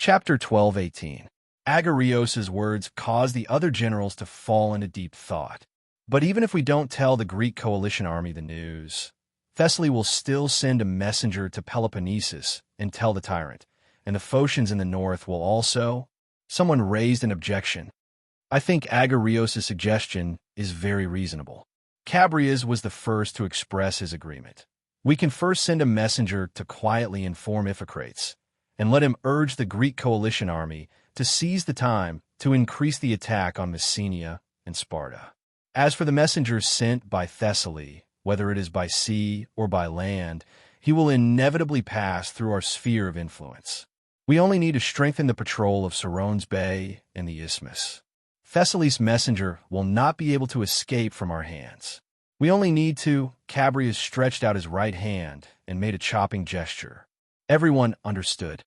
Chapter 12:18. Agarios's words caused the other generals to fall into deep thought. But even if we don't tell the Greek coalition army the news, Thessaly will still send a messenger to Peloponnesus and tell the tyrant, and the Phocians in the north will also. Someone raised an objection. I think Agarios's suggestion is very reasonable. Chabrias was the first to express his agreement. We can first send a messenger to quietly inform Iphicrates, and let him urge the Greek coalition army to seize the time to increase the attack on Messenia and Sparta. As for the messengers sent by Thessaly, whether it is by sea or by land, he will inevitably pass through our sphere of influence. We only need to strengthen the patrol of Serone's Bay and the Isthmus. Thessaly's messenger will not be able to escape from our hands. We only need to. Chabrias stretched out his right hand and made a chopping gesture. Everyone understood.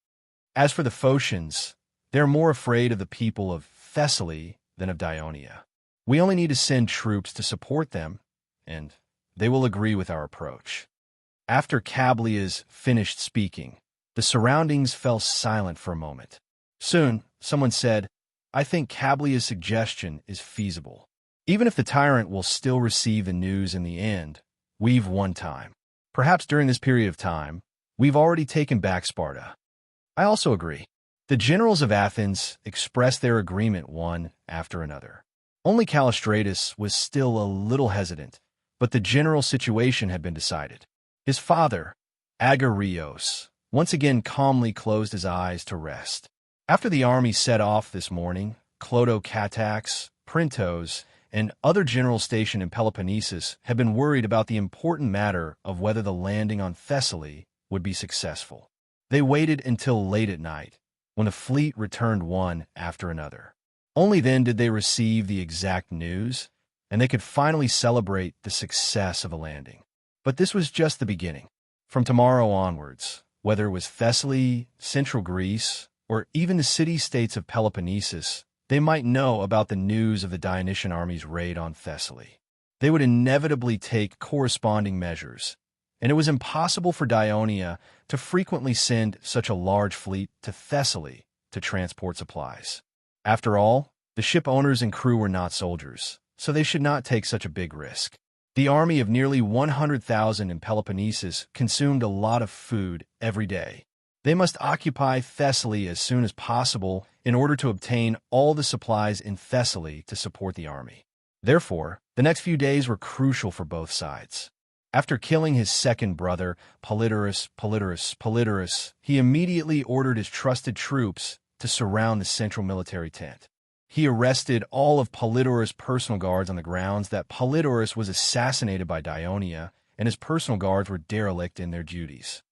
As for the Phocians, they are more afraid of the people of Thessaly than of Dionia. We only need to send troops to support them, and they will agree with our approach. After Chabrias finished speaking, the surroundings fell silent for a moment. Soon, someone said, I think Chabrias' suggestion is feasible. Even if the tyrant will still receive the news in the end, we've won time. Perhaps during this period of time, we've already taken back Sparta. I also agree. The generals of Athens expressed their agreement one after another. Only Callistratus was still a little hesitant, but the general situation had been decided. His father, Agarios, once again calmly closed his eyes to rest. After the army set off this morning, Clotocatax, Printos, and other generals stationed in Peloponnesus had been worried about the important matter of whether the landing on Thessaly would be successful. They waited until late at night, when the fleet returned one after another. Only then did they receive the exact news, and they could finally celebrate the success of a landing. But this was just the beginning. From tomorrow onwards, whether it was Thessaly, central Greece, or even the city-states of Peloponnesus, they might know about the news of the Dionysian army's raid on Thessaly. They would inevitably take corresponding measures, and it was impossible for Dionia to frequently send such a large fleet to Thessaly to transport supplies. After all, the ship owners and crew were not soldiers, so they should not take such a big risk. The army of nearly 100,000 in Peloponnesus consumed a lot of food every day. They must occupy Thessaly as soon as possible in order to obtain all the supplies in Thessaly to support the army. Therefore, the next few days were crucial for both sides. After killing his second brother, Polydorus, he immediately ordered his trusted troops to surround the central military tent. He arrested all of Polydorus' personal guards on the grounds that Polydorus was assassinated by Dionia and his personal guards were derelict in their duties.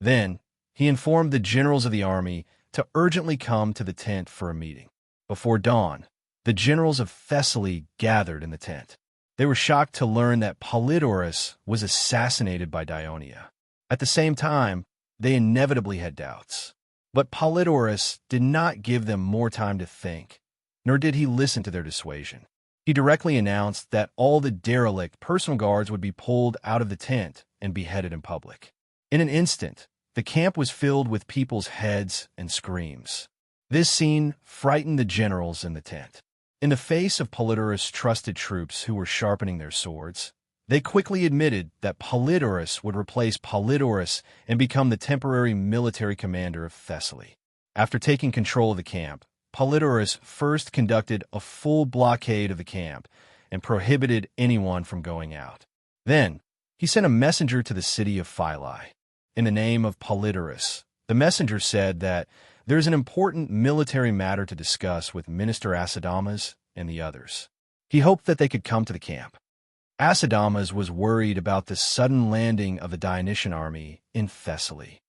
Then, he informed the generals of the army to urgently come to the tent for a meeting. Before dawn, the generals of Thessaly gathered in the tent. They were shocked to learn that Polydorus was assassinated by Dionia. At the same time, they inevitably had doubts. But Polydorus did not give them more time to think, nor did he listen to their dissuasion. He directly announced that all the derelict personal guards would be pulled out of the tent and beheaded in public. In an instant, the camp was filled with people's heads and screams. This scene frightened the generals in the tent. In the face of Polydorus' trusted troops who were sharpening their swords, they quickly admitted that Polydorus would replace Polydorus and become the temporary military commander of Thessaly. After taking control of the camp, Polydorus first conducted a full blockade of the camp and prohibited anyone from going out. Then, he sent a messenger to the city of Philae. In the name of Polydorus, the messenger said that there is an important military matter to discuss with Minister Acidamas and the others. He hoped that they could come to the camp. Acidamas was worried about the sudden landing of the Dionysian army in Thessaly.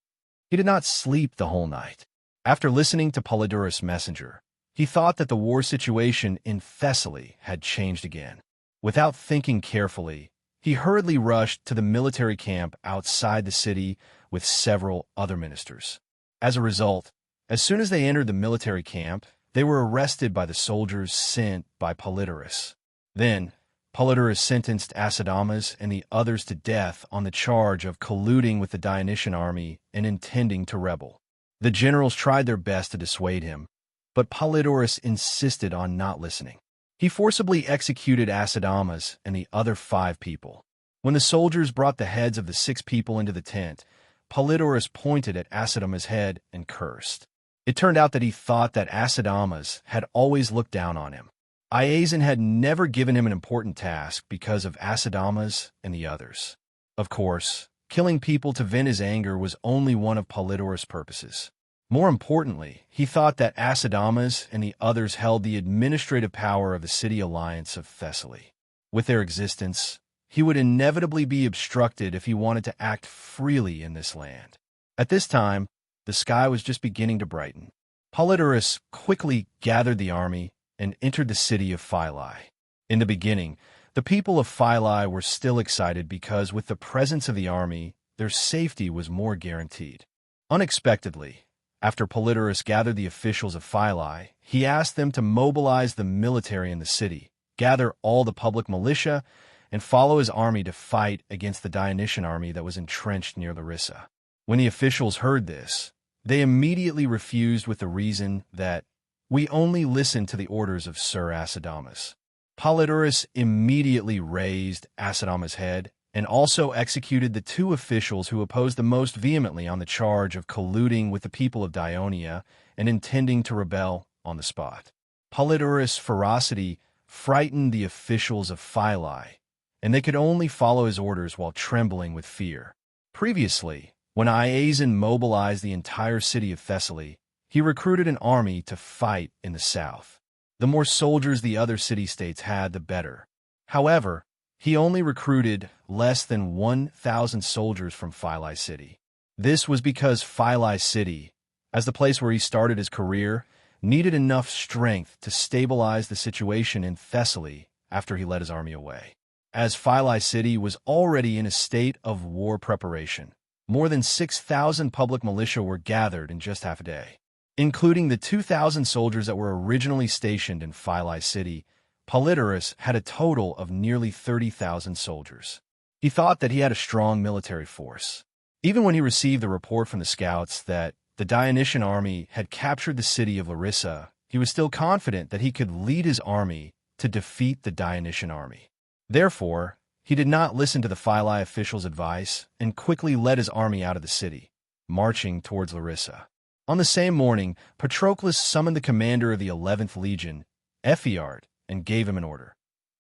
He did not sleep the whole night. After listening to Polydorus' messenger, he thought that the war situation in Thessaly had changed again. Without thinking carefully, he hurriedly rushed to the military camp outside the city with several other ministers. As a result, as soon as they entered the military camp, they were arrested by the soldiers sent by Polydorus. Then, Polydorus sentenced Acidamas and the others to death on the charge of colluding with the Dionysian army and intending to rebel. The generals tried their best to dissuade him, but Polydorus insisted on not listening. He forcibly executed Acidamas and the other 5 people. When the soldiers brought the heads of the 6 people into the tent, Polydorus pointed at Acidamas' head and cursed. It turned out that he thought that Acidamas had always looked down on him. Iazon had never given him an important task because of Acidamas and the others. Of course, killing people to vent his anger was only one of Polydorus' purposes. More importantly, he thought that Acidamas and the others held the administrative power of the city alliance of Thessaly. With their existence, he would inevitably be obstructed if he wanted to act freely in this land. At this time, the sky was just beginning to brighten. Polydorus quickly gathered the army and entered the city of Phylae. In the beginning, the people of Phylae were still excited because with the presence of the army, their safety was more guaranteed. Unexpectedly, after Polydorus gathered the officials of Phylae, he asked them to mobilize the military in the city, gather all the public militia, and follow his army to fight against the Dionysian army that was entrenched near Larissa. When the officials heard this, they immediately refused with the reason that we only listen to the orders of Sir Acidamas. Polydorus immediately raised Acidamas' head and also executed the 2 officials who opposed the most vehemently on the charge of colluding with the people of Dionia and intending to rebel on the spot. Polydorus' ferocity frightened the officials of Phylae, and they could only follow his orders while trembling with fear. Previously, when Iazon mobilized the entire city of Thessaly, he recruited an army to fight in the south. The more soldiers the other city-states had, the better. However, he only recruited less than 1,000 soldiers from Phylae City. This was because Phylae City, as the place where he started his career, needed enough strength to stabilize the situation in Thessaly after he led his army away. As Phylae City was already in a state of war preparation, more than 6,000 public militia were gathered in just half a day. Including the 2,000 soldiers that were originally stationed in Phylae City, Polydorus had a total of nearly 30,000 soldiers. He thought that he had a strong military force. Even when he received the report from the scouts that the Dionysian army had captured the city of Larissa, he was still confident that he could lead his army to defeat the Dionysian army. Therefore, he did not listen to the Phylae officials' advice and quickly led his army out of the city, marching towards Larissa. On the same morning, Patroclus summoned the commander of the 11th Legion, Ephiart, and gave him an order.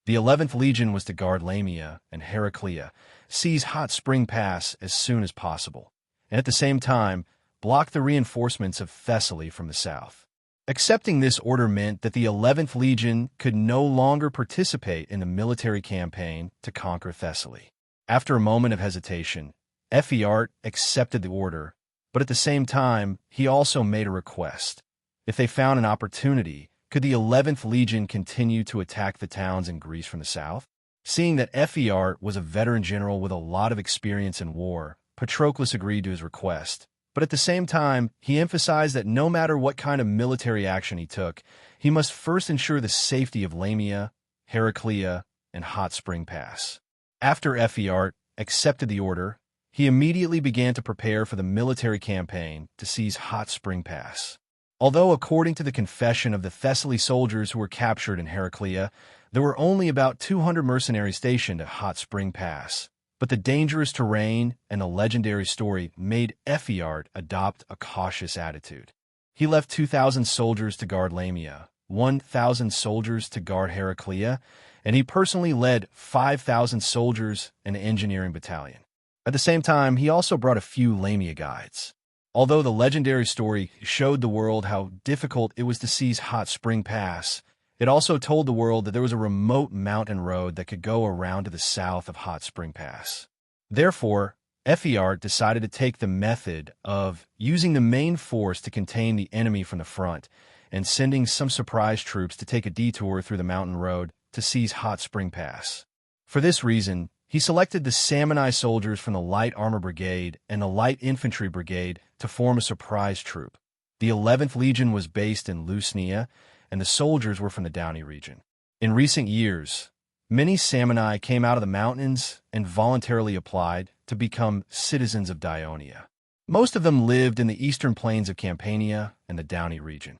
The 11th Legion was to guard Lamia and Heraclea, seize Hot Spring Pass as soon as possible, and at the same time, block the reinforcements of Thessaly from the south. Accepting this order meant that the 11th Legion could no longer participate in the military campaign to conquer Thessaly. After a moment of hesitation, Ephiart accepted the order, but at the same time, he also made a request. If they found an opportunity, could the 11th Legion continue to attack the towns in Greece from the south? Seeing that Ephiart was a veteran general with a lot of experience in war, Patroclus agreed to his request. But at the same time, he emphasized that no matter what kind of military action he took, he must first ensure the safety of Lamia, Heraclea, and Hot Spring Pass. After Ephiart accepted the order, he immediately began to prepare for the military campaign to seize Hot Spring Pass. Although, according to the confession of the Thessaly soldiers who were captured in Heraclea, there were only about 200 mercenaries stationed at Hot Spring Pass, but the dangerous terrain and the legendary story made Ephiart adopt a cautious attitude. He left 2,000 soldiers to guard Lamia, 1,000 soldiers to guard Heraclea, and he personally led 5,000 soldiers and an engineering battalion. At the same time, he also brought a few Lamia guides. Although the legendary story showed the world how difficult it was to seize Hot Spring Pass, it also told the world that there was a remote mountain road that could go around to the south of Hot Spring Pass. Therefore, Ephiart decided to take the method of using the main force to contain the enemy from the front and sending some surprise troops to take a detour through the mountain road to seize Hot Spring Pass. For this reason, he selected the Salmoni soldiers from the Light Armor Brigade and the Light Infantry Brigade to form a surprise troop. The 11th Legion was based in Lusnia, and the soldiers were from the Downey region. In recent years, many Salmoni came out of the mountains and voluntarily applied to become citizens of Dionia. Most of them lived in the eastern plains of Campania and the Downey region.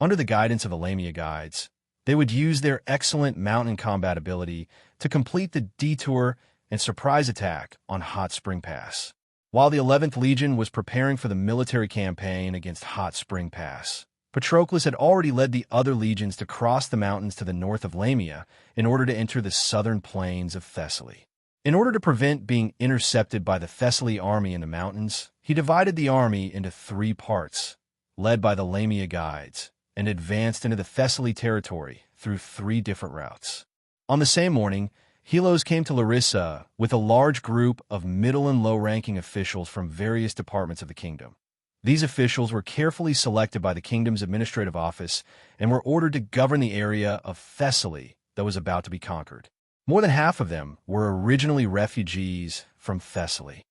Under the guidance of the Lamia guides, they would use their excellent mountain combat ability to complete the detour and surprise attack on Hot Spring Pass. While the 11th Legion was preparing for the military campaign against Hot Spring Pass, Patroclus had already led the other legions to cross the mountains to the north of Lamia in order to enter the southern plains of Thessaly. In order to prevent being intercepted by the Thessaly army in the mountains, he divided the army into 3 parts, led by the Lamia guides, and advanced into the Thessaly territory through 3 different routes. On the same morning, Helos came to Larissa with a large group of middle and low-ranking officials from various departments of the kingdom. These officials were carefully selected by the kingdom's administrative office and were ordered to govern the area of Thessaly that was about to be conquered. More than half of them were originally refugees from Thessaly.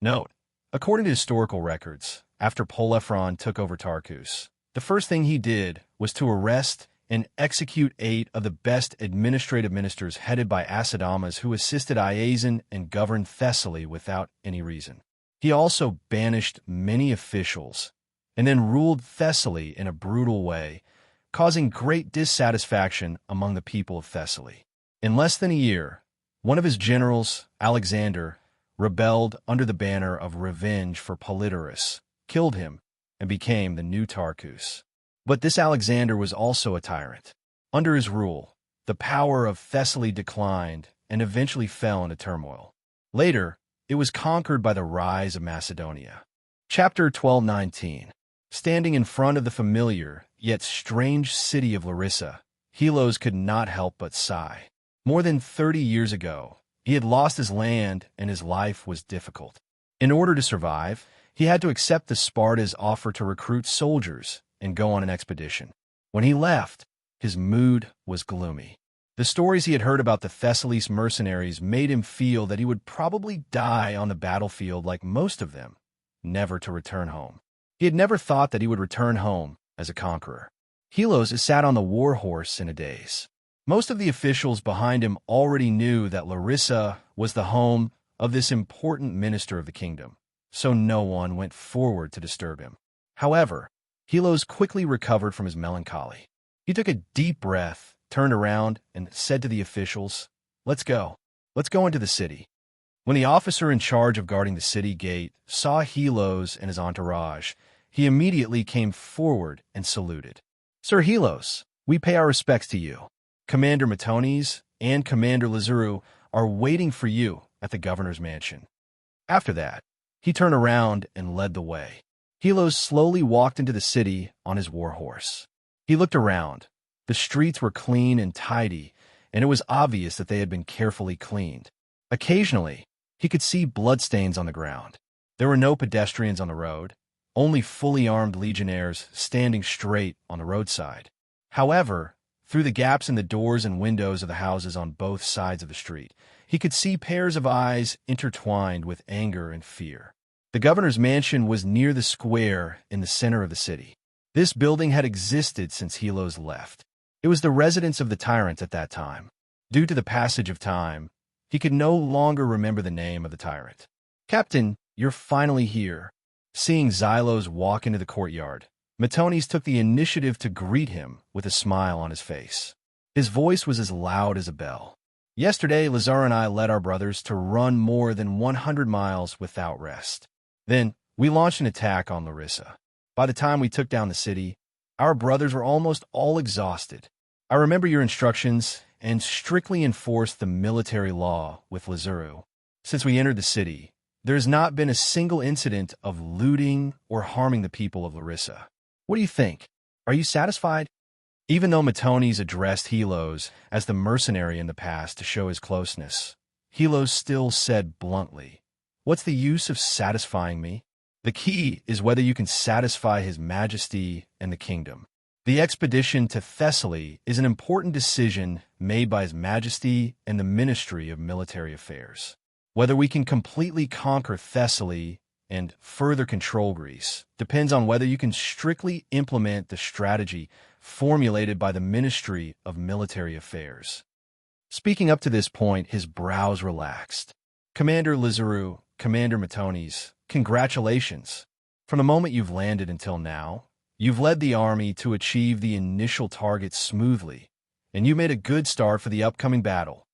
Note, according to historical records, after Polephron took over Tarkus, the first thing he did was to arrest and execute 8 of the best administrative ministers headed by Acidamas who assisted Iazon and governed Thessaly without any reason. He also banished many officials and then ruled Thessaly in a brutal way, causing great dissatisfaction among the people of Thessaly. In less than a year, one of his generals, Alexander, rebelled under the banner of revenge for Polydorus, killed him, and became the new Tarkus. But this Alexander was also a tyrant. Under his rule, the power of Thessaly declined and eventually fell into turmoil. Later, it was conquered by the rise of Macedonia. Chapter 12:19. Standing in front of the familiar, yet strange city of Larissa, Helos could not help but sigh. More than 30 years ago, he had lost his land and his life was difficult. In order to survive, he had to accept the Sparta's offer to recruit soldiers and go on an expedition. When he left, his mood was gloomy. The stories he had heard about the Thessaly's mercenaries made him feel that he would probably die on the battlefield like most of them, never to return home. He had never thought that he would return home as a conqueror. Helos sat on the war horse in a daze. Most of the officials behind him already knew that Larissa was the home of this important minister of the kingdom, so no one went forward to disturb him. However, Helos quickly recovered from his melancholy. He took a deep breath, turned around, and said to the officials, "Let's go. Let's go into the city." When the officer in charge of guarding the city gate saw Helos and his entourage, he immediately came forward and saluted. "Sir Helos, we pay our respects to you. Commander Matones and Commander Lazuru are waiting for you at the governor's mansion." After that, he turned around and led the way. Helos slowly walked into the city on his war horse. He looked around. The streets were clean and tidy, and it was obvious that they had been carefully cleaned. Occasionally, he could see bloodstains on the ground. There were no pedestrians on the road, only fully armed legionnaires standing straight on the roadside. However, through the gaps in the doors and windows of the houses on both sides of the street, he could see pairs of eyes intertwined with anger and fear. The governor's mansion was near the square in the center of the city. This building had existed since Helos left. It was the residence of the tyrant at that time. Due to the passage of time, he could no longer remember the name of the tyrant. "Captain, you're finally here." Seeing Xylos walk into the courtyard, Matones took the initiative to greet him with a smile on his face. His voice was as loud as a bell. "Yesterday, Lazar and I led our brothers to run more than 100 miles without rest. Then, we launched an attack on Larissa. By the time we took down the city, our brothers were almost all exhausted. I remember your instructions and strictly enforced the military law with Lazuru. Since we entered the city, there has not been a single incident of looting or harming the people of Larissa. What do you think? Are you satisfied?" Even though Matones addressed Helos as the mercenary in the past to show his closeness, Helos still said bluntly, "What's the use of satisfying me? The key is whether you can satisfy His Majesty and the kingdom. The expedition to Thessaly is an important decision made by His Majesty and the Ministry of Military Affairs. Whether we can completely conquer Thessaly and further control Greece depends on whether you can strictly implement the strategy formulated by the Ministry of Military Affairs." Speaking up to this point, his brows relaxed. Commander Lazuru, Commander Matones, congratulations. From the moment you've landed until now, you've led the army to achieve the initial target smoothly, and you made a good start for the upcoming battle.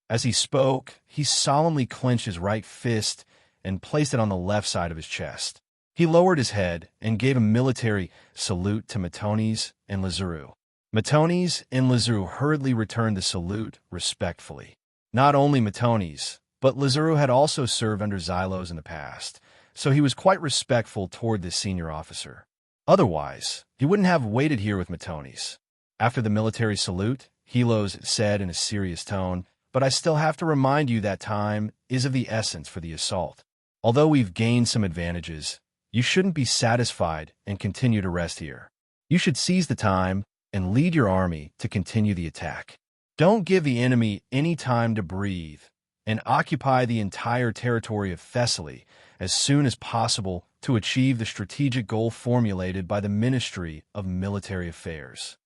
As he spoke, he solemnly clenched his right fist and placed it on the left side of his chest. He lowered his head and gave a military salute to Matones and Lazuru. Matones and Lazuru hurriedly returned the salute respectfully. Not only Matones, but Lazuru had also served under Xylos in the past, so he was quite respectful toward this senior officer. Otherwise, he wouldn't have waited here with Matones. After the military salute, Helos said in a serious tone, "But I still have to remind you that time is of the essence for the assault. Although we've gained some advantages, you shouldn't be satisfied and continue to rest here. You should seize the time and lead your army to continue the attack. Don't give the enemy any time to breathe, and occupy the entire territory of Thessaly as soon as possible to achieve the strategic goal formulated by the Ministry of Military Affairs."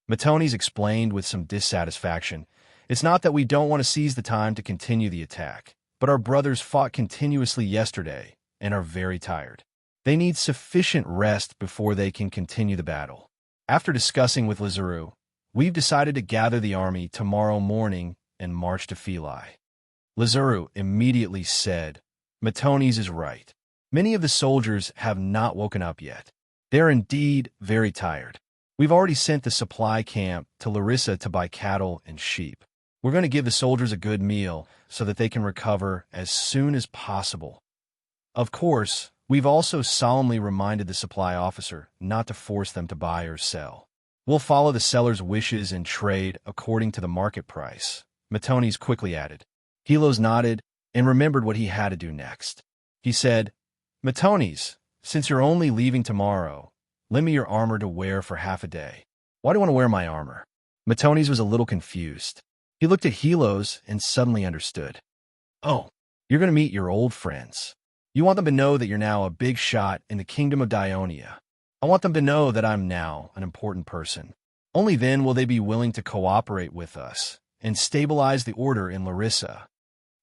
Matones explained with some dissatisfaction, "It's not that we don't want to seize the time to continue the attack, but our brothers fought continuously yesterday and are very tired. They need sufficient rest before they can continue the battle. After discussing with Lazuru, we've decided to gather the army tomorrow morning and march to Philai." Lazuru immediately said, "Matones is right. Many of the soldiers have not woken up yet. They're indeed very tired. We've already sent the supply camp to Larissa to buy cattle and sheep. We're going to give the soldiers a good meal so that they can recover as soon as possible. Of course, we've also solemnly reminded the supply officer not to force them to buy or sell. We'll follow the seller's wishes and trade according to the market price," Matones quickly added. Helos nodded and remembered what he had to do next. He said, "Matones, since you're only leaving tomorrow, lend me your armor to wear for half a day." "Why do you want to wear my armor?" Matones was a little confused. He looked at Helos and suddenly understood. "Oh, you're going to meet your old friends. You want them to know that you're now a big shot in the kingdom of Dionia. I want them to know that I'm now an important person. Only then will they be willing to cooperate with us and stabilize the order in Larissa."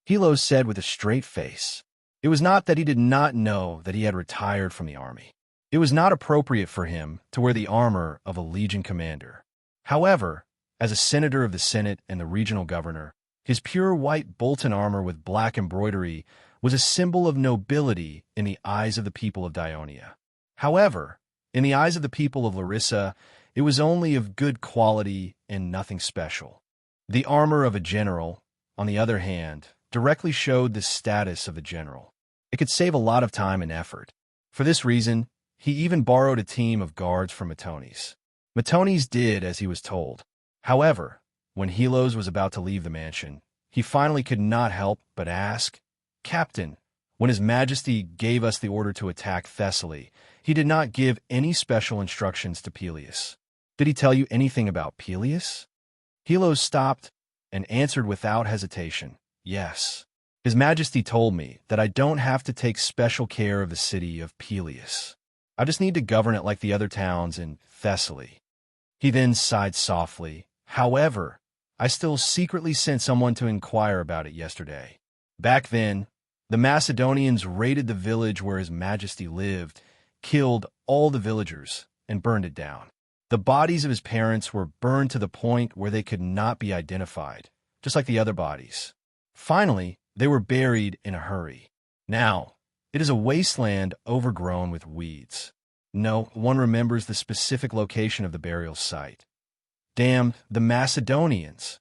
Helos said with a straight face. It was not that he did not know that he had retired from the army. It was not appropriate for him to wear the armor of a legion commander. However, as a senator of the Senate and the regional governor, his pure white Bolton armor with black embroidery was a symbol of nobility in the eyes of the people of Dionia. However, in the eyes of the people of Larissa, it was only of good quality and nothing special. The armor of a general, on the other hand, directly showed the status of the general. It could save a lot of time and effort. For this reason, he even borrowed a team of guards from Matones. Matones did as he was told. However, when Helos was about to leave the mansion, he finally could not help but ask, "Captain, when His Majesty gave us the order to attack Thessaly, he did not give any special instructions to Peleus. Did he tell you anything about Peleus?" Helos stopped and answered without hesitation, "Yes. His Majesty told me that I don't have to take special care of the city of Peleus. I just need to govern it like the other towns in Thessaly." He then sighed softly. "However, I still secretly sent someone to inquire about it yesterday. Back then, the Macedonians raided the village where His Majesty lived, killed all the villagers, and burned it down. The bodies of his parents were burned to the point where they could not be identified, just like the other bodies. Finally, they were buried in a hurry. Now, it is a wasteland overgrown with weeds. No one remembers the specific location of the burial site. Damn the Macedonians!"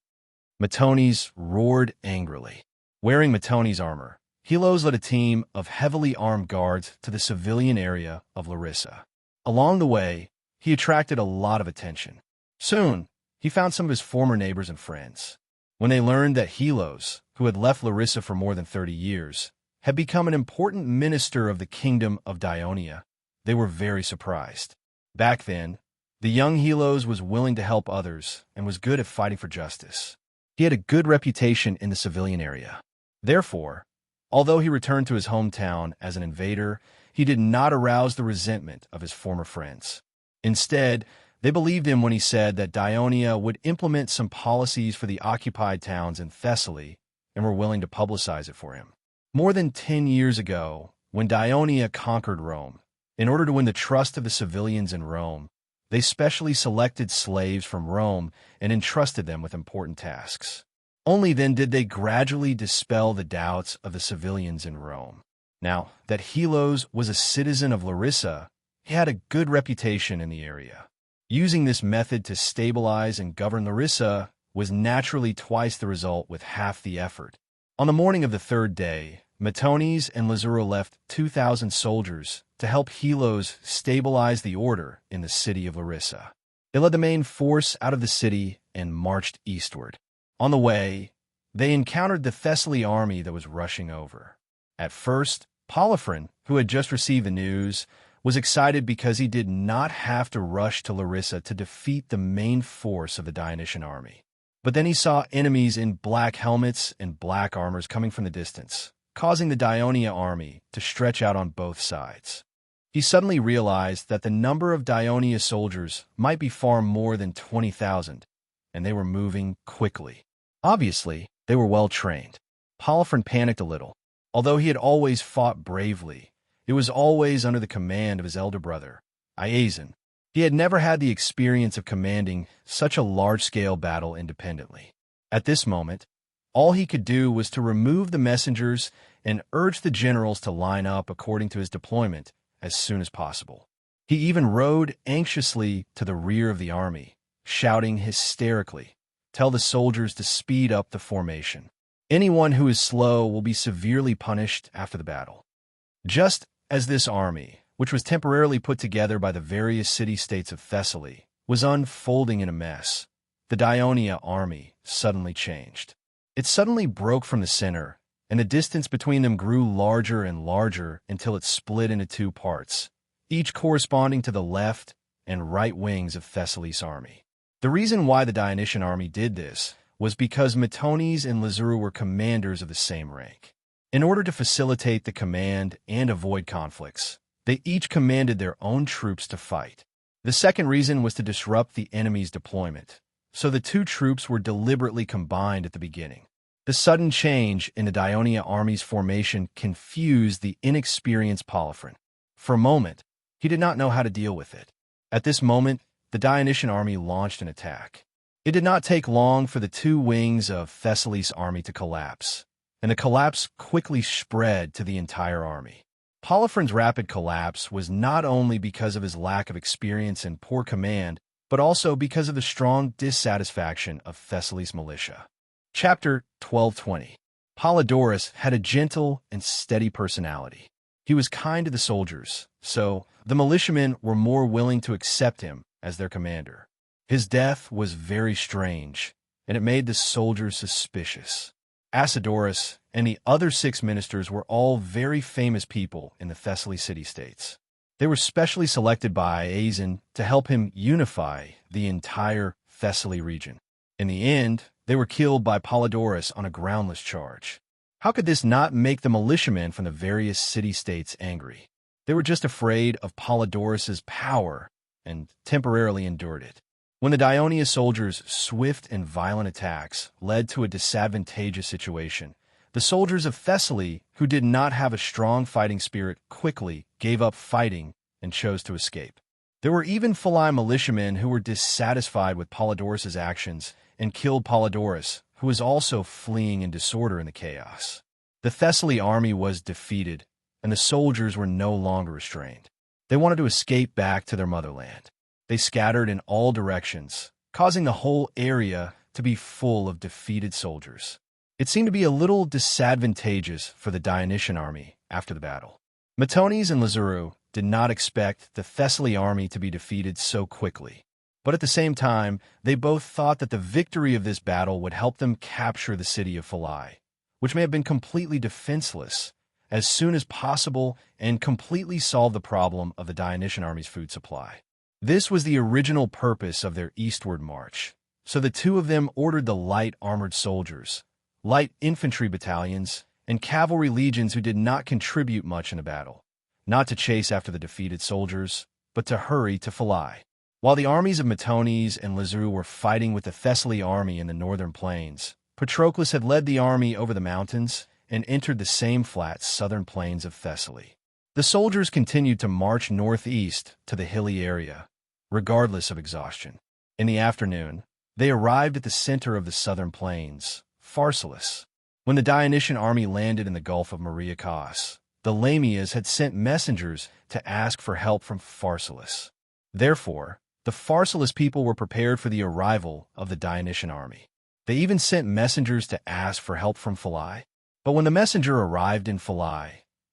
Matones roared angrily. Wearing Matones' armor, Helos led a team of heavily armed guards to the civilian area of Larissa. Along the way, he attracted a lot of attention. Soon, he found some of his former neighbors and friends. When they learned that Helos, who had left Larissa for more than 30 years, had become an important minister of the kingdom of Dionia, they were very surprised. Back then, the young Helos was willing to help others and was good at fighting for justice. He had a good reputation in the civilian area. Therefore, although he returned to his hometown as an invader, he did not arouse the resentment of his former friends. Instead, they believed him when he said that Dionia would implement some policies for the occupied towns in Thessaly and were willing to publicize it for him. More than 10 years ago, when Dionia conquered Rome. In order to win the trust of the civilians in Rome, they specially selected slaves from Rome and entrusted them with important tasks. Only then did they gradually dispel the doubts of the civilians in Rome. Now, that Helos was a citizen of Larissa, he had a good reputation in the area. Using this method to stabilize and govern Larissa was naturally twice the result with half the effort. On the morning of the third day, Metones and Lazura left 2,000 soldiers to help Helos stabilize the order in the city of Larissa. They led the main force out of the city and marched eastward. On the way, they encountered the Thessaly army that was rushing over. At first, Polyphron, who had just received the news, was excited because he did not have to rush to Larissa to defeat the main force of the Dionysian army. But then he saw enemies in black helmets and black armors coming from the distance, causing the Dionia army to stretch out on both sides. He suddenly realized that the number of Dionia soldiers might be far more than 20,000, and they were moving quickly. Obviously, they were well trained. Polyphron panicked a little. Although he had always fought bravely, it was always under the command of his elder brother, Iazon. He had never had the experience of commanding such a large-scale battle independently. At this moment, all he could do was to remove the messengers and urge the generals to line up according to his deployment as soon as possible. He even rode anxiously to the rear of the army, shouting hysterically, "Tell the soldiers to speed up the formation. Anyone who is slow will be severely punished after the battle." Just as this army, which was temporarily put together by the various city-states of Thessaly, was unfolding in a mess, the Dionia army suddenly changed. It suddenly broke from the center, and the distance between them grew larger and larger until it split into two parts, each corresponding to the left and right wings of Thessaly's army. The reason why the Dionysian army did this was because Metones and Lazura were commanders of the same rank. In order to facilitate the command and avoid conflicts, they each commanded their own troops to fight. The second reason was to disrupt the enemy's deployment, so the two troops were deliberately combined at the beginning. The sudden change in the Dionia army's formation confused the inexperienced Polyphron. For a moment, he did not know how to deal with it. At this moment, the Dionysian army launched an attack. It did not take long for the two wings of Thessaly's army to collapse, and the collapse quickly spread to the entire army. Polyphron's rapid collapse was not only because of his lack of experience and poor command, but also because of the strong dissatisfaction of Thessaly's militia. Chapter 12:20. Polydorus had a gentle and steady personality. He was kind to the soldiers, so the militiamen were more willing to accept him as their commander. His death was very strange, and it made the soldiers suspicious. Acidorus and the other 6 ministers were all very famous people in the Thessaly city-states. They were specially selected by Iazon to help him unify the entire Thessaly region. In the end, they were killed by Polydorus on a groundless charge. How could this not make the militiamen from the various city-states angry? They were just afraid of Polydorus's power and temporarily endured it. When the Dionia soldiers' swift and violent attacks led to a disadvantageous situation, the soldiers of Thessaly, who did not have a strong fighting spirit, quickly gave up fighting and chose to escape. There were even Philai militiamen who were dissatisfied with Polydorus's actions and killed Polydorus, who was also fleeing in disorder in the chaos. The Thessaly army was defeated, and the soldiers were no longer restrained. They wanted to escape back to their motherland. They scattered in all directions, causing the whole area to be full of defeated soldiers. It seemed to be a little disadvantageous for the Dionysian army after the battle. Metones and Lazura did not expect the Thessaly army to be defeated so quickly, but at the same time, they both thought that the victory of this battle would help them capture the city of Philai, which may have been completely defenseless, as soon as possible and completely solve the problem of the Dionysian army's food supply. This was the original purpose of their eastward march, so the two of them ordered the light armored soldiers, light infantry battalions, and cavalry legions who did not contribute much in the battle, not to chase after the defeated soldiers, but to hurry to Philai. While the armies of Metones and Lazura were fighting with the Thessaly army in the northern plains, Patroclus had led the army over the mountains and entered the same flat southern plains of Thessaly. The soldiers continued to march northeast to the hilly area, regardless of exhaustion. In the afternoon, they arrived at the center of the southern plains, Pharsalus. When the Dionysian army landed in the Gulf of Mariacos, the Lamias had sent messengers to ask for help from Pharsalus. Therefore, the Pharsalus people were prepared for the arrival of the Dionysian army. They even sent messengers to ask for help from Philai. But when the messenger arrived in Philai,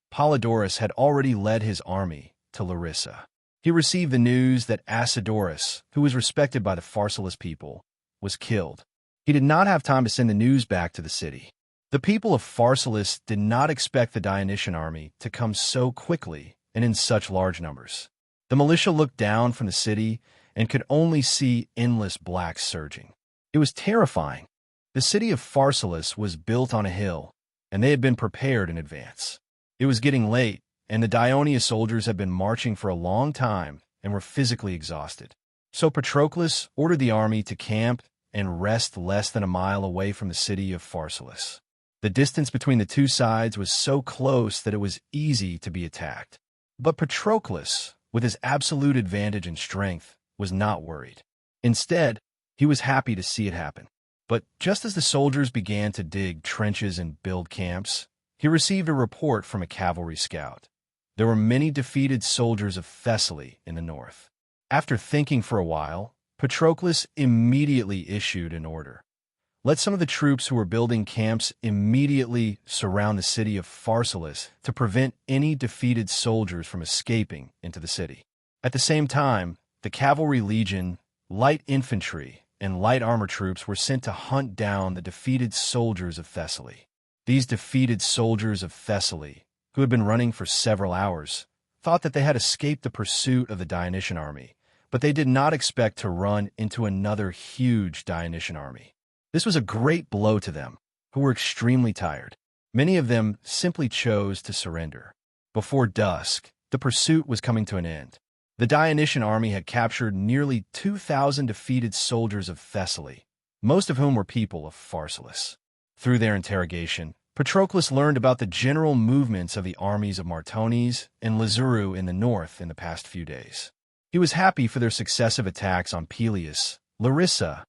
Polydorus had already led his army to Larissa. He received the news that Acidorus, who was respected by the Pharsalus people, was killed. He did not have time to send the news back to the city. The people of Pharsalus did not expect the Dionysian army to come so quickly and in such large numbers. The militia looked down from the city and could only see endless black surging. It was terrifying. The city of Pharsalus was built on a hill, and they had been prepared in advance. It was getting late, and the Dionia soldiers had been marching for a long time and were physically exhausted. So Patroclus ordered the army to camp and rest less than a mile away from the city of Pharsalus. The distance between the two sides was so close that it was easy to be attacked. But Patroclus, with his absolute advantage in strength, was not worried. Instead, he was happy to see it happen. But just as the soldiers began to dig trenches and build camps, he received a report from a cavalry scout. There were many defeated soldiers of Thessaly in the north. After thinking for a while, Patroclus immediately issued an order. Let some of the troops who were building camps immediately surround the city of Pharsalus to prevent any defeated soldiers from escaping into the city. At the same time, the cavalry legion, light infantry, and light armor troops were sent to hunt down the defeated soldiers of Thessaly. These defeated soldiers of Thessaly, who had been running for several hours, thought that they had escaped the pursuit of the Dionysian army, but they did not expect to run into another huge Dionysian army. This was a great blow to them, who were extremely tired. Many of them simply chose to surrender. Before dusk, the pursuit was coming to an end. The Dionysian army had captured nearly 2,000 defeated soldiers of Thessaly, most of whom were people of Pharsalus. Through their interrogation, Patroclus learned about the general movements of the armies of Martones and Lazuru in the north in the past few days. He was happy for their successive attacks on Peleus, Larissa,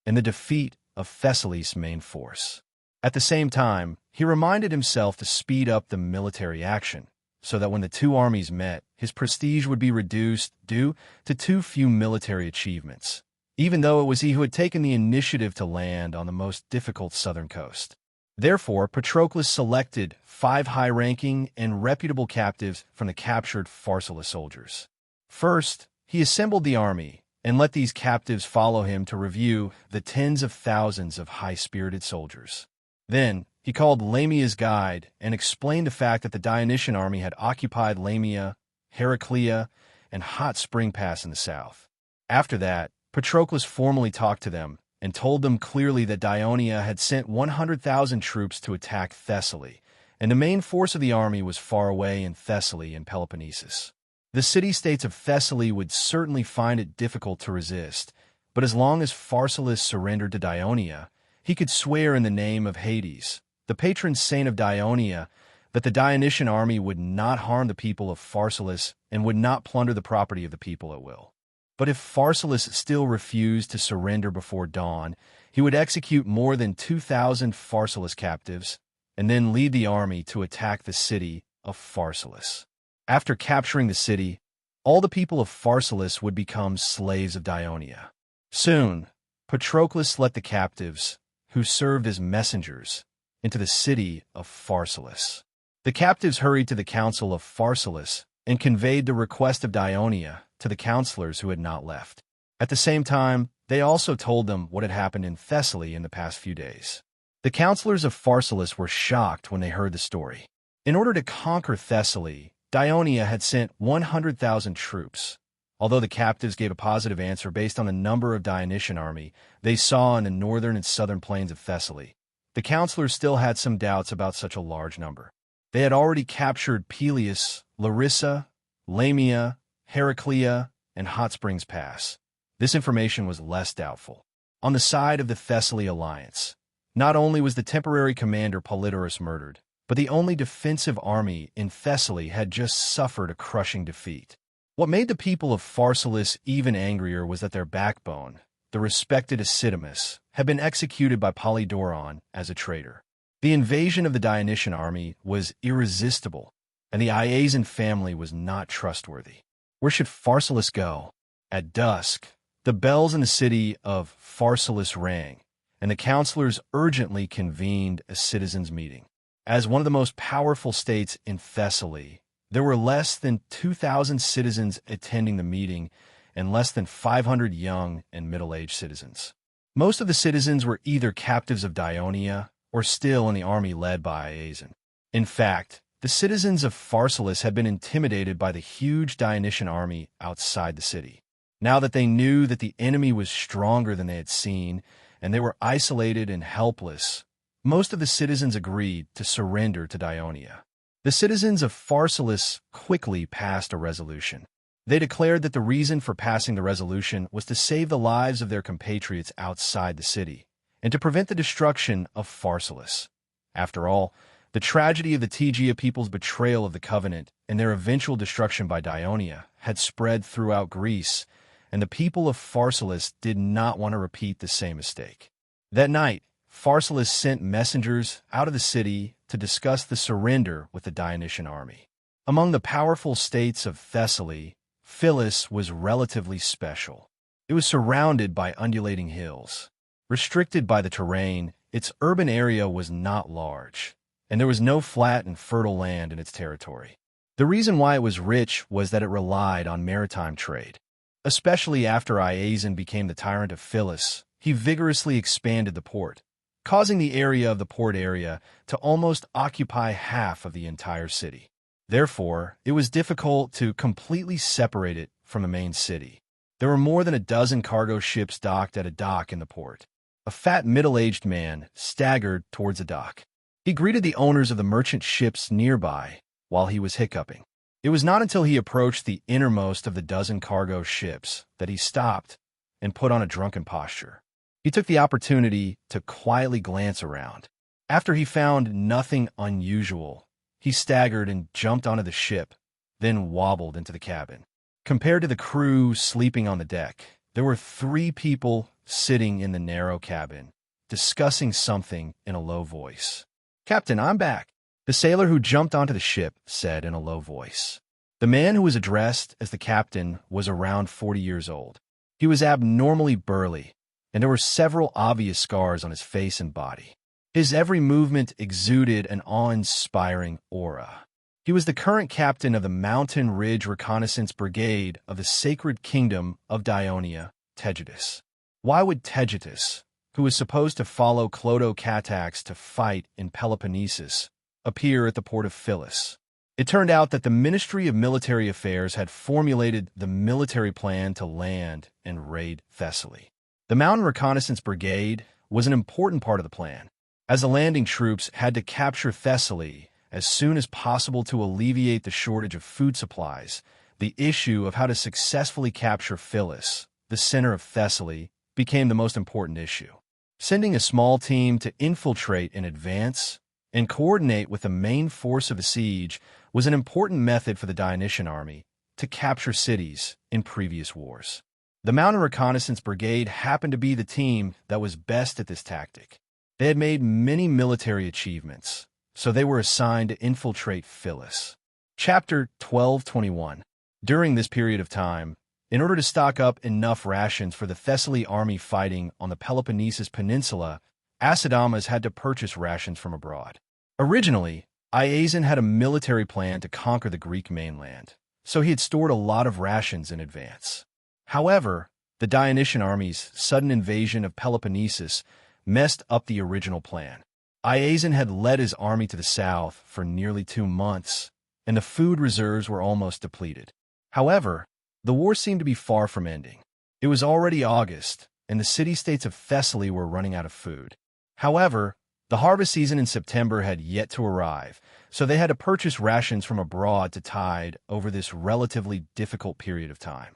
and the defeat of Thessaly's main force. At the same time, he reminded himself to speed up the military action, so that when the two armies met, his prestige would be reduced due to too few military achievements, even though it was he who had taken the initiative to land on the most difficult southern coast. Therefore, Patroclus selected 5 high-ranking and reputable captives from the captured Pharsalus soldiers. First, he assembled the army and let these captives follow him to review the tens of thousands of high-spirited soldiers. Then, he called Lamia's guide and explained the fact that the Dionysian army had occupied Lamia, Heraclea, and Hot Spring Pass in the south. After that, Patroclus formally talked to them and told them clearly that Dionia had sent 100,000 troops to attack Thessaly, and the main force of the army was far away in Thessaly and Peloponnesus. The city-states of Thessaly would certainly find it difficult to resist, but as long as Pharsalus surrendered to Dionia, he could swear in the name of Hades, the patron saint of Dionia, that the Dionysian army would not harm the people of Pharsalus and would not plunder the property of the people at will. But if Pharsalus still refused to surrender before dawn, he would execute more than 2,000 Pharsalus captives and then lead the army to attack the city of Pharsalus. After capturing the city, all the people of Pharsalus would become slaves of Dionia. Soon, Patroclus let the captives, who served as messengers, into the city of Pharsalus. The captives hurried to the council of Pharsalus and conveyed the request of Dionia to the counselors who had not left. At the same time, they also told them what had happened in Thessaly in the past few days. The counselors of Pharsalus were shocked when they heard the story. In order to conquer Thessaly, Dionia had sent 100,000 troops. Although the captives gave a positive answer based on the number of Dionysian army they saw in the northern and southern plains of Thessaly, the counselors still had some doubts about such a large number. They had already captured Peleus, Larissa, Lamia, Heraclea, and Hot Springs Pass. This information was less doubtful. On the side of the Thessaly alliance, not only was the temporary commander Polydorus murdered, but the only defensive army in Thessaly had just suffered a crushing defeat. What made the people of Pharsalus even angrier was that their backbone, the respected Acidamus, had been executed by Polydoron as a traitor. The invasion of the Dionysian army was irresistible, and the Iasian family was not trustworthy. Where should Pharsalus go? At dusk, the bells in the city of Pharsalus rang, and the counselors urgently convened a citizens' meeting. As one of the most powerful states in Thessaly, there were less than 2,000 citizens attending the meeting and less than 500 young and middle-aged citizens. Most of the citizens were either captives of Dionia or still in the army led by Iasian. In fact, the citizens of Pharsalus had been intimidated by the huge Dionysian army outside the city. Now that they knew that the enemy was stronger than they had seen, and they were isolated and helpless, most of the citizens agreed to surrender to Dionia. The citizens of Pharsalus quickly passed a resolution. They declared that the reason for passing the resolution was to save the lives of their compatriots outside the city, and to prevent the destruction of Pharsalus. After all, the tragedy of the Tegea people's betrayal of the covenant and their eventual destruction by Dionia had spread throughout Greece, and the people of Pharsalus did not want to repeat the same mistake. That night, Pharsalus sent messengers out of the city to discuss the surrender with the Dionysian army. Among the powerful states of Thessaly, Phyllis was relatively special. It was surrounded by undulating hills. Restricted by the terrain, its urban area was not large, and there was no flat and fertile land in its territory. The reason why it was rich was that it relied on maritime trade. Especially after Iasian became the tyrant of Phyllis, he vigorously expanded the port, causing the area of the port area to almost occupy half of the entire city. Therefore, it was difficult to completely separate it from the main city. There were more than a dozen cargo ships docked at a dock in the port. A fat middle-aged man staggered towards the dock. He greeted the owners of the merchant ships nearby while he was hiccuping. It was not until he approached the innermost of the dozen cargo ships that he stopped and put on a drunken posture. He took the opportunity to quietly glance around. After he found nothing unusual, he staggered and jumped onto the ship, then wobbled into the cabin. Compared to the crew sleeping on the deck, there were 3 people sitting in the narrow cabin, discussing something in a low voice. "Captain, I'm back," the sailor who jumped onto the ship said in a low voice. The man who was addressed as the captain was around 40 years old. He was abnormally burly, and there were several obvious scars on his face and body. His every movement exuded an awe-inspiring aura. He was the current captain of the Mountain Ridge Reconnaissance Brigade of the Sacred Kingdom of Dionia, Tegetus. Why would Tegetus, who was supposed to follow Clodocatax to fight in Peloponnesus, appear at the port of Phyllis? It turned out that the Ministry of Military Affairs had formulated the military plan to land and raid Thessaly. The Mountain Reconnaissance Brigade was an important part of the plan, as the landing troops had to capture Thessaly as soon as possible to alleviate the shortage of food supplies. The issue of how to successfully capture Phyllis, the center of Thessaly, became the most important issue. Sending a small team to infiltrate in advance and coordinate with the main force of the siege was an important method for the Dionysian army to capture cities in previous wars. The Mountain Reconnaissance Brigade happened to be the team that was best at this tactic. They had made many military achievements, so they were assigned to infiltrate Phyllis. Chapter 12:21. During this period of time, in order to stock up enough rations for the Thessaly army fighting on the Peloponnesus Peninsula, Acidamas had to purchase rations from abroad. Originally, Iasian had a military plan to conquer the Greek mainland, so he had stored a lot of rations in advance. However, the Dionysian army's sudden invasion of Peloponnesus messed up the original plan. Iasian had led his army to the south for nearly 2 months, and the food reserves were almost depleted. However, the war seemed to be far from ending. It was already August, and the city-states of Thessaly were running out of food. However, the harvest season in September had yet to arrive, so they had to purchase rations from abroad to tide over this relatively difficult period of time.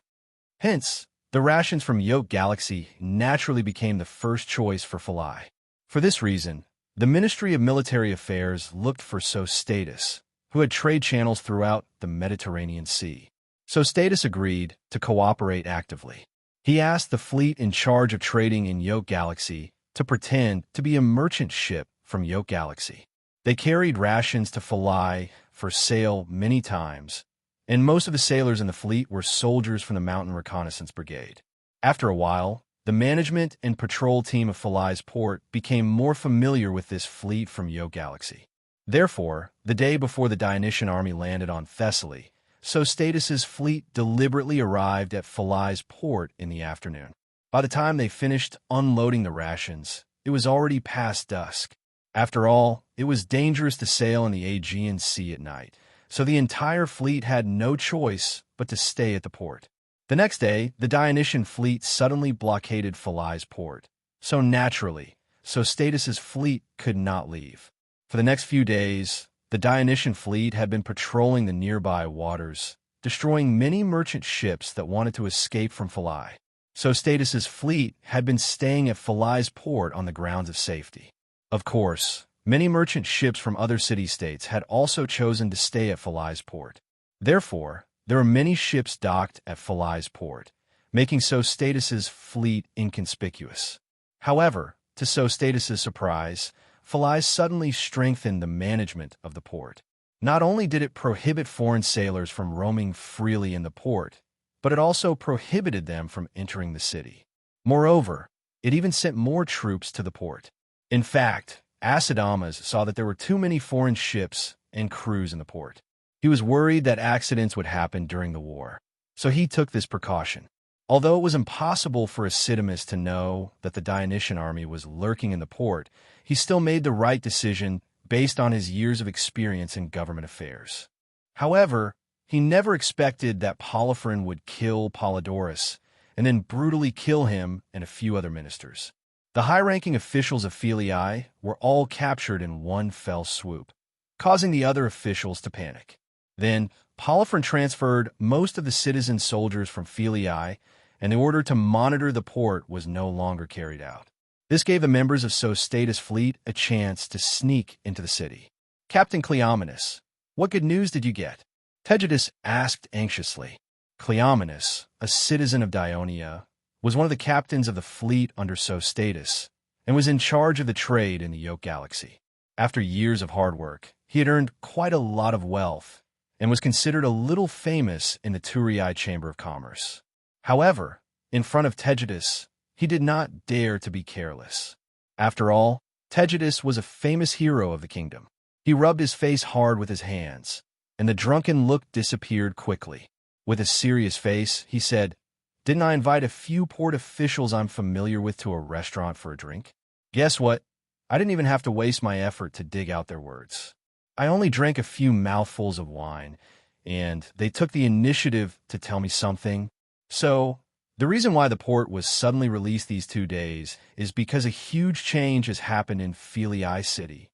Hence, the rations from Yoke Galaxy naturally became the first choice for Phylai. For this reason, The Ministry of Military Affairs looked for Sostatus, who had trade channels throughout the Mediterranean Sea. Sostatus agreed to cooperate actively. He asked the fleet in charge of trading in Yoke Galaxy to pretend to be a merchant ship from Yoke Galaxy. They carried rations to Philai for sale many times, and most of the sailors in the fleet were soldiers from the Mountain Reconnaissance Brigade. After a while, the management and patrol team of Philai's port became more familiar with this fleet from Yoke Galaxy. Therefore, the day before the Dionysian army landed on Thessaly, Sostatus's fleet deliberately arrived at Philai's port in the afternoon. By the time they finished unloading the rations, it was already past dusk. After all, it was dangerous to sail in the Aegean Sea at night, so the entire fleet had no choice but to stay at the port. The next day, the Dionysian fleet suddenly blockaded Philai's port. So naturally, Sostatus's fleet could not leave. For the next few days, the Dionysian fleet had been patrolling the nearby waters, destroying many merchant ships that wanted to escape from Philai. Sostatus's fleet had been staying at Philai's port on the grounds of safety. Of course, many merchant ships from other city-states had also chosen to stay at Philai's port. Therefore, there were many ships docked at Philai's port, making Sostatus's fleet inconspicuous. However, to Sostatus's surprise, Philai suddenly strengthened the management of the port. Not only did it prohibit foreign sailors from roaming freely in the port, but it also prohibited them from entering the city. Moreover, it even sent more troops to the port. In fact, Acidamas saw that there were too many foreign ships and crews in the port. He was worried that accidents would happen during the war, so he took this precaution. Although it was impossible for Acidamas to know that the Dionysian army was lurking in the port, he still made the right decision based on his years of experience in government affairs. However, he never expected that Polyphron would kill Polydorus and then brutally kill him and a few other ministers. The high-ranking officials of Philai were all captured in one fell swoop, causing the other officials to panic. Then, Polyphron transferred most of the citizen soldiers from Philai, and the order to monitor the port was no longer carried out. This gave the members of Sostatus' fleet a chance to sneak into the city. "Captain Cleomenes, what good news did you get?" Tegetus asked anxiously. Cleomenes, a citizen of Dionia, was one of the captains of the fleet under Sostatus, and was in charge of the trade in the Yoke Galaxy. After years of hard work, he had earned quite a lot of wealth, and was considered a little famous in the Turii Chamber of Commerce. However, in front of Tegetus, he did not dare to be careless. After all, Tegetus was a famous hero of the kingdom. He rubbed his face hard with his hands, and the drunken look disappeared quickly. With a serious face, he said, "Didn't I invite a few port officials I'm familiar with to a restaurant for a drink? Guess what? I didn't even have to waste my effort to dig out their words. I only drank a few mouthfuls of wine, and they took the initiative to tell me something. So, the reason why the port was suddenly released these 2 days is because a huge change has happened in Philai City."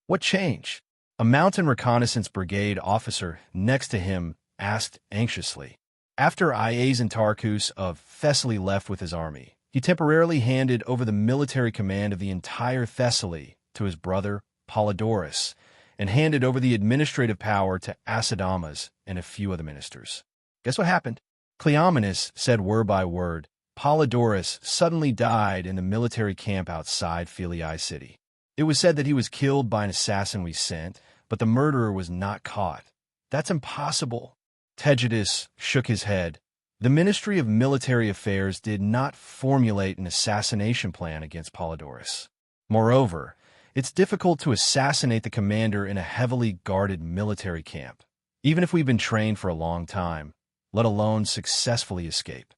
"What change?" A Mountain Reconnaissance Brigade officer next to him asked anxiously. After Iasentarchus of Thessaly left with his army, he temporarily handed over the military command of the entire Thessaly to his brother Polydorus, and handed over the administrative power to Acidamas and a few other ministers. Guess what happened? Cleomenes said word by word, Polydorus suddenly died in the military camp outside Philai City. It was said that he was killed by an assassin we sent, but the murderer was not caught. That's impossible. Tegetus shook his head. The Ministry of Military Affairs did not formulate an assassination plan against Polydorus. Moreover, it's difficult to assassinate the commander in a heavily guarded military camp, even if we've been trained for a long time, let alone successfully escape.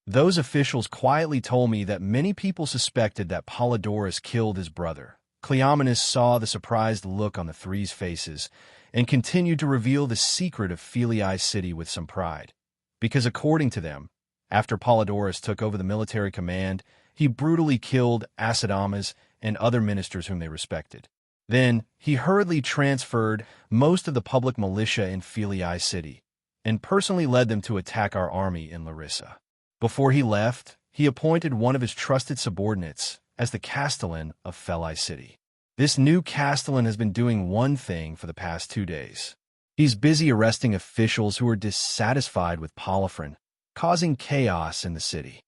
Those officials quietly told me that many people suspected that Polydorus killed his brother. Cleomenes saw the surprised look on the three's faces and continued to reveal the secret of Philai City with some pride. Because according to them, after Polydorus took over the military command, he brutally killed Acidamas and other ministers whom they respected. Then, he hurriedly transferred most of the public militia in Philai City, and personally led them to attack our army in Larissa. Before he left, he appointed one of his trusted subordinates as the castellan of Philai City. This new castellan has been doing one thing for the past 2 days. He's busy arresting officials who are dissatisfied with Polifron, causing chaos in the city.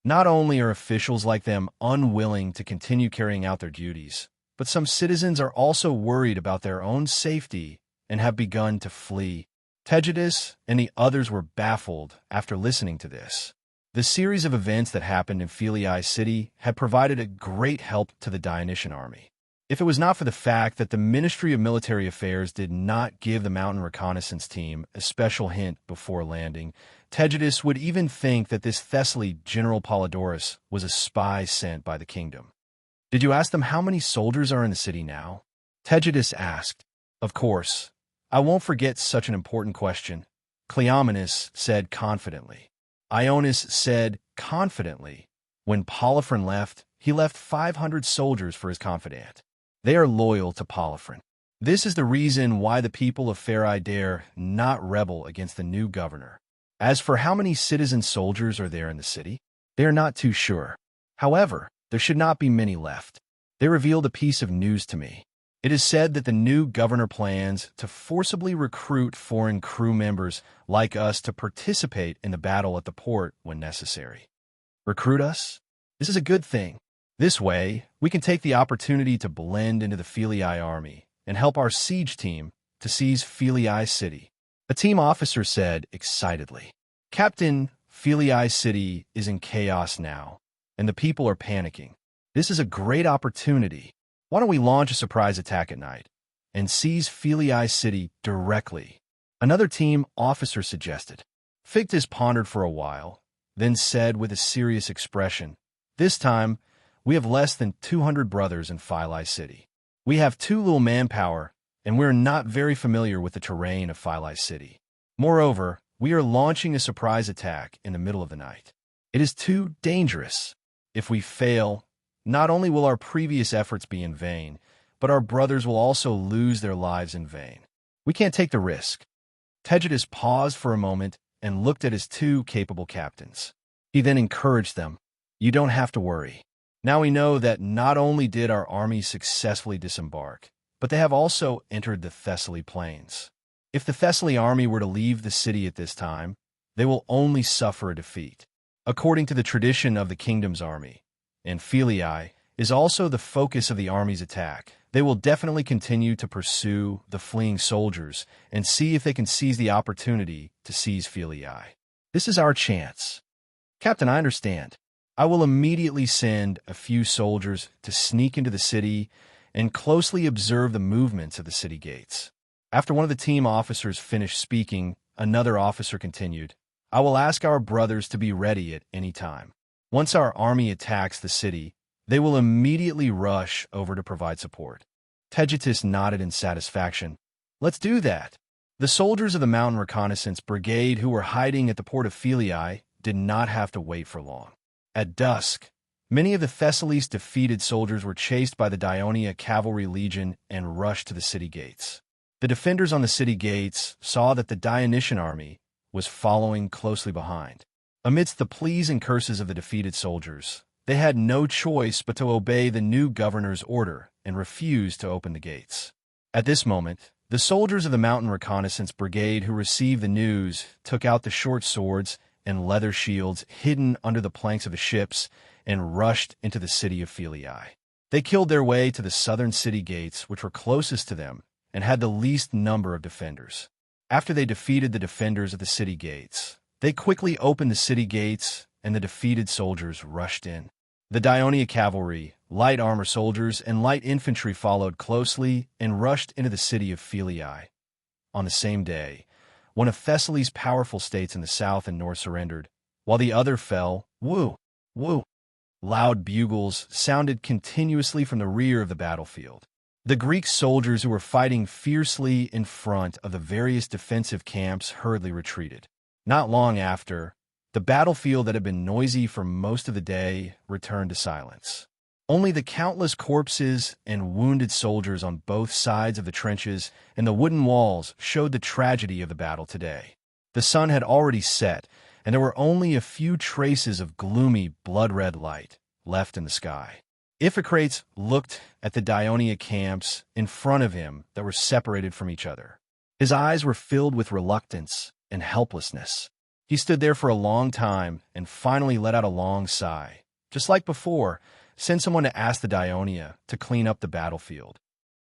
Not only are officials like them unwilling to continue carrying out their duties, but some citizens are also worried about their own safety and have begun to flee. Tegetus and the others were baffled after listening to this. The series of events that happened in Philii City had provided a great help to the Dionysian army. If it was not for the fact that the Ministry of Military Affairs did not give the mountain reconnaissance team a special hint before landing, Tegetus would even think that this Thessaly General Polydorus was a spy sent by the kingdom. "Did you ask them how many soldiers are in the city now?" Tegetus asked. "Of course. I won't forget such an important question," Cleomenes said confidently. Ionis said confidently. When Polifron left, he left 500 soldiers for his confidant. They are loyal to Polifron. This is the reason why the people of Pherae dare not rebel against the new governor. As for how many citizen soldiers are there in the city, they are not too sure. However, there should not be many left. They revealed a piece of news to me. It is said that the new governor plans to forcibly recruit foreign crew members like us to participate in the battle at the port when necessary. Recruit us? This is a good thing. This way, we can take the opportunity to blend into the Philii army and help our siege team to seize Philii City. A team officer said excitedly. "Captain, Philii City is in chaos now, and the people are panicking. This is a great opportunity. Why don't we launch a surprise attack at night and seize Philii City directly?" Another team officer suggested. Fictus pondered for a while, then said with a serious expression, "This time, we have less than 200 brothers in Philii City. We have too little manpower, and we're not very familiar with the terrain of Philii City. Moreover, we are launching a surprise attack in the middle of the night. It is too dangerous. If we fail, not only will our previous efforts be in vain, but our brothers will also lose their lives in vain. We can't take the risk." Tegetus paused for a moment and looked at his two capable captains. He then encouraged them. "You don't have to worry. Now we know that not only did our army successfully disembark, but they have also entered the Thessaly plains. If the Thessaly army were to leave the city at this time, they will only suffer a defeat. According to the tradition of the kingdom's army, and Philii is also the focus of the army's attack, they will definitely continue to pursue the fleeing soldiers and see if they can seize the opportunity to seize Philii. This is our chance." "Captain, I understand. I will immediately send a few soldiers to sneak into the city and closely observe the movements of the city gates." After one of the team officers finished speaking, another officer continued, "I will ask our brothers to be ready at any time. Once our army attacks the city, they will immediately rush over to provide support." Tegetus nodded in satisfaction. "Let's do that." The soldiers of the Mountain Reconnaissance Brigade who were hiding at the port of Philii did not have to wait for long. At dusk, many of the Thessaly's defeated soldiers were chased by the Dionia Cavalry Legion and rushed to the city gates. The defenders on the city gates saw that the Dionysian army was following closely behind. Amidst the pleas and curses of the defeated soldiers, they had no choice but to obey the new governor's order and refuse to open the gates. At this moment, the soldiers of the Mountain Reconnaissance Brigade who received the news took out the short swords and leather shields hidden under the planks of the ships and rushed into the city of Philii. They killed their way to the southern city gates, which were closest to them and had the least number of defenders. After they defeated the defenders of the city gates, they quickly opened the city gates and the defeated soldiers rushed in. The Dionia cavalry, light armor soldiers, and light infantry followed closely and rushed into the city of Philii. On the same day, one of Thessaly's powerful states in the south and north surrendered, while the other fell. Woo! Woo! Loud bugles sounded continuously from the rear of the battlefield. The Greek soldiers who were fighting fiercely in front of the various defensive camps hurriedly retreated. Not long after, the battlefield that had been noisy for most of the day returned to silence. Only the countless corpses and wounded soldiers on both sides of the trenches and the wooden walls showed the tragedy of the battle today. The sun had already set, and there were only a few traces of gloomy, blood-red light left in the sky. Iphicrates looked at the Dionia camps in front of him that were separated from each other. His eyes were filled with reluctance and helplessness. He stood there for a long time and finally let out a long sigh. Just like before, send someone to ask the Dionia to clean up the battlefield.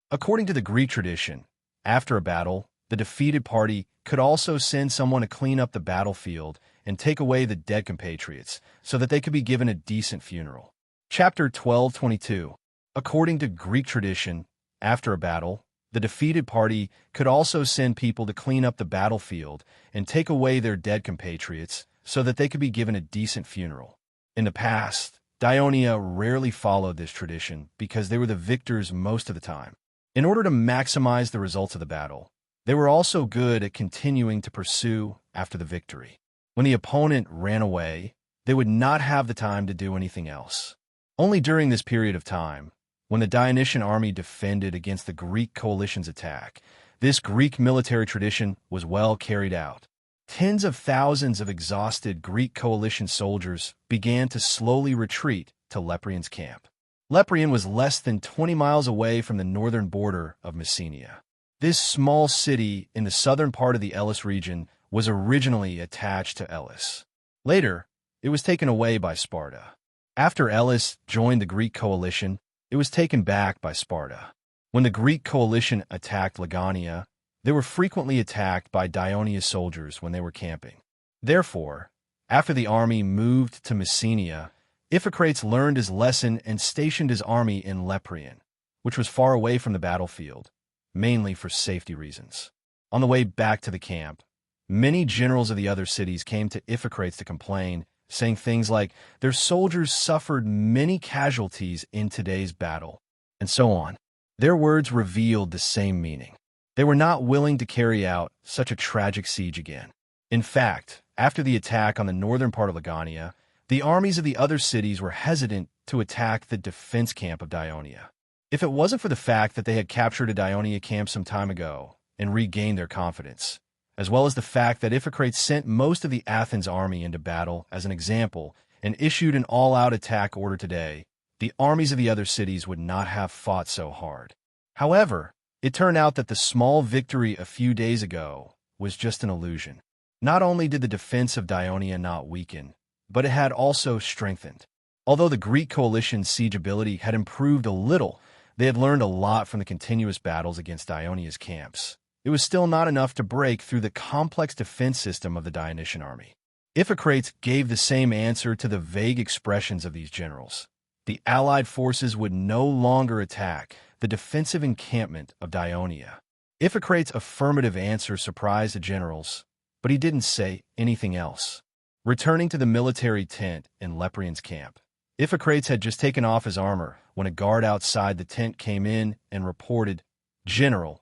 According to the Greek tradition, after a battle, the defeated party could also send someone to clean up the battlefield and take away the dead compatriots so that they could be given a decent funeral. Chapter 12:22. According to Greek tradition, after a battle, the defeated party could also send people to clean up the battlefield and take away their dead compatriots so that they could be given a decent funeral. In the past, Dionia rarely followed this tradition because they were the victors most of the time. In order to maximize the results of the battle, they were also good at continuing to pursue after the victory. When the opponent ran away, they would not have the time to do anything else. Only during this period of time, when the Dionysian army defended against the Greek coalition's attack, this Greek military tradition was well carried out. Tens of thousands of exhausted Greek coalition soldiers began to slowly retreat to Leprian's camp. Leprian was less than 20 miles away from the northern border of Messenia. This small city in the southern part of the Elis region was originally attached to Elis. Later, it was taken away by Sparta. After Elis joined the Greek coalition, it was taken back by Sparta. When the Greek coalition attacked Legania, they were frequently attacked by Dionia's soldiers when they were camping. Therefore, after the army moved to Messenia, Iphicrates learned his lesson and stationed his army in Leprian, which was far away from the battlefield, mainly for safety reasons. On the way back to the camp, many generals of the other cities came to Iphicrates to complain, saying things like, their soldiers suffered many casualties in today's battle, and so on. Their words revealed the same meaning. They were not willing to carry out such a tragic siege again. In fact, after the attack on the northern part of Legania, the armies of the other cities were hesitant to attack the defense camp of Dionia. If it wasn't for the fact that they had captured a Dionia camp some time ago and regained their confidence, as well as the fact that Iphicrates sent most of the Athens army into battle as an example and issued an all-out attack order today, the armies of the other cities would not have fought so hard. However, it turned out that the small victory a few days ago was just an illusion. Not only did the defense of Dionia not weaken, but it had also strengthened. Although the Greek coalition's siege ability had improved a little, they had learned a lot from the continuous battles against Dionia's camps. It was still not enough to break through the complex defense system of the Dionysian army. Iphicrates gave the same answer to the vague expressions of these generals. The allied forces would no longer attack the defensive encampment of Dionia. Iphicrates' affirmative answer surprised the generals, but he didn't say anything else. Returning to the military tent in Leprian's camp, Iphicrates had just taken off his armor when a guard outside the tent came in and reported, General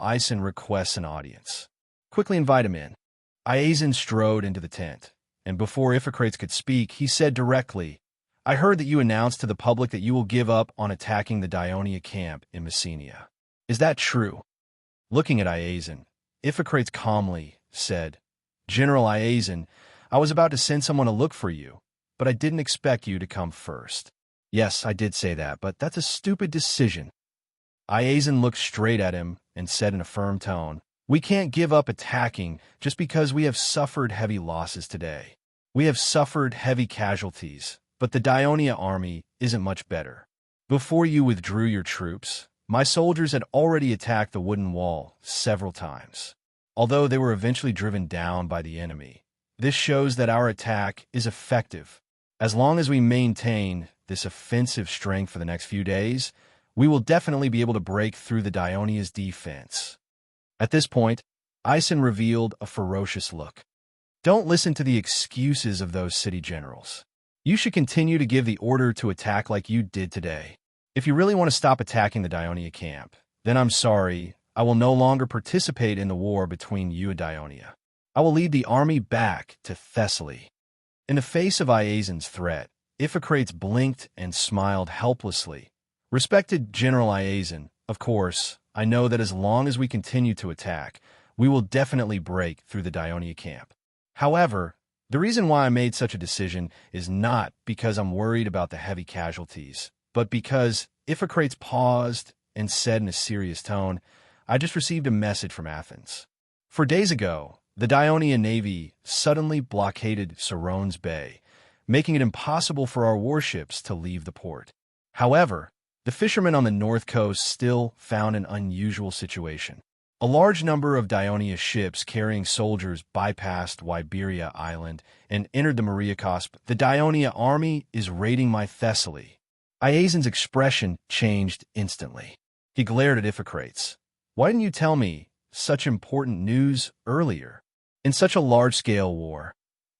Aeson requests an audience. Quickly invite him in. Aeson strode into the tent, and before Iphicrates could speak, he said directly, I heard that you announced to the public that you will give up on attacking the Dionia camp in Messenia. Is that true? Looking at Aeson, Iphicrates calmly said, General Aeson, I was about to send someone to look for you, but I didn't expect you to come first. Yes, I did say that, but that's a stupid decision. Aeson looked straight at him and said in a firm tone, We can't give up attacking just because we have suffered heavy losses today. We have suffered heavy casualties, but the Dionia army isn't much better. Before you withdrew your troops, my soldiers had already attacked the wooden wall several times. Although they were eventually driven down by the enemy, this shows that our attack is effective. As long as we maintain this offensive strength for the next few days, we will definitely be able to break through the Dionia's defense. At this point, Aeson revealed a ferocious look. Don't listen to the excuses of those city generals. You should continue to give the order to attack like you did today. If you really want to stop attacking the Dionia camp, then I'm sorry, I will no longer participate in the war between you and Dionia. I will lead the army back to Thessaly. In the face of Aeson's threat, Iphicrates blinked and smiled helplessly. Respected General Aeson, of course, I know that as long as we continue to attack, we will definitely break through the Dionia camp. However, the reason why I made such a decision is not because I'm worried about the heavy casualties, but because Iphicrates paused and said in a serious tone, "I just received a message from Athens. 4 days ago, the Dionian navy suddenly blockaded Serone's Bay, making it impossible for our warships to leave the port. However, the fishermen on the north coast still found an unusual situation. A large number of Dionia's ships carrying soldiers bypassed Wyberia Island and entered the Mariacosp. The Dionia army is raiding my Thessaly." Iasion's expression changed instantly. He glared at Iphicrates. "Why didn't you tell me such important news earlier? In such a large-scale war,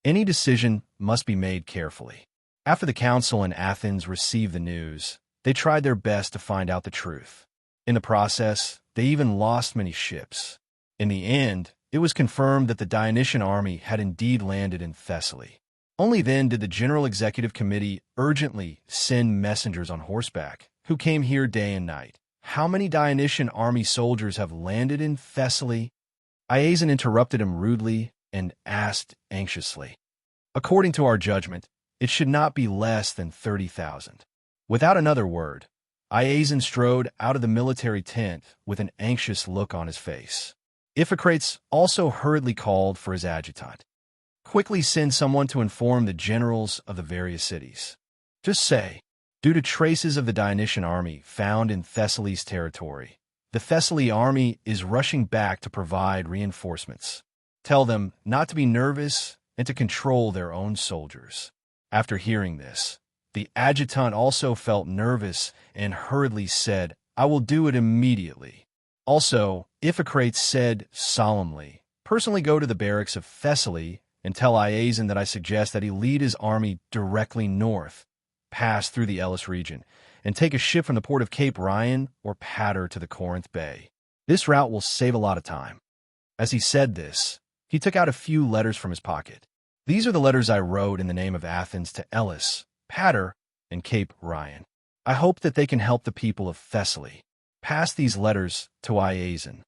any decision must be made carefully." After the council in Athens received the news, they tried their best to find out the truth. In the process, they even lost many ships. In the end, it was confirmed that the Dionysian army had indeed landed in Thessaly. Only then did the General Executive Committee urgently send messengers on horseback, who came here day and night. "How many Dionysian army soldiers have landed in Thessaly?" Iason interrupted him rudely and asked anxiously. "According to our judgment, it should not be less than 30,000. Without another word, Iason strode out of the military tent with an anxious look on his face. Iphicrates also hurriedly called for his adjutant. "Quickly send someone to inform the generals of the various cities. Just say, due to traces of the Dionysian army found in Thessaly's territory, the Thessaly army is rushing back to provide reinforcements. Tell them not to be nervous and to control their own soldiers." After hearing this, the adjutant also felt nervous and hurriedly said, "I will do it immediately." Also, Iphicrates said solemnly, "Personally go to the barracks of Thessaly and tell Iason that I suggest that he lead his army directly north, pass through the Elis region, and take a ship from the port of Cape Ryan or Pater to the Corinth Bay. This route will save a lot of time." As he said this, he took out a few letters from his pocket. "These are the letters I wrote in the name of Athens to Elis, Pater, and Cape Ryan. I hope that they can help the people of Thessaly. Pass these letters to Iason."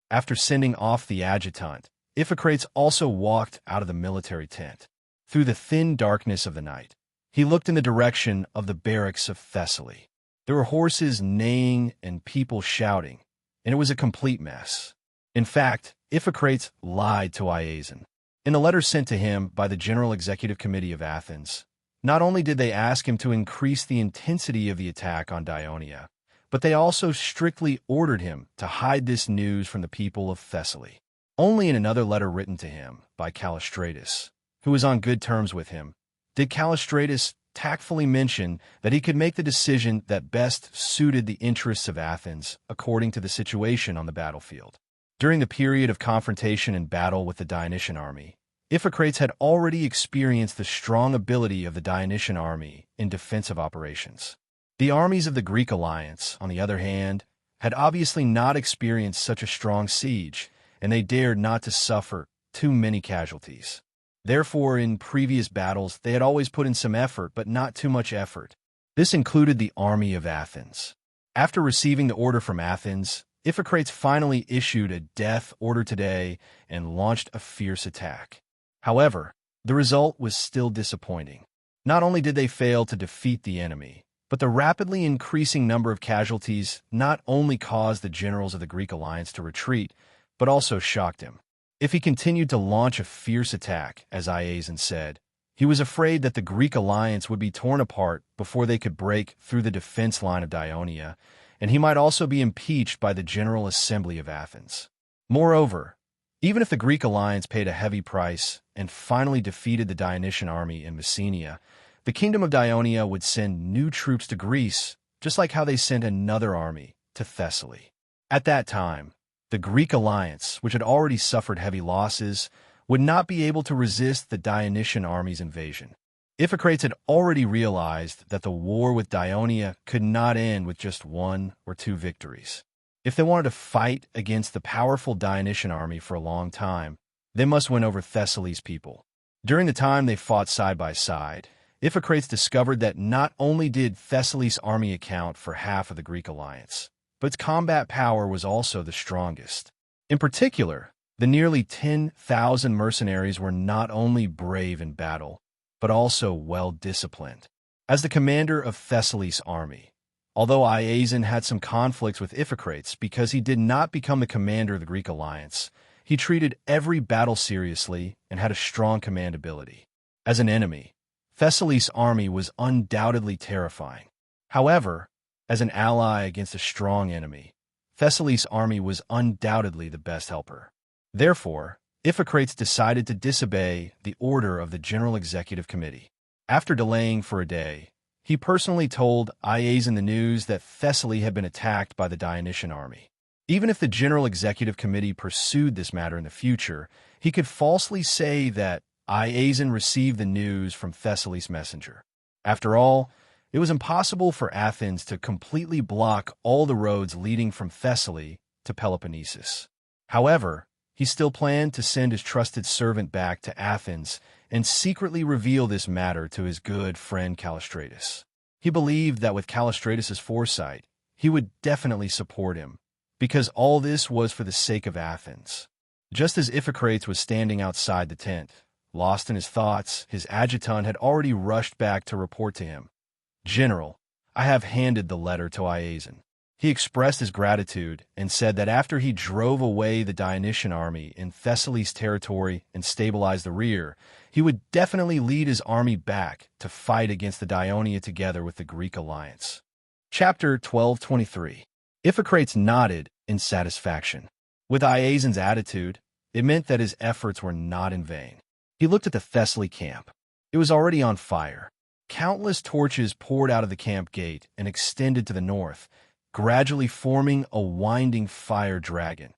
After sending off the adjutant, Iphicrates also walked out of the military tent. Through the thin darkness of the night, he looked in the direction of the barracks of Thessaly. There were horses neighing and people shouting, and it was a complete mess. In fact, Iphicrates lied to Iason. In the letter sent to him by the General Executive Committee of Athens, not only did they ask him to increase the intensity of the attack on Dionia, but they also strictly ordered him to hide this news from the people of Thessaly. Only in another letter written to him by Callistratus, who was on good terms with him, did Callistratus tactfully mention that he could make the decision that best suited the interests of Athens according to the situation on the battlefield. During the period of confrontation and battle with the Dionysian army, Iphicrates had already experienced the strong ability of the Dionysian army in defensive operations. The armies of the Greek alliance, on the other hand, had obviously not experienced such a strong siege, and they dared not to suffer too many casualties. Therefore, in previous battles, they had always put in some effort, but not too much effort. This included the army of Athens. After receiving the order from Athens, Iphicrates finally issued a death order today and launched a fierce attack. However, the result was still disappointing. Not only did they fail to defeat the enemy, but the rapidly increasing number of casualties not only caused the generals of the Greek alliance to retreat, but also shocked him. If he continued to launch a fierce attack, as Iason said, he was afraid that the Greek alliance would be torn apart before they could break through the defense line of Dionia, and he might also be impeached by the General Assembly of Athens. Moreover, even if the Greek alliance paid a heavy price and finally defeated the Dionysian army in Messenia, the kingdom of Dionia would send new troops to Greece, just like how they sent another army to Thessaly. At that time, the Greek alliance, which had already suffered heavy losses, would not be able to resist the Dionysian army's invasion. Iphicrates had already realized that the war with Dionia could not end with just 1 or 2 victories. If they wanted to fight against the powerful Dionysian army for a long time, they must win over Thessaly's people. During the time they fought side by side, Iphicrates discovered that not only did Thessaly's army account for half of the Greek alliance, but its combat power was also the strongest. In particular, the nearly 10,000 mercenaries were not only brave in battle, but also well-disciplined. As the commander of Thessaly's army, Although Iazon had some conflicts with Iphicrates because he did not become the commander of the Greek alliance, he treated every battle seriously and had a strong command ability. As an enemy, Thessaly's army was undoubtedly terrifying. However, as an ally against a strong enemy, Thessaly's army was undoubtedly the best helper. Therefore, Iphicrates decided to disobey the order of the General Executive Committee. After delaying for a day, he personally told Iazon the news that Thessaly had been attacked by the Dionysian army. Even if the General Executive Committee pursued this matter in the future, he could falsely say that Iazon received the news from Thessaly's messenger. After all, it was impossible for Athens to completely block all the roads leading from Thessaly to Peloponnesus. However, he still planned to send his trusted servant back to Athens and secretly reveal this matter to his good friend Callistratus. He believed that with Callistratus's foresight, he would definitely support him, because all this was for the sake of Athens. Just as Iphicrates was standing outside the tent, lost in his thoughts, his adjutant had already rushed back to report to him, "General, I have handed the letter to Iazon." He expressed his gratitude and said that after he drove away the Dionysian army in Thessaly's territory and stabilized the rear, he would definitely lead his army back to fight against the Dionia together with the Greek alliance. Chapter 12:23. Iphicrates nodded in satisfaction. With Iazon's attitude, it meant that his efforts were not in vain. He looked at the Thessaly camp. It was already on fire. Countless torches poured out of the camp gate and extended to the north, gradually forming a winding fire dragon.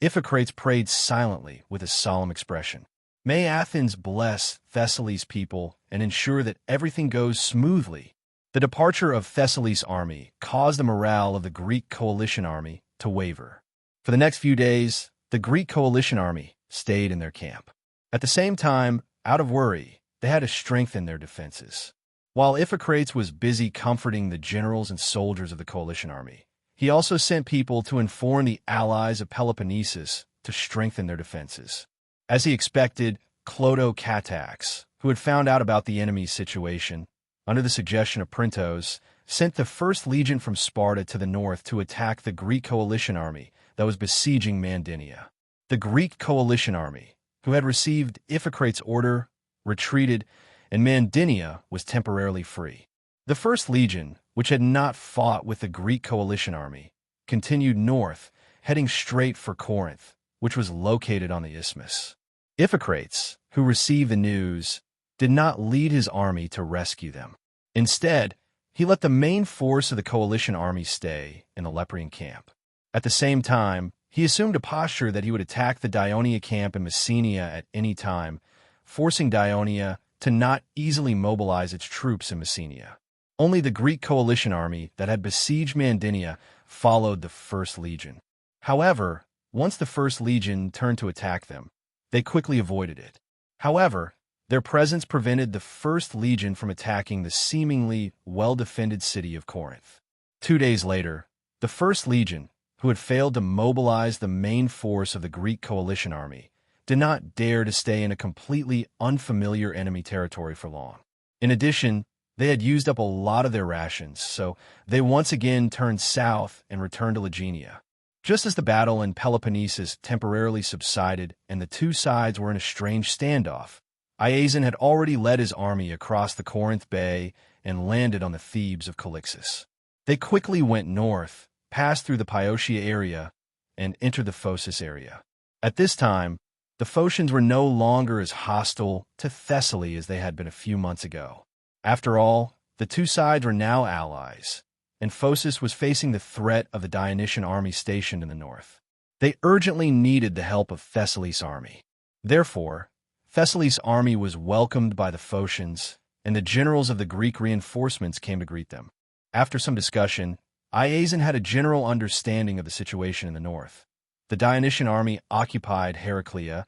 Iphicrates prayed silently with a solemn expression. "May Athens bless Thessaly's people and ensure that everything goes smoothly." The departure of Thessaly's army caused the morale of the Greek coalition army to waver. For the next few days, the Greek coalition army stayed in their camp. At the same time, out of worry, they had to strengthen their defenses. While Iphicrates was busy comforting the generals and soldiers of the coalition army, he also sent people to inform the allies of Peloponnesus to strengthen their defenses. As he expected, Clotocatax, who had found out about the enemy's situation, under the suggestion of Printos, sent the first legion from Sparta to the north to attack the Greek coalition army that was besieging Mandinia. The Greek coalition army, who had received Iphicrates' order, retreated, and Mandinia was temporarily free. The First Legion, which had not fought with the Greek coalition army, continued north, heading straight for Corinth, which was located on the isthmus. Iphicrates, who received the news, did not lead his army to rescue them. Instead, he let the main force of the coalition army stay in the Leprean camp. At the same time, he assumed a posture that he would attack the Dionia camp in Messenia at any time, forcing Dionia to not easily mobilize its troops in Messenia. Only the Greek coalition army that had besieged Mandinia followed the First Legion. However, once the First Legion turned to attack them, they quickly avoided it. However, their presence prevented the First Legion from attacking the seemingly well-defended city of Corinth. 2 days later, the First Legion, who had failed to mobilize the main force of the Greek coalition army, did not dare to stay in a completely unfamiliar enemy territory for long. In addition, they had used up a lot of their rations, so they once again turned south and returned to Legenia. Just as the battle in Peloponnesus temporarily subsided and the two sides were in a strange standoff, Iazon had already led his army across the Corinth Bay and landed on the Thebes of Calixus. They quickly went north, passed through the Pyotia area, and entered the Phocis area. At this time, the Phocians were no longer as hostile to Thessaly as they had been a few months ago. After all, the two sides were now allies, and Phocis was facing the threat of the Dionysian army stationed in the north. They urgently needed the help of Thessaly's army. Therefore, Thessaly's army was welcomed by the Phocians, and the generals of the Greek reinforcements came to greet them. After some discussion, Iazon had a general understanding of the situation in the north. The Dionysian army occupied Heraclea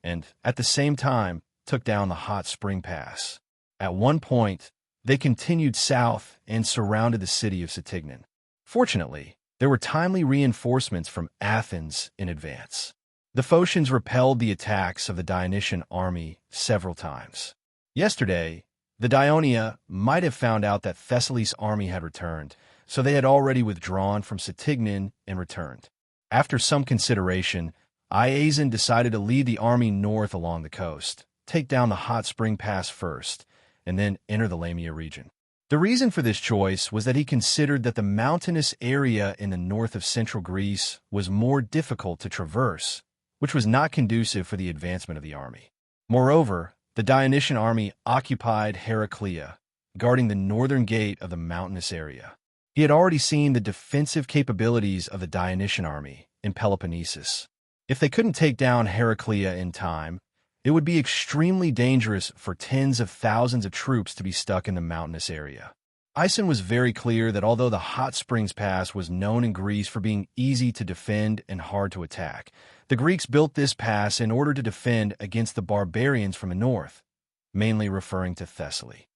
and, at the same time, took down the Hot Spring Pass. At one point, they continued south and surrounded the city of Satignan. Fortunately, there were timely reinforcements from Athens in advance. The Phocians repelled the attacks of the Dionysian army several times. Yesterday, the Dionia might have found out that Thessaly's army had returned, so they had already withdrawn from Satignan and returned. After some consideration, Iazan decided to lead the army north along the coast, take down the Hot Spring Pass first, and then enter the Lamia region. The reason for this choice was that he considered that the mountainous area in the north of central Greece was more difficult to traverse, which was not conducive for the advancement of the army. Moreover, the Dionysian army occupied Heraclea, guarding the northern gate of the mountainous area. He had already seen the defensive capabilities of the Dionysian army in Peloponnesus. If they couldn't take down Heraclea in time, it would be extremely dangerous for tens of thousands of troops to be stuck in the mountainous area. Isin was very clear that although the Hot Springs Pass was known in Greece for being easy to defend and hard to attack, the Greeks built this pass in order to defend against the barbarians from the north, mainly referring to Thessaly.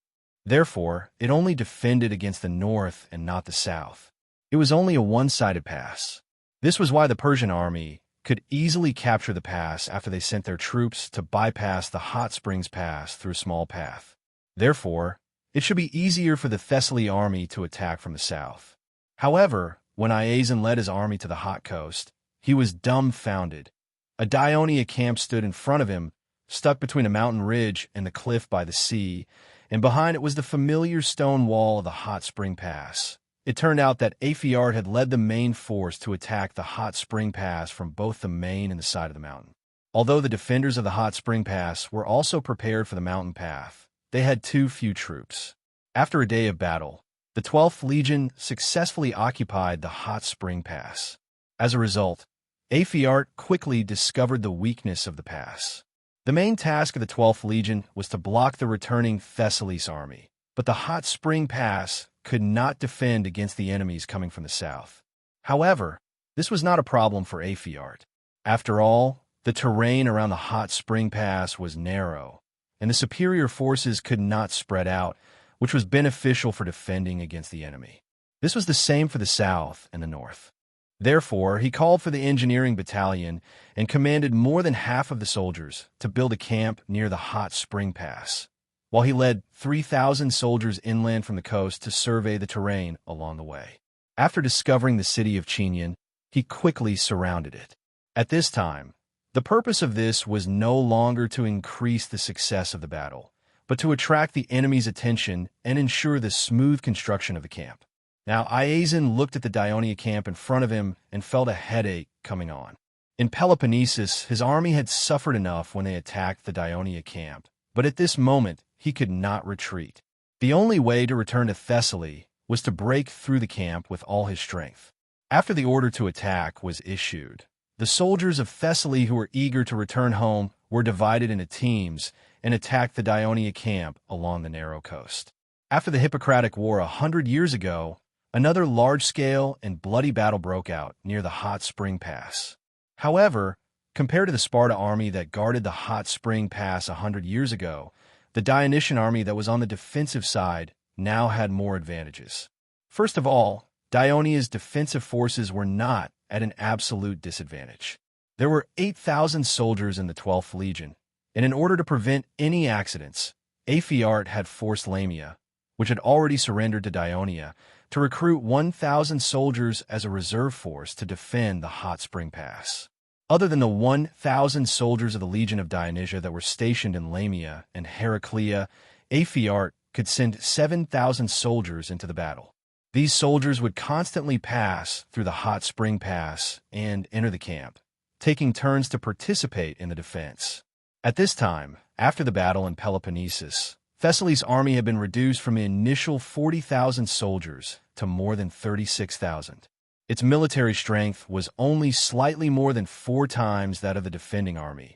Therefore, it only defended against the north and not the south. It was only a one-sided pass. This was why the Persian army could easily capture the pass after they sent their troops to bypass the Hot Springs Pass through a small path. Therefore, it should be easier for the Thessaly army to attack from the south. However, when Iazan led his army to the hot coast, he was dumbfounded. A Dionia camp stood in front of him, stuck between a mountain ridge and the cliff by the sea, and behind it was the familiar stone wall of the Hot Spring Pass. It turned out that Aphiart had led the main force to attack the Hot Spring Pass from both the main and the side of the mountain. Although the defenders of the Hot Spring Pass were also prepared for the mountain path, they had too few troops. After a day of battle, the 12th Legion successfully occupied the Hot Spring Pass. As a result, Aphiart quickly discovered the weakness of the pass. The main task of the 12th Legion was to block the returning Thessaly's army, but the Hot Spring Pass could not defend against the enemies coming from the south. However, this was not a problem for Aphiart. After all, the terrain around the Hot Spring Pass was narrow, and the superior forces could not spread out, which was beneficial for defending against the enemy. This was the same for the south and the north. Therefore, he called for the engineering battalion and commanded more than half of the soldiers to build a camp near the Hot Spring Pass, while he led 3,000 soldiers inland from the coast to survey the terrain along the way. After discovering the city of Chenian, he quickly surrounded it. At this time, the purpose of this was no longer to increase the success of the battle, but to attract the enemy's attention and ensure the smooth construction of the camp. Now Iazan looked at the Dionia camp in front of him and felt a headache coming on. In Peloponnesus, his army had suffered enough when they attacked the Dionia camp, but at this moment, he could not retreat. The only way to return to Thessaly was to break through the camp with all his strength. After the order to attack was issued, the soldiers of Thessaly who were eager to return home were divided into teams and attacked the Dionia camp along the narrow coast. After the Hippocratic War 100 years ago, another large-scale and bloody battle broke out near the Hot Spring Pass. However, compared to the Sparta army that guarded the Hot Spring Pass 100 years ago, the Dionysian army that was on the defensive side now had more advantages. First of all, Dionia's defensive forces were not at an absolute disadvantage. There were 8,000 soldiers in the 12th Legion, and in order to prevent any accidents, Aphiart had forced Lamia, which had already surrendered to Dionia, to recruit 1,000 soldiers as a reserve force to defend the Hot Spring Pass. Other than the 1,000 soldiers of the Legion of Dionysia that were stationed in Lamia and Heraclea, Aphiart could send 7,000 soldiers into the battle. These soldiers would constantly pass through the Hot Spring Pass and enter the camp, taking turns to participate in the defense. At this time, after the battle in Peloponnesus, Thessaly's army had been reduced from the initial 40,000 soldiers to more than 36,000. Its military strength was only slightly more than 4 times that of the defending army,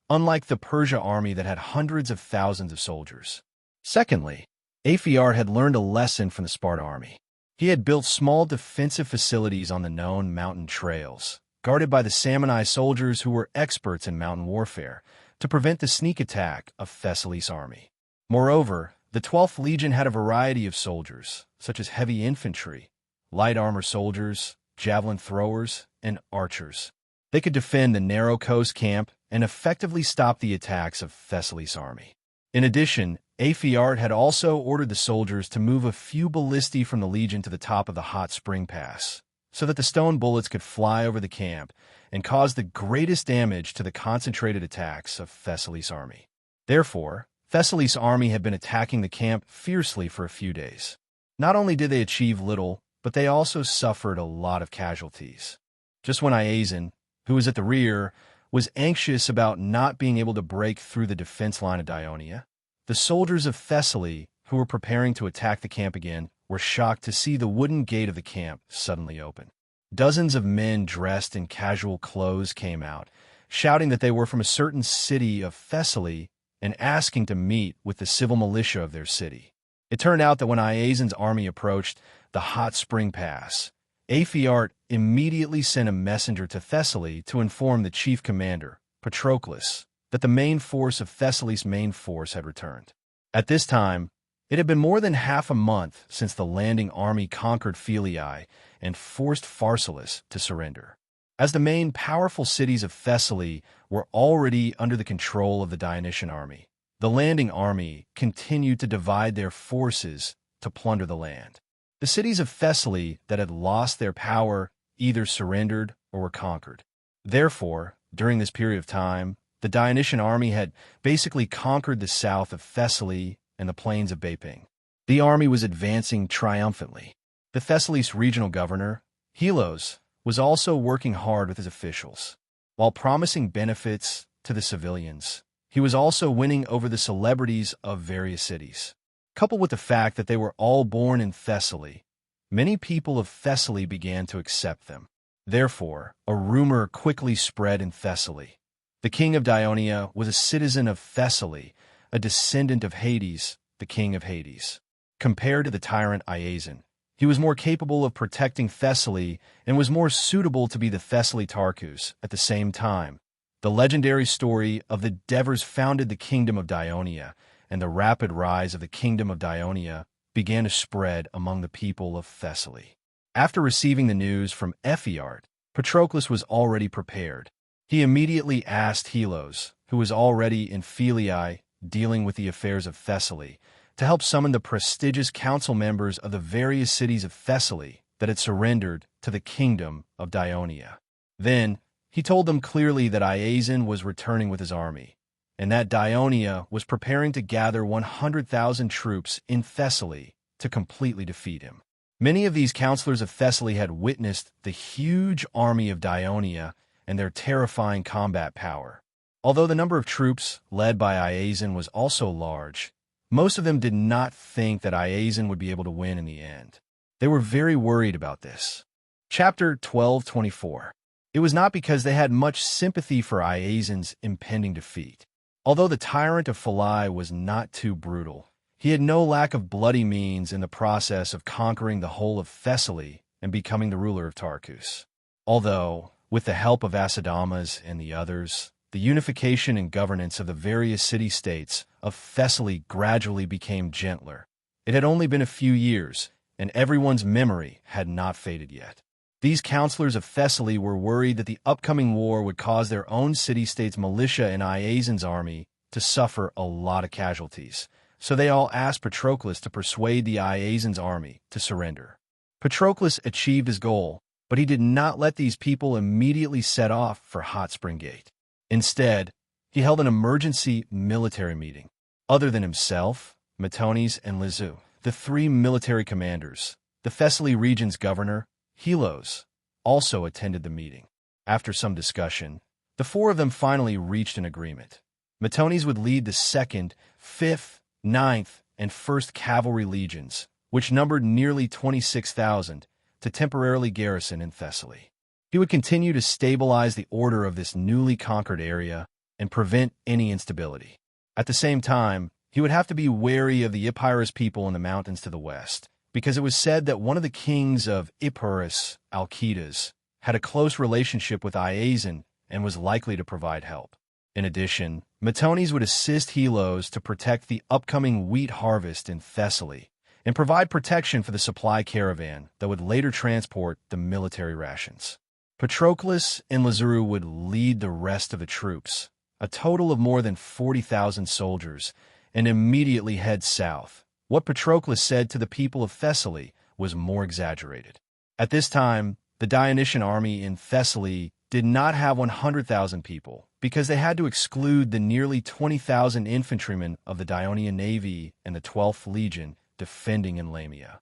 unlike the Persia army that had hundreds of thousands of soldiers. Secondly, Aphiart had learned a lesson from the Sparta army. He had built small defensive facilities on the known mountain trails, guarded by the Samnite soldiers who were experts in mountain warfare, to prevent the sneak attack of Thessaly's army. Moreover, the 12th Legion had a variety of soldiers, such as heavy infantry, light armor soldiers, javelin throwers, and archers. They could defend the narrow coast camp and effectively stop the attacks of Thessaly's army. In addition, Afiart had also ordered the soldiers to move a few ballistae from the legion to the top of the hot spring pass, so that the stone bullets could fly over the camp and cause the greatest damage to the concentrated attacks of Thessaly's army. Therefore, Thessaly's army had been attacking the camp fiercely for a few days. Not only did they achieve little, but they also suffered a lot of casualties. Just when Iazan, who was at the rear, was anxious about not being able to break through the defense line of Dionia, the soldiers of Thessaly, who were preparing to attack the camp again, were shocked to see the wooden gate of the camp suddenly open. Dozens of men dressed in casual clothes came out, shouting that they were from a certain city of Thessaly and asking to meet with the civil militia of their city. It turned out that when Iazan's army approached the hot spring pass, Afiart immediately sent a messenger to Thessaly to inform the chief commander, Patroclus, that the main force of Thessaly's main force had returned. At this time, it had been more than half a month since the landing army conquered Philii and forced Pharsalus to surrender. As the main powerful cities of Thessaly were already under the control of the Dionysian army, the landing army continued to divide their forces to plunder the land. The cities of Thessaly that had lost their power either surrendered or were conquered. Therefore, during this period of time, the Dionysian army had basically conquered the south of Thessaly and the plains of Baping. The army was advancing triumphantly. The Thessaly's regional governor, Helos, was also working hard with his officials. While promising benefits to the civilians, he was also winning over the celebrities of various cities. Coupled with the fact that they were all born in Thessaly, many people of Thessaly began to accept them. Therefore, a rumor quickly spread in Thessaly. The king of Dionia was a citizen of Thessaly, a descendant of Hades, the king of Hades. Compared to the tyrant Iazan, he was more capable of protecting Thessaly and was more suitable to be the Thessaly Tarkus. At the same time, the legendary story of the Devers founded the kingdom of Dionia, and the rapid rise of the kingdom of Dionia began to spread among the people of Thessaly. After receiving the news from Afiart, Patroclus was already prepared. He immediately asked Helos, who was already in Philii dealing with the affairs of Thessaly, to help summon the prestigious council members of the various cities of Thessaly that had surrendered to the kingdom of Dionia. Then, he told them clearly that Iazan was returning with his army, and that Dionia was preparing to gather 100,000 troops in Thessaly to completely defeat him. Many of these counselors of Thessaly had witnessed the huge army of Dionia and their terrifying combat power. Although the number of troops led by Iazan was also large, most of them did not think that Iazan would be able to win in the end. They were very worried about this. Chapter 12:24. It was not because they had much sympathy for Iazan's impending defeat. Although the tyrant of Philai was not too brutal, he had no lack of bloody means in the process of conquering the whole of Thessaly and becoming the ruler of Tarkus. Although, with the help of Acidamas and the others, the unification and governance of the various city-states of Thessaly gradually became gentler. It had only been a few years, and everyone's memory had not faded yet. These counselors of Thessaly were worried that the upcoming war would cause their own city-states' militia and Iazan's army to suffer a lot of casualties, so they all asked Patroclus to persuade the Iazan's army to surrender. Patroclus achieved his goal, but he did not let these people immediately set off for Hot Spring Gate. Instead, he held an emergency military meeting. Other than himself, Metones and Lizu, the three military commanders, the Thessaly region's governor, Helos, also attended the meeting. After some discussion, the four of them finally reached an agreement. Metones would lead the 2nd, 5th, 9th, and 1st Cavalry Legions, which numbered nearly 26,000, to temporarily garrison in Thessaly. He would continue to stabilize the order of this newly conquered area and prevent any instability. At the same time, he would have to be wary of the Epirus people in the mountains to the west, because it was said that one of the kings of Epirus, Alcidas, had a close relationship with Iazan and was likely to provide help. In addition, Metones would assist Helos to protect the upcoming wheat harvest in Thessaly and provide protection for the supply caravan that would later transport the military rations. Patroclus and Lazuru would lead the rest of the troops, a total of more than 40,000 soldiers, and immediately head south. What Patroclus said to the people of Thessaly was more exaggerated. At this time, the Dionysian army in Thessaly did not have 100,000 people, because they had to exclude the nearly 20,000 infantrymen of the Dionian navy and the 12th legion defending in Lamia.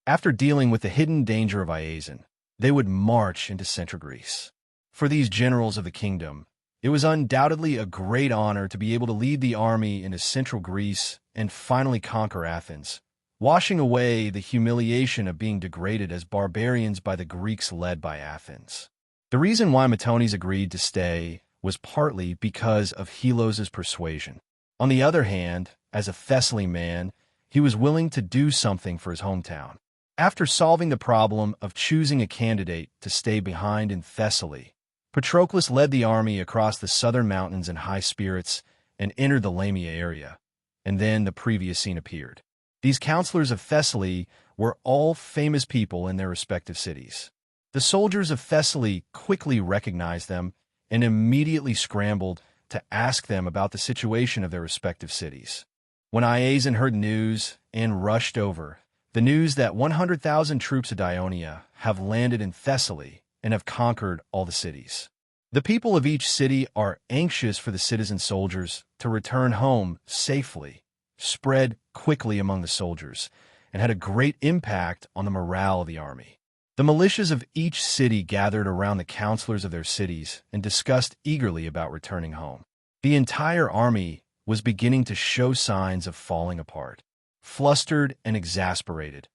After dealing with the hidden danger of Iazon, they would march into central Greece. For these generals of the kingdom, it was undoubtedly a great honor to be able to lead the army into central Greece and finally conquer Athens, washing away the humiliation of being degraded as barbarians by the Greeks led by Athens. The reason why Metones agreed to stay was partly because of Helos's persuasion. On the other hand, as a Thessaly man, he was willing to do something for his hometown. After solving the problem of choosing a candidate to stay behind in Thessaly, Patroclus led the army across the southern mountains in high spirits and entered the Lamia area. And then the previous scene appeared. These counselors of Thessaly were all famous people in their respective cities. The soldiers of Thessaly quickly recognized them and immediately scrambled to ask them about the situation of their respective cities. When Iazon heard news and rushed over, the news that 100,000 troops of Dionia have landed in Thessaly and have conquered all the cities. The people of each city are anxious for the citizen soldiers to return home safely, spread quickly among the soldiers, and had a great impact on the morale of the army. The militias of each city gathered around the counselors of their cities and discussed eagerly about returning home. The entire army was beginning to show signs of falling apart. Flustered and exasperated,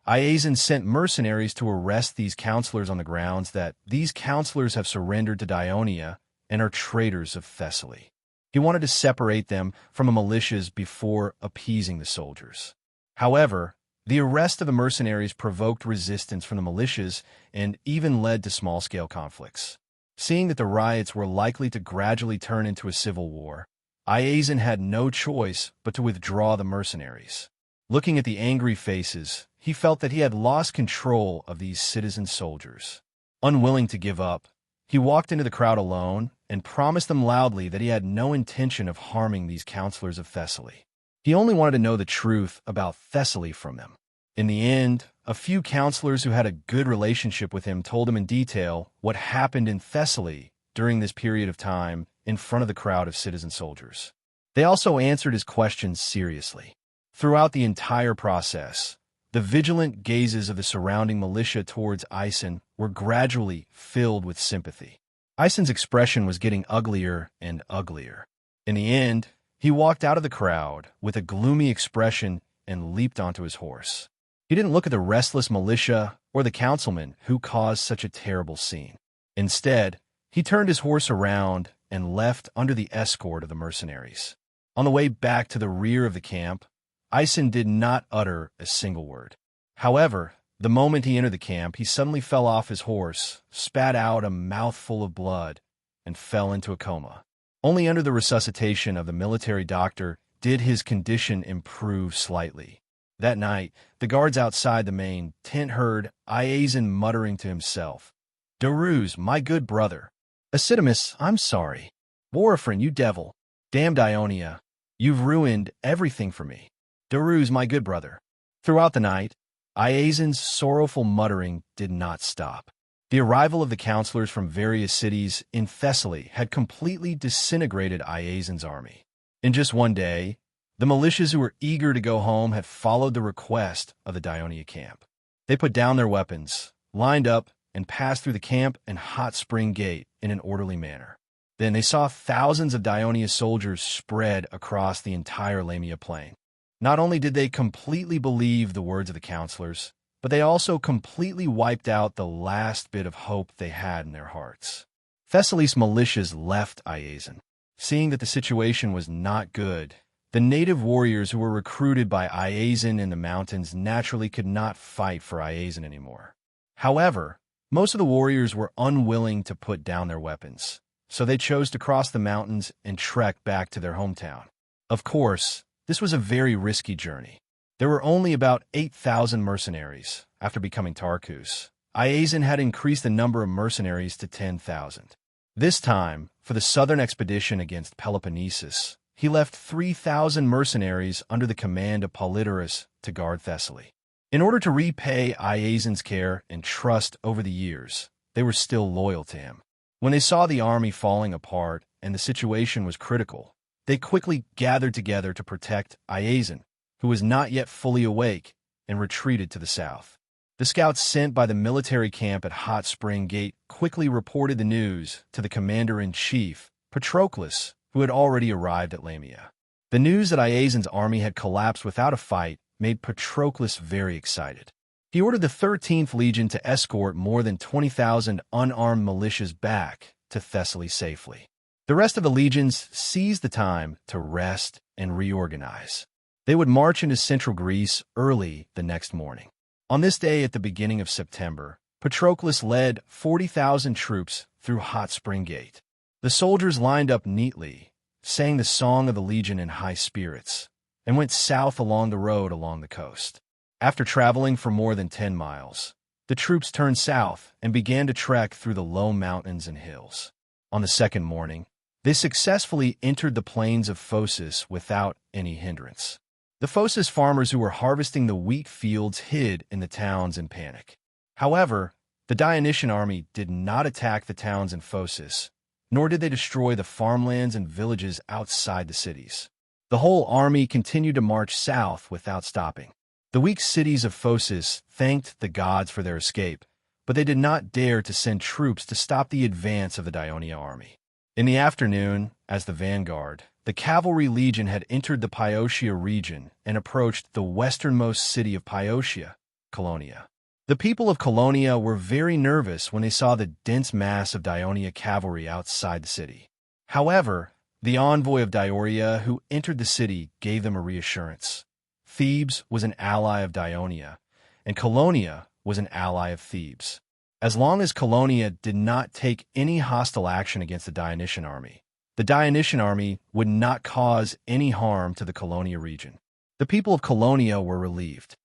Iazon sent mercenaries to arrest these counselors on the grounds that these counselors have surrendered to Dionia and are traitors of Thessaly. He wanted to separate them from the militias before appeasing the soldiers. However, the arrest of the mercenaries provoked resistance from the militias and even led to small-scale conflicts. Seeing that the riots were likely to gradually turn into a civil war, Iazon had no choice but to withdraw the mercenaries. Looking at the angry faces, he felt that he had lost control of these citizen soldiers. Unwilling to give up, he walked into the crowd alone and promised them loudly that he had no intention of harming these counselors of Thessaly. He only wanted to know the truth about Thessaly from them. In the end, a few counselors who had a good relationship with him told him in detail what happened in Thessaly during this period of time in front of the crowd of citizen soldiers. They also answered his questions seriously. Throughout the entire process, the vigilant gazes of the surrounding militia towards Iazon were gradually filled with sympathy. Ison's expression was getting uglier and uglier. In the end, he walked out of the crowd with a gloomy expression and leaped onto his horse. He didn't look at the restless militia or the councilman who caused such a terrible scene. Instead, he turned his horse around and left under the escort of the mercenaries. On the way back to the rear of the camp, Iazon did not utter a single word. However, the moment he entered the camp, he suddenly fell off his horse, spat out a mouthful of blood, and fell into a coma. Only under the resuscitation of the military doctor did his condition improve slightly. That night, the guards outside the main tent heard Iazon muttering to himself, "Darus, my good brother. Acidamus, I'm sorry. Warifron, you devil. Damned Ionia, you've ruined everything for me. Darus, my good brother." Throughout the night, Iazon's sorrowful muttering did not stop. The arrival of the counselors from various cities in Thessaly had completely disintegrated Iazon's army. In just one day, the militias who were eager to go home had followed the request of the Dionia camp. They put down their weapons, lined up, and passed through the camp and hot spring gate in an orderly manner. Then they saw thousands of Dionia soldiers spread across the entire Lamia plain. Not only did they completely believe the words of the counselors, but they also completely wiped out the last bit of hope they had in their hearts. Thessaly's militias left Iazon. Seeing that the situation was not good, the native warriors who were recruited by Iazon in the mountains naturally could not fight for Iazon anymore. However, most of the warriors were unwilling to put down their weapons, so they chose to cross the mountains and trek back to their hometown. Of course, this was a very risky journey. There were only about 8,000 mercenaries after becoming Tarkus. Iazon had increased the number of mercenaries to 10,000. This time, for the southern expedition against Peloponnesus, he left 3,000 mercenaries under the command of Polydamas to guard Thessaly. In order to repay Iasion's care and trust over the years, they were still loyal to him. When they saw the army falling apart and the situation was critical, they quickly gathered together to protect Iasion, who was not yet fully awake, and retreated to the south. The scouts sent by the military camp at Hot Spring Gate quickly reported the news to the commander-in-chief, Patroclus, who had already arrived at Lamia. The news that Iasion's army had collapsed without a fight made Patroclus very excited. He ordered the 13th Legion to escort more than 20,000 unarmed militias back to Thessaly safely. The rest of the legions seized the time to rest and reorganize. They would march into central Greece early the next morning. On this day at the beginning of September, Patroclus led 40,000 troops through Hot Spring Gate. The soldiers lined up neatly, sang the song of the legion in high spirits, and went south along the road along the coast. After traveling for more than 10 miles, the troops turned south and began to trek through the low mountains and hills. On the second morning, they successfully entered the plains of Phocis without any hindrance. The Phocis farmers who were harvesting the wheat fields hid in the towns in panic. However, the Dionysian army did not attack the towns in Phocis, nor did they destroy the farmlands and villages outside the cities. The whole army continued to march south without stopping. The weak cities of Phocis thanked the gods for their escape, but they did not dare to send troops to stop the advance of the Dionia army. In the afternoon, as the vanguard, the cavalry legion had entered the Piotia region and approached the westernmost city of Piotia, Colonia. The people of Colonia were very nervous when they saw the dense mass of Dionia cavalry outside the city. However, the envoy of Dioria who entered the city gave them a reassurance. Thebes was an ally of Dionia, and Colonia was an ally of Thebes. As long as Colonia did not take any hostile action against the Dionysian army, the Dionysian army would not cause any harm to the Colonia region. The people of Colonia were relieved.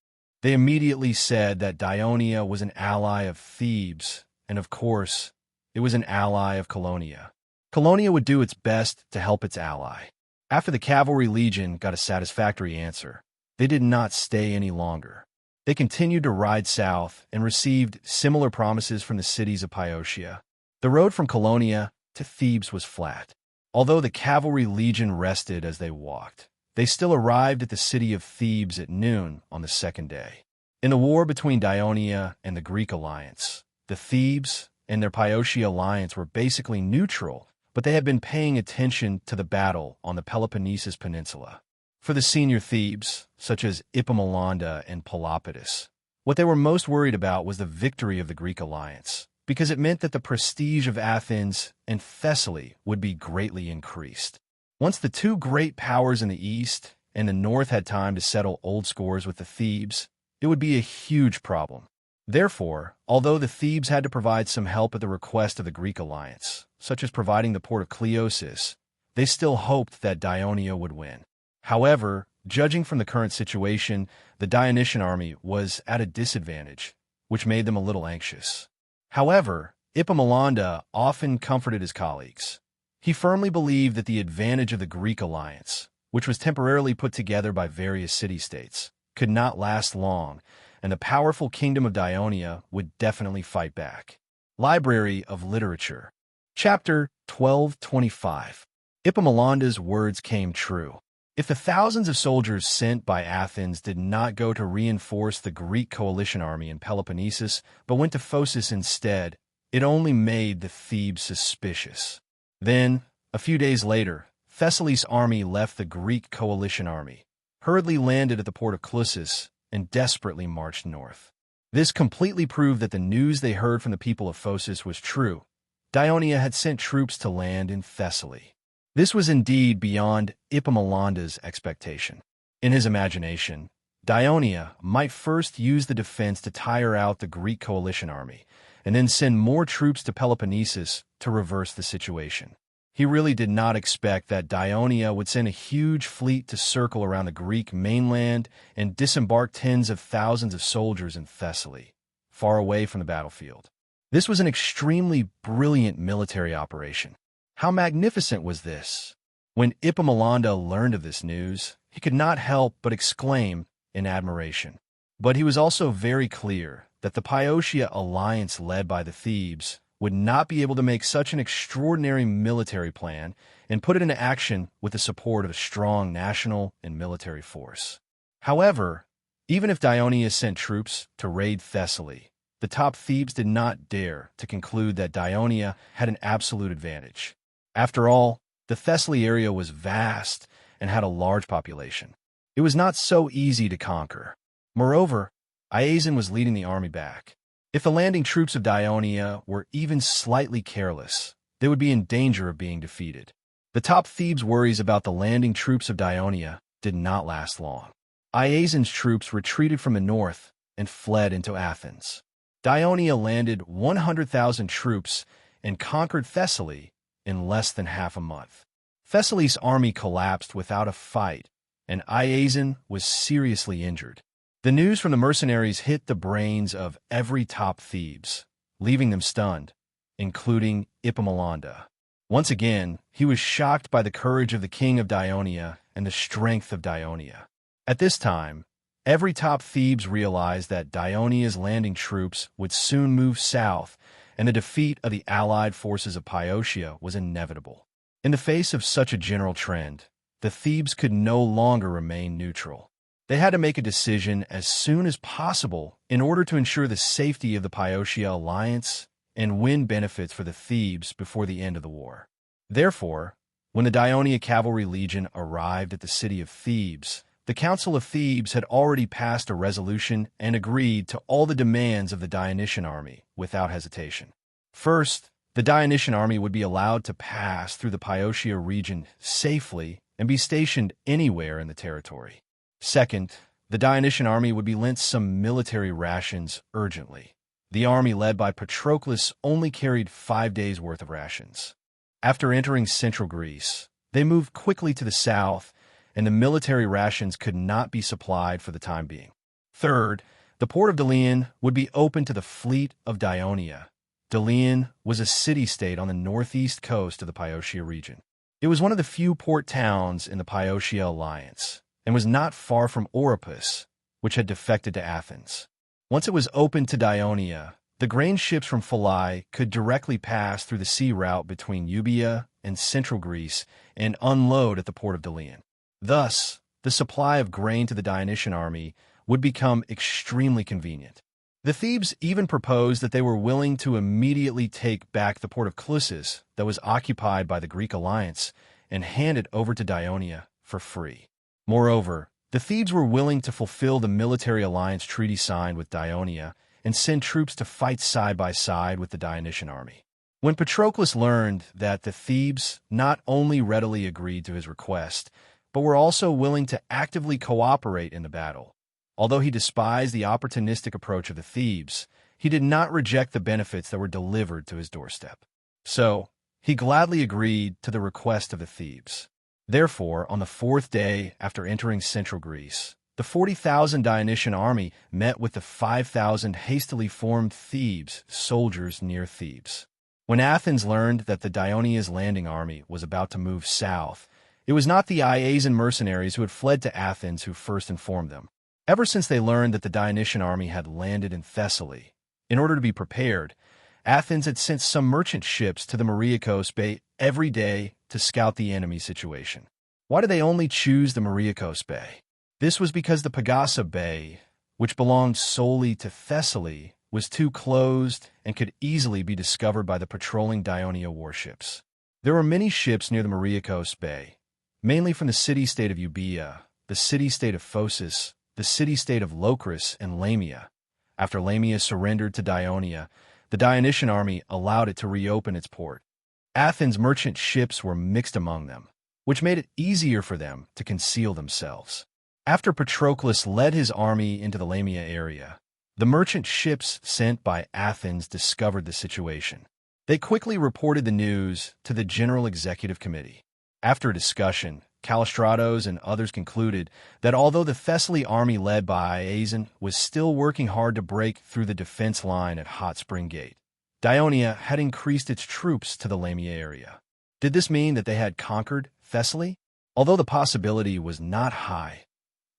They immediately said that Dionia was an ally of Thebes, and of course, it was an ally of Colonia. Colonia would do its best to help its ally. After the cavalry legion got a satisfactory answer, they did not stay any longer. They continued to ride south and received similar promises from the cities of Piotia. The road from Colonia to Thebes was flat. Although the cavalry legion rested as they walked, they still arrived at the city of Thebes at noon on the second day. In the war between Dionia and the Greek alliance, the Thebes and their Piotia alliance were basically neutral, but they had been paying attention to the battle on the Peloponnesus Peninsula. For the senior Thebes, such as Epaminondas and Pelopidas, what they were most worried about was the victory of the Greek alliance, because it meant that the prestige of Athens and Thessaly would be greatly increased. Once the two great powers in the east and the north had time to settle old scores with the Thebes, it would be a huge problem. Therefore, although the Thebes had to provide some help at the request of the Greek alliance, such as providing the port of Cleosis, they still hoped that Dionia would win. However, judging from the current situation, the Dionysian army was at a disadvantage, which made them a little anxious. However, Epaminondas often comforted his colleagues. He firmly believed that the advantage of the Greek alliance, which was temporarily put together by various city-states, could not last long, and the powerful kingdom of Dionia would definitely fight back. Library of Literature. Chapter 1225. Epaminondas' words came true. If the thousands of soldiers sent by Athens did not go to reinforce the Greek coalition army in Peloponnesus, but went to Phocis instead, it only made the Thebes suspicious. Then, a few days later, Thessaly's army left the Greek coalition army, hurriedly landed at the port of Clusis, and desperately marched north. This completely proved that the news they heard from the people of Phocis was true. Dionia had sent troops to land in Thessaly. This was indeed beyond Epaminondas' expectation. In his imagination, Dionia might first use the defense to tire out the Greek coalition army, and then send more troops to Peloponnesus to reverse the situation. He really did not expect that Dionia would send a huge fleet to circle around the Greek mainland and disembark tens of thousands of soldiers in Thessaly, far away from the battlefield. This was an extremely brilliant military operation. How magnificent was this? When Ippomelanda learned of this news, he could not help but exclaim in admiration. But he was also very clear that the Piotia alliance led by the Thebes would not be able to make such an extraordinary military plan and put it into action with the support of a strong national and military force. However, even if Dionia sent troops to raid Thessaly, the top Thebes did not dare to conclude that Dionia had an absolute advantage. After all, the Thessaly area was vast and had a large population. It was not so easy to conquer. Moreover, Iazon was leading the army back. If the landing troops of Dionia were even slightly careless, they would be in danger of being defeated. The top Thebes' worries about the landing troops of Dionia did not last long. Iazon's troops retreated from the north and fled into Athens. Dionia landed 100,000 troops and conquered Thessaly in less than half a month. Thessaly's army collapsed without a fight, and Iazon was seriously injured. The news from the mercenaries hit the brains of every top Thebes, leaving them stunned, including Ippomelanda. Once again, he was shocked by the courage of the king of Dionia and the strength of Dionia. At this time, every top Thebes realized that Dionia's landing troops would soon move south, and the defeat of the allied forces of Piotia was inevitable. In the face of such a general trend, the Thebes could no longer remain neutral. They had to make a decision as soon as possible in order to ensure the safety of the Piotia alliance and win benefits for the Thebes before the end of the war. Therefore, when the Dionia cavalry legion arrived at the city of Thebes, the Council of Thebes had already passed a resolution and agreed to all the demands of the Dionysian army without hesitation. First, the Dionysian army would be allowed to pass through the Piotia region safely and be stationed anywhere in the territory. Second, the Dionysian army would be lent some military rations urgently. The army led by Patroclus only carried 5 days' worth of rations. After entering central Greece, they moved quickly to the south, and the military rations could not be supplied for the time being. Third, the port of Delian would be open to the fleet of Dionia. Delian was a city-state on the northeast coast of the Piotia region. It was one of the few port towns in the Piotia alliance, and was not far from Oropus, which had defected to Athens. Once it was open to Dionia, the grain ships from Philai could directly pass through the sea route between Euboea and central Greece and unload at the port of Delian. Thus, the supply of grain to the Dionysian army would become extremely convenient. The Thebes even proposed that they were willing to immediately take back the port of Clissus that was occupied by the Greek alliance and hand it over to Dionia for free. Moreover, the Thebes were willing to fulfill the military alliance treaty signed with Dionia and send troops to fight side by side with the Dionysian army. When Patroclus learned that the Thebes not only readily agreed to his request, but were also willing to actively cooperate in the battle, although he despised the opportunistic approach of the Thebes, he did not reject the benefits that were delivered to his doorstep. So, he gladly agreed to the request of the Thebes. Therefore, on the 4th day after entering central Greece, the 40,000 Dionysian army met with the 5,000 hastily formed Thebes soldiers near Thebes. When Athens learned that the Dionia's landing army was about to move south, it was not the Iazon mercenaries who had fled to Athens who first informed them. Ever since they learned that the Dionysian army had landed in Thessaly, in order to be prepared, Athens had sent some merchant ships to the Mariakos Bay every day to scout the enemy situation. Why did they only choose the Mariakos Bay? This was because the Pagasa Bay, which belonged solely to Thessaly, was too closed and could easily be discovered by the patrolling Dionia warships. There were many ships near the Mariakos Bay, mainly from the city-state of Euboea, the city-state of Phocis, the city-state of Locris, and Lamia. After Lamia surrendered to Dionia, the Dionysian army allowed it to reopen its port. Athens' merchant ships were mixed among them, which made it easier for them to conceal themselves. After Patroclus led his army into the Lamia area, the merchant ships sent by Athens discovered the situation. They quickly reported the news to the General Executive Committee. After a discussion, Callistratos and others concluded that although the Thessaly army led by Iazon was still working hard to break through the defense line at Hot Spring Gate, Dionia had increased its troops to the Lamia area. Did this mean that they had conquered Thessaly? Although the possibility was not high,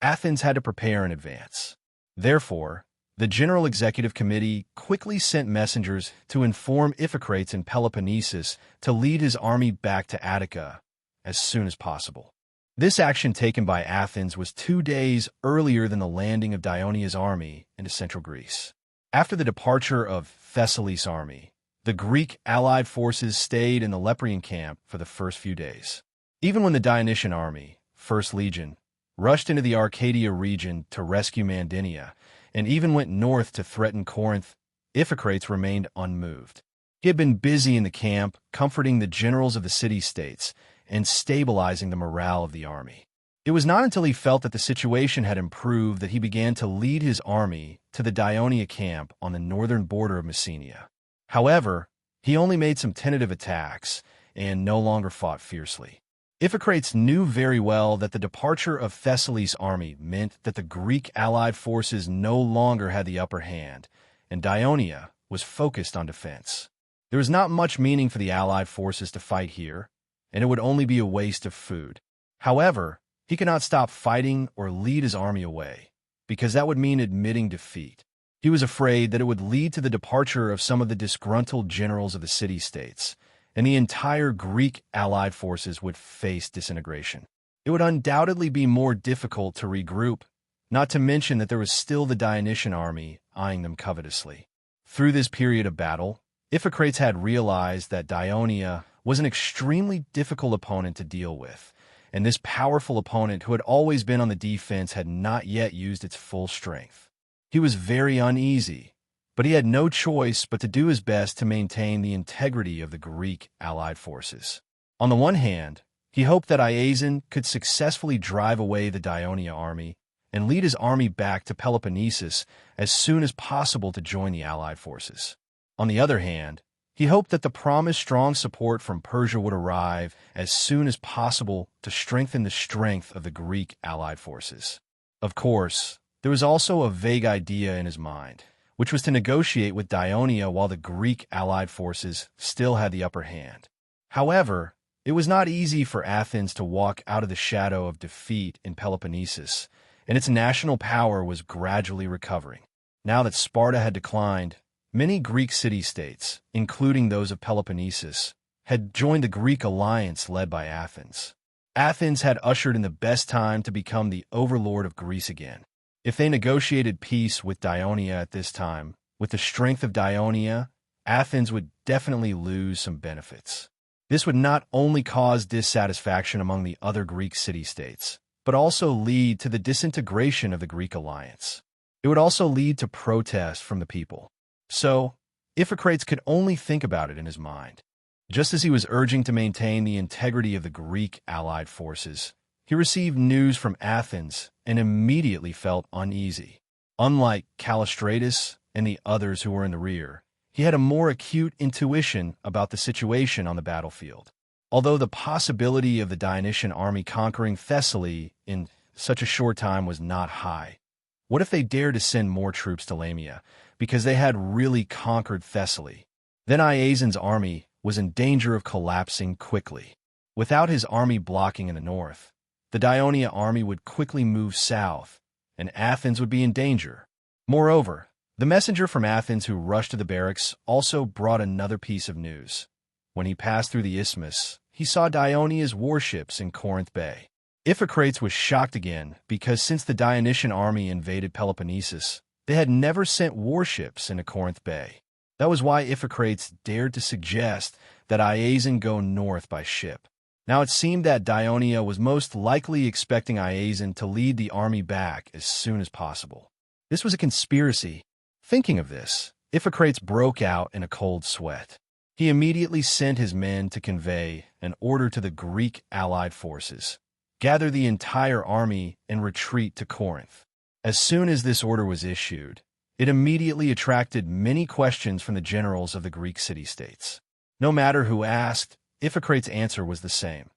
Athens had to prepare in advance. Therefore, the General Executive Committee quickly sent messengers to inform Iphicrates in Peloponnesus to lead his army back to Attica as soon as possible. This action taken by Athens was 2 days earlier than the landing of Dionia's army into central Greece. After the departure of Thessaly's army, the Greek allied forces stayed in the Leprean camp for the first few days. Even when the Dionysian army, First Legion, rushed into the Arcadia region to rescue Mandinia, and even went north to threaten Corinth, Iphicrates remained unmoved. He had been busy in the camp, comforting the generals of the city-states and stabilizing the morale of the army. It was not until he felt that the situation had improved that he began to lead his army to the Dionia camp on the northern border of Messenia. However, he only made some tentative attacks and no longer fought fiercely. Iphicrates knew very well that the departure of Thessaly's army meant that the Greek allied forces no longer had the upper hand, and Dionia was focused on defense. There was not much meaning for the allied forces to fight here, and it would only be a waste of food. However, he could not stop fighting or lead his army away, because that would mean admitting defeat. He was afraid that it would lead to the departure of some of the disgruntled generals of the city-states, and the entire Greek allied forces would face disintegration. It would undoubtedly be more difficult to regroup, not to mention that there was still the Dionysian army eyeing them covetously. Through this period of battle, Iphicrates had realized that Dionia was an extremely difficult opponent to deal with, and this powerful opponent who had always been on the defense had not yet used its full strength. He was very uneasy, but he had no choice but to do his best to maintain the integrity of the Greek allied forces. On the one hand, he hoped that Iason could successfully drive away the Dionia army and lead his army back to Peloponnesus as soon as possible to join the allied forces. On the other hand, he hoped that the promised strong support from Persia would arrive as soon as possible to strengthen the strength of the Greek allied forces. Of course, there was also a vague idea in his mind, which was to negotiate with Dionia while the Greek allied forces still had the upper hand. However, it was not easy for Athens to walk out of the shadow of defeat in Peloponnesus, and its national power was gradually recovering. Now that Sparta had declined, many Greek city-states, including those of Peloponnesus, had joined the Greek alliance led by Athens. Athens had ushered in the best time to become the overlord of Greece again. If they negotiated peace with Dionia at this time, with the strength of Dionia, Athens would definitely lose some benefits. This would not only cause dissatisfaction among the other Greek city-states, but also lead to the disintegration of the Greek alliance. It would also lead to protest from the people. So, Iphicrates could only think about it in his mind. Just as he was urging to maintain the integrity of the Greek allied forces, he received news from Athens and immediately felt uneasy. Unlike Callistratus and the others who were in the rear, he had a more acute intuition about the situation on the battlefield. Although the possibility of the Dionysian army conquering Thessaly in such a short time was not high, what if they dared to send more troops to Lamia, because they had really conquered Thessaly? Then Iason's army was in danger of collapsing quickly. Without his army blocking in the north, the Dionia army would quickly move south, and Athens would be in danger. Moreover, the messenger from Athens who rushed to the barracks also brought another piece of news. When he passed through the isthmus, he saw Dionia's warships in Corinth Bay. Iphicrates was shocked again because since the Dionysian army invaded Peloponnesus, they had never sent warships into Corinth Bay. That was why Iphicrates dared to suggest that Iason go north by ship. Now it seemed that Dionia was most likely expecting Iason to lead the army back as soon as possible. This was a conspiracy. Thinking of this, Iphicrates broke out in a cold sweat. He immediately sent his men to convey an order to the Greek allied forces: gather the entire army and retreat to Corinth. As soon as this order was issued, it immediately attracted many questions from the generals of the Greek city-states. No matter who asked, Iphicrates' answer was the same.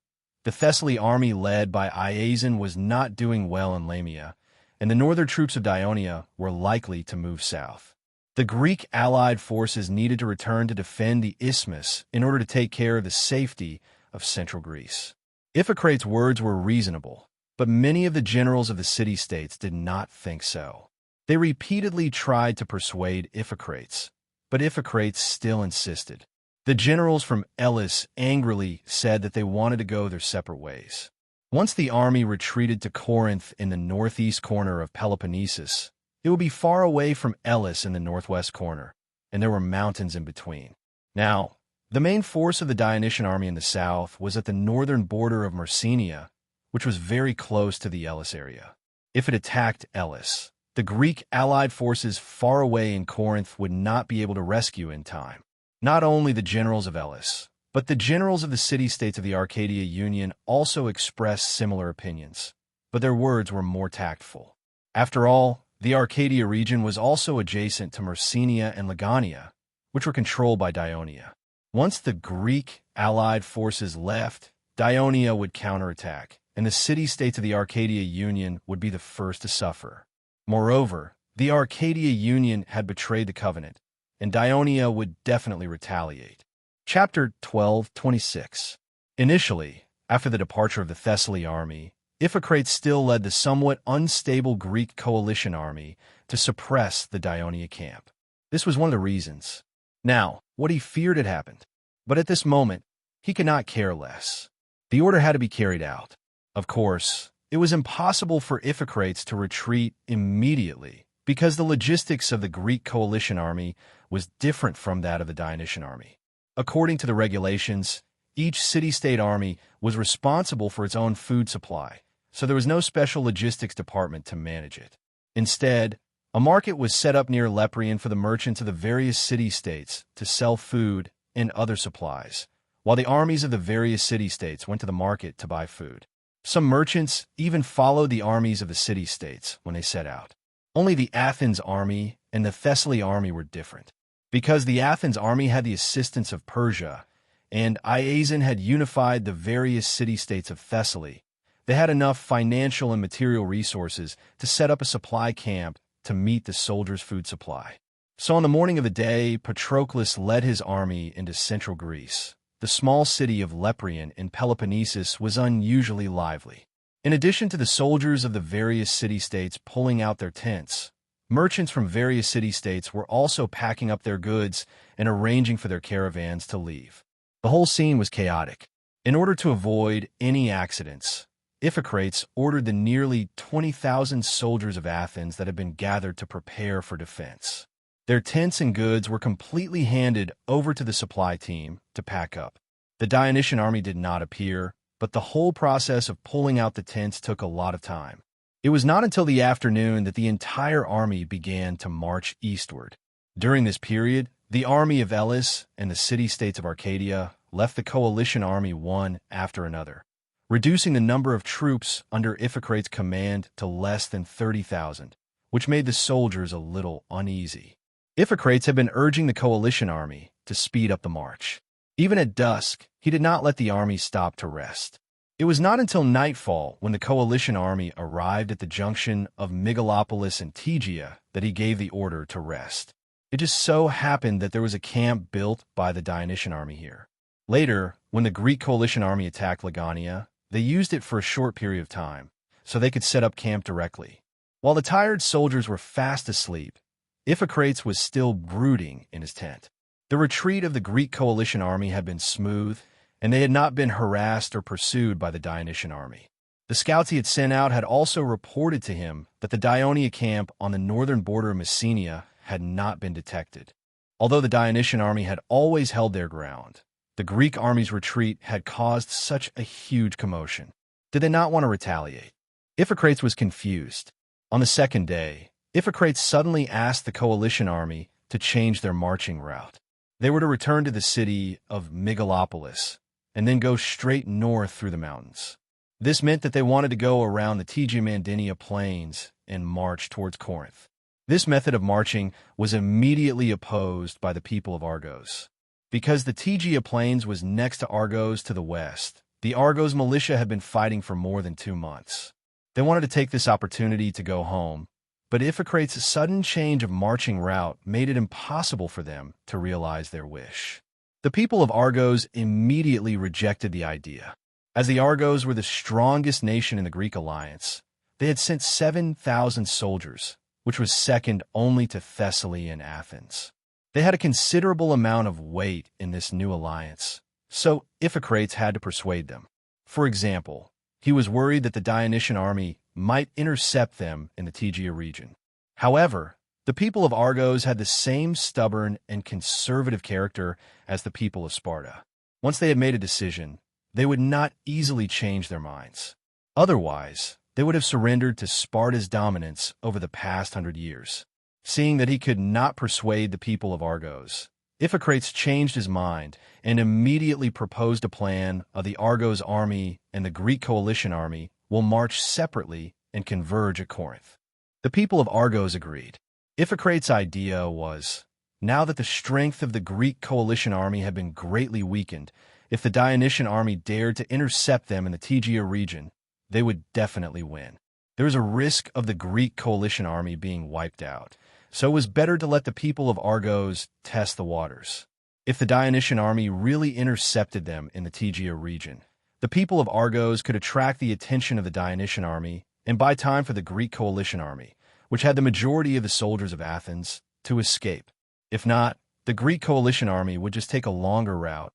The Thessaly army led by Iason was not doing well in Lamia, and the northern troops of Dionia were likely to move south. The Greek allied forces needed to return to defend the isthmus in order to take care of the safety of central Greece. Iphicrates' words were reasonable, but many of the generals of the city-states did not think so. They repeatedly tried to persuade Iphicrates, but Iphicrates still insisted. The generals from Elis angrily said that they wanted to go their separate ways. Once the army retreated to Corinth in the northeast corner of Peloponnesus, it would be far away from Elis in the northwest corner, and there were mountains in between. Now, the main force of the Dionysian army in the south was at the northern border of Messenia, which was very close to the Elis area. If it attacked Elis, the Greek allied forces far away in Corinth would not be able to rescue in time. Not only the generals of Elis, but the generals of the city-states of the Arcadia Union also expressed similar opinions, but their words were more tactful. After all, the Arcadia region was also adjacent to Messenia and Legania, which were controlled by Dionia. Once the Greek allied forces left, Dionia would counterattack, and the city-states of the Arcadia Union would be the first to suffer. Moreover, the Arcadia Union had betrayed the covenant, and Dionia would definitely retaliate. Chapter 12:26. Initially, after the departure of the Thessaly army, Iphicrates still led the somewhat unstable Greek coalition army to suppress the Dionia camp. This was one of the reasons. Now, what he feared had happened, but at this moment, he could not care less. The order had to be carried out. Of course, it was impossible for Iphicrates to retreat immediately because the logistics of the Greek coalition army was different from that of the Dionysian army. According to the regulations, each city-state army was responsible for its own food supply, so there was no special logistics department to manage it. Instead, a market was set up near Leprion for the merchants of the various city-states to sell food and other supplies, while the armies of the various city-states went to the market to buy food. Some merchants even followed the armies of the city-states when they set out. Only the Athens army and the Thessaly army were different. Because the Athens army had the assistance of Persia, and Iazon had unified the various city-states of Thessaly, they had enough financial and material resources to set up a supply camp to meet the soldiers' food supply. So on the morning of the day, Patroclus led his army into central Greece. The small city of Leprion in Peloponnesus was unusually lively. In addition to the soldiers of the various city-states pulling out their tents, merchants from various city-states were also packing up their goods and arranging for their caravans to leave. The whole scene was chaotic. In order to avoid any accidents, Iphicrates ordered the nearly 20,000 soldiers of Athens that had been gathered to prepare for defense. Their tents and goods were completely handed over to the supply team to pack up. The Dionysian army did not appear, but the whole process of pulling out the tents took a lot of time. It was not until the afternoon that the entire army began to march eastward. During this period, the army of Elis and the city-states of Arcadia left the coalition army one after another, reducing the number of troops under Iphicrates' command to less than 30,000, which made the soldiers a little uneasy. Iphicrates had been urging the coalition army to speed up the march. Even at dusk, he did not let the army stop to rest. It was not until nightfall when the coalition army arrived at the junction of Megalopolis and Tegea that he gave the order to rest. It just so happened that there was a camp built by the Dionysian army here. Later, when the Greek coalition army attacked Legania, they used it for a short period of time, so they could set up camp directly. While the tired soldiers were fast asleep, Iphicrates was still brooding in his tent. The retreat of the Greek coalition army had been smooth, and they had not been harassed or pursued by the Dionysian army. The scouts he had sent out had also reported to him that the Dionia camp on the northern border of Messenia had not been detected. Although the Dionysian army had always held their ground, the Greek army's retreat had caused such a huge commotion. Did they not want to retaliate? Iphicrates was confused. On the second day, Iphicrates suddenly asked the coalition army to change their marching route. They were to return to the city of Megalopolis and then go straight north through the mountains. This meant that they wanted to go around the Tegea-Mandinia plains and march towards Corinth. This method of marching was immediately opposed by the people of Argos. Because the Tegea plains was next to Argos to the west, the Argos militia had been fighting for more than 2 months. They wanted to take this opportunity to go home, but Iphicrates' sudden change of marching route made it impossible for them to realize their wish. The people of Argos immediately rejected the idea. As the Argos were the strongest nation in the Greek alliance, they had sent 7,000 soldiers, which was second only to Thessaly and Athens. They had a considerable amount of weight in this new alliance, so Iphicrates had to persuade them. For example, he was worried that the Dionysian army might intercept them in the Tegea region. However, the people of Argos had the same stubborn and conservative character as the people of Sparta. Once they had made a decision, they would not easily change their minds. Otherwise, they would have surrendered to Sparta's dominance over the past 100 years. Seeing that he could not persuade the people of Argos, Iphicrates changed his mind and immediately proposed a plan of the Argos army and the Greek coalition army will march separately and converge at Corinth. The people of Argos agreed. Iphicrates' idea was, now that the strength of the Greek coalition army had been greatly weakened, if the Dionysian army dared to intercept them in the Tegea region, they would definitely win. There was a risk of the Greek coalition army being wiped out, so it was better to let the people of Argos test the waters. If the Dionysian army really intercepted them in the Tegea region, the people of Argos could attract the attention of the Dionysian army and buy time for the Greek coalition army, which had the majority of the soldiers of Athens, to escape. If not, the Greek coalition army would just take a longer route,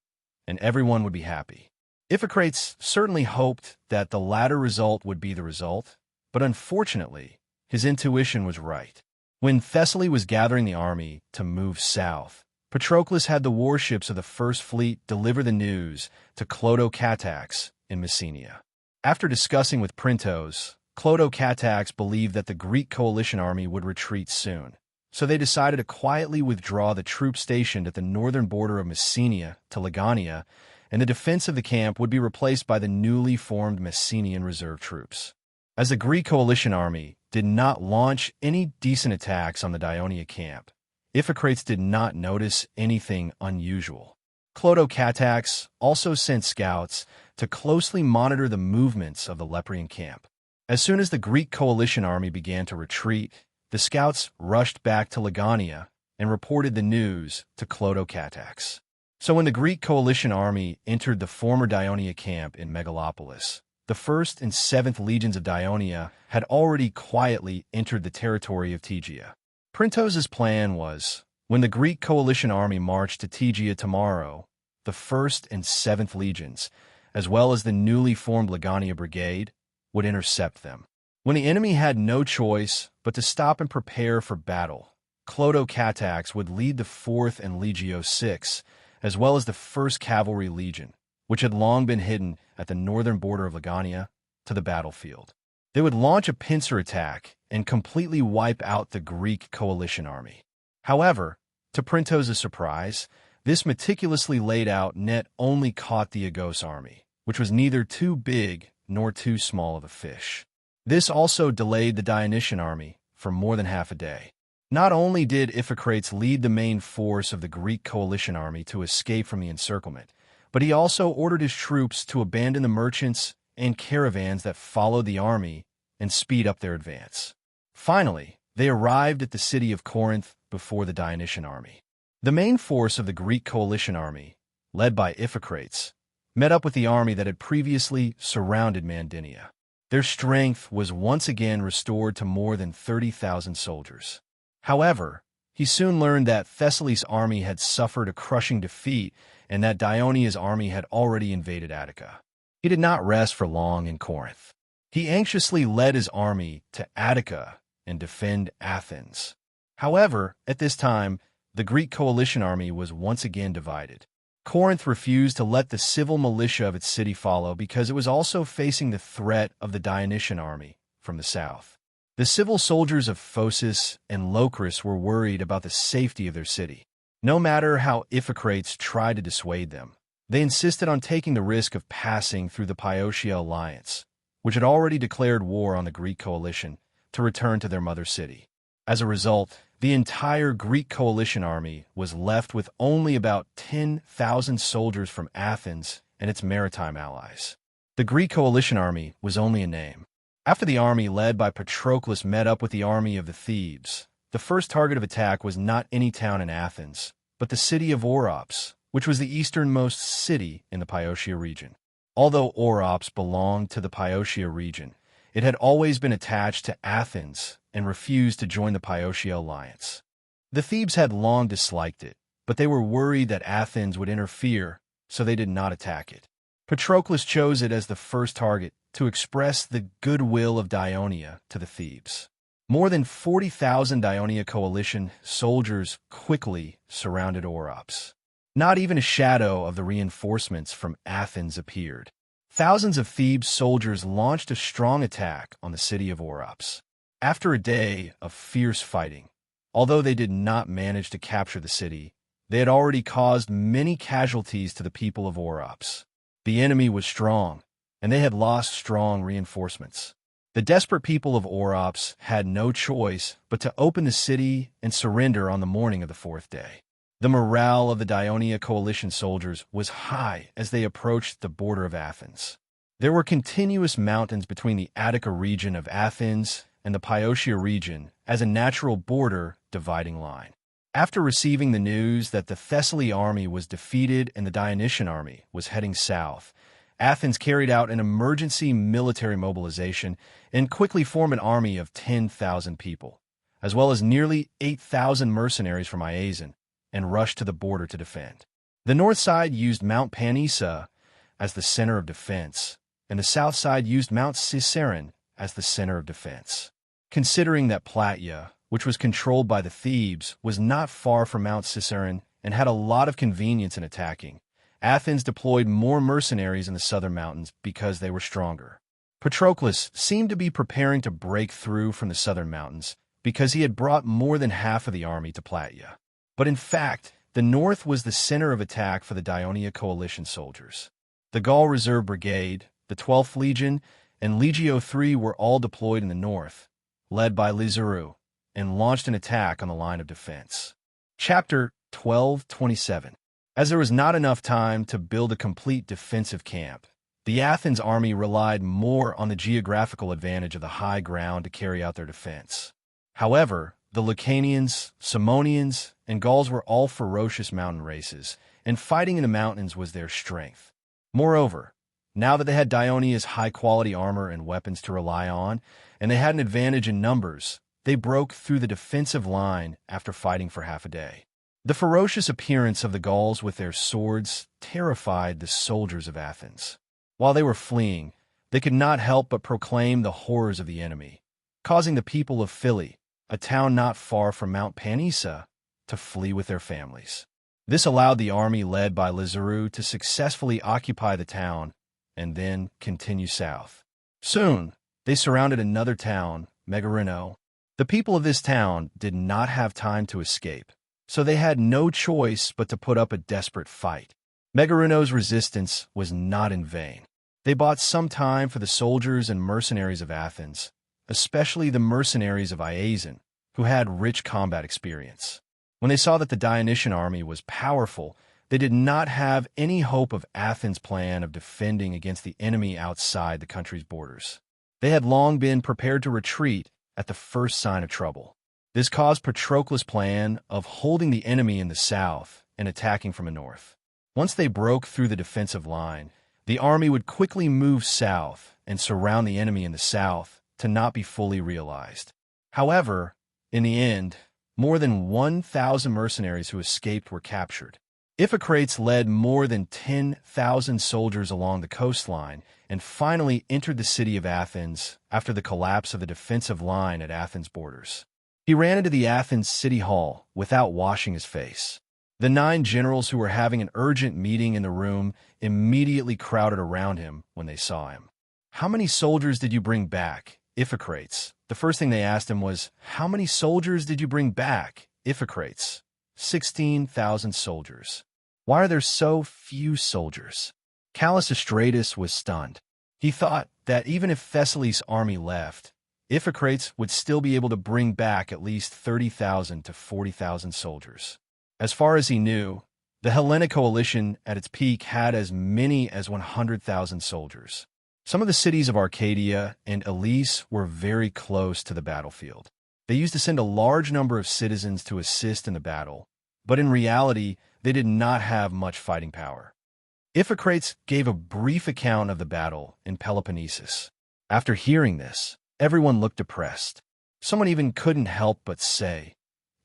and everyone would be happy. Iphicrates certainly hoped that the latter result would be the result, but unfortunately, his intuition was right. When Thessaly was gathering the army to move south, Patroclus had the warships of the First Fleet deliver the news to Clodocatax in Messenia. After discussing with Printos, Clodocatax believed that the Greek coalition army would retreat soon, so they decided to quietly withdraw the troops stationed at the northern border of Messenia to Legania, and the defense of the camp would be replaced by the newly formed Messenian reserve troops. As the Greek coalition army did not launch any decent attacks on the Dionia camp, Iphicrates did not notice anything unusual. Clodocatax also sent scouts to closely monitor the movements of the Leprian camp. As soon as the Greek coalition army began to retreat, the scouts rushed back to Legania and reported the news to Clodocatax. So when the Greek coalition army entered the former Dionia camp in Megalopolis, the 1st and 7th legions of Dionia had already quietly entered the territory of Tegea. Printos's plan was, when the Greek coalition army marched to Tegea tomorrow, the 1st and 7th legions, as well as the newly formed Legania brigade, would intercept them. When the enemy had no choice but to stop and prepare for battle, Clodocatax would lead the 4th and Legio VI, as well as the 1st Cavalry Legion, which had long been hidden at the northern border of Legania, to the battlefield. They would launch a pincer attack and completely wipe out the Greek coalition army. However, to Printos's surprise, this meticulously laid out net only caught the Agos army, which was neither too big nor too small of a fish. This also delayed the Dionysian army for more than half a day. Not only did Iphicrates lead the main force of the Greek coalition army to escape from the encirclement, but he also ordered his troops to abandon the merchants and caravans that followed the army and speed up their advance. Finally, they arrived at the city of Corinth before the Dionysian army. The main force of the Greek coalition army, led by Iphicrates, met up with the army that had previously surrounded Mandinia. Their strength was once again restored to more than 30,000 soldiers. However, he soon learned that Thessaly's army had suffered a crushing defeat and that Dionia's army had already invaded Attica. He did not rest for long in Corinth. He anxiously led his army to Attica and defend Athens. However, at this time, the Greek coalition army was once again divided. Corinth refused to let the civil militia of its city follow because it was also facing the threat of the Dionysian army from the south. The civil soldiers of Phocis and Locris were worried about the safety of their city. No matter how Iphicrates tried to dissuade them, they insisted on taking the risk of passing through the Piotia alliance, which had already declared war on the Greek coalition, to return to their mother city. As a result, the entire Greek coalition army was left with only about 10,000 soldiers from Athens and its maritime allies. The Greek coalition army was only a name. After the army led by Patroclus met up with the army of the Thebes, the first target of attack was not any town in Athens, but the city of Orops, which was the easternmost city in the Piotia region. Although Orops belonged to the Boeotia region, it had always been attached to Athens and refused to join the Boeotia alliance. The Thebes had long disliked it, but they were worried that Athens would interfere, so they did not attack it. Patroclus chose it as the first target to express the goodwill of Dionia to the Thebes. More than 40,000 Dionia coalition soldiers quickly surrounded Orops. Not even a shadow of the reinforcements from Athens appeared. Thousands of Thebes soldiers launched a strong attack on the city of Orops. After a day of fierce fighting, although they did not manage to capture the city, they had already caused many casualties to the people of Orops. The enemy was strong, and they had lost strong reinforcements. The desperate people of Orops had no choice but to open the city and surrender on the morning of the fourth day. The morale of the Dionia coalition soldiers was high as they approached the border of Athens. There were continuous mountains between the Attica region of Athens and the Boeotia region as a natural border dividing line. After receiving the news that the Thessaly army was defeated and the Dionysian army was heading south, Athens carried out an emergency military mobilization and quickly formed an army of 10,000 people, as well as nearly 8,000 mercenaries from Iasian, and rushed to the border to defend. The north side used Mount Panissa as the center of defense, and the south side used Mount Serene as the center of defense. Considering that Plataea, which was controlled by the Thebes, was not far from Mount Serene and had a lot of convenience in attacking, Athens deployed more mercenaries in the southern mountains because they were stronger. Patroclus seemed to be preparing to break through from the southern mountains because he had brought more than half of the army to Plataea. But in fact, the north was the center of attack for the Dionia coalition soldiers. The Gaul Reserve Brigade, the 12th Legion, and Legio III were all deployed in the north, led by Lizaru, and launched an attack on the line of defense. Chapter 12:27. As there was not enough time to build a complete defensive camp, the Athens army relied more on the geographical advantage of the high ground to carry out their defense. However, the Lucanians, Simonians, and Gauls were all ferocious mountain races, and fighting in the mountains was their strength. Moreover, now that they had Dionia's high-quality armor and weapons to rely on, and they had an advantage in numbers, they broke through the defensive line after fighting for half a day. The ferocious appearance of the Gauls with their swords terrified the soldiers of Athens. While they were fleeing, they could not help but proclaim the horrors of the enemy, causing the people of Philly, a town not far from Mount Panissa, to flee with their families. This allowed the army led by Lizaru to successfully occupy the town and then continue south. Soon, they surrounded another town, Megarino. The people of this town did not have time to escape, so they had no choice but to put up a desperate fight. Megarino's resistance was not in vain. They bought some time for the soldiers and mercenaries of Athens, especially the mercenaries of Iasian, who had rich combat experience. When they saw that the Dionysian army was powerful, they did not have any hope of Athens' plan of defending against the enemy outside the country's borders. They had long been prepared to retreat at the first sign of trouble. This caused Patroclus' plan of holding the enemy in the south and attacking from the north. Once they broke through the defensive line, the army would quickly move south and surround the enemy in the south to not be fully realized. However, in the end, more than 1,000 mercenaries who escaped were captured. Iphicrates led more than 10,000 soldiers along the coastline and finally entered the city of Athens after the collapse of the defensive line at Athens' borders. He ran into the Athens city hall without washing his face. The 9 generals who were having an urgent meeting in the room immediately crowded around him when they saw him. "How many soldiers did you bring back, Iphicrates?" The first thing they asked him was, "How many soldiers did you bring back, Iphicrates?" 16,000 soldiers. "Why are there so few soldiers?" Callistratus was stunned. He thought that even if Thessaly's army left, Iphicrates would still be able to bring back at least 30,000 to 40,000 soldiers. As far as he knew, the Hellenic coalition at its peak had as many as 100,000 soldiers. Some of the cities of Arcadia and Elise were very close to the battlefield. They used to send a large number of citizens to assist in the battle, but in reality, they did not have much fighting power. Iphicrates gave a brief account of the battle in Peloponnesus. After hearing this, everyone looked depressed. Someone even couldn't help but say,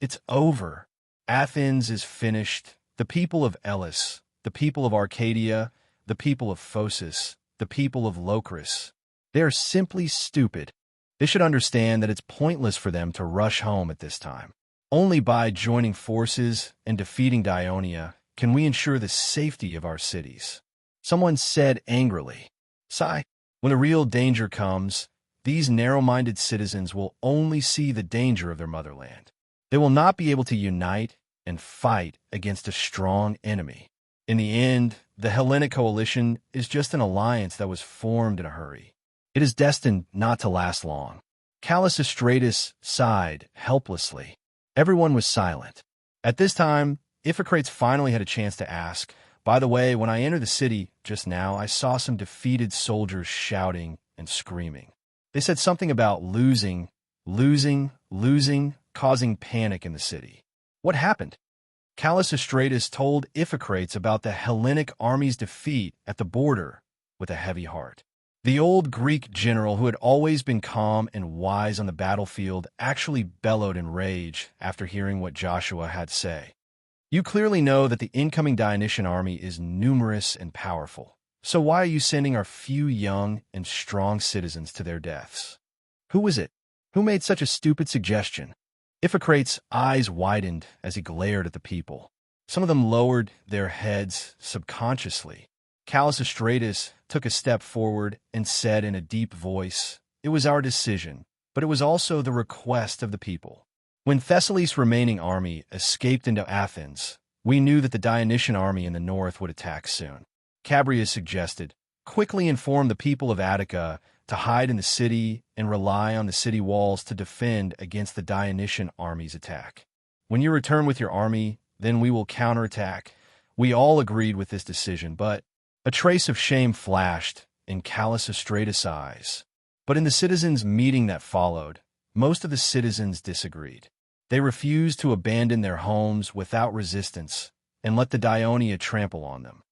"It's over. Athens is finished. The people of Elis, the people of Arcadia, the people of Phocis, the people of Locris, they are simply stupid. They should understand that it's pointless for them to rush home at this time. Only by joining forces and defeating Dionia can we ensure the safety of our cities." Someone said angrily, "Sigh, when the real danger comes, these narrow-minded citizens will only see the danger of their motherland. They will not be able to unite and fight against a strong enemy. In the end, the Hellenic coalition is just an alliance that was formed in a hurry. It is destined not to last long." Callistratus sighed helplessly. Everyone was silent. At this time, Iphicrates finally had a chance to ask, "By the way, when I entered the city just now, I saw some defeated soldiers shouting and screaming. They said something about losing, causing panic in the city. What happened?" Callistratus told Iphicrates about the Hellenic army's defeat at the border with a heavy heart. The old Greek general, who had always been calm and wise on the battlefield, actually bellowed in rage after hearing what Joshua had to say. "You clearly know that the incoming Dionysian army is numerous and powerful. So why are you sending our few young and strong citizens to their deaths? Who was it? Who made such a stupid suggestion?" Iphicrates' eyes widened as he glared at the people. Some of them lowered their heads subconsciously. Callistratus took a step forward and said in a deep voice, "It was our decision, but it was also the request of the people. When Thessaly's remaining army escaped into Athens, we knew that the Dionysian army in the north would attack soon. Cabrias suggested, quickly inform the people of Attica to hide in the city and rely on the city walls to defend against the Dionysian army's attack. When you return with your army, then we will counterattack." We all agreed with this decision, but a trace of shame flashed in Callistratus' eyes. But in the citizens' meeting that followed, most of the citizens disagreed. They refused to abandon their homes without resistance and let the Dionia trample on them.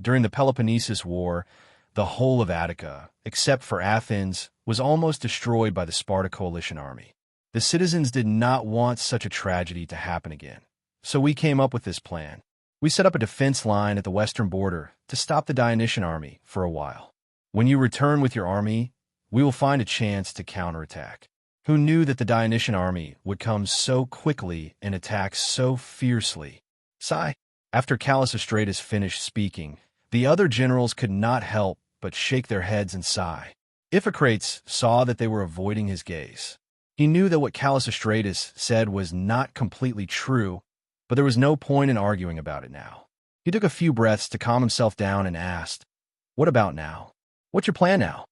During the Peloponnesus War, the whole of Attica, except for Athens, was almost destroyed by the Sparta coalition army. The citizens did not want such a tragedy to happen again. So we came up with this plan. We set up a defense line at the western border to stop the Dionysian army for a while. When you return with your army, we will find a chance to counterattack. Who knew that the Dionysian army would come so quickly and attack so fiercely? Sigh. After Callistratus finished speaking, the other generals could not help but shake their heads and sigh. Iphicrates saw that they were avoiding his gaze. He knew that what Callistratus said was not completely true, but there was no point in arguing about it now. He took a few breaths to calm himself down and asked, "What about now? What's your plan now?"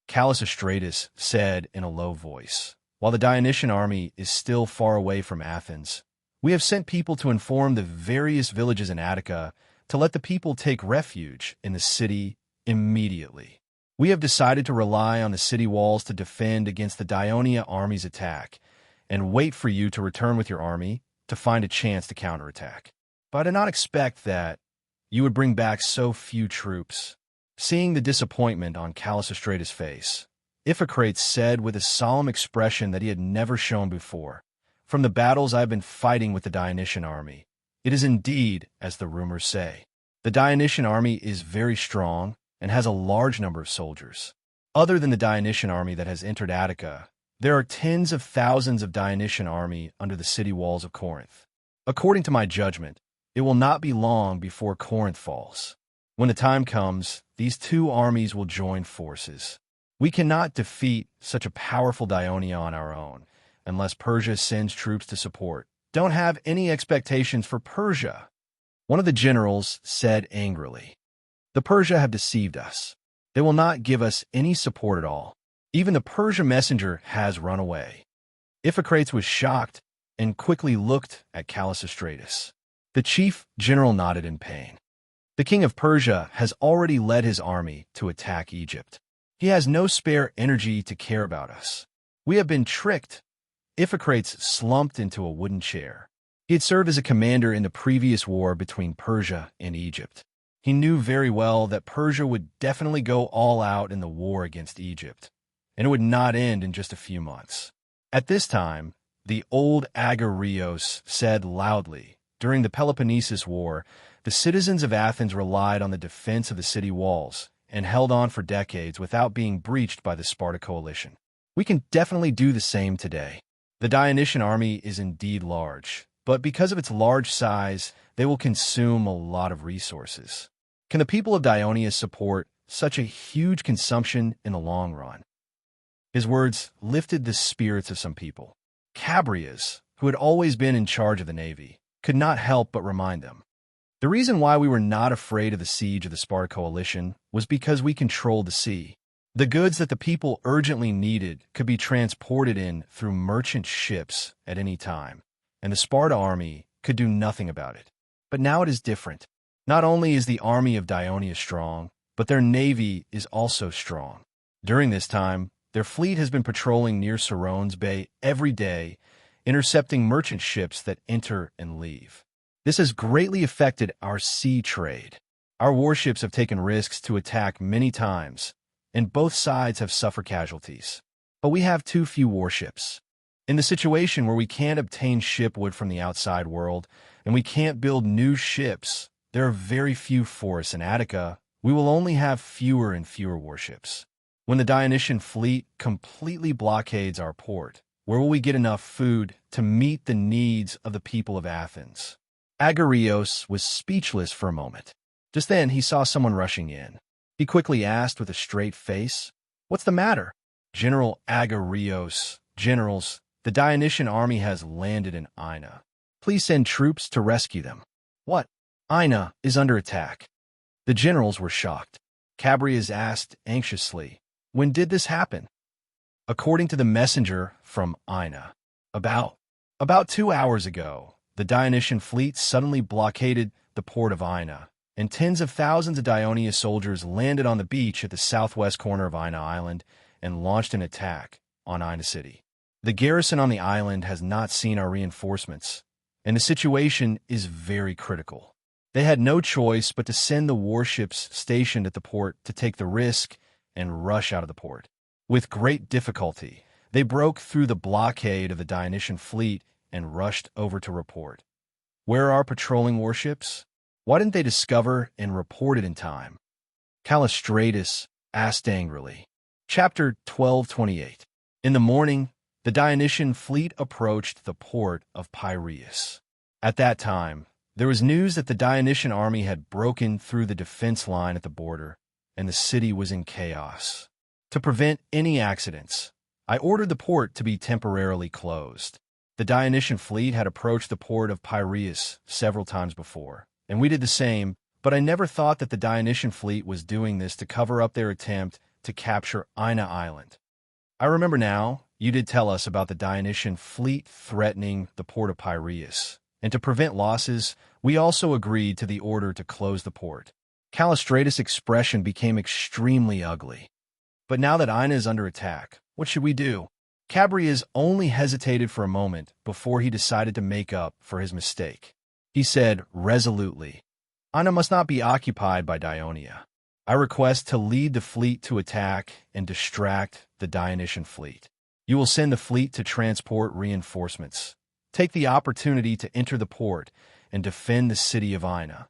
Callistratus said in a low voice, "While the Dionysian army is still far away from Athens, we have sent people to inform the various villages in Attica to let the people take refuge in the city immediately. We have decided to rely on the city walls to defend against the Dionia army's attack and wait for you to return with your army to find a chance to counterattack. But I did not expect that you would bring back so few troops." Seeing the disappointment on Callistratus' face, Iphicrates said with a solemn expression that he had never shown before, "From the battles I have been fighting with the Dionysian army, it is indeed as the rumors say. The Dionysian army is very strong and has a large number of soldiers. Other than the Dionysian army that has entered Attica, there are tens of thousands of Dionysian army under the city walls of Corinth. According to my judgment, it will not be long before Corinth falls. When the time comes, these two armies will join forces. We cannot defeat such a powerful Dionia on our own, unless Persia sends troops to support. Don't have any expectations for Persia." One of the generals said angrily, "The Persia have deceived us. They will not give us any support at all. Even the Persia messenger has run away." Iphicrates was shocked and quickly looked at Callistratus. The chief general nodded in pain. "The king of Persia has already led his army to attack Egypt. He has no spare energy to care about us. We have been tricked." Iphicrates slumped into a wooden chair. He had served as a commander in the previous war between Persia and Egypt. He knew very well that Persia would definitely go all out in the war against Egypt, and it would not end in just a few months. At this time, the old Agarios said loudly, during the Peloponnesus War, the citizens of Athens relied on the defense of the city walls and held on for decades without being breached by the Sparta coalition. We can definitely do the same today. The Dionysian army is indeed large, but because of its large size, they will consume a lot of resources. Can the people of Dionia support such a huge consumption in the long run? His words lifted the spirits of some people. Chabrias, who had always been in charge of the navy, could not help but remind them. The reason why we were not afraid of the siege of the Sparta coalition was because we controlled the sea. The goods that the people urgently needed could be transported in through merchant ships at any time, and the Sparta army could do nothing about it. But now it is different. Not only is the army of Dionia strong, but their navy is also strong. During this time, their fleet has been patrolling near Serone's Bay every day, intercepting merchant ships that enter and leave. This has greatly affected our sea trade. Our warships have taken risks to attack many times, and both sides have suffered casualties. But we have too few warships. In the situation where we can't obtain shipwood from the outside world, and we can't build new ships, there are very few for us in Attica. We will only have fewer and fewer warships. When the Dionysian fleet completely blockades our port, where will we get enough food to meet the needs of the people of Athens? Agarios was speechless for a moment. Just then, he saw someone rushing in. He quickly asked with a straight face, "What's the matter?" "General Agarios, generals, the Dionysian army has landed in Ina. Please send troops to rescue them." "What? Ina is under attack." The generals were shocked. Chabrias asked anxiously, "When did this happen?" According to the messenger from Ina, about 2 hours ago, the Dionysian fleet suddenly blockaded the port of Ina, and tens of thousands of Dionia soldiers landed on the beach at the southwest corner of Ina Island and launched an attack on Ina City. The garrison on the island has not seen our reinforcements, and the situation is very critical. They had no choice but to send the warships stationed at the port to take the risk and rush out of the port. With great difficulty, they broke through the blockade of the Dionysian fleet and rushed over to report. Where are our patrolling warships? Why didn't they discover and report it in time? Callistratus asked angrily. Chapter 12:28. In the morning, the Dionysian fleet approached the port of Piraeus. At that time, there was news that the Dionysian army had broken through the defense line at the border, and the city was in chaos. To prevent any accidents, I ordered the port to be temporarily closed. The Dionysian fleet had approached the port of Piraeus several times before, and we did the same, but I never thought that the Dionysian fleet was doing this to cover up their attempt to capture Ina Island. I remember now, you did tell us about the Dionysian fleet threatening the port of Piraeus, and to prevent losses, we also agreed to the order to close the port. Callistratus' expression became extremely ugly. But now that Ina is under attack, what should we do? Chabrias only hesitated for a moment before he decided to make up for his mistake. He said resolutely, "Ina must not be occupied by Dionia. I request to lead the fleet to attack and distract the Dionysian fleet. You will send the fleet to transport reinforcements. Take the opportunity to enter the port and defend the city of Ina."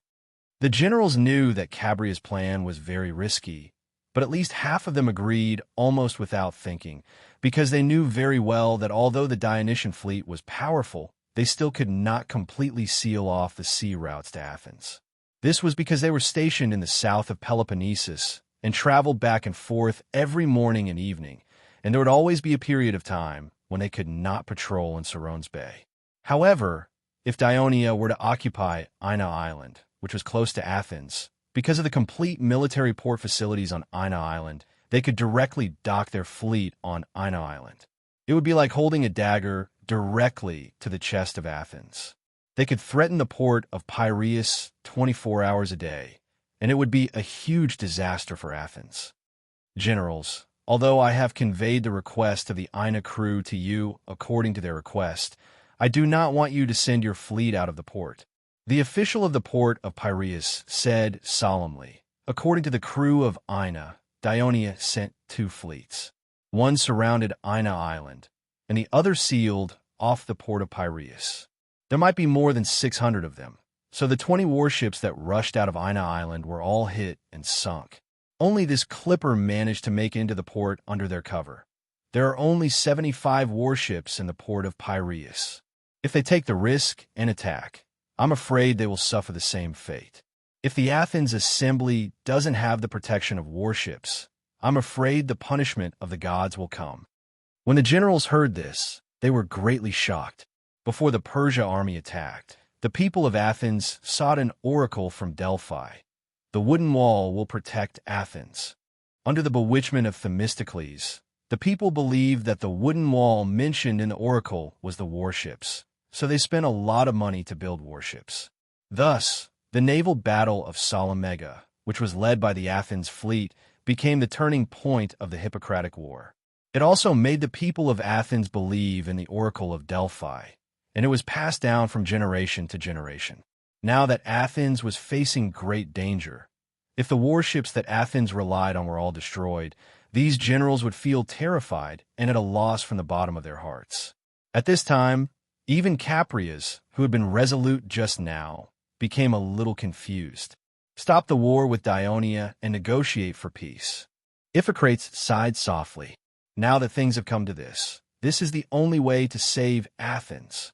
The generals knew that Chabrias' plan was very risky, but at least half of them agreed almost without thinking, because they knew very well that although the Dionysian fleet was powerful, they still could not completely seal off the sea routes to Athens. This was because they were stationed in the south of Peloponnesus and traveled back and forth every morning and evening, and there would always be a period of time when they could not patrol in Serone's Bay. However, if Dionia were to occupy Ina Island, which was close to Athens, because of the complete military port facilities on Ina Island, they could directly dock their fleet on Ina Island. It would be like holding a dagger directly to the chest of Athens. They could threaten the port of Piraeus 24 hours a day, and it would be a huge disaster for Athens. Generals, although I have conveyed the request of the Ina crew to you according to their request, I do not want you to send your fleet out of the port. The official of the port of Piraeus said solemnly, according to the crew of Ina, Dionia sent 2 fleets. One surrounded Ina Island, and the other sealed off the port of Piraeus. There might be more than 600 of them, so the 20 warships that rushed out of Ina Island were all hit and sunk. Only this clipper managed to make into the port under their cover. There are only 75 warships in the port of Piraeus. If they take the risk and attack, I'm afraid they will suffer the same fate. If the Athens assembly doesn't have the protection of warships, I'm afraid the punishment of the gods will come. When the generals heard this, they were greatly shocked. Before the Persia army attacked, the people of Athens sought an oracle from Delphi. The wooden wall will protect Athens. Under the bewitchment of Themistocles, the people believed that the wooden wall mentioned in the oracle was the warships, so they spent a lot of money to build warships. Thus, the naval battle of Salamega, which was led by the Athens fleet, became the turning point of the Hippocratic War. It also made the people of Athens believe in the oracle of Delphi, and it was passed down from generation to generation. Now that Athens was facing great danger, if the warships that Athens relied on were all destroyed, these generals would feel terrified and at a loss from the bottom of their hearts. At this time, even Caprias, who had been resolute just now, became a little confused. Stop the war with Dionia and negotiate for peace. Iphicrates sighed softly. Now that things have come to this is the only way to save Athens.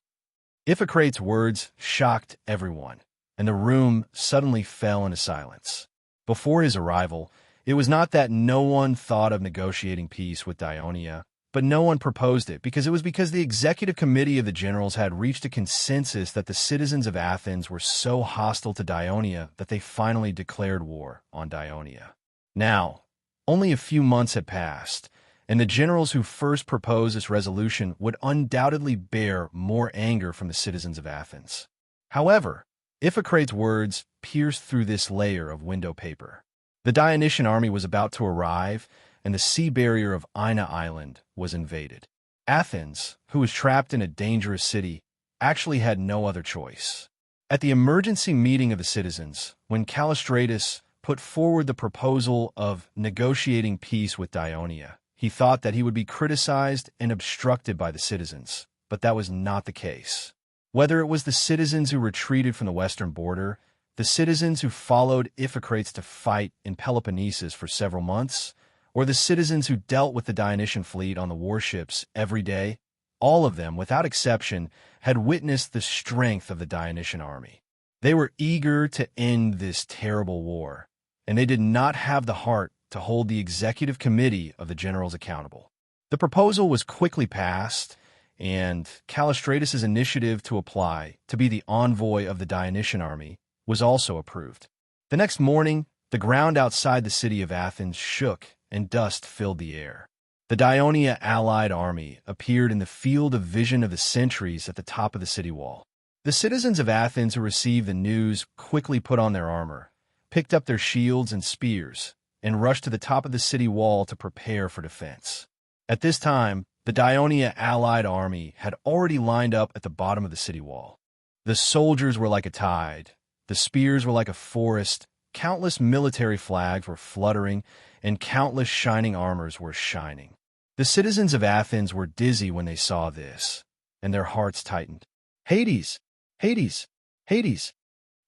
Iphicrates' words shocked everyone, and the room suddenly fell into silence. Before his arrival, it was not that no one thought of negotiating peace with Dionia, but no one proposed it because the executive committee of the generals had reached a consensus that the citizens of Athens were so hostile to Dionia that they finally declared war on Dionia. Now, only a few months had passed, and the generals who first proposed this resolution would undoubtedly bear more anger from the citizens of Athens. However, Iphicrates' words pierced through this layer of window paper. The Dionysian army was about to arrive, and the sea barrier of Ina Island was invaded. Athens, who was trapped in a dangerous city, actually had no other choice. At the emergency meeting of the citizens, when Callistratus put forward the proposal of negotiating peace with Dionia, he thought that he would be criticized and obstructed by the citizens, but that was not the case. Whether it was the citizens who retreated from the western border, the citizens who followed Iphicrates to fight in Peloponnesus for several months, or the citizens who dealt with the Dionysian fleet on the warships every day, all of them, without exception, had witnessed the strength of the Dionysian army. They were eager to end this terrible war, and they did not have the heart to hold the executive committee of the generals accountable. The proposal was quickly passed, and Callistratus's initiative to apply to be the envoy of the Dionysian army was also approved. The next morning, the ground outside the city of Athens shook and dust filled the air. The Dionia allied army appeared in the field of vision of the sentries at the top of the city wall. The citizens of Athens who received the news quickly put on their armor, picked up their shields and spears, and rushed to the top of the city wall to prepare for defense. At this time, the Dionia allied army had already lined up at the bottom of the city wall. The soldiers were like a tide, the spears were like a forest, countless military flags were fluttering, and countless shining armors were shining. The citizens of Athens were dizzy when they saw this, and their hearts tightened. Hades! Hades! Hades!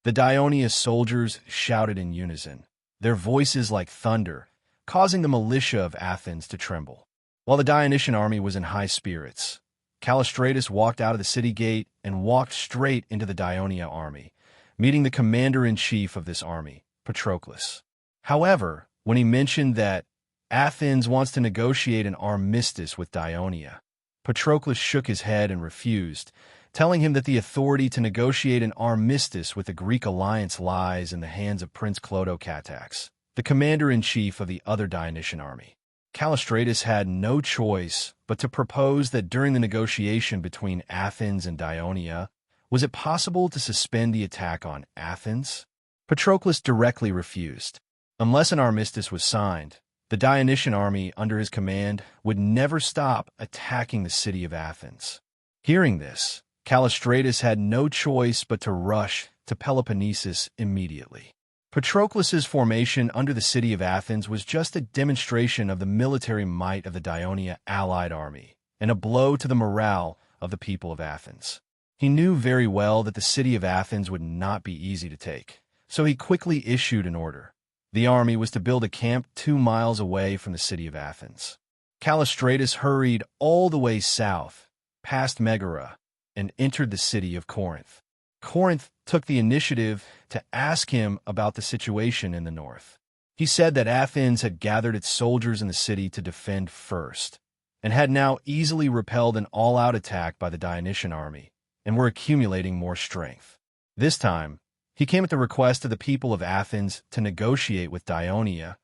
The Dionia soldiers shouted in unison, their voices like thunder, causing the militia of Athens to tremble. While the Dionysian army was in high spirits, Callistratus walked out of the city gate and walked straight into the Dionia army, meeting the commander-in-chief of this army, Patroclus. However, when he mentioned that Athens wants to negotiate an armistice with Dionia, Patroclus shook his head and refused, telling him that the authority to negotiate an armistice with the Greek alliance lies in the hands of Prince Clodocatax, the commander-in-chief of the other Dionysian army. Callistratus had no choice but to propose that during the negotiation between Athens and Dionia, was it possible to suspend the attack on Athens? Patroclus directly refused. Unless an armistice was signed, the Dionysian army under his command would never stop attacking the city of Athens. Hearing this, Callistratus had no choice but to rush to Peloponnesus immediately. Patroclus's formation under the city of Athens was just a demonstration of the military might of the Daionia allied army, and a blow to the morale of the people of Athens. He knew very well that the city of Athens would not be easy to take, so he quickly issued an order. The army was to build a camp 2 miles away from the city of Athens. Callistratus hurried all the way south, past Megara, and entered the city of Corinth. Corinth took the initiative to ask him about the situation in the north. He said that Athens had gathered its soldiers in the city to defend first, and had now easily repelled an all-out attack by the Dionysian army, and were accumulating more strength. This time, he came at the request of the people of Athens to negotiate with Daionia,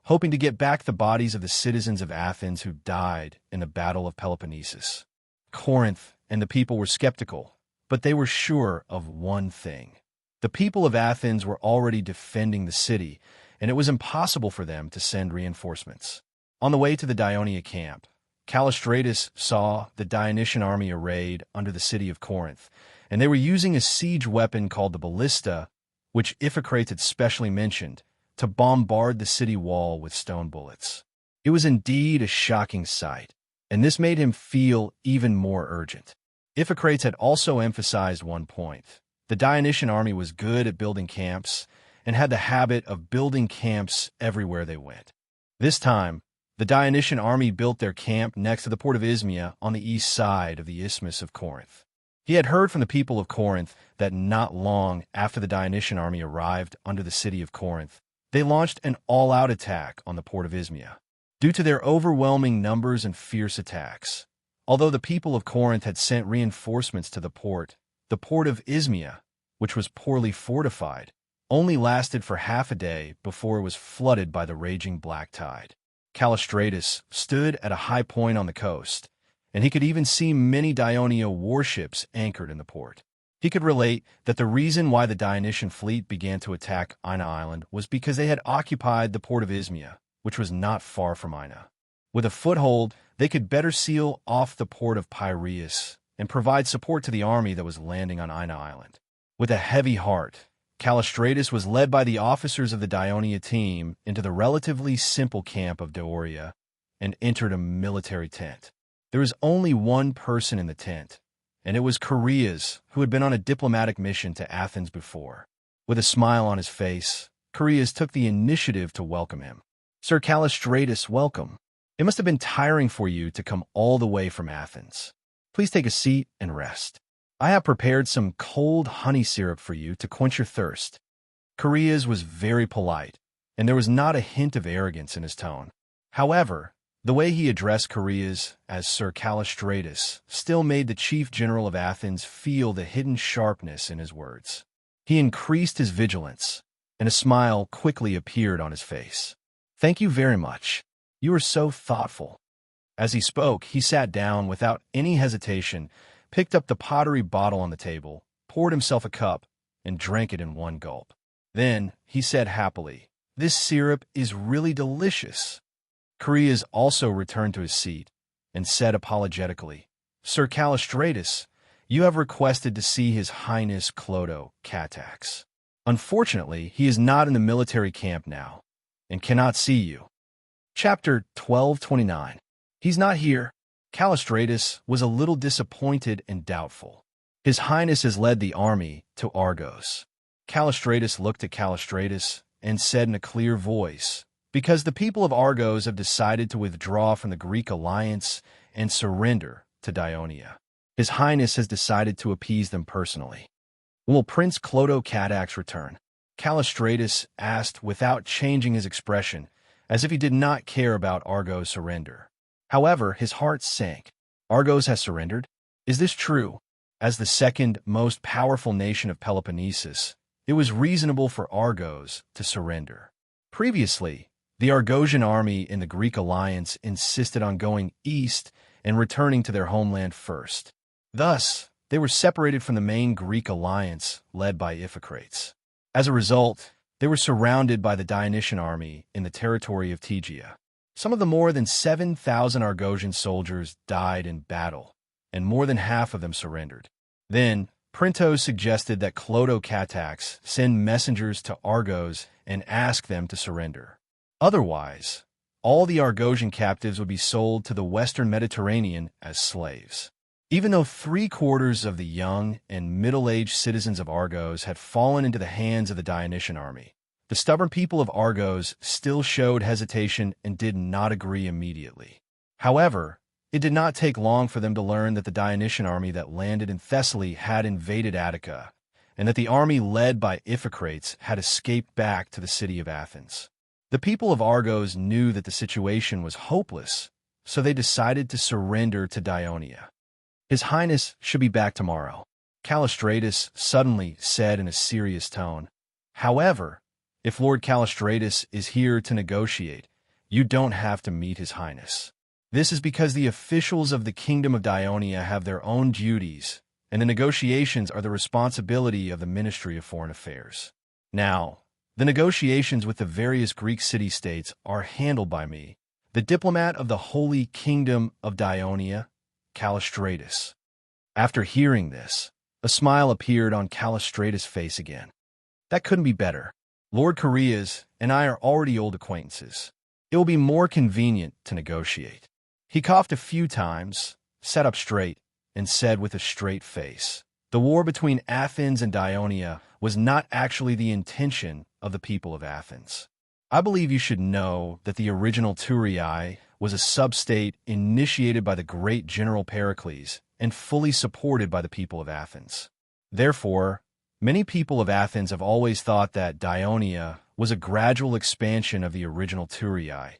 hoping to get back the bodies of the citizens of Athens who died in the Battle of Peloponnesus. Corinth and the people were skeptical, but they were sure of one thing. The people of Athens were already defending the city, and it was impossible for them to send reinforcements. On the way to the Daionia camp, Callistratus saw the Dionysian army arrayed under the city of Corinth, and they were using a siege weapon called the ballista, which Iphicrates had specially mentioned, to bombard the city wall with stone bullets. It was indeed a shocking sight, and this made him feel even more urgent. Iphicrates had also emphasized one point. The Dionysian army was good at building camps and had the habit of building camps everywhere they went. This time, the Dionysian army built their camp next to the port of Isthmia on the east side of the Isthmus of Corinth. He had heard from the people of Corinth that not long after the Dionysian army arrived under the city of Corinth, they launched an all-out attack on the port of Isthmia. Due to their overwhelming numbers and fierce attacks, although the people of Corinth had sent reinforcements to the port of Isthmia, which was poorly fortified, only lasted for half a day before it was flooded by the raging black tide. Callistratus stood at a high point on the coast, and he could even see many Daionia warships anchored in the port. He could relate that the reason why the Dionysian fleet began to attack Ina Island was because they had occupied the port of Isthmia, which was not far from Ina. With a foothold, they could better seal off the port of Piraeus and provide support to the army that was landing on Ina Island. With a heavy heart, Callistratus was led by the officers of the Daionia team into the relatively simple camp of Doria and entered a military tent. There was only one person in the tent, and it was Chaereas, who had been on a diplomatic mission to Athens before. With a smile on his face, Chaereas took the initiative to welcome him. "Sir Callistratus, welcome. It must have been tiring for you to come all the way from Athens. Please take a seat and rest. I have prepared some cold honey syrup for you to quench your thirst." Chaereas was very polite, and there was not a hint of arrogance in his tone. However, the way he addressed Chaereas as Sir Callistratus still made the chief general of Athens feel the hidden sharpness in his words. He increased his vigilance, and a smile quickly appeared on his face. "Thank you very much. You are so thoughtful." As he spoke, he sat down without any hesitation, picked up the pottery bottle on the table, poured himself a cup, and drank it in one gulp. Then he said happily, "This syrup is really delicious." Chaereas also returned to his seat and said apologetically, "Sir Callistratus, you have requested to see His Highness Clodo Catax. Unfortunately, he is not in the military camp now and cannot see you." Chapter 1229. He's not here. Callistratus was a little disappointed and doubtful. His Highness has led the army to Argos. Callistratus looked at Callistratus and said in a clear voice, "Because the people of Argos have decided to withdraw from the Greek alliance and surrender to Daionia. His Highness has decided to appease them personally." "When will Prince Clodo Catax return?" Callistratus asked without changing his expression, as if he did not care about Argos' surrender. However, his heart sank. Argos has surrendered? Is this true? As the second most powerful nation of Peloponnesus, it was reasonable for Argos to surrender. Previously, the Argosian army in the Greek alliance insisted on going east and returning to their homeland first. Thus, they were separated from the main Greek alliance led by Iphicrates. As a result, they were surrounded by the Dionysian army in the territory of Tegea. Some of the more than 7,000 Argosian soldiers died in battle, and more than half of them surrendered. Then, Printo suggested that Clodo-Catax send messengers to Argos and ask them to surrender. Otherwise, all the Argosian captives would be sold to the Western Mediterranean as slaves. Even though 3/4 of the young and middle-aged citizens of Argos had fallen into the hands of the Dionysian army, the stubborn people of Argos still showed hesitation and did not agree immediately. However, it did not take long for them to learn that the Dionysian army that landed in Thessaly had invaded Attica, and that the army led by Iphicrates had escaped back to the city of Athens. The people of Argos knew that the situation was hopeless, so they decided to surrender to Dionia. His Highness should be back tomorrow, Callistratus suddenly said in a serious tone. However, if Lord Callistratus is here to negotiate, you don't have to meet His Highness. This is because the officials of the Kingdom of Dionia have their own duties, and the negotiations are the responsibility of the Ministry of Foreign Affairs. Now, the negotiations with the various Greek city-states are handled by me, the diplomat of the Holy Kingdom of Dionia, Callistratus. After hearing this, a smile appeared on Callistratus' face again. That couldn't be better. Lord Chaereas and I are already old acquaintances. It will be more convenient to negotiate. He coughed a few times, sat up straight, and said with a straight face, the war between Athens and Dionia was not actually the intention of the people of Athens. I believe you should know that the original Thurii was a sub-state initiated by the great general Pericles and fully supported by the people of Athens. Therefore, many people of Athens have always thought that Dionia was a gradual expansion of the original Thurii,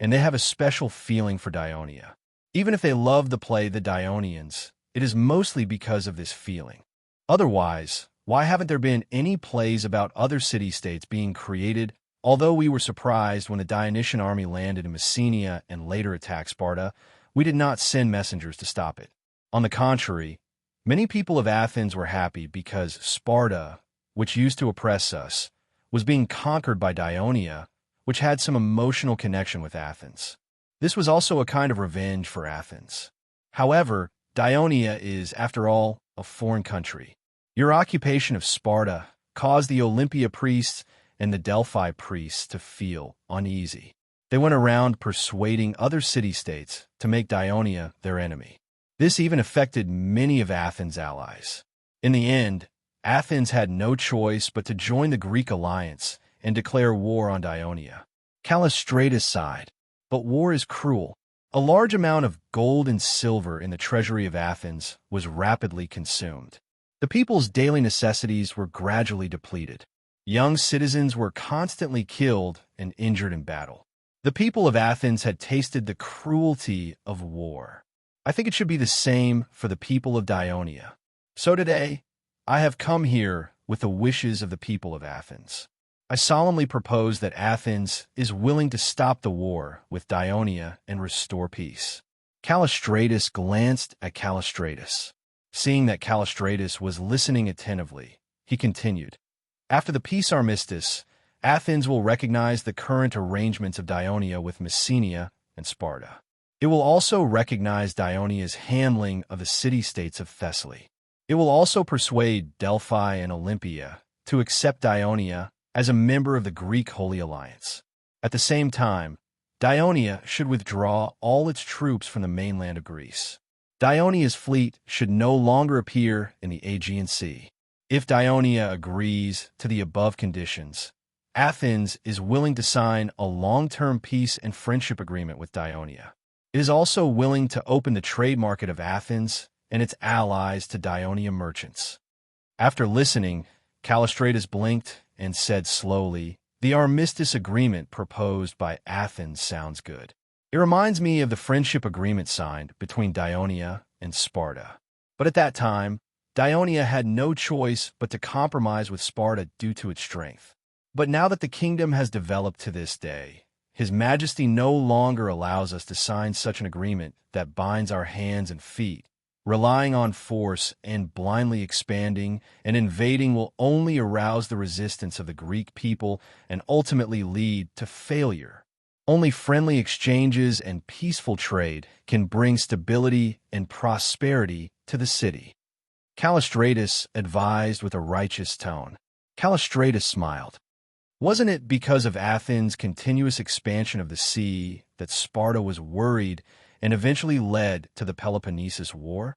and they have a special feeling for Dionia. Even if they love the play The Dionians, it is mostly because of this feeling. Otherwise, why haven't there been any plays about other city-states being created? Although we were surprised when the Dionysian army landed in Messenia and later attacked Sparta, we did not send messengers to stop it. On the contrary, many people of Athens were happy because Sparta, which used to oppress us, was being conquered by Dionia, which had some emotional connection with Athens. This was also a kind of revenge for Athens. However, Dionia is, after all, a foreign country. Your occupation of Sparta caused the Olympia priests and the Delphi priests to feel uneasy. They went around persuading other city-states to make Dionia their enemy. This even affected many of Athens' allies. In the end, Athens had no choice but to join the Greek alliance and declare war on Dionia. Callistratus sighed, but war is cruel. A large amount of gold and silver in the treasury of Athens was rapidly consumed. The people's daily necessities were gradually depleted. Young citizens were constantly killed and injured in battle. The people of Athens had tasted the cruelty of war. I think it should be the same for the people of Dionia. So today, I have come here with the wishes of the people of Athens. I solemnly propose that Athens is willing to stop the war with Dionia and restore peace. Callistratus glanced at Callistratus. Seeing that Callistratus was listening attentively, he continued, after the peace armistice, Athens will recognize the current arrangements of Dionia with Messenia and Sparta. It will also recognize Dionia's handling of the city-states of Thessaly. It will also persuade Delphi and Olympia to accept Dionia as a member of the Greek Holy Alliance. At the same time, Dionia should withdraw all its troops from the mainland of Greece. Dionia's fleet should no longer appear in the Aegean Sea. If Dionia agrees to the above conditions, Athens is willing to sign a long-term peace and friendship agreement with Dionia. It is also willing to open the trade market of Athens and its allies to Dionia merchants. After listening, Callistratus blinked and said slowly, the armistice agreement proposed by Athens sounds good. It reminds me of the friendship agreement signed between Dionia and Sparta. But at that time, Dionia had no choice but to compromise with Sparta due to its strength. But now that the kingdom has developed to this day, His Majesty no longer allows us to sign such an agreement that binds our hands and feet. Relying on force and blindly expanding and invading will only arouse the resistance of the Greek people and ultimately lead to failure. Only friendly exchanges and peaceful trade can bring stability and prosperity to the city. Callistratus advised with a righteous tone. Callistratus smiled. Wasn't it because of Athens' continuous expansion of the sea that Sparta was worried and eventually led to the Peloponnesus War?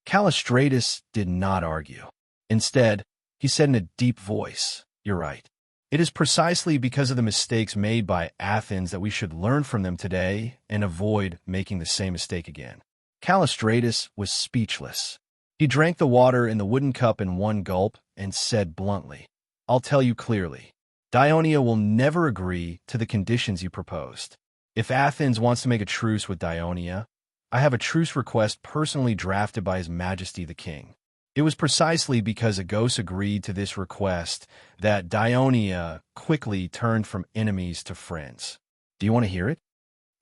Callistratus did not argue. Instead, he said in a deep voice, "You're right. It is precisely because of the mistakes made by Athens that we should learn from them today and avoid making the same mistake again." Callistratus was speechless. He drank the water in the wooden cup in one gulp and said bluntly, "I'll tell you clearly. Dionia will never agree to the conditions you proposed. If Athens wants to make a truce with Dionia, I have a truce request personally drafted by His Majesty the King." It was precisely because Agos agreed to this request that Dionia quickly turned from enemies to friends. "Do you want to hear it?"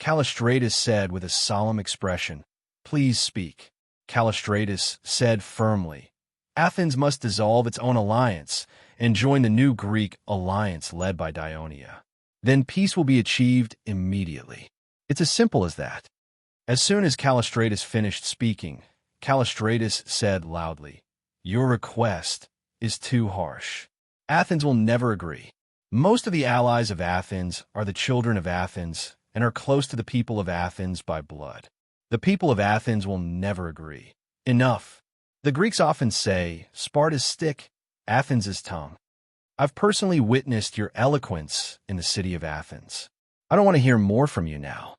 Callistratus said with a solemn expression. "Please speak." Callistratus said firmly, "Athens must dissolve its own alliance and join the new Greek alliance led by Dionia. Then peace will be achieved immediately. It's as simple as that." As soon as Callistratus finished speaking, Callistratus said loudly, "Your request is too harsh. Athens will never agree. Most of the allies of Athens are the children of Athens and are close to the people of Athens by blood. The people of Athens will never agree. Enough. The Greeks often say, Sparta's stick, Athens' tongue. I've personally witnessed your eloquence in the city of Athens. I don't want to hear more from you now."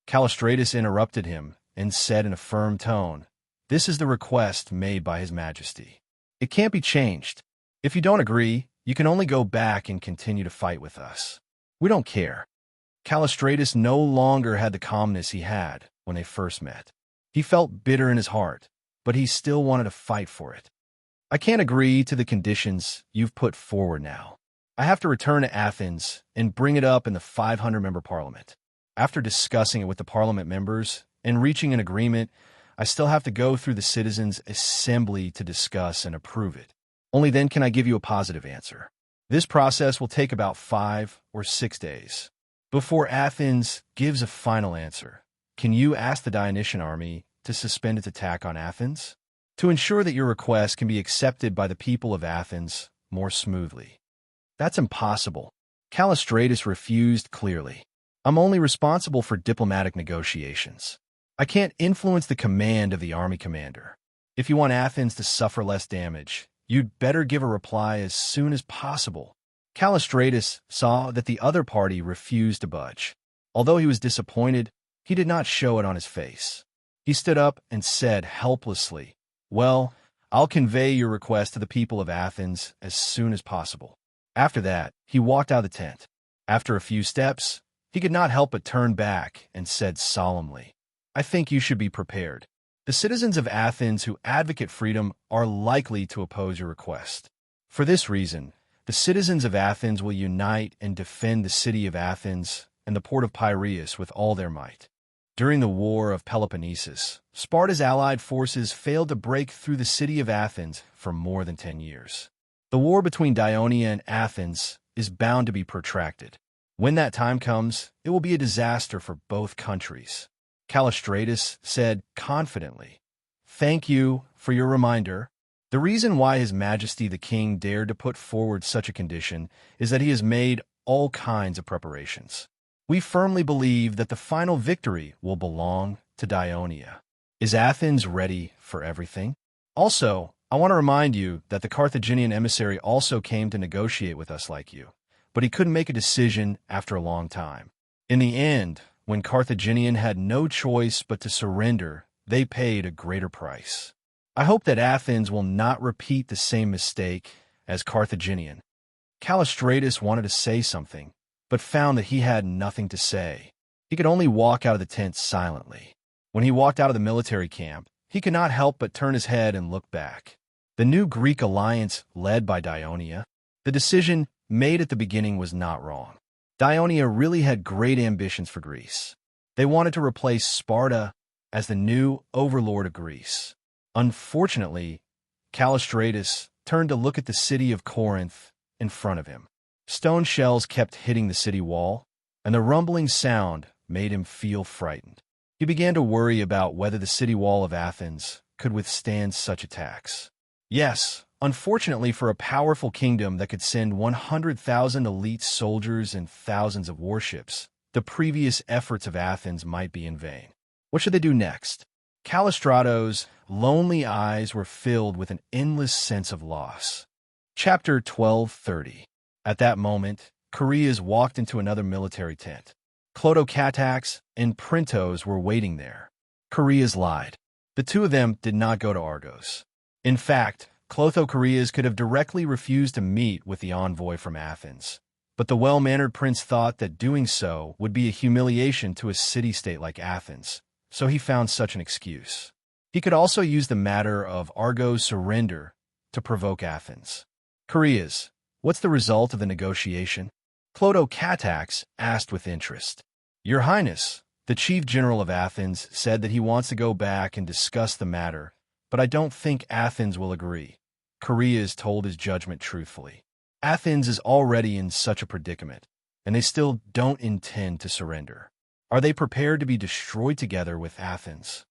Callistratus interrupted him and said in a firm tone, "This is the request made by His Majesty. It can't be changed. If you don't agree, you can only go back and continue to fight with us. We don't care." Callistratus no longer had the calmness he had when they first met. He felt bitter in his heart, but he still wanted to fight for it. "I can't agree to the conditions you've put forward now. I have to return to Athens and bring it up in the 500-member parliament. After discussing it with the parliament members and reaching an agreement, I still have to go through the citizens' assembly to discuss and approve it. Only then can I give you a positive answer. This process will take about 5 or 6 days. Before Athens gives a final answer, can you ask the Dionysian army to suspend its attack on Athens, to ensure that your request can be accepted by the people of Athens more smoothly?" "That's impossible." Callistratus refused clearly. "I'm only responsible for diplomatic negotiations. I can't influence the command of the army commander. If you want Athens to suffer less damage, you'd better give a reply as soon as possible." Callistratus saw that the other party refused to budge. Although he was disappointed, he did not show it on his face. He stood up and said helplessly, "Well, I'll convey your request to the people of Athens as soon as possible." After that, he walked out of the tent. After a few steps, he could not help but turn back and said solemnly, "I think you should be prepared. The citizens of Athens who advocate freedom are likely to oppose your request. For this reason, the citizens of Athens will unite and defend the city of Athens and the port of Piraeus with all their might. During the War of Peloponnesus, Sparta's allied forces failed to break through the city of Athens for more than 10 years. The war between Dionia and Athens is bound to be protracted. When that time comes, it will be a disaster for both countries." Callistratus said confidently, "Thank you for your reminder. The reason why His Majesty the King dared to put forward such a condition is that he has made all kinds of preparations. We firmly believe that the final victory will belong to Dionia. Is Athens ready for everything? Also, I want to remind you that the Carthaginian emissary also came to negotiate with us like you, but he couldn't make a decision after a long time. In the end, when Carthaginian had no choice but to surrender, they paid a greater price. I hope that Athens will not repeat the same mistake as Carthaginian." Callistratus wanted to say something, but found that he had nothing to say. He could only walk out of the tent silently. When he walked out of the military camp, he could not help but turn his head and look back. The new Greek alliance led by Dionia, the decision made at the beginning was not wrong. Dionia really had great ambitions for Greece. They wanted to replace Sparta as the new overlord of Greece. Unfortunately, Callistratus turned to look at the city of Corinth in front of him. Stone shells kept hitting the city wall, and the rumbling sound made him feel frightened. He began to worry about whether the city wall of Athens could withstand such attacks. Yes, unfortunately for a powerful kingdom that could send 100,000 elite soldiers and thousands of warships, the previous efforts of Athens might be in vain. What should they do next? Callistrado's lonely eyes were filled with an endless sense of loss. Chapter 12:30. At that moment, Chaereas walked into another military tent. Clotocatax and Printos were waiting there. Chaereas lied. The two of them did not go to Argos. In fact, Clotho-Chaereas could have directly refused to meet with the envoy from Athens. But the well-mannered prince thought that doing so would be a humiliation to a city-state like Athens, so he found such an excuse. He could also use the matter of Argos' surrender to provoke Athens. Chaereas, what's the result of the negotiation? Clotocatax asked with interest. Your Highness, the chief general of Athens, said that he wants to go back and discuss the matter, but I don't think Athens will agree. Chaereas told his judgment truthfully. Athens is already in such a predicament, and they still don't intend to surrender. Are they prepared to be destroyed together with Athens?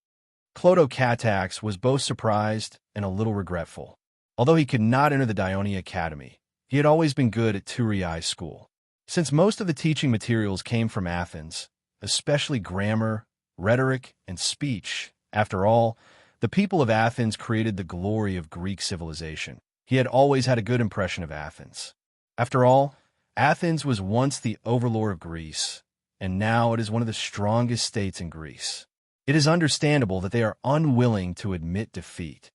Clotocatax was both surprised and a little regretful. Although he could not enter the Dionia Academy, he had always been good at Turiai's school. Since most of the teaching materials came from Athens, especially grammar, rhetoric, and speech, after all, the people of Athens created the glory of Greek civilization. He had always had a good impression of Athens. After all, Athens was once the overlord of Greece, and now it is one of the strongest states in Greece. It is understandable that they are unwilling to admit defeat.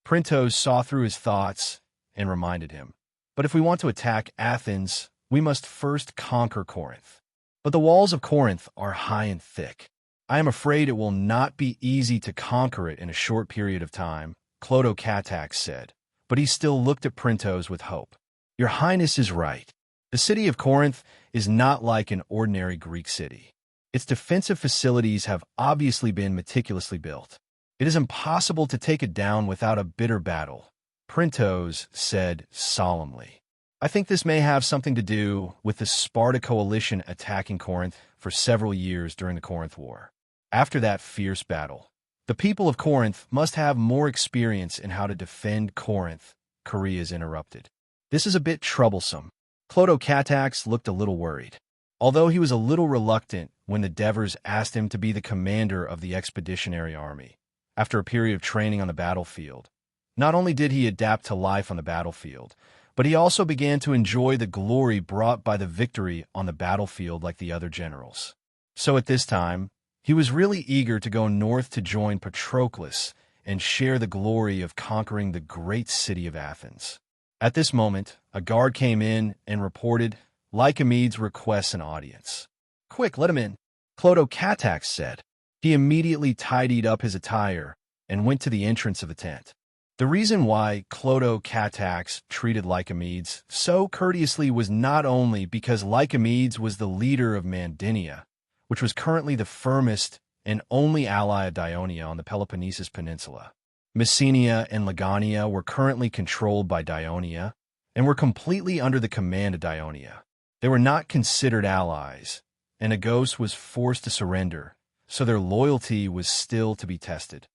Printos saw through his thoughts and reminded him, but if we want to attack Athens, we must first conquer Corinth. But the walls of Corinth are high and thick. I am afraid it will not be easy to conquer it in a short period of time, Clotocatax said, but he still looked at Printos with hope. Your Highness is right. The city of Corinth is not like an ordinary Greek city. Its defensive facilities have obviously been meticulously built. It is impossible to take it down without a bitter battle, Printos said solemnly. I think this may have something to do with the Sparta coalition attacking Corinth for several years during the Corinth War. After that fierce battle, the people of Corinth must have more experience in how to defend Corinth, Chaereas interrupted. This is a bit troublesome. Clotocatax looked a little worried. Although he was a little reluctant when the Devers asked him to be the commander of the expeditionary army, after a period of training on the battlefield, not only did he adapt to life on the battlefield, but he also began to enjoy the glory brought by the victory on the battlefield like the other generals. So at this time, he was really eager to go north to join Patroclus and share the glory of conquering the great city of Athens. At this moment, a guard came in and reported, Lycomedes requests an audience. Quick, let him in, Clotocatax said. He immediately tidied up his attire and went to the entrance of the tent. The reason why Clotocatax treated Lycomedes so courteously was not only because Lycomedes was the leader of Mandynia, which was currently the firmest and only ally of Dionia on the Peloponnesus Peninsula. Messenia and Legania were currently controlled by Dionia and were completely under the command of Dionia. They were not considered allies, and Agos was forced to surrender, so their loyalty was still to be tested.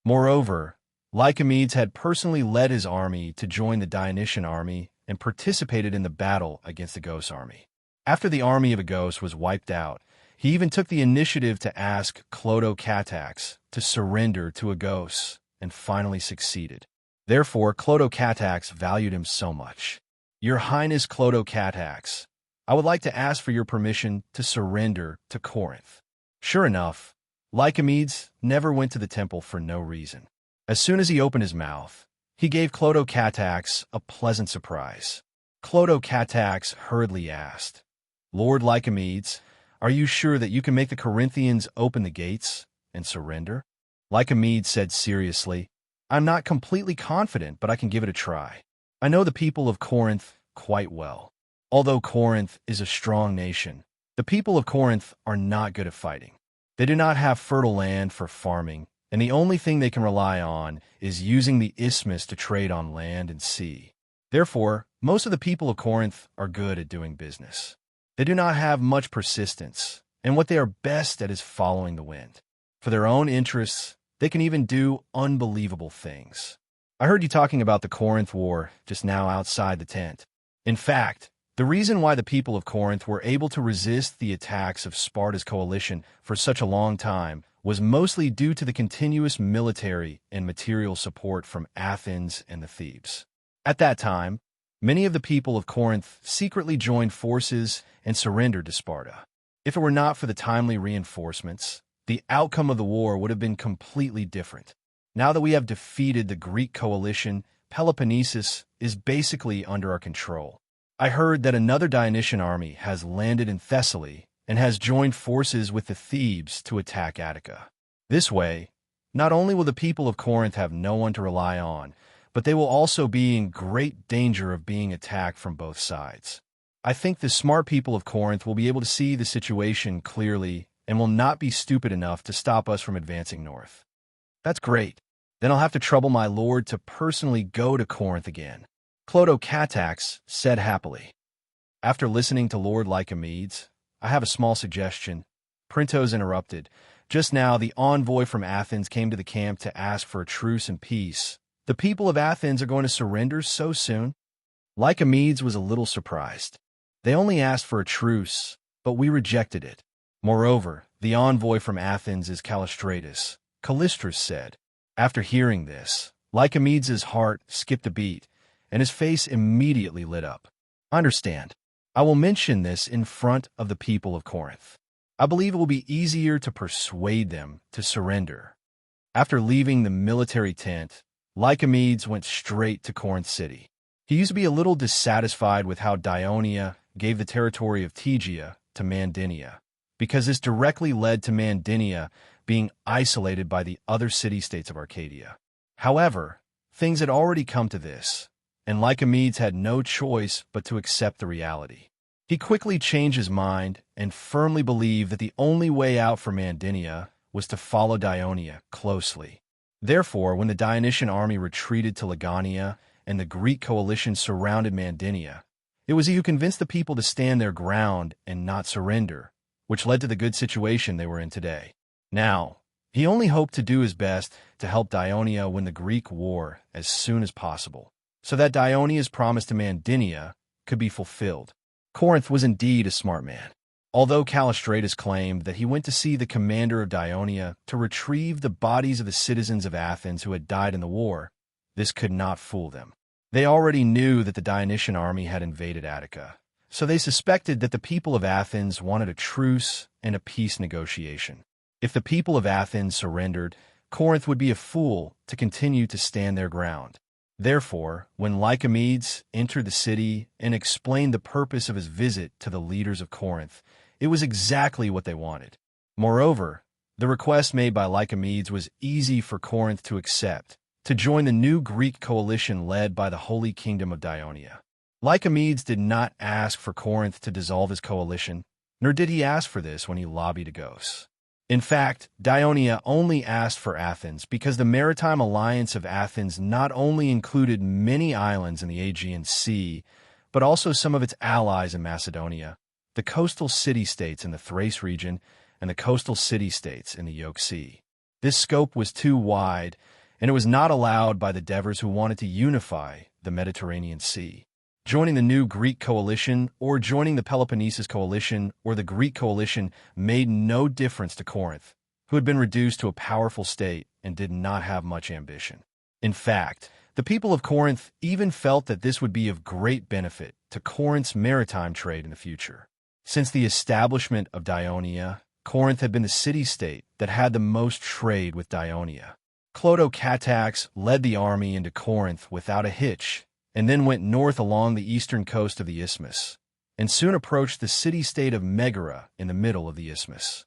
Moreover, Lycomedes had personally led his army to join the Dionysian army and participated in the battle against the Agos army. After the army of Agos was wiped out, he even took the initiative to ask Clotocatax to surrender to Agos and finally succeeded. Therefore, Clotocatax valued him so much. Your Highness Clotocatax, I would like to ask for your permission to surrender to Corinth. Sure enough, Lycomedes never went to the temple for no reason. As soon as he opened his mouth, he gave Clotocatax a pleasant surprise. Clotocatax hurriedly asked, Lord Lycomedes, are you sure that you can make the Corinthians open the gates and surrender? Lycomedes said seriously, I'm not completely confident, but I can give it a try. I know the people of Corinth quite well. Although Corinth is a strong nation, the people of Corinth are not good at fighting. They do not have fertile land for farming, and the only thing they can rely on is using the isthmus to trade on land and sea. Therefore, most of the people of Corinth are good at doing business. They do not have much persistence, and what they are best at is following the wind. For their own interests, they can even do unbelievable things. I heard you talking about the Corinth War just now outside the tent. In fact, the reason why the people of Corinth were able to resist the attacks of Sparta's coalition for such a long time was mostly due to the continuous military and material support from Athens and the Thebes. At that time, many of the people of Corinth secretly joined forces and surrendered to Sparta. If it were not for the timely reinforcements, the outcome of the war would have been completely different. Now that we have defeated the Greek coalition, Peloponnesus is basically under our control. I heard that another Dionysian army has landed in Thessaly and has joined forces with the Thebes to attack Attica. This way, not only will the people of Corinth have no one to rely on, but they will also be in great danger of being attacked from both sides. I think the smart people of Corinth will be able to see the situation clearly and will not be stupid enough to stop us from advancing north. That's great. Then I'll have to trouble my lord to personally go to Corinth again, Clotocatax said happily. After listening to Lord Lycomedes, I have a small suggestion. Printos interrupted. Just now, the envoy from Athens came to the camp to ask for a truce and peace. The people of Athens are going to surrender so soon? Lycomedes was a little surprised. They only asked for a truce, but we rejected it. Moreover, the envoy from Athens is Callistratus, Callistratus said. After hearing this, Lycomedes' heart skipped a beat, and his face immediately lit up. Understand, I will mention this in front of the people of Corinth. I believe it will be easier to persuade them to surrender. After leaving the military tent, Lycomedes went straight to Corinth city. He used to be a little dissatisfied with how Dionia gave the territory of Tegea to Mandinia, because this directly led to Mandinia being isolated by the other city-states of Arcadia. However, things had already come to this, and Lycomedes had no choice but to accept the reality. He quickly changed his mind and firmly believed that the only way out for Mandinia was to follow Dionia closely. Therefore, when the Dionysian army retreated to Legania and the Greek coalition surrounded Mandinia, it was he who convinced the people to stand their ground and not surrender, which led to the good situation they were in today. Now, he only hoped to do his best to help Dionia win the Greek war as soon as possible, so that Dionia's promise to Mandinia could be fulfilled. Corinth was indeed a smart man. Although Callistratus claimed that he went to see the commander of Dionia to retrieve the bodies of the citizens of Athens who had died in the war, this could not fool them. They already knew that the Dionysian army had invaded Attica, so they suspected that the people of Athens wanted a truce and a peace negotiation. If the people of Athens surrendered, Corinth would be a fool to continue to stand their ground. Therefore, when Lycomedes entered the city and explained the purpose of his visit to the leaders of Corinth, it was exactly what they wanted. Moreover, the request made by Lycomedes was easy for Corinth to accept, to join the new Greek coalition led by the Holy Kingdom of Dionia. Lycomedes did not ask for Corinth to dissolve his coalition, nor did he ask for this when he lobbied Agos. In fact, Dionia only asked for Athens because the maritime alliance of Athens not only included many islands in the Aegean Sea, but also some of its allies in Macedonia, the coastal city-states in the Thrace region, and the coastal city-states in the Yoke Sea. This scope was too wide, and it was not allowed by the Devers who wanted to unify the Mediterranean Sea. Joining the new Greek coalition or joining the Peloponnesus coalition or the Greek coalition made no difference to Corinth, who had been reduced to a powerful state and did not have much ambition. In fact, the people of Corinth even felt that this would be of great benefit to Corinth's maritime trade in the future. Since the establishment of Dionia, Corinth had been the city-state that had the most trade with Dionia. Clotocatax led the army into Corinth without a hitch, and then went north along the eastern coast of the isthmus, and soon approached the city-state of Megara in the middle of the isthmus.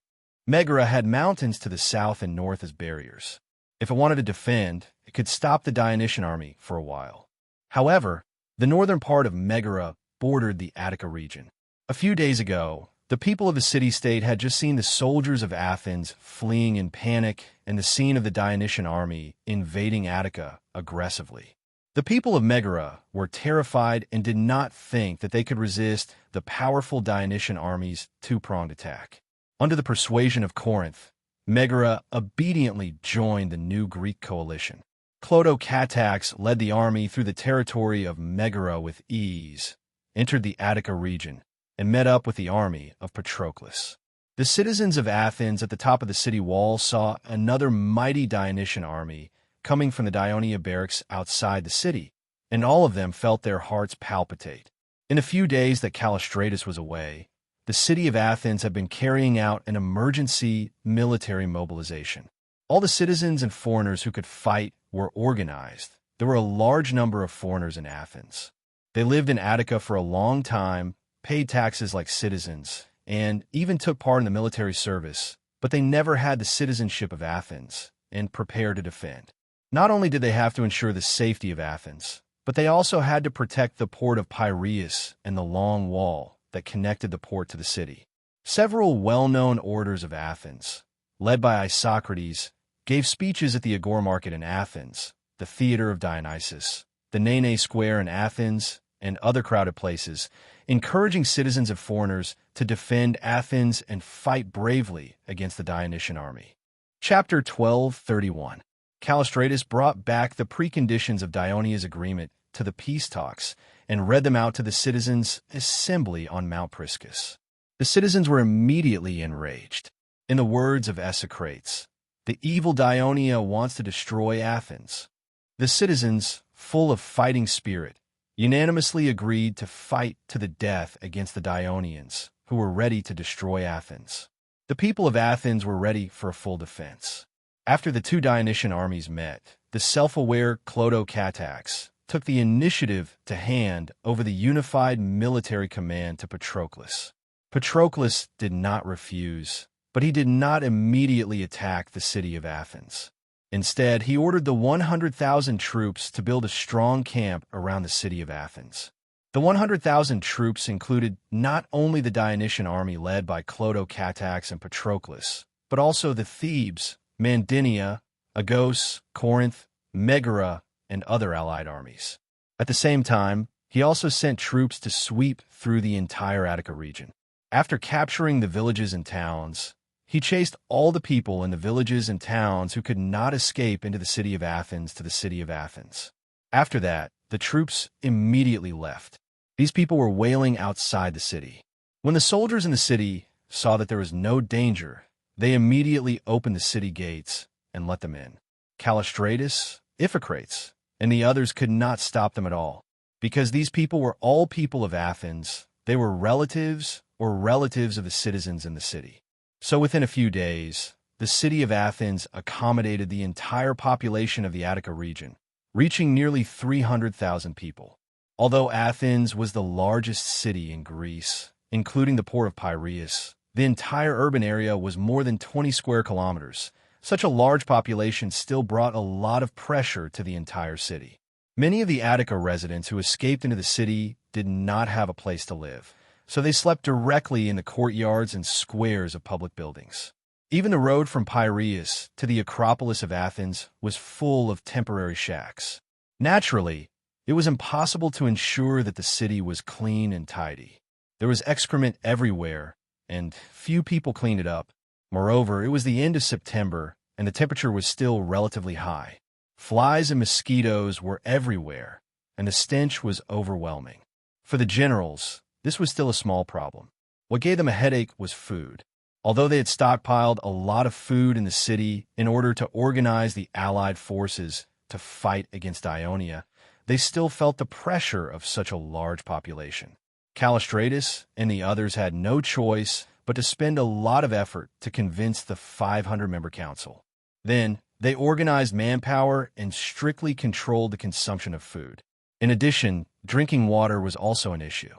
Megara had mountains to the south and north as barriers. If it wanted to defend, it could stop the Dionysian army for a while. However, the northern part of Megara bordered the Attica region. A few days ago, the people of the city-state had just seen the soldiers of Athens fleeing in panic and the scene of the Dionysian army invading Attica aggressively. The people of Megara were terrified and did not think that they could resist the powerful Dionysian army's two-pronged attack. Under the persuasion of Corinth, Megara obediently joined the new Greek coalition. Clodocatax led the army through the territory of Megara with ease, entered the Attica region, and met up with the army of Patroclus. The citizens of Athens at the top of the city wall saw another mighty Dionysian army coming from the Dionia barracks outside the city, and all of them felt their hearts palpitate. In the few days that Callistratus was away, the city of Athens had been carrying out an emergency military mobilization. All the citizens and foreigners who could fight were organized. There were a large number of foreigners in Athens. They lived in Attica for a long time, paid taxes like citizens, and even took part in the military service, but they never had the citizenship of Athens and prepared to defend. Not only did they have to ensure the safety of Athens, but they also had to protect the port of Piraeus and the long wall that connected the port to the city. Several well-known orders of Athens, led by Isocrates, gave speeches at the Agora Market in Athens, the Theater of Dionysus, the Nene Square in Athens, and other crowded places, encouraging citizens and foreigners to defend Athens and fight bravely against the Dionysian army. Chapter 1231. Callistratus brought back the preconditions of Dionia's agreement to the peace talks and read them out to the citizens' assembly on Mount Priscus. The citizens were immediately enraged. In the words of Esocrates, the evil Dionia wants to destroy Athens. The citizens, full of fighting spirit, unanimously agreed to fight to the death against the Dionians, who were ready to destroy Athens. The people of Athens were ready for a full defense. After the two Dionysian armies met, the self-aware Clodocatax took the initiative to hand over the unified military command to Patroclus. Patroclus did not refuse, but he did not immediately attack the city of Athens. Instead, he ordered the 100,000 troops to build a strong camp around the city of Athens. The 100,000 troops included not only the Dionysian army led by Clodocatax and Patroclus, but also the Thebes, Mandinia, Agos, Corinth, Megara, and other allied armies. At the same time, he also sent troops to sweep through the entire Attica region. After capturing the villages and towns, he chased all the people in the villages and towns who could not escape into the city of Athens to the city of Athens. After that, the troops immediately left. These people were wailing outside the city. When the soldiers in the city saw that there was no danger, they immediately opened the city gates and let them in. Callistratus, Iphicrates, and the others could not stop them at all. Because these people were all people of Athens, they were relatives or relatives of the citizens in the city. So within a few days, the city of Athens accommodated the entire population of the Attica region, reaching nearly 300,000 people. Although Athens was the largest city in Greece, including the port of Piraeus, the entire urban area was more than 20 square kilometers. Such a large population still brought a lot of pressure to the entire city. Many of the Attica residents who escaped into the city did not have a place to live, so they slept directly in the courtyards and squares of public buildings. Even the road from Piraeus to the Acropolis of Athens was full of temporary shacks. Naturally, it was impossible to ensure that the city was clean and tidy. There was excrement everywhere, and few people cleaned it up. Moreover, it was the end of September, and the temperature was still relatively high. Flies and mosquitoes were everywhere, and the stench was overwhelming. For the generals, this was still a small problem. What gave them a headache was food. Although they had stockpiled a lot of food in the city in order to organize the allied forces to fight against Ionia, they still felt the pressure of such a large population. Callistratus and the others had no choice but to spend a lot of effort to convince the 500-member council. Then, they organized manpower and strictly controlled the consumption of food. In addition, drinking water was also an issue.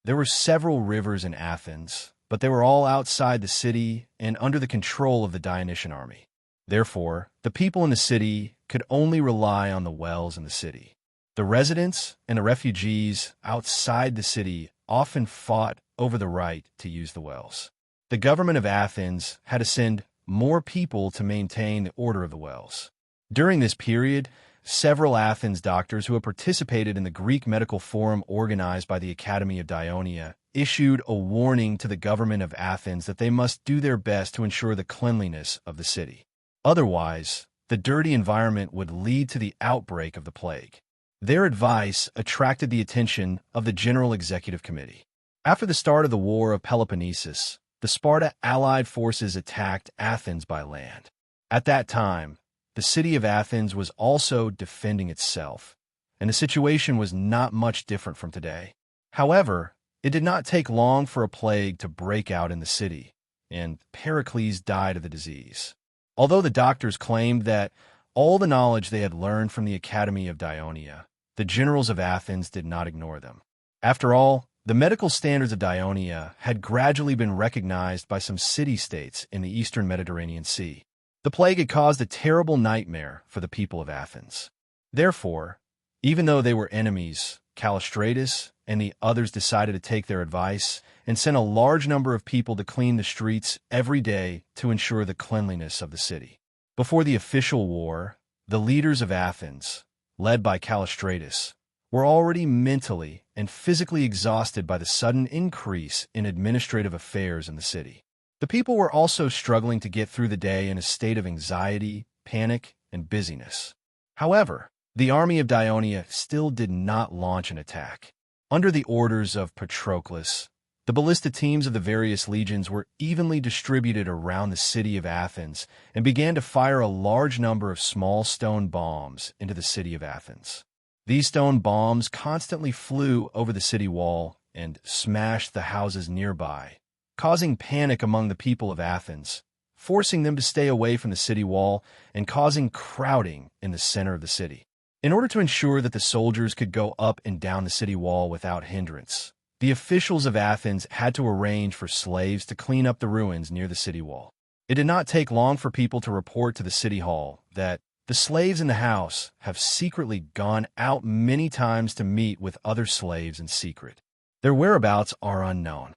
There were several rivers in Athens, but they were all outside the city and under the control of the Dionysian army. Therefore, the people in the city could only rely on the wells in the city. The residents and the refugees outside the city often fought over the right to use the wells. The government of Athens had to send more people to maintain the order of the wells. During this period, several Athens doctors who had participated in the Greek medical forum organized by the Academy of Dionia issued a warning to the government of Athens that they must do their best to ensure the cleanliness of the city. Otherwise, the dirty environment would lead to the outbreak of the plague. Their advice attracted the attention of the General Executive Committee. After the start of the War of Peloponnesus, the Sparta allied forces attacked Athens by land. At that time, the city of Athens was also defending itself, and the situation was not much different from today. However, it did not take long for a plague to break out in the city, and Pericles died of the disease. Although the doctors claimed that all the knowledge they had learned from the Academy of Dionia, the generals of Athens did not ignore them. After all, the medical standards of Dionia had gradually been recognized by some city-states in the eastern Mediterranean Sea. The plague had caused a terrible nightmare for the people of Athens. Therefore, even though they were enemies, Callistratus and the others decided to take their advice and sent a large number of people to clean the streets every day to ensure the cleanliness of the city. Before the official war, the leaders of Athens, led by Callistratus, were already mentally and physically exhausted by the sudden increase in administrative affairs in the city. The people were also struggling to get through the day in a state of anxiety, panic, and busyness. However, the army of Dionia still did not launch an attack. Under the orders of Patroclus, the ballista teams of the various legions were evenly distributed around the city of Athens and began to fire a large number of small stone bombs into the city of Athens. These stone bombs constantly flew over the city wall and smashed the houses nearby, causing panic among the people of Athens, forcing them to stay away from the city wall and causing crowding in the center of the city. In order to ensure that the soldiers could go up and down the city wall without hindrance, the officials of Athens had to arrange for slaves to clean up the ruins near the city wall. It did not take long for people to report to the city hall that the slaves in the house have secretly gone out many times to meet with other slaves in secret. Their whereabouts are unknown.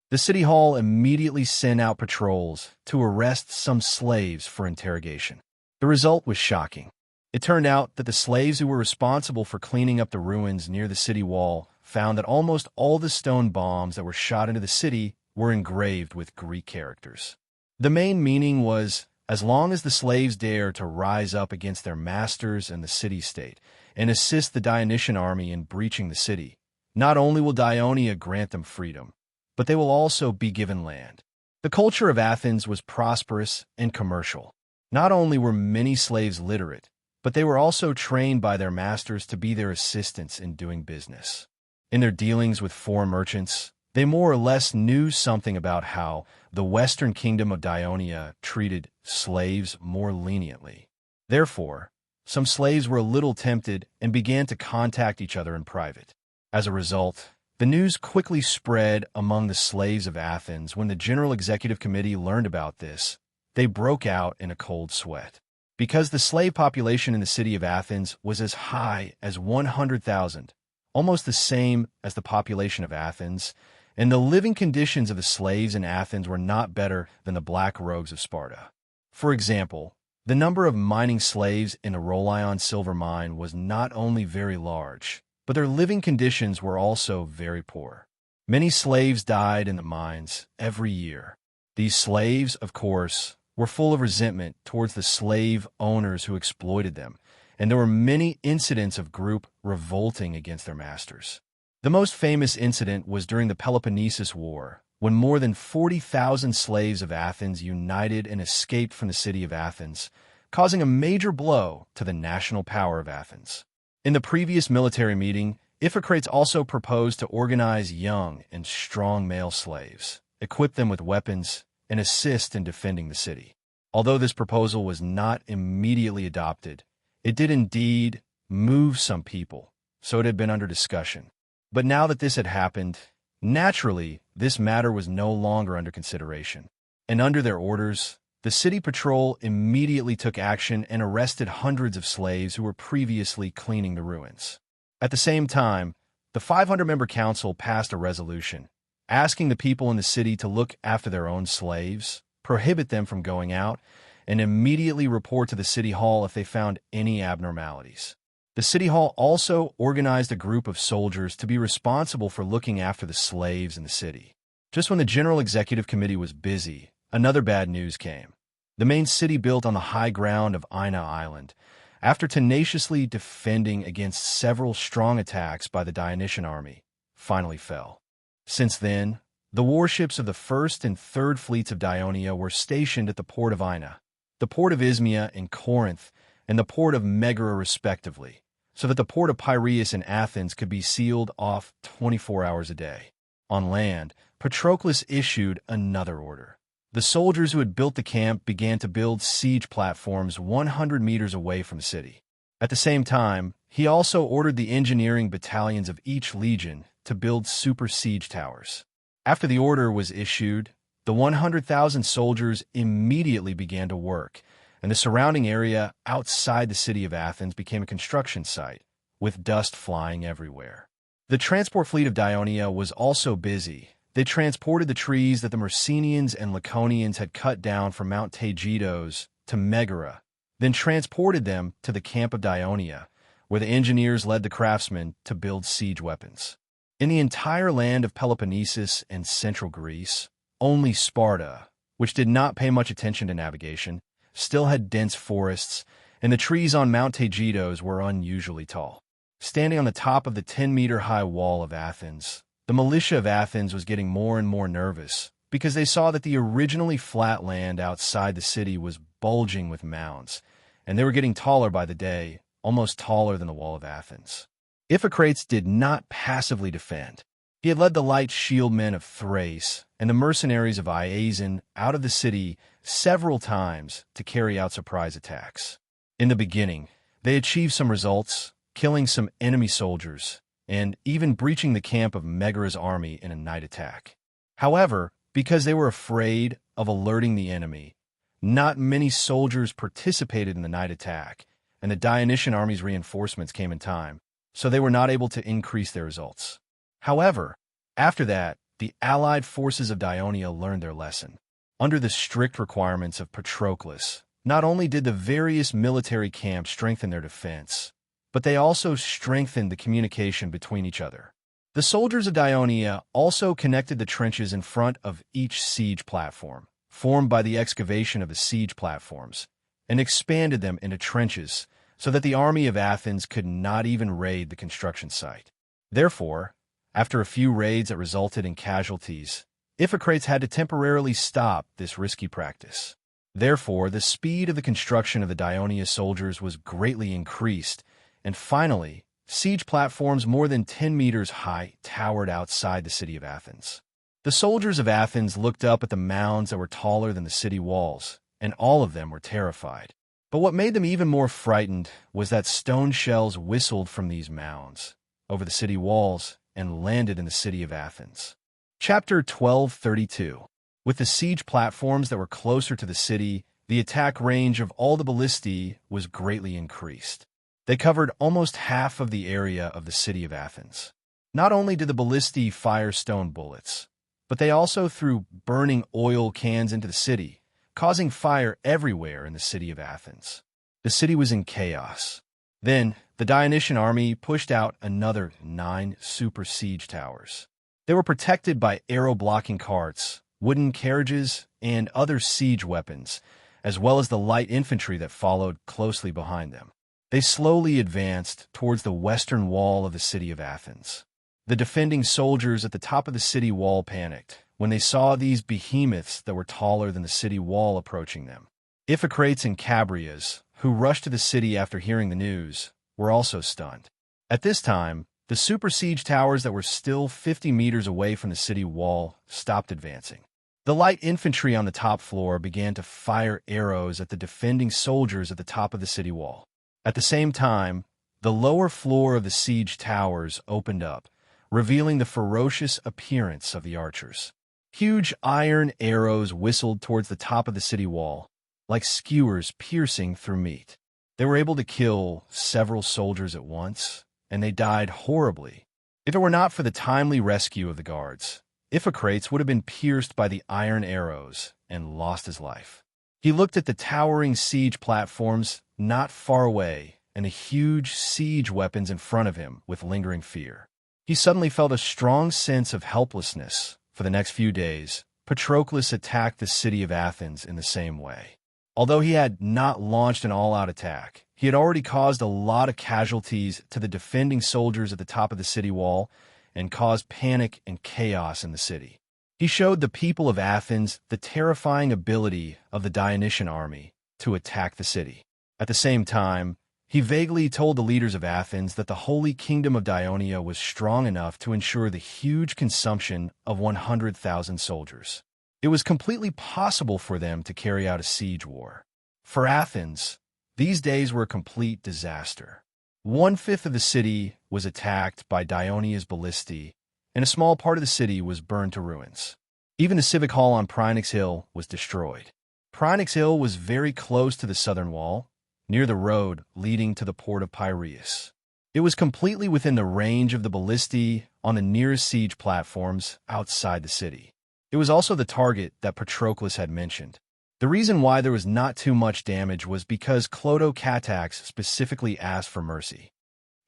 The city hall immediately sent out patrols to arrest some slaves for interrogation. The result was shocking. It turned out that the slaves who were responsible for cleaning up the ruins near the city wall found that almost all the stone bombs that were shot into the city were engraved with Greek characters. The main meaning was, as long as the slaves dare to rise up against their masters and the city-state and assist the Dionysian army in breaching the city, not only will Dionia grant them freedom, but they will also be given land. The culture of Athens was prosperous and commercial. Not only were many slaves literate, but they were also trained by their masters to be their assistants in doing business. In their dealings with foreign merchants, they more or less knew something about how the western kingdom of Dionia treated slaves more leniently. Therefore, some slaves were a little tempted and began to contact each other in private. As a result, the news quickly spread among the slaves of Athens. When the General Executive Committee learned about this, they broke out in a cold sweat. Because the slave population in the city of Athens was as high as 100,000, almost the same as the population of Athens, and the living conditions of the slaves in Athens were not better than the black rogues of Sparta. For example, the number of mining slaves in the Rolion silver mine was not only very large, but their living conditions were also very poor. Many slaves died in the mines every year. These slaves, of course, were full of resentment towards the slave owners who exploited them, and there were many incidents of group revolting against their masters. The most famous incident was during the Peloponnesus War, when more than 40,000 slaves of Athens united and escaped from the city of Athens, causing a major blow to the national power of Athens. In the previous military meeting, Iphicrates also proposed to organize young and strong male slaves, equip them with weapons, and assist in defending the city. Although this proposal was not immediately adopted, it did indeed move some people, so it had been under discussion. But now that this had happened, naturally, this matter was no longer under consideration. And under their orders, the city patrol immediately took action and arrested hundreds of slaves who were previously cleaning the ruins. At the same time, the 500-member council passed a resolution asking the people in the city to look after their own slaves, prohibit them from going out, and immediately report to the city hall if they found any abnormalities. The city hall also organized a group of soldiers to be responsible for looking after the slaves in the city. Just when the General Executive Committee was busy, another bad news came. The main city built on the high ground of Ina Island, after tenaciously defending against several strong attacks by the Dionysian army, finally fell. Since then, the warships of the First and Third Fleets of Dionia were stationed at the port of Ina, the port of Ismia and Corinth, and the port of Megara respectively, so that the port of Piraeus in Athens could be sealed off 24 hours a day. On land, Patroclus issued another order. The soldiers who had built the camp began to build siege platforms 100 meters away from the city. At the same time, he also ordered the engineering battalions of each legion to build super siege towers. After the order was issued, the 100,000 soldiers immediately began to work, and the surrounding area outside the city of Athens became a construction site, with dust flying everywhere. The transport fleet of Dionia was also busy. They transported the trees that the Myrcenians and Laconians had cut down from Mount Taygetos to Megara, then transported them to the camp of Dionia, where the engineers led the craftsmen to build siege weapons. In the entire land of Peloponnesus and central Greece, only Sparta, which did not pay much attention to navigation, still had dense forests, and the trees on Mount Taygetos were unusually tall. Standing on the top of the 10-meter-high wall of Athens, the militia of Athens was getting more and more nervous because they saw that the originally flat land outside the city was bulging with mounds, and they were getting taller by the day, almost taller than the wall of Athens. Iphicrates did not passively defend. He had led the light shield men of Thrace and the mercenaries of Iazon out of the city several times to carry out surprise attacks. In the beginning, they achieved some results, killing some enemy soldiers, and even breaching the camp of Megara's army in a night attack. However, because they were afraid of alerting the enemy, not many soldiers participated in the night attack, and the Dionysian army's reinforcements came in time, so they were not able to increase their results. However, after that, the allied forces of Dionia learned their lesson. Under the strict requirements of Patroclus, not only did the various military camps strengthen their defense, but they also strengthened the communication between each other. The soldiers of Dionia also connected the trenches in front of each siege platform, formed by the excavation of the siege platforms, and expanded them into trenches so that the army of Athens could not even raid the construction site. Therefore, after a few raids that resulted in casualties, Iphicrates had to temporarily stop this risky practice. Therefore, the speed of the construction of the Dionia soldiers was greatly increased, and finally, siege platforms more than 10 meters high towered outside the city of Athens. The soldiers of Athens looked up at the mounds that were taller than the city walls, and all of them were terrified. But what made them even more frightened was that stone shells whistled from these mounds over the city walls and landed in the city of Athens. Chapter 1232. With the siege platforms that were closer to the city, the attack range of all the ballistae was greatly increased. They covered almost half of the area of the city of Athens. Not only did the ballistae fire stone bullets, but they also threw burning oil cans into the city, causing fire everywhere in the city of Athens. The city was in chaos. Then, the Dionysian army pushed out another 9 super siege towers. They were protected by arrow-blocking carts, wooden carriages, and other siege weapons, as well as the light infantry that followed closely behind them. They slowly advanced towards the western wall of the city of Athens. The defending soldiers at the top of the city wall panicked when they saw these behemoths that were taller than the city wall approaching them. Iphicrates and Chabrias, who rushed to the city after hearing the news, were also stunned. At this time, the super siege towers that were still 50 meters away from the city wall stopped advancing. The light infantry on the top floor began to fire arrows at the defending soldiers at the top of the city wall. At the same time, the lower floor of the siege towers opened up, revealing the ferocious appearance of the archers. Huge iron arrows whistled towards the top of the city wall, like skewers piercing through meat. They were able to kill several soldiers at once, and they died horribly. If it were not for the timely rescue of the guards, Iphicrates would have been pierced by the iron arrows and lost his life. He looked at the towering siege platforms not far away and the huge siege weapons in front of him with lingering fear. He suddenly felt a strong sense of helplessness. For the next few days, Patroclus attacked the city of Athens in the same way. Although he had not launched an all-out attack, he had already caused a lot of casualties to the defending soldiers at the top of the city wall and caused panic and chaos in the city. He showed the people of Athens the terrifying ability of the Dionysian army to attack the city. At the same time, he vaguely told the leaders of Athens that the Holy Kingdom of Dionia was strong enough to ensure the huge consumption of 100,000 soldiers. It was completely possible for them to carry out a siege war. For Athens, these days were a complete disaster. 1/5 of the city was attacked by Dionia's ballistae, and a small part of the city was burned to ruins. Even the civic hall on Phrynex Hill was destroyed. Phrynex Hill was very close to the southern wall, near the road leading to the port of Piraeus. It was completely within the range of the ballistae on the nearest siege platforms outside the city. It was also the target that Patroclus had mentioned. The reason why there was not too much damage was because Clotho-Catax specifically asked for mercy.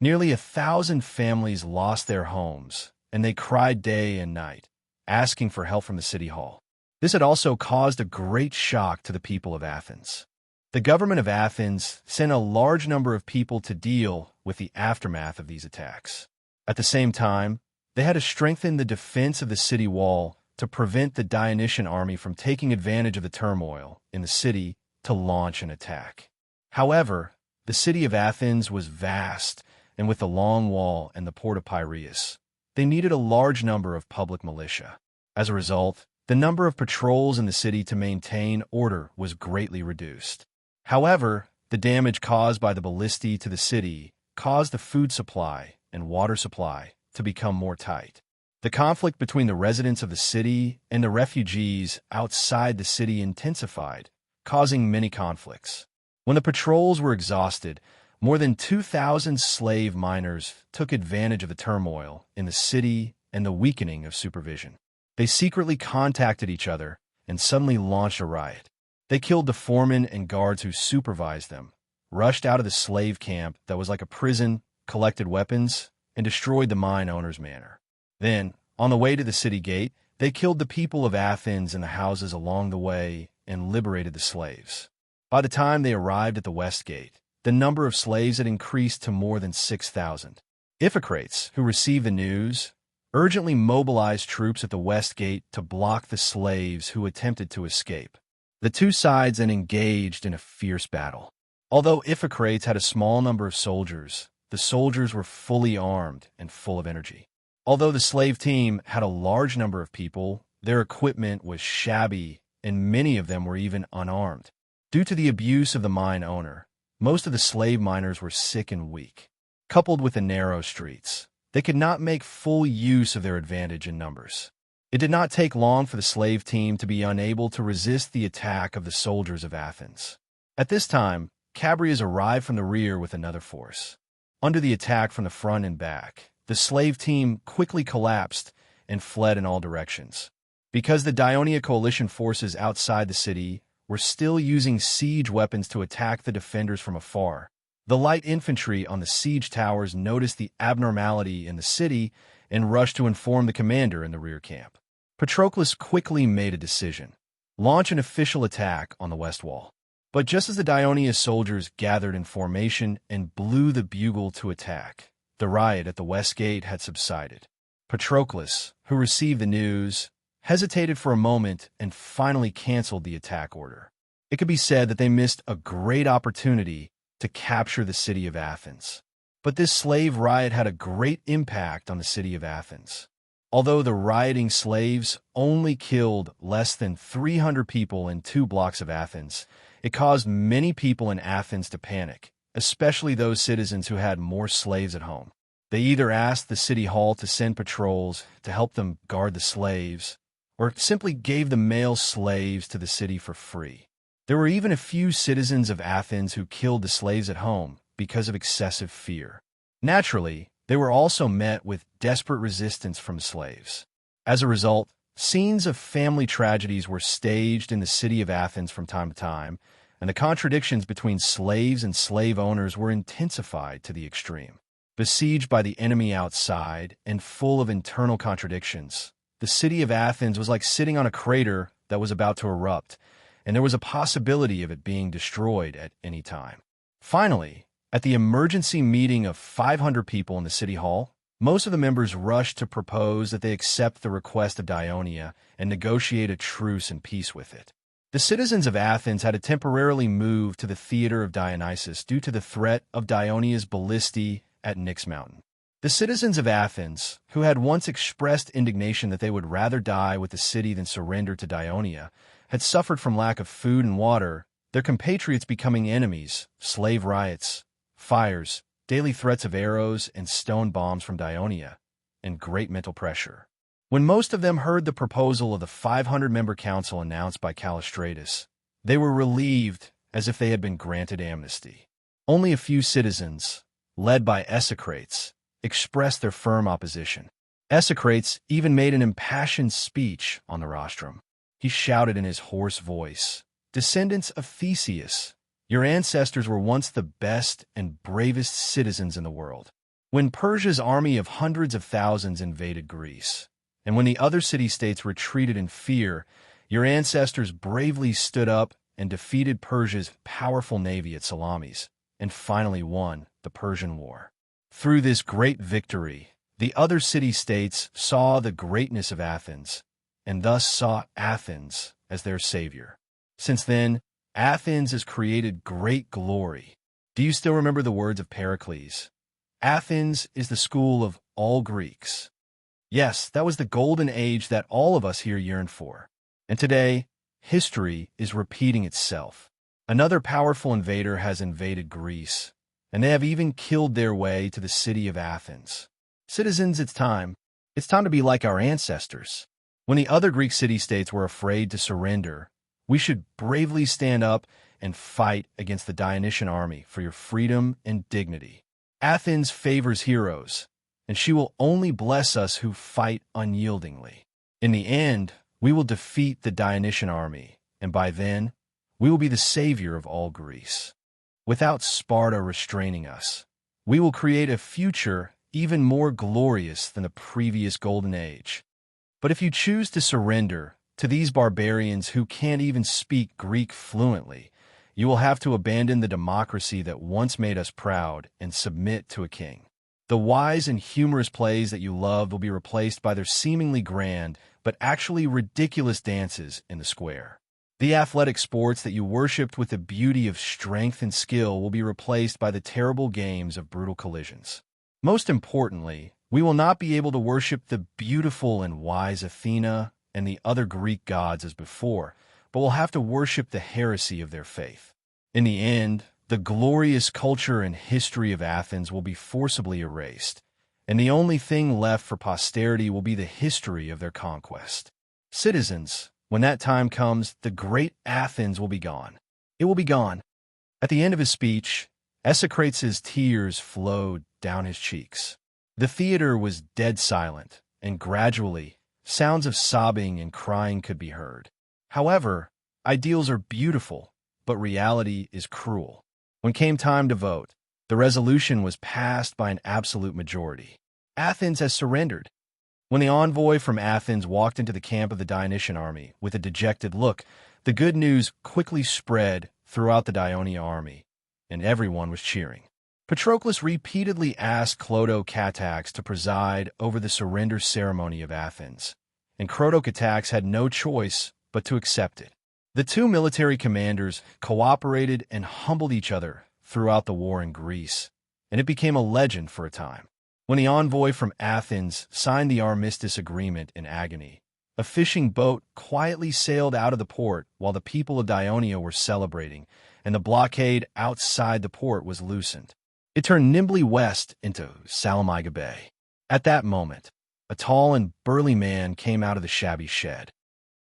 Nearly 1,000 families lost their homes, and they cried day and night, asking for help from the city hall. This had also caused a great shock to the people of Athens. The government of Athens sent a large number of people to deal with the aftermath of these attacks. At the same time, they had to strengthen the defense of the city wall to prevent the Dionysian army from taking advantage of the turmoil in the city to launch an attack. However, the city of Athens was vast, and with the long wall and the port of Piraeus, they needed a large number of public militia. As a result, the number of patrols in the city to maintain order was greatly reduced. However, the damage caused by the ballistae to the city caused the food supply and water supply to become more tight. The conflict between the residents of the city and the refugees outside the city intensified, causing many conflicts. When the patrols were exhausted, more than 2,000 slave miners took advantage of the turmoil in the city and the weakening of supervision. They secretly contacted each other and suddenly launched a riot. They killed the foremen and guards who supervised them, rushed out of the slave camp that was like a prison, collected weapons, and destroyed the mine owner's manor. Then, on the way to the city gate, they killed the people of Athens in the houses along the way and liberated the slaves. By the time they arrived at the west gate, the number of slaves had increased to more than 6,000. Iphicrates, who received the news, urgently mobilized troops at the west gate to block the slaves who attempted to escape. The two sides then engaged in a fierce battle. Although Iphicrates had a small number of soldiers, the soldiers were fully armed and full of energy. Although the slave team had a large number of people, their equipment was shabby and many of them were even unarmed. Due to the abuse of the mine owner, most of the slave miners were sick and weak. Coupled with the narrow streets, they could not make full use of their advantage in numbers. It did not take long for the slave team to be unable to resist the attack of the soldiers of Athens. At this time, Chabrias arrived from the rear with another force. Under the attack from the front and back, the slave team quickly collapsed and fled in all directions. Because the Dionia coalition forces outside the city were still using siege weapons to attack the defenders from afar, the light infantry on the siege towers noticed the abnormality in the city and rushed to inform the commander in the rear camp. Patroclus quickly made a decision: launch an official attack on the west wall. But just as the Dionia soldiers gathered in formation and blew the bugle to attack, the riot at the west gate had subsided. Patroclus, who received the news, hesitated for a moment and finally canceled the attack order. It could be said that they missed a great opportunity to capture the city of Athens. But this slave riot had a great impact on the city of Athens. Although the rioting slaves only killed less than 300 people in 2 blocks of Athens, it caused many people in Athens to panic, especially those citizens who had more slaves at home. They either asked the city hall to send patrols to help them guard the slaves, or simply gave the male slaves to the city for free. There were even a few citizens of Athens who killed the slaves at home because of excessive fear. Naturally, they were also met with desperate resistance from slaves. As a result, scenes of family tragedies were staged in the city of Athens from time to time, and the contradictions between slaves and slave owners were intensified to the extreme. Besieged by the enemy outside and full of internal contradictions, the city of Athens was like sitting on a crater that was about to erupt, and there was a possibility of it being destroyed at any time. Finally, at the emergency meeting of 500 people in the city hall, most of the members rushed to propose that they accept the request of Dionia and negotiate a truce and peace with it. The citizens of Athens had to temporarily move to the theater of Dionysus due to the threat of Dionia's ballistae at Nyx Mountain. The citizens of Athens, who had once expressed indignation that they would rather die with the city than surrender to Dionia, had suffered from lack of food and water, their compatriots becoming enemies, slave riots, fires, daily threats of arrows and stone bombs from Dionia, and great mental pressure. When most of them heard the proposal of the 500-member council announced by Callistratus, they were relieved as if they had been granted amnesty. Only a few citizens, led by Esocrates, expressed their firm opposition. Esocrates even made an impassioned speech on the rostrum. He shouted in his hoarse voice, "Descendants of Theseus, your ancestors were once the best and bravest citizens in the world. When Persia's army of hundreds of thousands invaded Greece, and when the other city-states retreated in fear, your ancestors bravely stood up and defeated Persia's powerful navy at Salamis, and finally won the Persian War. Through this great victory, the other city-states saw the greatness of Athens, and thus saw Athens as their savior. Since then, Athens has created great glory. Do you still remember the words of Pericles? Athens is the school of all Greeks. Yes, that was the golden age that all of us here yearn for. And today, history is repeating itself. Another powerful invader has invaded Greece, and they have even killed their way to the city of Athens. Citizens, it's time. It's time to be like our ancestors. When the other Greek city-states were afraid to surrender, we should bravely stand up and fight against the Dionysian army for your freedom and dignity. Athens favors heroes, and she will only bless us who fight unyieldingly. In the end, we will defeat the Dionysian army, and by then, we will be the savior of all Greece. Without Sparta restraining us, we will create a future even more glorious than the previous golden age. But if you choose to surrender to these barbarians who can't even speak Greek fluently, you will have to abandon the democracy that once made us proud and submit to a king. The wise and humorous plays that you loved will be replaced by their seemingly grand, but actually ridiculous dances in the square. The athletic sports that you worshipped with the beauty of strength and skill will be replaced by the terrible games of brutal collisions. Most importantly, we will not be able to worship the beautiful and wise Athena and the other Greek gods as before, but will have to worship the heresy of their faith. In the end, the glorious culture and history of Athens will be forcibly erased, and the only thing left for posterity will be the history of their conquest. Citizens, when that time comes, the great Athens will be gone. It will be gone. At the end of his speech, Esocrates' tears flowed down his cheeks. The theater was dead silent, and gradually, sounds of sobbing and crying could be heard. However, ideals are beautiful, but reality is cruel. When came time to vote, the resolution was passed by an absolute majority. Athens has surrendered. When the envoy from Athens walked into the camp of the Dionysian army with a dejected look, the good news quickly spread throughout the Dionia army, and everyone was cheering. Patroclus repeatedly asked Clodo-Catax to preside over the surrender ceremony of Athens, and Croto-Catax had no choice but to accept it. The two military commanders cooperated and humbled each other throughout the war in Greece, and it became a legend for a time. When the envoy from Athens signed the armistice agreement in agony, a fishing boat quietly sailed out of the port while the people of Dionia were celebrating, and the blockade outside the port was loosened. It turned nimbly west into Salamiga Bay. At that moment, a tall and burly man came out of the shabby shed.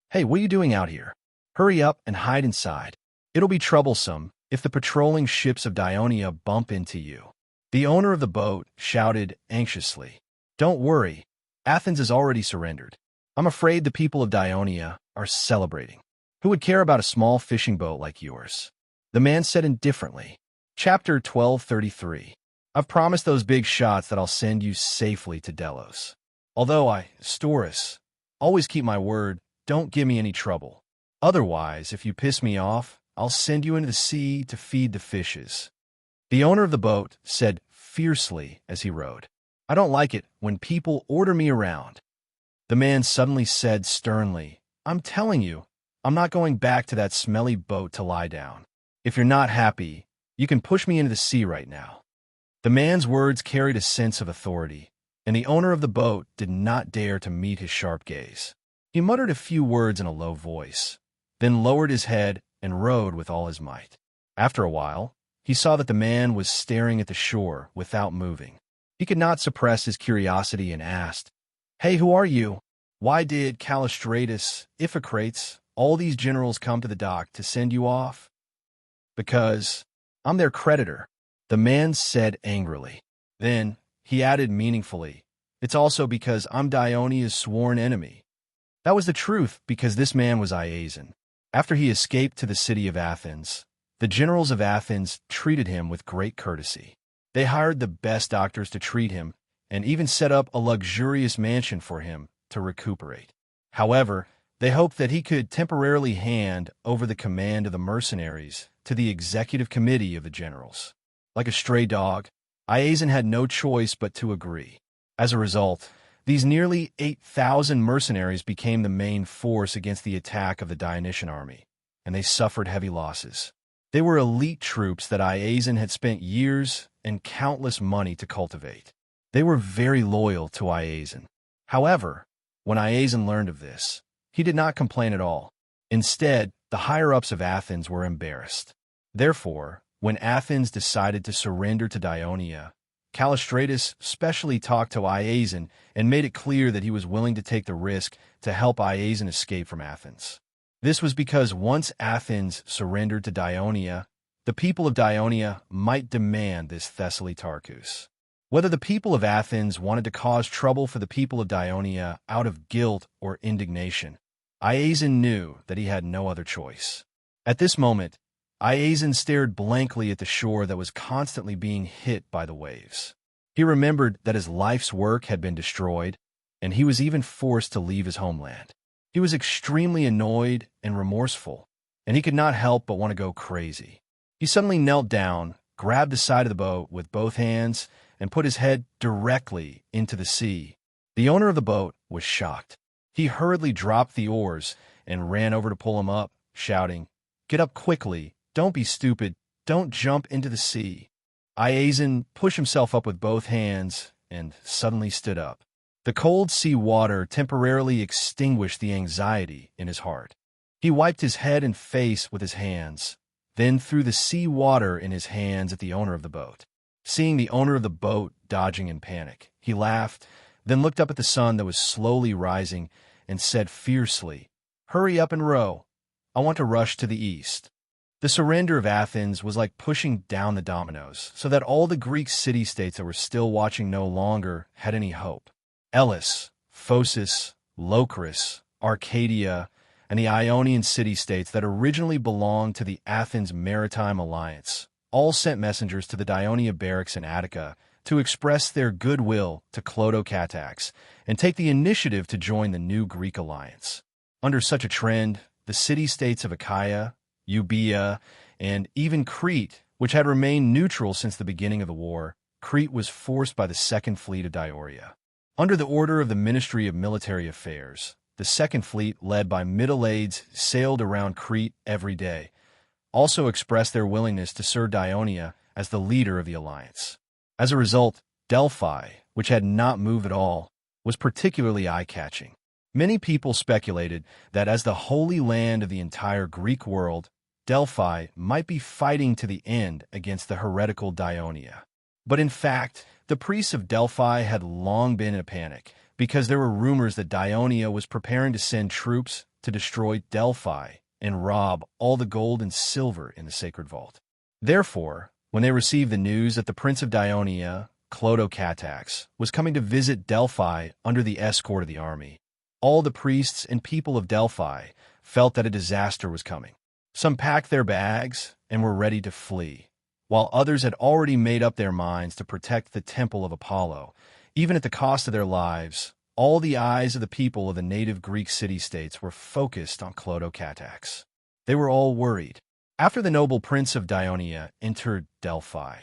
"Hey, what are you doing out here? Hurry up and hide inside. It'll be troublesome if the patrolling ships of Dionia bump into you." The owner of the boat shouted anxiously, "Don't worry, Athens has already surrendered. I'm afraid the people of Dionia are celebrating. Who would care about a small fishing boat like yours?" The man said indifferently. Chapter 1233. I've promised those big shots that I'll send you safely to Delos. Although I, Storus, always keep my word, don't give me any trouble. Otherwise, if you piss me off, I'll send you into the sea to feed the fishes." The owner of the boat said fiercely as he rowed, "I don't like it when people order me around." The man suddenly said sternly, "I'm telling you, I'm not going back to that smelly boat to lie down. If you're not happy, you can push me into the sea right now." The man's words carried a sense of authority, and the owner of the boat did not dare to meet his sharp gaze. He muttered a few words in a low voice, then lowered his head and rowed with all his might. After a while, he saw that the man was staring at the shore without moving. He could not suppress his curiosity and asked, "Hey, who are you? Why did Callistratus, Iphicrates, all these generals come to the dock to send you off?" "Because I'm their creditor," the man said angrily. Then he added meaningfully, "It's also because I'm Dionia's sworn enemy." That was the truth, because this man was Iason. After he escaped to the city of Athens, the generals of Athens treated him with great courtesy. They hired the best doctors to treat him and even set up a luxurious mansion for him to recuperate. However, they hoped that he could temporarily hand over the command of the mercenaries to the executive committee of the generals. Like a stray dog, Iason had no choice but to agree. As a result, these nearly 8,000 mercenaries became the main force against the attack of the Dionysian army, and they suffered heavy losses. They were elite troops that Iason had spent years and countless money to cultivate. They were very loyal to Iason. However, when Iason learned of this, he did not complain at all. Instead, the higher-ups of Athens were embarrassed. Therefore, when Athens decided to surrender to Dionia, Callistratus specially talked to Iason and made it clear that he was willing to take the risk to help Iason escape from Athens. This was because once Athens surrendered to Dionia, the people of Dionia might demand this Thessaly Tarkus. Whether the people of Athens wanted to cause trouble for the people of Dionia out of guilt or indignation, Iason knew that he had no other choice. At this moment, Iason stared blankly at the shore that was constantly being hit by the waves. He remembered that his life's work had been destroyed, and he was even forced to leave his homeland. He was extremely annoyed and remorseful, and he could not help but want to go crazy. He suddenly knelt down, grabbed the side of the boat with both hands, and put his head directly into the sea. The owner of the boat was shocked. He hurriedly dropped the oars and ran over to pull him up, shouting, "Get up quickly! Don't be stupid! Don't jump into the sea!" Iason pushed himself up with both hands and suddenly stood up. The cold sea water temporarily extinguished the anxiety in his heart. He wiped his head and face with his hands, then threw the sea water in his hands at the owner of the boat. Seeing the owner of the boat dodging in panic, he laughed, then looked up at the sun that was slowly rising and said fiercely, "Hurry up and row. I want to rush to the east." The surrender of Athens was like pushing down the dominoes, so that all the Greek city-states that were still watching no longer had any hope. Elis, Phocis, Locris, Arcadia, and the Ionian city-states that originally belonged to the Athens Maritime Alliance all sent messengers to the Dionia barracks in Attica to express their goodwill to Clodocatax and take the initiative to join the new Greek alliance. Under such a trend, the city-states of Achaia, Euboea, and even Crete, which had remained neutral since the beginning of the war, Crete was forced by the Second Fleet of Dioria. Under the order of the Ministry of Military Affairs, the Second Fleet, led by middle-aged, sailed around Crete every day, also expressed their willingness to serve Dionia as the leader of the alliance. As a result, Delphi, which had not moved at all, was particularly eye-catching. Many people speculated that as the holy land of the entire Greek world, Delphi might be fighting to the end against the heretical Dionia. But in fact, the priests of Delphi had long been in a panic because there were rumors that Dionia was preparing to send troops to destroy Delphi and rob all the gold and silver in the sacred vault. Therefore, when they received the news that the prince of Dionia, Clodocatax, was coming to visit Delphi under the escort of the army, all the priests and people of Delphi felt that a disaster was coming. Some packed their bags and were ready to flee, while others had already made up their minds to protect the temple of Apollo, even at the cost of their lives, all the eyes of the people of the native Greek city-states were focused on Clodocatax. They were all worried. After the noble prince of Dionia entered Delphi,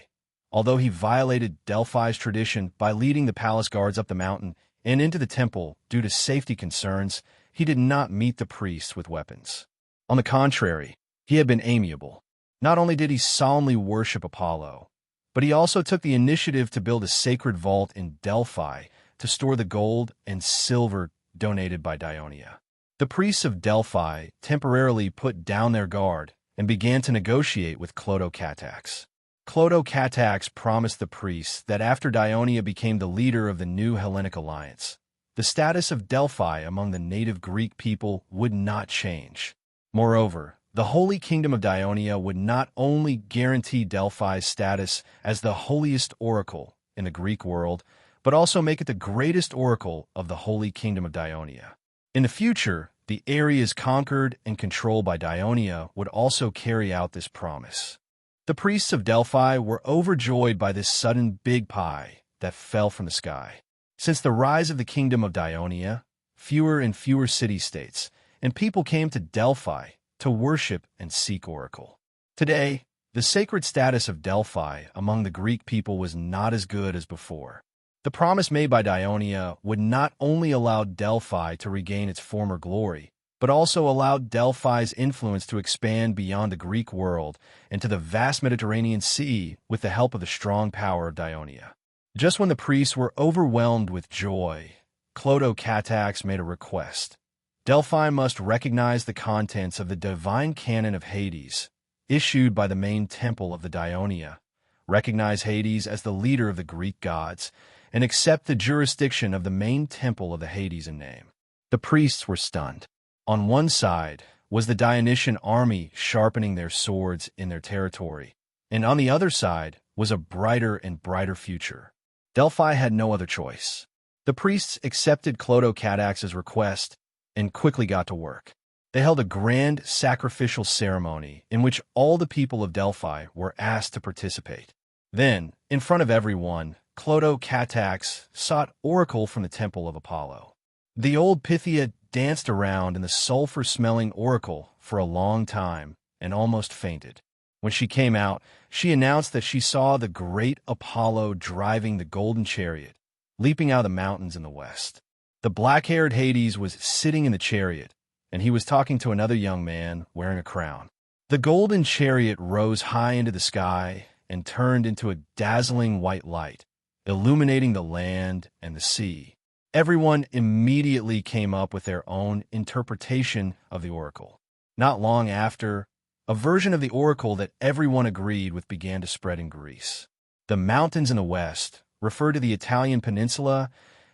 although he violated Delphi's tradition by leading the palace guards up the mountain and into the temple due to safety concerns, he did not meet the priests with weapons. On the contrary, he had been amiable. Not only did he solemnly worship Apollo, but he also took the initiative to build a sacred vault in Delphi to store the gold and silver donated by Dionia. The priests of Delphi temporarily put down their guard and began to negotiate with Clodocatax. Clodocatax promised the priests that after Dionia became the leader of the new Hellenic alliance, the status of Delphi among the native Greek people would not change. Moreover, the Holy Kingdom of Dionia would not only guarantee Delphi's status as the holiest oracle in the Greek world, but also make it the greatest oracle of the Holy Kingdom of Dionia. In the future, the areas conquered and controlled by Dionia would also carry out this promise. The priests of Delphi were overjoyed by this sudden big pie that fell from the sky. Since the rise of the Kingdom of Dionia, fewer and fewer city-states and people came to Delphi to worship and seek oracle. Today, the sacred status of Delphi among the Greek people was not as good as before. The promise made by Dionia would not only allow Delphi to regain its former glory, but also allowed Delphi's influence to expand beyond the Greek world and to the vast Mediterranean Sea with the help of the strong power of Dionia. Just when the priests were overwhelmed with joy, Clodocatax made a request. Delphi must recognize the contents of the divine canon of Hades, issued by the main temple of the Dionia, recognize Hades as the leader of the Greek gods, and accept the jurisdiction of the main temple of the Hadesian name. The priests were stunned. On one side was the Dionysian army sharpening their swords in their territory, and on the other side was a brighter and brighter future. Delphi had no other choice. The priests accepted Clodocatax's request and quickly got to work. They held a grand sacrificial ceremony in which all the people of Delphi were asked to participate. Then, in front of everyone, Clodocatax sought oracle from the temple of Apollo. The old Pythia danced around in the sulfur-smelling oracle for a long time and almost fainted. When she came out, she announced that she saw the great Apollo driving the golden chariot, leaping out of the mountains in the west. The black-haired Hades was sitting in the chariot, and he was talking to another young man wearing a crown. The golden chariot rose high into the sky and turned into a dazzling white light, illuminating the land and the sea. Everyone immediately came up with their own interpretation of the oracle. Not long after, a version of the oracle that everyone agreed with began to spread in Greece. The mountains in the west refer to the Italian peninsula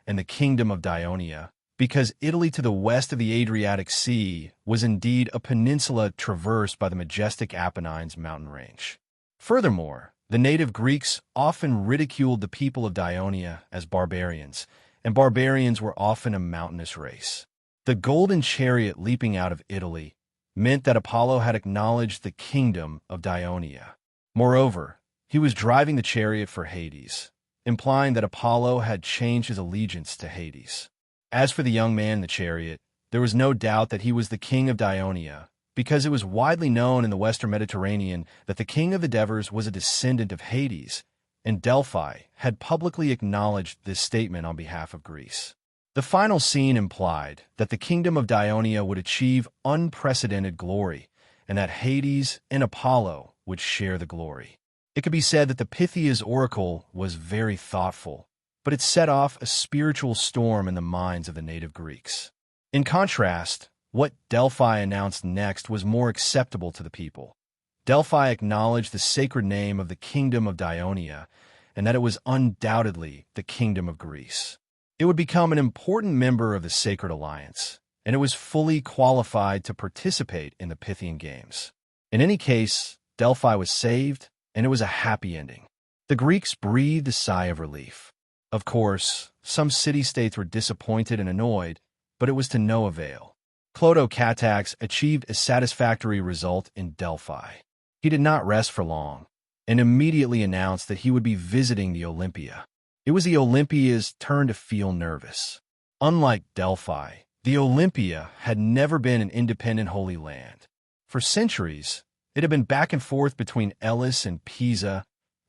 and the kingdom of Dionia, because Italy to the west of the Adriatic Sea was indeed a peninsula traversed by the majestic Apennines mountain range. Furthermore, the native Greeks often ridiculed the people of Dionia as barbarians, and barbarians were often a mountainous race. The golden chariot leaping out of Italy meant that Apollo had acknowledged the kingdom of Dionia. Moreover, he was driving the chariot for Hades, implying that Apollo had changed his allegiance to Hades. As for the young man in the chariot, there was no doubt that he was the king of Dionia, because it was widely known in the Western Mediterranean that the king of the Devers was a descendant of Hades, and Delphi had publicly acknowledged this statement on behalf of Greece. The final scene implied that the kingdom of Dionia would achieve unprecedented glory, and that Hades and Apollo would share the glory. It could be said that the Pythia's oracle was very thoughtful, but it set off a spiritual storm in the minds of the native Greeks. In contrast, what Delphi announced next was more acceptable to the people. Delphi acknowledged the sacred name of the kingdom of Dionia, and that it was undoubtedly the kingdom of Greece. It would become an important member of the sacred alliance, and it was fully qualified to participate in the Pythian Games. In any case, Delphi was saved, and it was a happy ending. The Greeks breathed a sigh of relief. Of course, some city-states were disappointed and annoyed, but it was to no avail. Clodocatax achieved a satisfactory result in Delphi. He did not rest for long, and immediately announced that he would be visiting the Olympia. It was the Olympia's turn to feel nervous. Unlike Delphi, the Olympia had never been an independent holy land. For centuries, it had been back and forth between Elis and Pisa,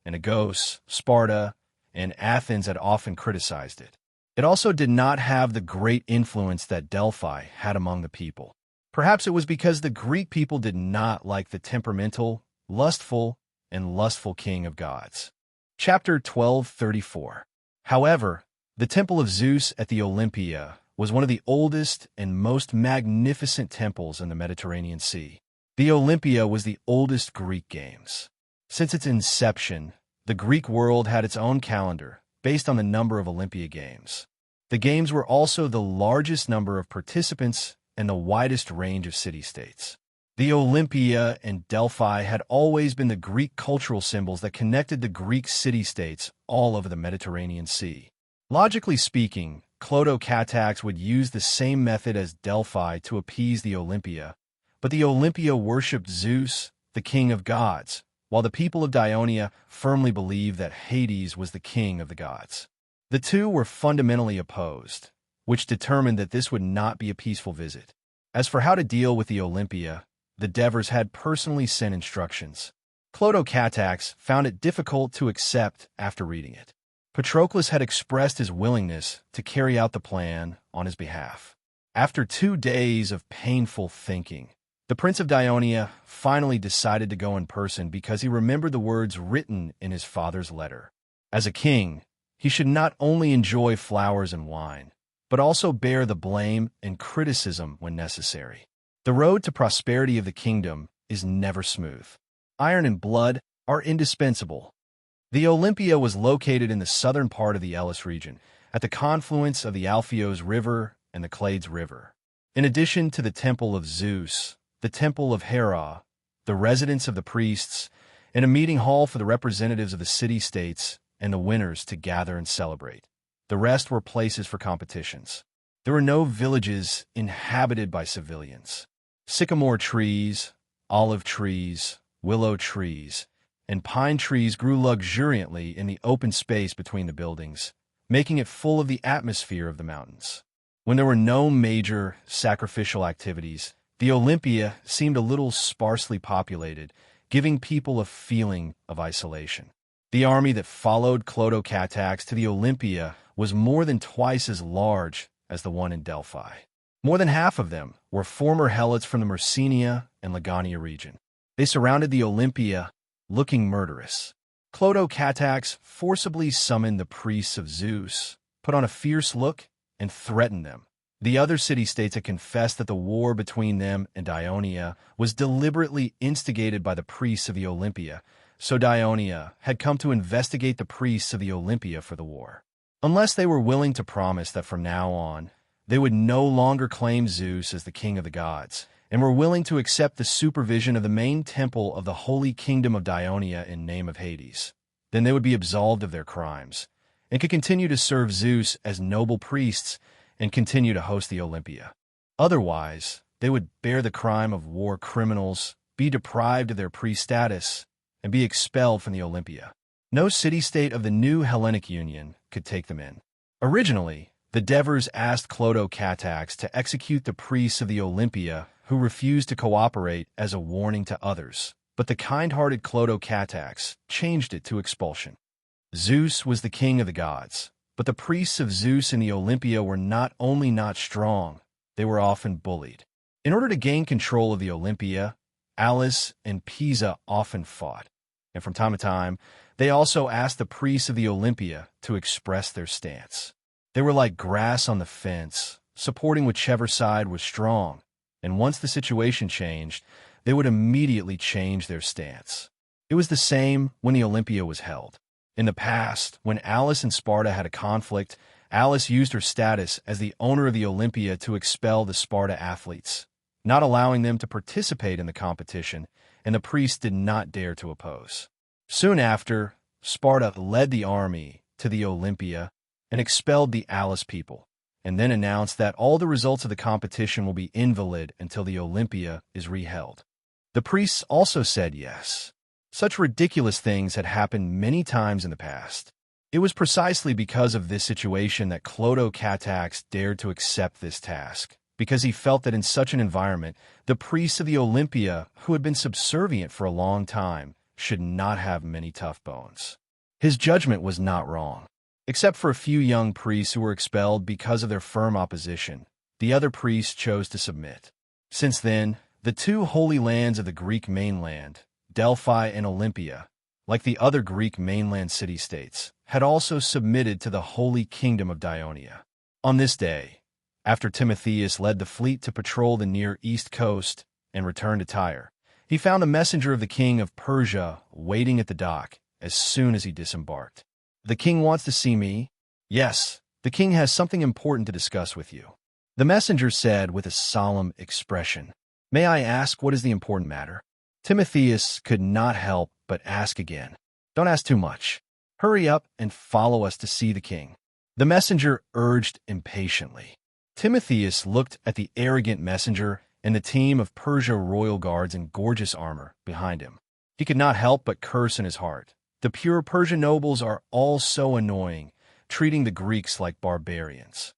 and Agos, Sparta, and Athens had often criticized it. It also did not have the great influence that Delphi had among the people. Perhaps it was because the Greek people did not like the temperamental, lustful, and lustful king of gods. Chapter 1234. However, the Temple of Zeus at the Olympia was one of the oldest and most magnificent temples in the Mediterranean Sea. The Olympia was the oldest Greek games. Since its inception, the Greek world had its own calendar based on the number of Olympia games. The games were also the largest number of participants and the widest range of city-states. The Olympia and Delphi had always been the Greek cultural symbols that connected the Greek city-states all over the Mediterranean Sea. Logically speaking, Clodocatax would use the same method as Delphi to appease the Olympia, but the Olympia worshipped Zeus, the king of gods, while the people of Dionia firmly believed that Hades was the king of the gods. The two were fundamentally opposed, which determined that this would not be a peaceful visit. As for how to deal with the Olympia, the Devers had personally sent instructions. Clodocatax found it difficult to accept after reading it. Patroclus had expressed his willingness to carry out the plan on his behalf. After 2 days of painful thinking, the Prince of Dionia finally decided to go in person because he remembered the words written in his father's letter. As a king, he should not only enjoy flowers and wine, but also bear the blame and criticism when necessary. The road to prosperity of the kingdom is never smooth. Iron and blood are indispensable. The Olympia was located in the southern part of the Elis region, at the confluence of the Alpheos River and the Clades River. In addition to the Temple of Zeus, the Temple of Hera, the residence of the priests, and a meeting hall for the representatives of the city-states and the winners to gather and celebrate. The rest were places for competitions. There were no villages inhabited by civilians. Sycamore trees, olive trees, willow trees, and pine trees grew luxuriantly in the open space between the buildings, making it full of the atmosphere of the mountains. When there were no major sacrificial activities, the Olympia seemed a little sparsely populated, giving people a feeling of isolation. The army that followed Clodocatax to the Olympia was more than twice as large as the one in Delphi. More than half of them were former helots from the Myrcenia and Lagania region. They surrounded the Olympia, looking murderous. Clodocatax forcibly summoned the priests of Zeus, put on a fierce look, and threatened them. The other city-states had confessed that the war between them and Dionia was deliberately instigated by the priests of the Olympia, so Dionia had come to investigate the priests of the Olympia for the war. Unless they were willing to promise that from now on, they would no longer claim Zeus as the king of the gods, and were willing to accept the supervision of the main temple of the holy kingdom of Dionia in name of Hades, then they would be absolved of their crimes, and could continue to serve Zeus as noble priests and continue to host the Olympia. Otherwise, they would bear the crime of war criminals, be deprived of their priest status, and be expelled from the Olympia. No city-state of the new Hellenic Union could take them in. Originally, the Devers asked Clodocatax to execute the priests of the Olympia who refused to cooperate as a warning to others, but the kind-hearted Clodocatax changed it to expulsion. Zeus was the king of the gods, but the priests of Zeus in the Olympia were not only not strong, they were often bullied. In order to gain control of the Olympia, Alice and Pisa often fought, and from time to time, they also asked the priests of the Olympia to express their stance. They were like grass on the fence, supporting whichever side was strong, and once the situation changed, they would immediately change their stance. It was the same when the Olympia was held. In the past, when Alice and Sparta had a conflict, Alice used her status as the owner of the Olympia to expel the Sparta athletes, not allowing them to participate in the competition, and the priests did not dare to oppose. Soon after, Sparta led the army to the Olympia and expelled the Alice people, and then announced that all the results of the competition will be invalid until the Olympia is reheld. The priests also said yes. Such ridiculous things had happened many times in the past. It was precisely because of this situation that Clotho-Catax dared to accept this task, because he felt that in such an environment, the priests of the Olympia, who had been subservient for a long time, should not have many tough bones. His judgment was not wrong. Except for a few young priests who were expelled because of their firm opposition, the other priests chose to submit. Since then, the two holy lands of the Greek mainland, Delphi and Olympia, like the other Greek mainland city-states, had also submitted to the holy kingdom of Dionia. On this day, after Timotheus led the fleet to patrol the near east coast and returned to Tyre, he found a messenger of the king of Persia waiting at the dock as soon as he disembarked. "The king wants to see me?" "Yes, the king has something important to discuss with you," the messenger said with a solemn expression. "May I ask what is the important matter?" Timotheus could not help but ask again. "Don't ask too much. Hurry up and follow us to see the king," the messenger urged impatiently. Timotheus looked at the arrogant messenger and the team of Persia royal guards in gorgeous armor behind him. He could not help but curse in his heart. The pure Persian nobles are all so annoying, treating the Greeks like barbarians.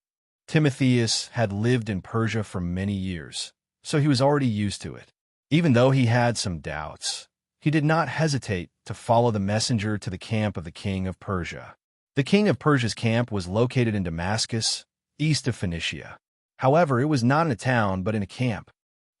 Timotheus had lived in Persia for many years, so he was already used to it. Even though he had some doubts, he did not hesitate to follow the messenger to the camp of the king of Persia. The king of Persia's camp was located in Damascus, east of Phoenicia. However, it was not in a town, but in a camp.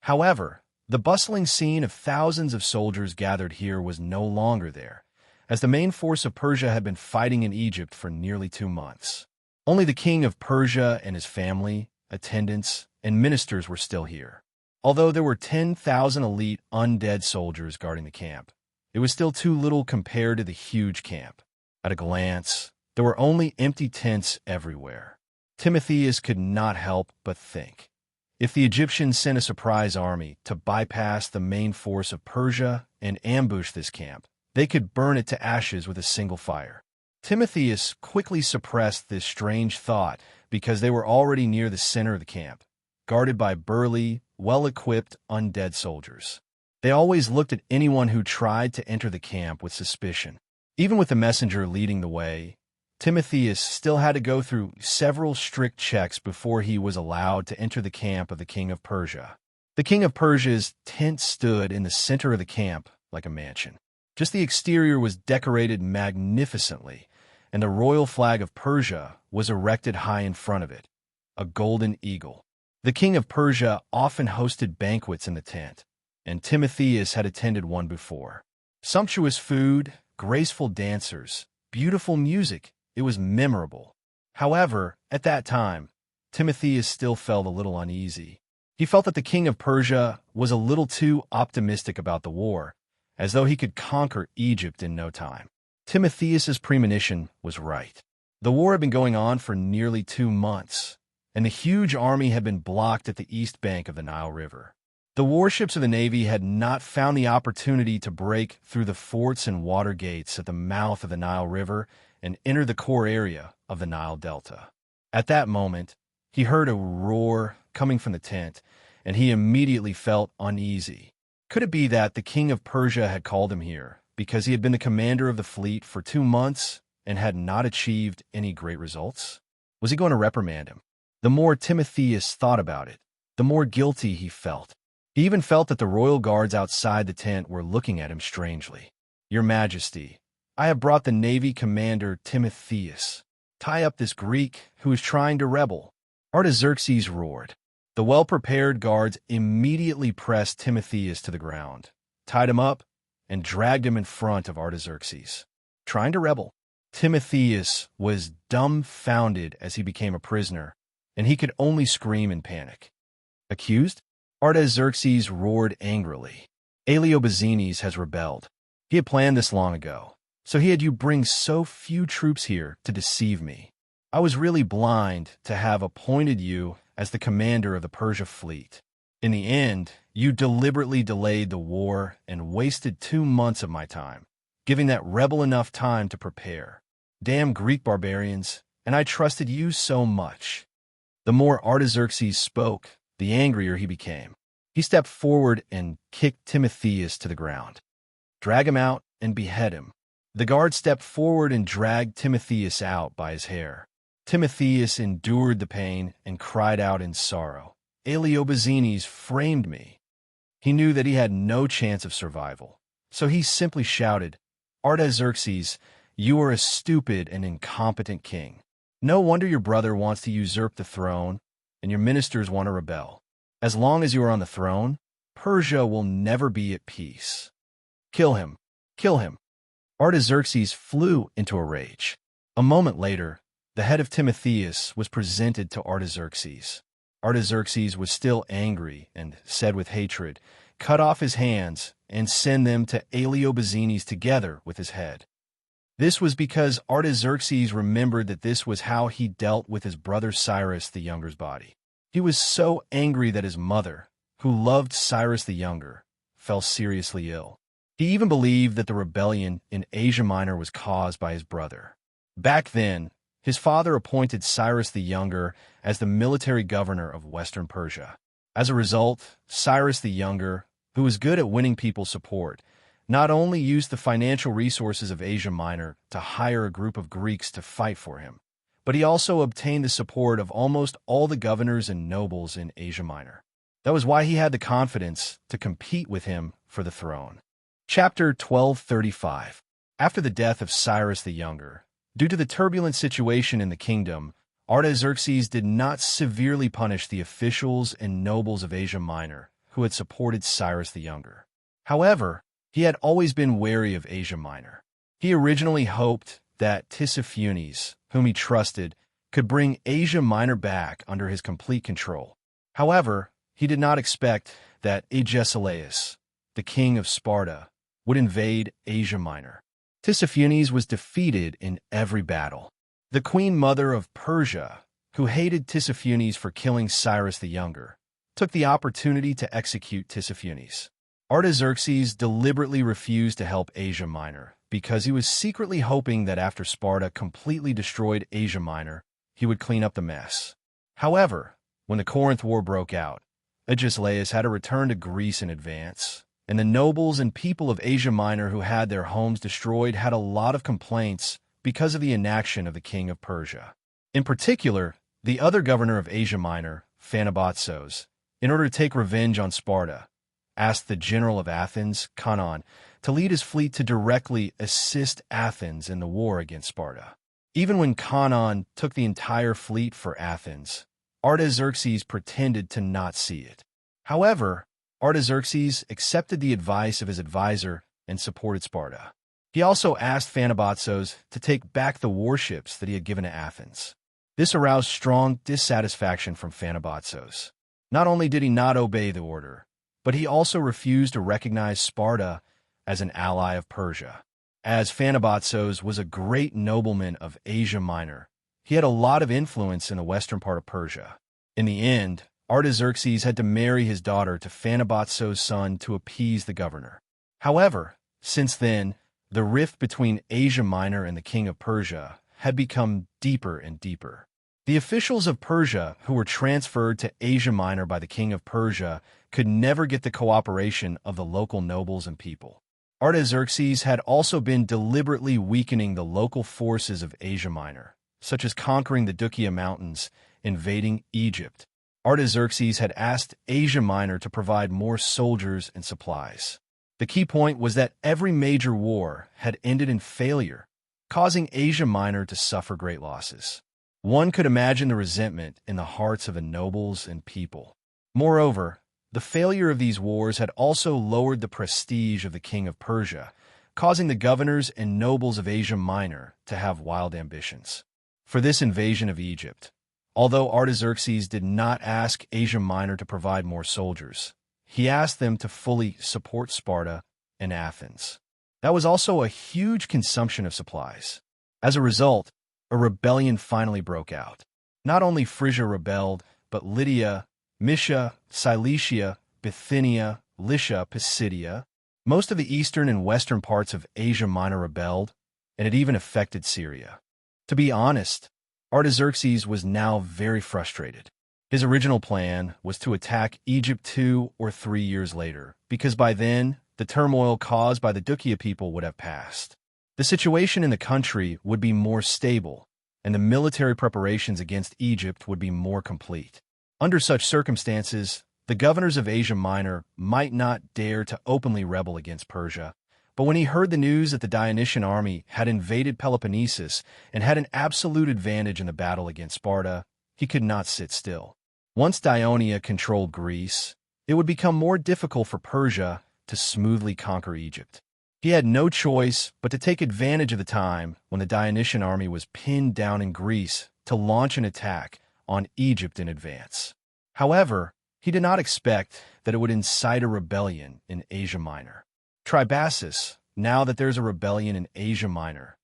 However, the bustling scene of thousands of soldiers gathered here was no longer there, as the main force of Persia had been fighting in Egypt for nearly 2 months. Only the king of Persia and his family, attendants, and ministers were still here. Although there were 10,000 elite undead soldiers guarding the camp, it was still too little compared to the huge camp. At a glance, there were only empty tents everywhere. Timotheus could not help but think, if the Egyptians sent a surprise army to bypass the main force of Persia and ambush this camp, they could burn it to ashes with a single fire. Timotheus quickly suppressed this strange thought because they were already near the center of the camp, guarded by burly, well-equipped undead soldiers. They always looked at anyone who tried to enter the camp with suspicion. Even with the messenger leading the way, Timotheus still had to go through several strict checks before he was allowed to enter the camp of the king of Persia. The king of Persia's tent stood in the center of the camp like a mansion. Just the exterior was decorated magnificently, and the royal flag of Persia was erected high in front of it, a golden eagle. The king of Persia often hosted banquets in the tent, and Timotheus had attended one before. Sumptuous food, graceful dancers, beautiful music. It was memorable. However, at that time, Timotheus still felt a little uneasy. He felt that the king of Persia was a little too optimistic about the war, as though he could conquer Egypt in no time. Timotheus's premonition was right. The war had been going on for nearly 2 months, and the huge army had been blocked at the east bank of the Nile River. The warships of the Navy had not found the opportunity to break through the forts and water gates at the mouth of the Nile River and enter the core area of the Nile Delta. At that moment, he heard a roar coming from the tent, and he immediately felt uneasy. Could it be that the king of Persia had called him here because he had been the commander of the fleet for 2 months and had not achieved any great results? Was he going to reprimand him? The more Timotheus thought about it, the more guilty he felt. He even felt that the royal guards outside the tent were looking at him strangely. "Your Majesty, I have brought the Navy commander Timotheus. Tie up this Greek who is trying to rebel." Artaxerxes roared. The well-prepared guards immediately pressed Timotheus to the ground, tied him up, and dragged him in front of Artaxerxes. Trying to rebel? Timotheus was dumbfounded as he became a prisoner, and he could only scream in panic. "Accused?" Artaxerxes roared angrily. "Aeliobazenes has rebelled. He had planned this long ago, so he had you bring so few troops here to deceive me. I was really blind to have appointed you as the commander of the Persia fleet. In the end, you deliberately delayed the war and wasted 2 months of my time, giving that rebel enough time to prepare. Damn Greek barbarians, and I trusted you so much." The more Artaxerxes spoke, the angrier he became. He stepped forward and kicked Timotheus to the ground. "Drag him out and behead him," The guard stepped forward and dragged Timotheus out by his hair. Timotheus endured the pain and cried out in sorrow, "Aeliobazenes framed me." He knew that he had no chance of survival, so he simply shouted, "Artaxerxes, you are a stupid and incompetent king. No wonder your brother wants to usurp the throne, and your ministers want to rebel. As long as you are on the throne, Persia will never be at peace. Kill him! Kill him!" Artaxerxes flew into a rage. A moment later, the head of Timotheus was presented to Artaxerxes. Artaxerxes was still angry and said with hatred, "Cut off his hands and send them to Aeliobazenes together with his head." This was because Artaxerxes remembered that this was how he dealt with his brother Cyrus the Younger's body. He was so angry that his mother, who loved Cyrus the Younger, fell seriously ill. He even believed that the rebellion in Asia Minor was caused by his brother. Back then, his father appointed Cyrus the Younger as the military governor of Western Persia. As a result, Cyrus the Younger, who was good at winning people's support, not only used the financial resources of Asia Minor to hire a group of Greeks to fight for him, but he also obtained the support of almost all the governors and nobles in Asia Minor. That was why he had the confidence to compete with him for the throne. Chapter 1235. After the death of Cyrus the Younger, due to the turbulent situation in the kingdom, Artaxerxes did not severely punish the officials and nobles of Asia Minor who had supported Cyrus the Younger. However, he had always been wary of Asia Minor. He originally hoped that Tissaphunes, whom he trusted, could bring Asia Minor back under his complete control. However, he did not expect that Agesilaus, the king of Sparta, would invade Asia Minor. Tissaphunes was defeated in every battle. The queen mother of Persia, who hated Tissaphunes for killing Cyrus the Younger, took the opportunity to execute Tissaphunes. Artaxerxes deliberately refused to help Asia Minor because he was secretly hoping that after Sparta completely destroyed Asia Minor, he would clean up the mess. However, when the Corinth War broke out, Agesilaus had to return to Greece in advance, and the nobles and people of Asia Minor who had their homes destroyed had a lot of complaints because of the inaction of the king of Persia. In particular, the other governor of Asia Minor, Phanabotsos, in order to take revenge on Sparta, asked the general of Athens, Cannon, to lead his fleet to directly assist Athens in the war against Sparta. Even when Cannon took the entire fleet for Athens, Artaxerxes pretended to not see it. However, Artaxerxes accepted the advice of his advisor and supported Sparta. He also asked Phanabotsos to take back the warships that he had given to Athens. This aroused strong dissatisfaction from Phanabotsos. Not only did he not obey the order, but he also refused to recognize Sparta as an ally of Persia. As Phanabotsos was a great nobleman of Asia Minor, he had a lot of influence in the western part of Persia. In the end, Artaxerxes had to marry his daughter to Phanabotsos' son to appease the governor. However, since then, the rift between Asia Minor and the king of Persia had become deeper and deeper. The officials of Persia who were transferred to Asia Minor by the king of Persia could never get the cooperation of the local nobles and people. Artaxerxes had also been deliberately weakening the local forces of Asia Minor, such as conquering the Dukia Mountains, invading Egypt. Artaxerxes had asked Asia Minor to provide more soldiers and supplies. The key point was that every major war had ended in failure, causing Asia Minor to suffer great losses. One could imagine the resentment in the hearts of the nobles and people. Moreover, the failure of these wars had also lowered the prestige of the king of Persia, causing the governors and nobles of Asia Minor to have wild ambitions. For this invasion of Egypt, although Artaxerxes did not ask Asia Minor to provide more soldiers, he asked them to fully support Sparta and Athens. That was also a huge consumption of supplies. As a result, a rebellion finally broke out. Not only Phrygia rebelled, but Lydia, Mysia, Cilicia, Bithynia, Lycia, Pisidia, most of the eastern and western parts of Asia Minor rebelled, and it even affected Syria. To be honest, Artaxerxes was now very frustrated. His original plan was to attack Egypt 2 or 3 years later, because by then, the turmoil caused by the Dukia people would have passed. The situation in the country would be more stable, and the military preparations against Egypt would be more complete. Under such circumstances, the governors of Asia Minor might not dare to openly rebel against Persia, but when he heard the news that the Dionysian army had invaded Peloponnesus and had an absolute advantage in the battle against Sparta, he could not sit still. Once Dionia controlled Greece, it would become more difficult for Persia to smoothly conquer Egypt. He had no choice but to take advantage of the time when the Dionysian army was pinned down in Greece to launch an attack on Egypt in advance. However, he did not expect that it would incite a rebellion in Asia Minor. Tribasis, now that there's a rebellion in Asia Minor,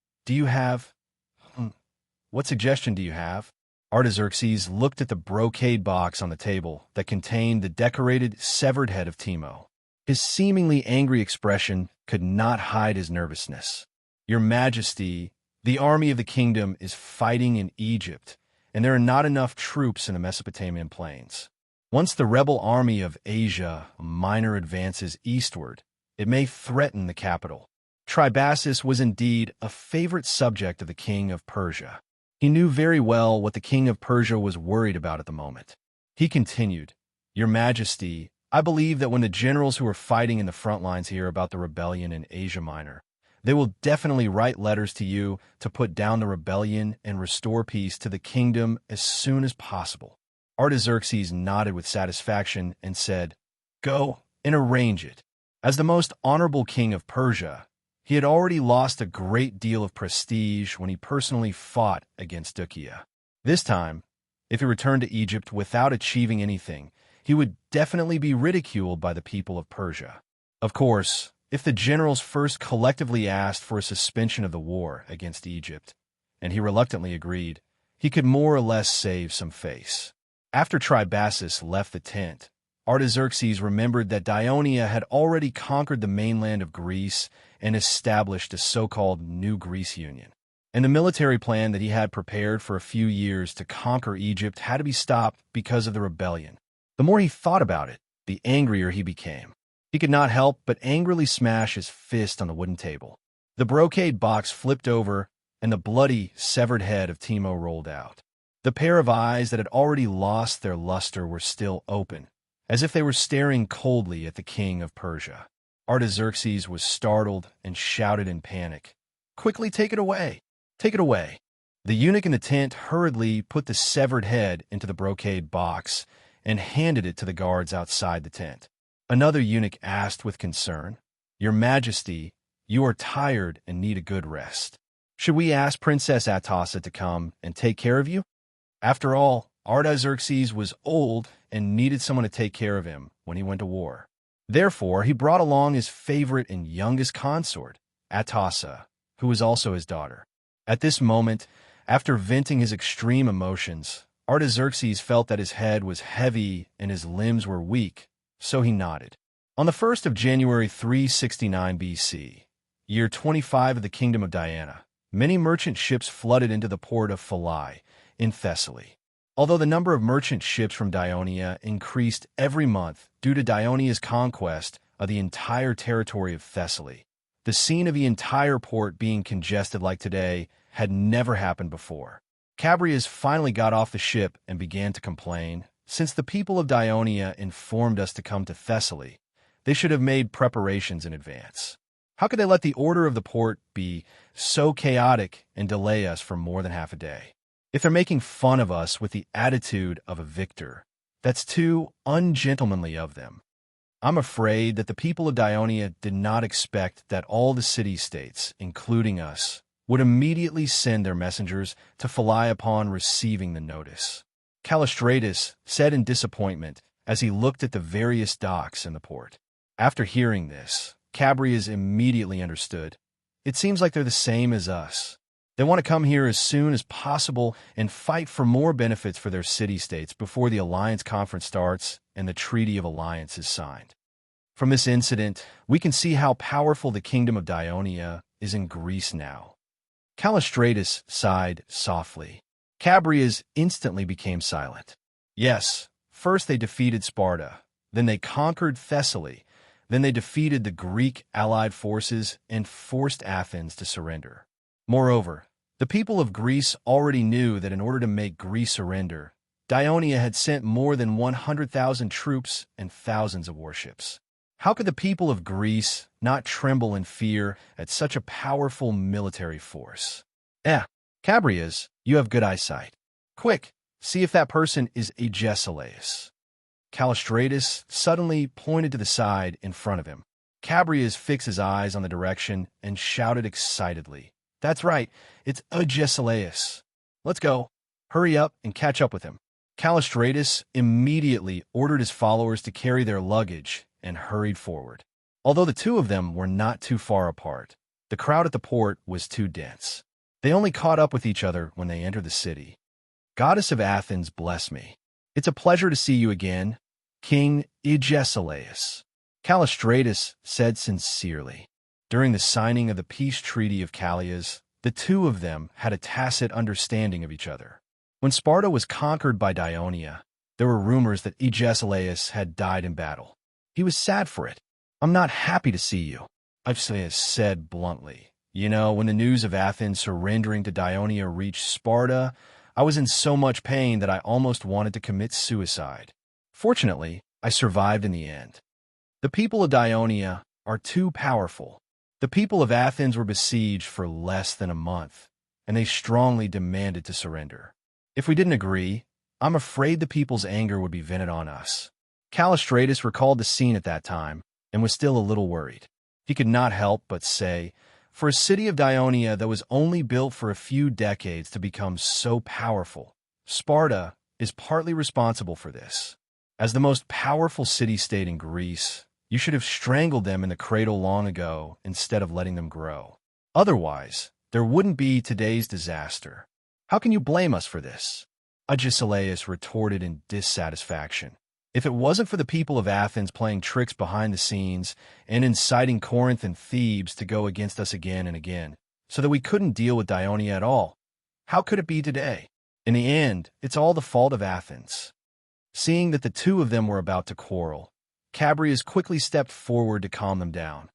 what suggestion do you have? Artaxerxes looked at the brocade box on the table that contained the decorated severed head of Timo. His seemingly angry expression could not hide his nervousness. Your Majesty, the army of the kingdom is fighting in Egypt, and there are not enough troops in the Mesopotamian plains. Once the rebel army of Asia Minor advances eastward, it may threaten the capital. Tribasis was indeed a favorite subject of the king of Persia. He knew very well what the king of Persia was worried about at the moment. He continued, Your Majesty, I believe that when the generals who are fighting in the front lines hear about the rebellion in Asia Minor, they will definitely write letters to you to put down the rebellion and restore peace to the kingdom as soon as possible. Artaxerxes nodded with satisfaction and said, Go and arrange it. As the most honorable king of Persia, he had already lost a great deal of prestige when he personally fought against Dukia. This time, if he returned to Egypt without achieving anything, he would definitely be ridiculed by the people of Persia. Of course, if the generals first collectively asked for a suspension of the war against Egypt, and he reluctantly agreed, he could more or less save some face. After Tribasis left the tent, Artaxerxes remembered that Dionia had already conquered the mainland of Greece and established a so-called New Greece Union. And the military plan that he had prepared for a few years to conquer Egypt had to be stopped because of the rebellion. The more he thought about it, the angrier he became. He could not help but angrily smash his fist on the wooden table. The brocade box flipped over, and the bloody, severed head of Timo rolled out. The pair of eyes that had already lost their luster were still open, as if they were staring coldly at the king of Persia. Artaxerxes was startled and shouted in panic, Quickly take it away! Take it away! The eunuch in the tent hurriedly put the severed head into the brocade box and handed it to the guards outside the tent. Another eunuch asked with concern, Your Majesty, you are tired and need a good rest. Should we ask Princess Atossa to come and take care of you? After all, Artaxerxes was old and needed someone to take care of him when he went to war. Therefore, he brought along his favorite and youngest consort, Atossa, who was also his daughter. At this moment, after venting his extreme emotions, Artaxerxes felt that his head was heavy and his limbs were weak, so he nodded. On the 1st of January 369 BC, year 25 of the kingdom of Diana, many merchant ships flooded into the port of Phalae in Thessaly. Although the number of merchant ships from Dionia increased every month due to Dionia's conquest of the entire territory of Thessaly, the scene of the entire port being congested like today had never happened before. Chabrias finally got off the ship and began to complain. Since the people of Dionia informed us to come to Thessaly, they should have made preparations in advance. How could they let the order of the port be so chaotic and delay us for more than half a day? If they're making fun of us with the attitude of a victor, that's too ungentlemanly of them. I'm afraid that the people of Dionia did not expect that all the city-states, including us, would immediately send their messengers to Phalae upon receiving the notice. Callistratus said in disappointment as he looked at the various docks in the port. After hearing this, Chabrias immediately understood. It seems like they're the same as us. They want to come here as soon as possible and fight for more benefits for their city-states before the alliance conference starts and the Treaty of Alliance is signed. From this incident, we can see how powerful the kingdom of Dionia is in Greece now. Callistratus sighed softly. Chabrias instantly became silent. Yes, first they defeated Sparta, then they conquered Thessaly, Then they defeated the Greek allied forces and forced Athens to surrender. Moreover, the people of Greece already knew that in order to make Greece surrender, Dionia had sent more than 100,000 troops and thousands of warships. How could the people of Greece not tremble in fear at such a powerful military force? Cabrias, you have good eyesight. Quick, see if that person is Agesilaus. Callistratus suddenly pointed to the side in front of him. Cabrias fixed his eyes on the direction and shouted excitedly, "That's right, it's Agesilaus. Let's go. Hurry up and catch up with him." Callistratus immediately ordered his followers to carry their luggage and hurried forward. Although the two of them were not too far apart, the crowd at the port was too dense. They only caught up with each other when they entered the city. "Goddess of Athens, bless me. It's a pleasure to see you again, King Agesilaus," Callistratus said sincerely. During the signing of the peace treaty of Callias, the two of them had a tacit understanding of each other. When Sparta was conquered by Dionia, there were rumors that Agesilaus had died in battle. He was sad for it. "I'm not happy to see you," Agesilaus said bluntly. "You know, when the news of Athens surrendering to Dionia reached Sparta, I was in so much pain that I almost wanted to commit suicide. Fortunately, I survived in the end. The people of Dionia are too powerful. The people of Athens were besieged for less than a month, and they strongly demanded to surrender. If we didn't agree, I'm afraid the people's anger would be vented on us." Callistratus recalled the scene at that time and was still a little worried. He could not help but say, for a city of Dionia that was only built for a few decades to become so powerful, Sparta is partly responsible for this. As the most powerful city-state in Greece, you should have strangled them in the cradle long ago instead of letting them grow. Otherwise, there wouldn't be today's disaster. How can you blame us for this?" Agesilaus retorted in dissatisfaction. "If it wasn't for the people of Athens playing tricks behind the scenes and inciting Corinth and Thebes to go against us again and again, so that we couldn't deal with Dionia at all, how could it be today? In the end, it's all the fault of Athens." Seeing that the two of them were about to quarrel, Cabrias quickly stepped forward to calm them down.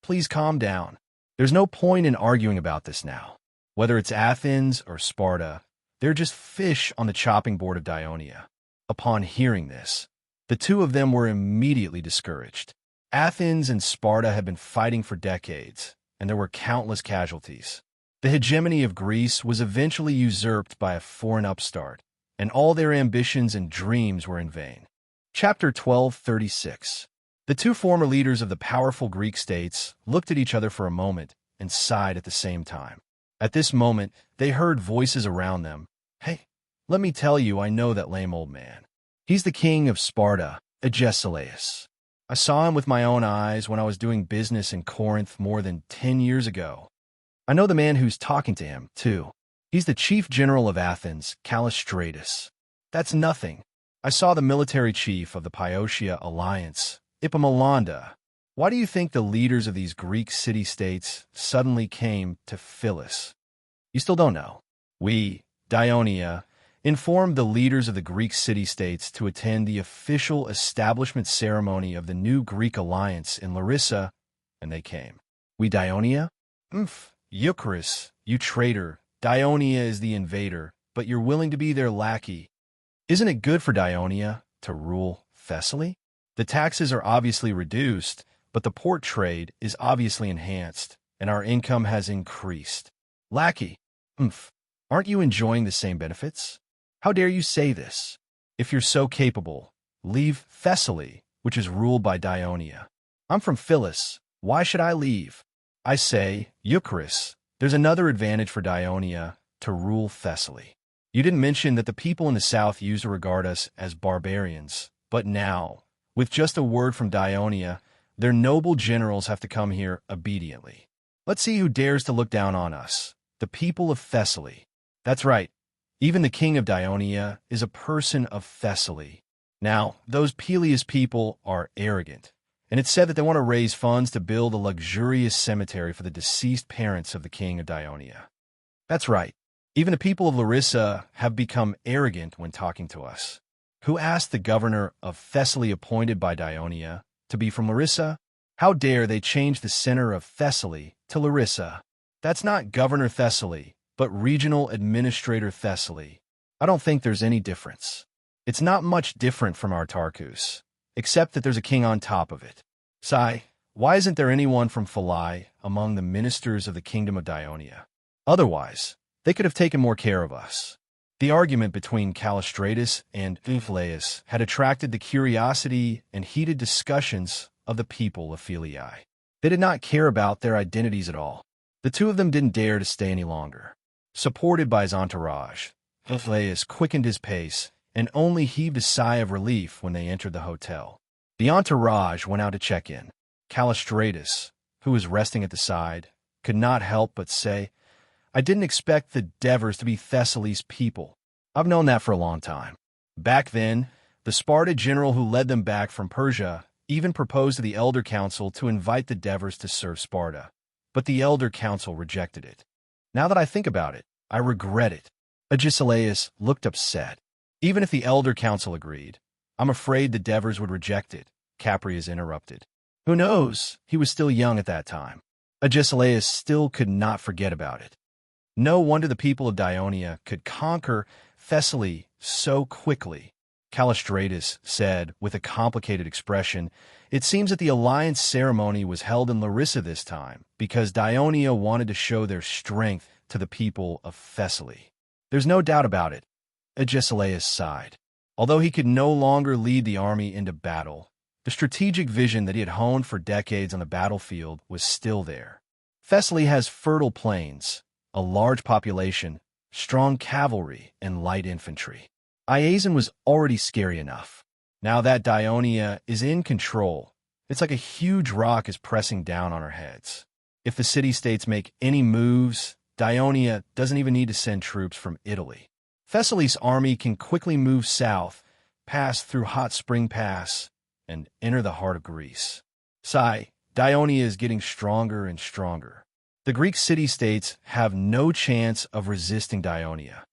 "Please calm down. There's no point in arguing about this now. Whether it's Athens or Sparta, they're just fish on the chopping board of Dionia." Upon hearing this, the two of them were immediately discouraged. Athens and Sparta had been fighting for decades, and there were countless casualties. The hegemony of Greece was eventually usurped by a foreign upstart, and all their ambitions and dreams were in vain. Chapter 12:36. The two former leaders of the powerful Greek states looked at each other for a moment and sighed at the same time. At this moment, they heard voices around them. "Hey, let me tell you, I know that lame old man. He's the king of Sparta, Agesilaus. I saw him with my own eyes when I was doing business in Corinth more than 10 years ago. I know the man who's talking to him, too. He's the chief general of Athens, Callistratus. That's nothing. I saw the military chief of the Piotia alliance, Epaminondas. Why do you think the leaders of these Greek city-states suddenly came to Phyllis? You still don't know. We, Dionia, informed the leaders of the Greek city-states to attend the official establishment ceremony of the new Greek alliance in Larissa, and they came. We Dionia? Eucharis, you traitor. Dionia is the invader, but you're willing to be their lackey. Isn't it good for Dionia to rule Thessaly? The taxes are obviously reduced, but the port trade is obviously enhanced, and our income has increased. Lackey? Aren't you enjoying the same benefits? How dare you say this? If you're so capable, leave Thessaly, which is ruled by Dionia. I'm from Phyllis. Why should I leave? I say, Eucharis, there's another advantage for Dionia to rule Thessaly. You didn't mention that the people in the south used to regard us as barbarians, but now, with just a word from Dionia, their noble generals have to come here obediently. Let's see who dares to look down on us, the people of Thessaly. That's right, even the king of Dionia is a person of Thessaly. Now, those Peleus people are arrogant, and it's said that they want to raise funds to build a luxurious cemetery for the deceased parents of the king of Dionia. That's right. Even the people of Larissa have become arrogant when talking to us. Who asked the governor of Thessaly appointed by Dionia to be from Larissa? How dare they change the center of Thessaly to Larissa? That's not Governor Thessaly, but Regional Administrator Thessaly. I don't think there's any difference. It's not much different from Artarchus, except that there's a king on top of it. Sigh, why isn't there anyone from Philai among the ministers of the kingdom of Dionia? Otherwise, they could have taken more care of us. The argument between Callistratus and Euphleus had attracted the curiosity and heated discussions of the people of Philai. They did not care about their identities at all. The two of them didn't dare to stay any longer. Supported by his entourage, Euphleus quickened his pace and only heaved a sigh of relief when they entered the hotel. The entourage went out to check in. Callistratus, who was resting at the side, could not help but say, "I didn't expect the Devers to be Thessaly's people. I've known that for a long time." Back then, the Sparta general who led them back from Persia even proposed to the Elder Council to invite the Devers to serve Sparta, but the Elder Council rejected it. Now that I think about it, I regret it. Agesilaus looked upset. Even if the Elder Council agreed, I'm afraid the Devers would reject it, Caprias interrupted. Who knows? He was still young at that time. Agesilaus still could not forget about it. No wonder the people of Dionia could conquer Thessaly so quickly. Callistratus said with a complicated expression, "It seems that the alliance ceremony was held in Larissa this time because Dionia wanted to show their strength to the people of Thessaly." There's no doubt about it. Agesilaus sighed. Although he could no longer lead the army into battle, the strategic vision that he had honed for decades on the battlefield was still there. Thessaly has fertile plains, a large population, strong cavalry, and light infantry. Iazon was already scary enough. Now that Dionia is in control, it's like a huge rock is pressing down on our heads. If the city-states make any moves, Dionia doesn't even need to send troops from Italy. Thessaly's army can quickly move south, pass through Hot Spring Pass, and enter the heart of Greece. Sigh, Dionia is getting stronger and stronger. The Greek city-states have no chance of resisting Dionia.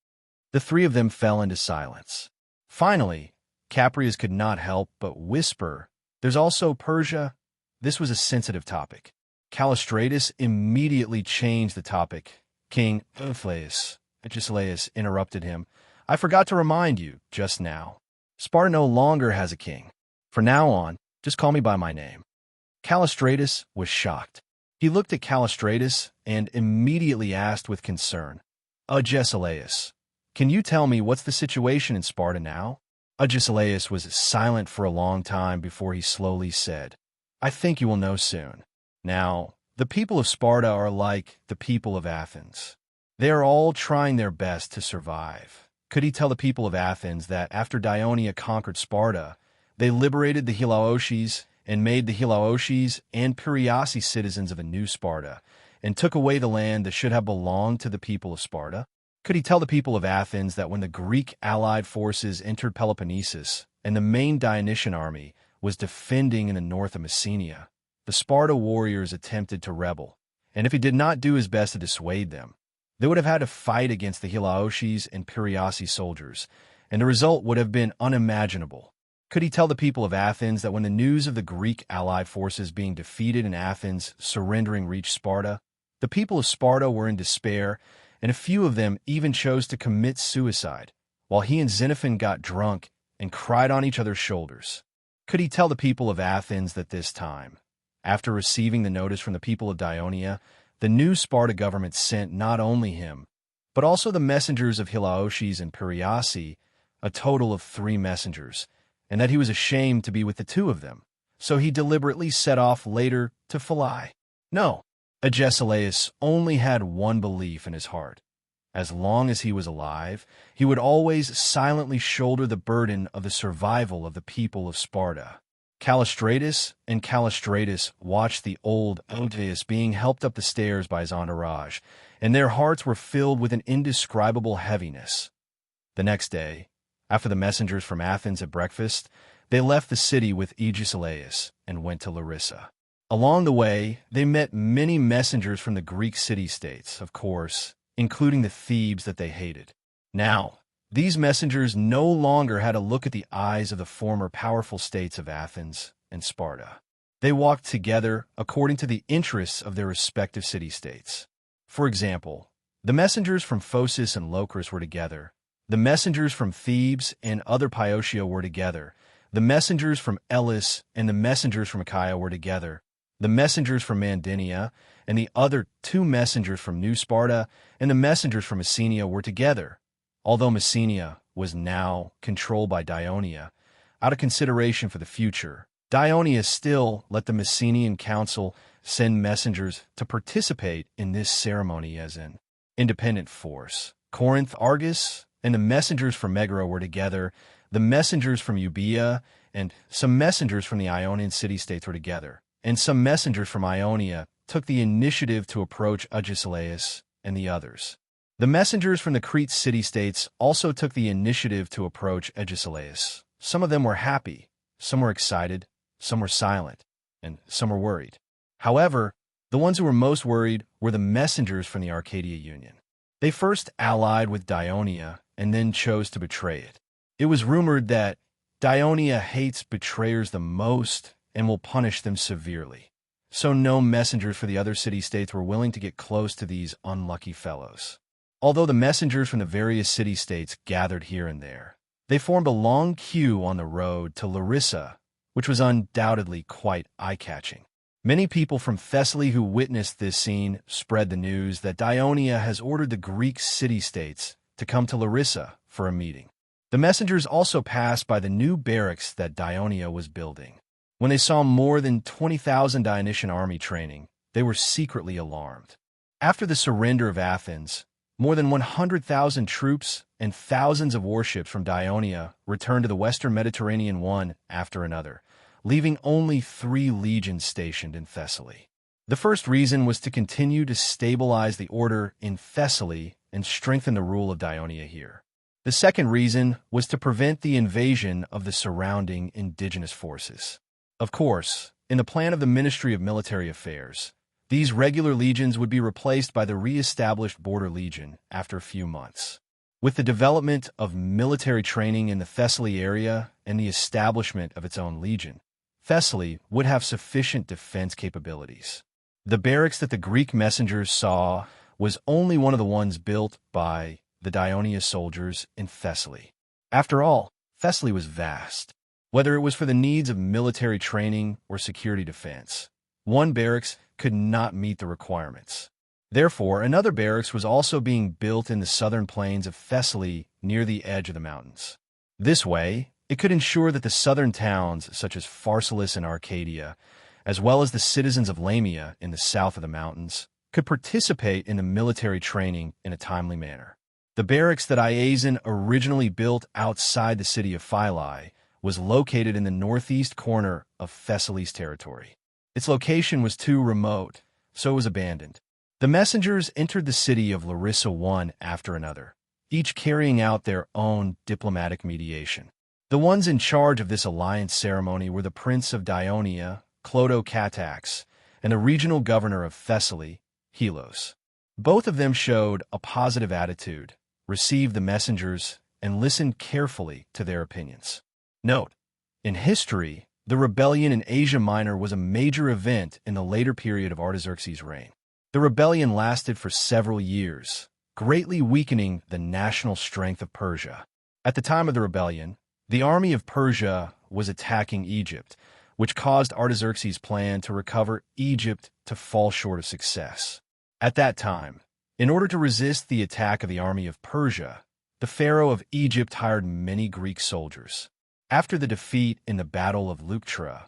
The three of them fell into silence. Finally, Caprias could not help but whisper, "There's also Persia." This was a sensitive topic. Callistratus immediately changed the topic. King Euphleus, Agesilaus interrupted him. "I forgot to remind you just now. Sparta no longer has a king. From now on, just call me by my name." Callistratus was shocked. He looked at Callistratus and immediately asked with concern, "Agesilaus, can you tell me what's the situation in Sparta now?" Agesilaus was silent for a long time before he slowly said, "I think you will know soon. Now, the people of Sparta are like the people of Athens. They are all trying their best to survive." Could he tell the people of Athens that after Dionia conquered Sparta, they liberated the Hilaoches and made the Hilaoches and Piraeus citizens of a new Sparta, and took away the land that should have belonged to the people of Sparta? Could he tell the people of Athens that when the Greek allied forces entered Peloponnesus and the main Dionysian army was defending in the north of Messenia, the Sparta warriors attempted to rebel, and if he did not do his best to dissuade them, they would have had to fight against the Hilaoches and Piraeus soldiers, and the result would have been unimaginable? Could he tell the people of Athens that when the news of the Greek allied forces being defeated in Athens surrendering reached Sparta, the people of Sparta were in despair, and a few of them even chose to commit suicide, while he and Xenophon got drunk and cried on each other's shoulders? Could he tell the people of Athens that this time, after receiving the notice from the people of Dionia, the new Sparta government sent not only him, but also the messengers of Hilaoches and Piraeus, a total of 3 messengers, and that he was ashamed to be with the 2 of them, so he deliberately set off later to Philai? No, Agesilaus only had one belief in his heart. As long as he was alive, he would always silently shoulder the burden of the survival of the people of Sparta. Callistratus watched the old Euphleus being helped up the stairs by his entourage, and their hearts were filled with an indescribable heaviness. The next day, after the messengers from Athens had breakfast, they left the city with Agesilaus and went to Larissa. Along the way, they met many messengers from the Greek city-states, of course, including the Thebes that they hated. Now, these messengers no longer had to look at the eyes of the former powerful states of Athens and Sparta. They walked together according to the interests of their respective city-states. For example, the messengers from Phocis and Locris were together. The messengers from Thebes and other Piotia were together. The messengers from Elis and the messengers from Achaia were together. The messengers from Mandinia and the other two messengers from New Sparta and the messengers from Messenia were together. Although Messenia was now controlled by Dionia, out of consideration for the future, Dionia still let the Messenian council send messengers to participate in this ceremony as an independent force. Corinth, Argus, and the messengers from Megara were together. The messengers from Euboea and some messengers from the Ionian city-states were together. And some messengers from Ionia took the initiative to approach Agesilaus and the others. The messengers from the Crete city-states also took the initiative to approach Agesilaus. Some of them were happy, some were excited, some were silent, and some were worried. However, the ones who were most worried were the messengers from the Arcadia Union. They first allied with Dionia and then chose to betray it. It was rumored that Dionia hates betrayers the most and will punish them severely. So no messengers for the other city-states were willing to get close to these unlucky fellows. Although the messengers from the various city-states gathered here and there, they formed a long queue on the road to Larissa, which was undoubtedly quite eye-catching. Many people from Thessaly who witnessed this scene spread the news that Dionia has ordered the Greek city-states to come to Larissa for a meeting. The messengers also passed by the new barracks that Dionia was building. When they saw more than 20,000 Dionysian army training, they were secretly alarmed. After the surrender of Athens, more than 100,000 troops and thousands of warships from Dionia returned to the western Mediterranean one after another, leaving only 3 legions stationed in Thessaly. The first reason was to continue to stabilize the order in Thessaly and strengthen the rule of Dionia here. The second reason was to prevent the invasion of the surrounding indigenous forces. Of course, in the plan of the Ministry of Military Affairs, these regular legions would be replaced by the re-established border legion after a few months. With the development of military training in the Thessaly area and the establishment of its own legion, Thessaly would have sufficient defense capabilities. The barracks that the Greek messengers saw was only one of the ones built by the Dionia soldiers in Thessaly. After all, Thessaly was vast. Whether it was for the needs of military training or security defense, one barracks could not meet the requirements. Therefore, another barracks was also being built in the southern plains of Thessaly near the edge of the mountains. This way, it could ensure that the southern towns, such as Pharsalus and Arcadia, as well as the citizens of Lamia in the south of the mountains, could participate in the military training in a timely manner. The barracks that Iazon originally built outside the city of Philae was located in the northeast corner of Thessaly's territory. Its location was too remote, so it was abandoned. The messengers entered the city of Larissa one after another, each carrying out their own diplomatic mediation. The ones in charge of this alliance ceremony were the Prince of Dionia, Clotocatax, and the regional governor of Thessaly, Helos. Both of them showed a positive attitude, received the messengers, and listened carefully to their opinions. Note, in history, the rebellion in Asia Minor was a major event in the later period of Artaxerxes' reign. The rebellion lasted for several years, greatly weakening the national strength of Persia. At the time of the rebellion, the army of Persia was attacking Egypt, which caused Artaxerxes' plan to recover Egypt to fall short of success. At that time, in order to resist the attack of the army of Persia, the pharaoh of Egypt hired many Greek soldiers. After the defeat in the Battle of Leuctra,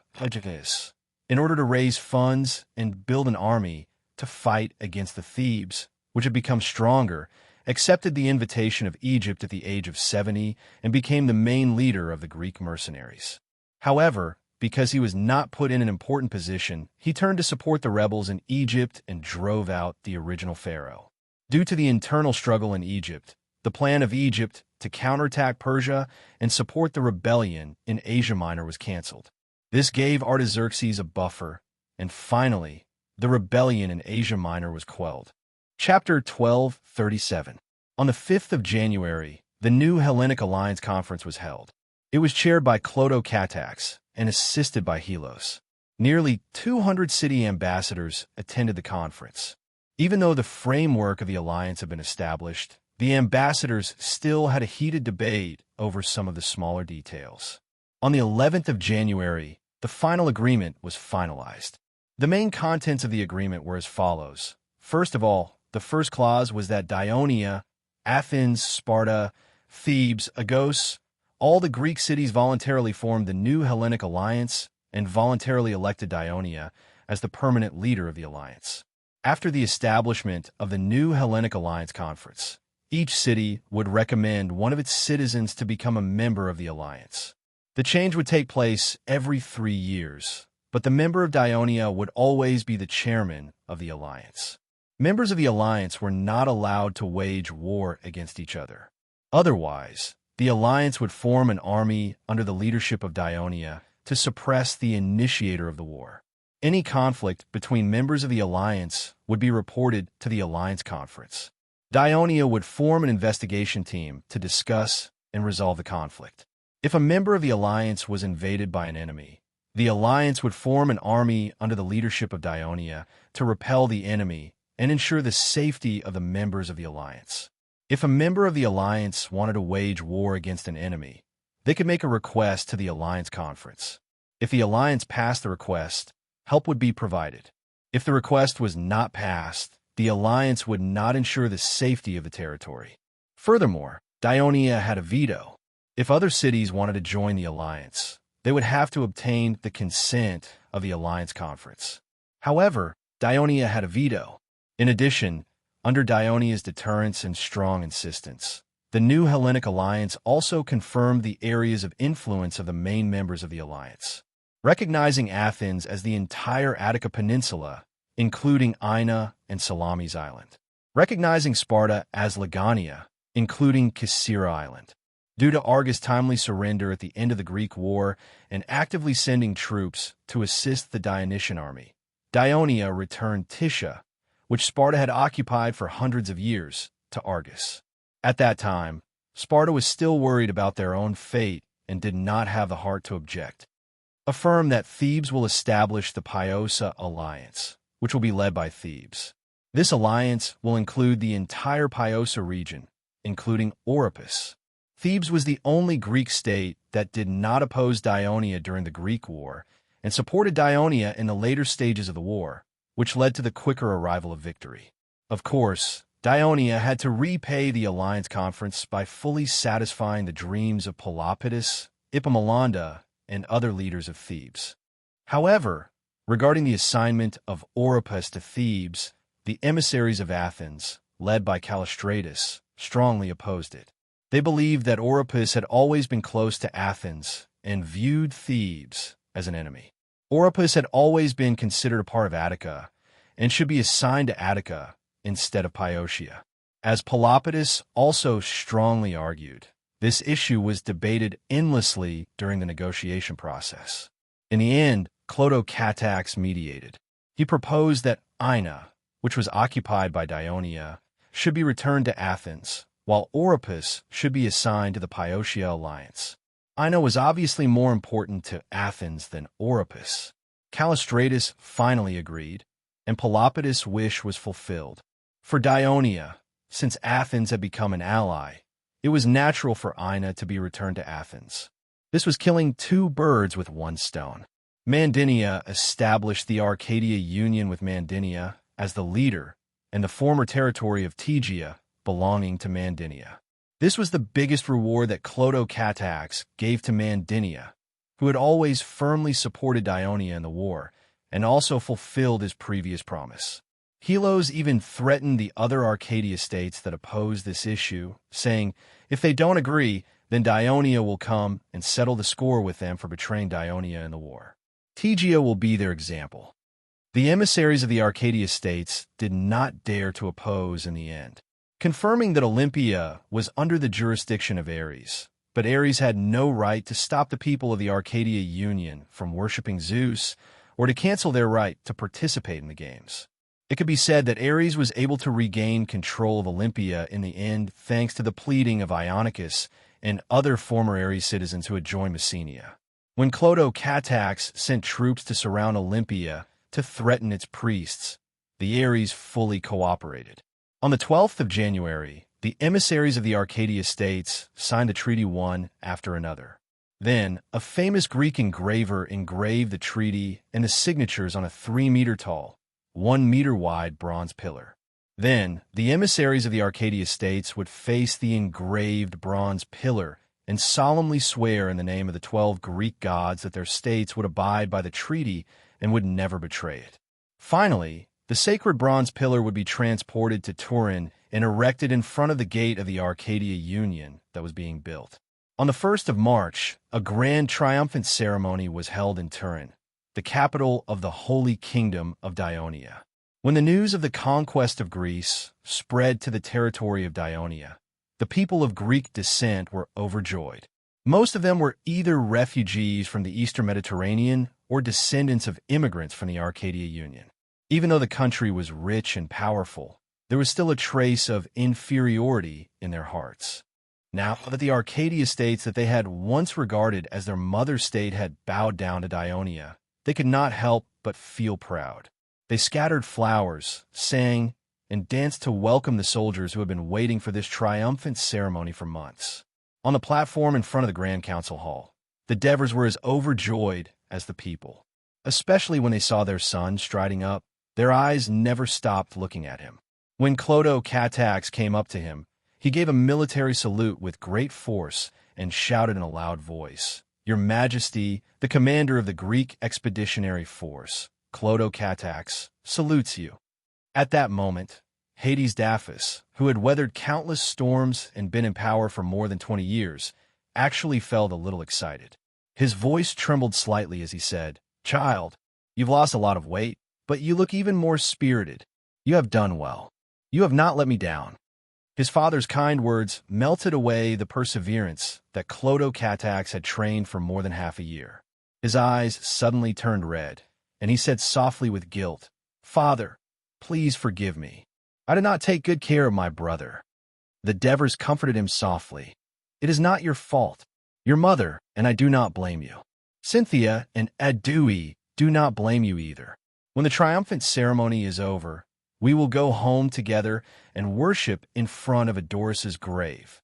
in order to raise funds and build an army to fight against the Thebes, which had become stronger, accepted the invitation of Egypt at the age of 70 and became the main leader of the Greek mercenaries. However, because he was not put in an important position, he turned to support the rebels in Egypt and drove out the original pharaoh. Due to the internal struggle in Egypt, the plan of Egypt to counterattack Persia and support the rebellion in Asia Minor was canceled. This gave Artaxerxes a buffer, and finally, the rebellion in Asia Minor was quelled. Chapter 1237. On the 5th of January, the new Hellenic Alliance Conference was held. It was chaired by Clotocatax and assisted by Helos. Nearly 200 city ambassadors attended the conference. Even though the framework of the alliance had been established, the ambassadors still had a heated debate over some of the smaller details. On the 11th of January, the final agreement was finalized. The main contents of the agreement were as follows. First of all, the first clause was that Dionia, Athens, Sparta, Thebes, Argos, all the Greek cities voluntarily formed the new Hellenic alliance and voluntarily elected Dionia as the permanent leader of the alliance. After the establishment of the new Hellenic Alliance Conference, each city would recommend one of its citizens to become a member of the alliance. The change would take place every 3 years, but the member of Dionia would always be the chairman of the alliance. Members of the alliance were not allowed to wage war against each other. Otherwise, the alliance would form an army under the leadership of Dionia to suppress the initiator of the war. Any conflict between members of the alliance would be reported to the alliance conference. Dionia would form an investigation team to discuss and resolve the conflict. If a member of the alliance was invaded by an enemy, the alliance would form an army under the leadership of Dionia to repel the enemy and ensure the safety of the members of the alliance. If a member of the alliance wanted to wage war against an enemy, they could make a request to the alliance conference. If the alliance passed the request, help would be provided. If the request was not passed, the alliance would not ensure the safety of the territory. Furthermore, Dionia had a veto. If other cities wanted to join the alliance, they would have to obtain the consent of the alliance conference. However, Dionia had a veto. In addition, under Dionia's deterrence and strong insistence, the new Hellenic alliance also confirmed the areas of influence of the main members of the alliance. Recognizing Athens as the entire Attica Peninsula, including Ina and Salamis Island. Recognizing Sparta as Legania, including Caesarea Island. Due to Argos' timely surrender at the end of the Greek War and actively sending troops to assist the Dionysian army, Dionia returned Tisha, which Sparta had occupied for hundreds of years, to Argos. At that time, Sparta was still worried about their own fate and did not have the heart to object. Affirm that Thebes will establish the Piosa alliance, which will be led by Thebes. This alliance will include the entire Piosa region, including Oropus. Thebes was the only Greek state that did not oppose Dionia during the Greek War and supported Dionia in the later stages of the war, which led to the quicker arrival of victory. Of course, Dionia had to repay the alliance conference by fully satisfying the dreams of Pelopidas, Epaminondas, and other leaders of Thebes. However, regarding the assignment of Oropus to Thebes, the emissaries of Athens, led by Callistratus, strongly opposed it. They believed that Oropus had always been close to Athens and viewed Thebes as an enemy. Oropus had always been considered a part of Attica and should be assigned to Attica instead of Piotia. As Pelopidas also strongly argued, this issue was debated endlessly during the negotiation process. In the end, Clotocatax mediated. He proposed that Ina, which was occupied by Dionia, should be returned to Athens, while Oropus should be assigned to the Piotia alliance. Ina was obviously more important to Athens than Oropus. Callistratus finally agreed, and Pelopidas' wish was fulfilled. For Dionia, since Athens had become an ally, it was natural for Ina to be returned to Athens. This was killing two birds with one stone. Mandinia established the Arcadia Union with Mandinia as the leader and the former territory of Tegea belonging to Mandinia. This was the biggest reward that Clotocatax gave to Mandinia, who had always firmly supported Dionia in the war and also fulfilled his previous promise. Helos even threatened the other Arcadia states that opposed this issue, saying, if they don't agree, then Dionia will come and settle the score with them for betraying Dionia in the war. Tegea will be their example. The emissaries of the Arcadia states did not dare to oppose in the end, confirming that Olympia was under the jurisdiction of Ares, but Ares had no right to stop the people of the Arcadia Union from worshipping Zeus or to cancel their right to participate in the games. It could be said that Ares was able to regain control of Olympia in the end thanks to the pleading of Ionicus and other former Ares citizens who had joined Messenia. When Clodocatax sent troops to surround Olympia to threaten its priests, the Ares fully cooperated. On the 12th of January, the emissaries of the Arcadia states signed the treaty one after another. Then, a famous Greek engraver engraved the treaty and the signatures on a 3-meter-tall, 1-meter-wide bronze pillar. Then, the emissaries of the Arcadia states would face the engraved bronze pillar and solemnly swear in the name of the 12 Greek gods that their states would abide by the treaty and would never betray it. Finally, the sacred bronze pillar would be transported to Turin and erected in front of the gate of the Arcadia Union that was being built. On the 1st of March, a grand triumphant ceremony was held in Turin, the capital of the Holy Kingdom of Dionia. When the news of the conquest of Greece spread to the territory of Dionia, the people of Greek descent were overjoyed. Most of them were either refugees from the Eastern Mediterranean or descendants of immigrants from the Arcadia Union. Even though the country was rich and powerful, there was still a trace of inferiority in their hearts. Now that the Arcadia states that they had once regarded as their mother state had bowed down to Dionia, they could not help but feel proud. They scattered flowers, sang, and danced to welcome the soldiers who had been waiting for this triumphant ceremony for months. On the platform in front of the Grand Council Hall, the Devers were as overjoyed as the people. Especially when they saw their son striding up, their eyes never stopped looking at him. When Clodocatax came up to him, he gave a military salute with great force and shouted in a loud voice, "Your Majesty, the commander of the Greek Expeditionary Force, Clodocatax, salutes you." At that moment, Hades Daphis, who had weathered countless storms and been in power for more than 20 years, actually felt a little excited. His voice trembled slightly as he said, "Child, you've lost a lot of weight, but you look even more spirited. You have done well. You have not let me down." His father's kind words melted away the perseverance that Clodocatax had trained for more than half a year. His eyes suddenly turned red, and he said softly with guilt, "Father, please forgive me. I did not take good care of my brother." The Devers comforted him softly. "It is not your fault. Your mother and I do not blame you. Cynthia and Adui do not blame you either. When the triumphant ceremony is over, we will go home together and worship in front of Adoris's grave."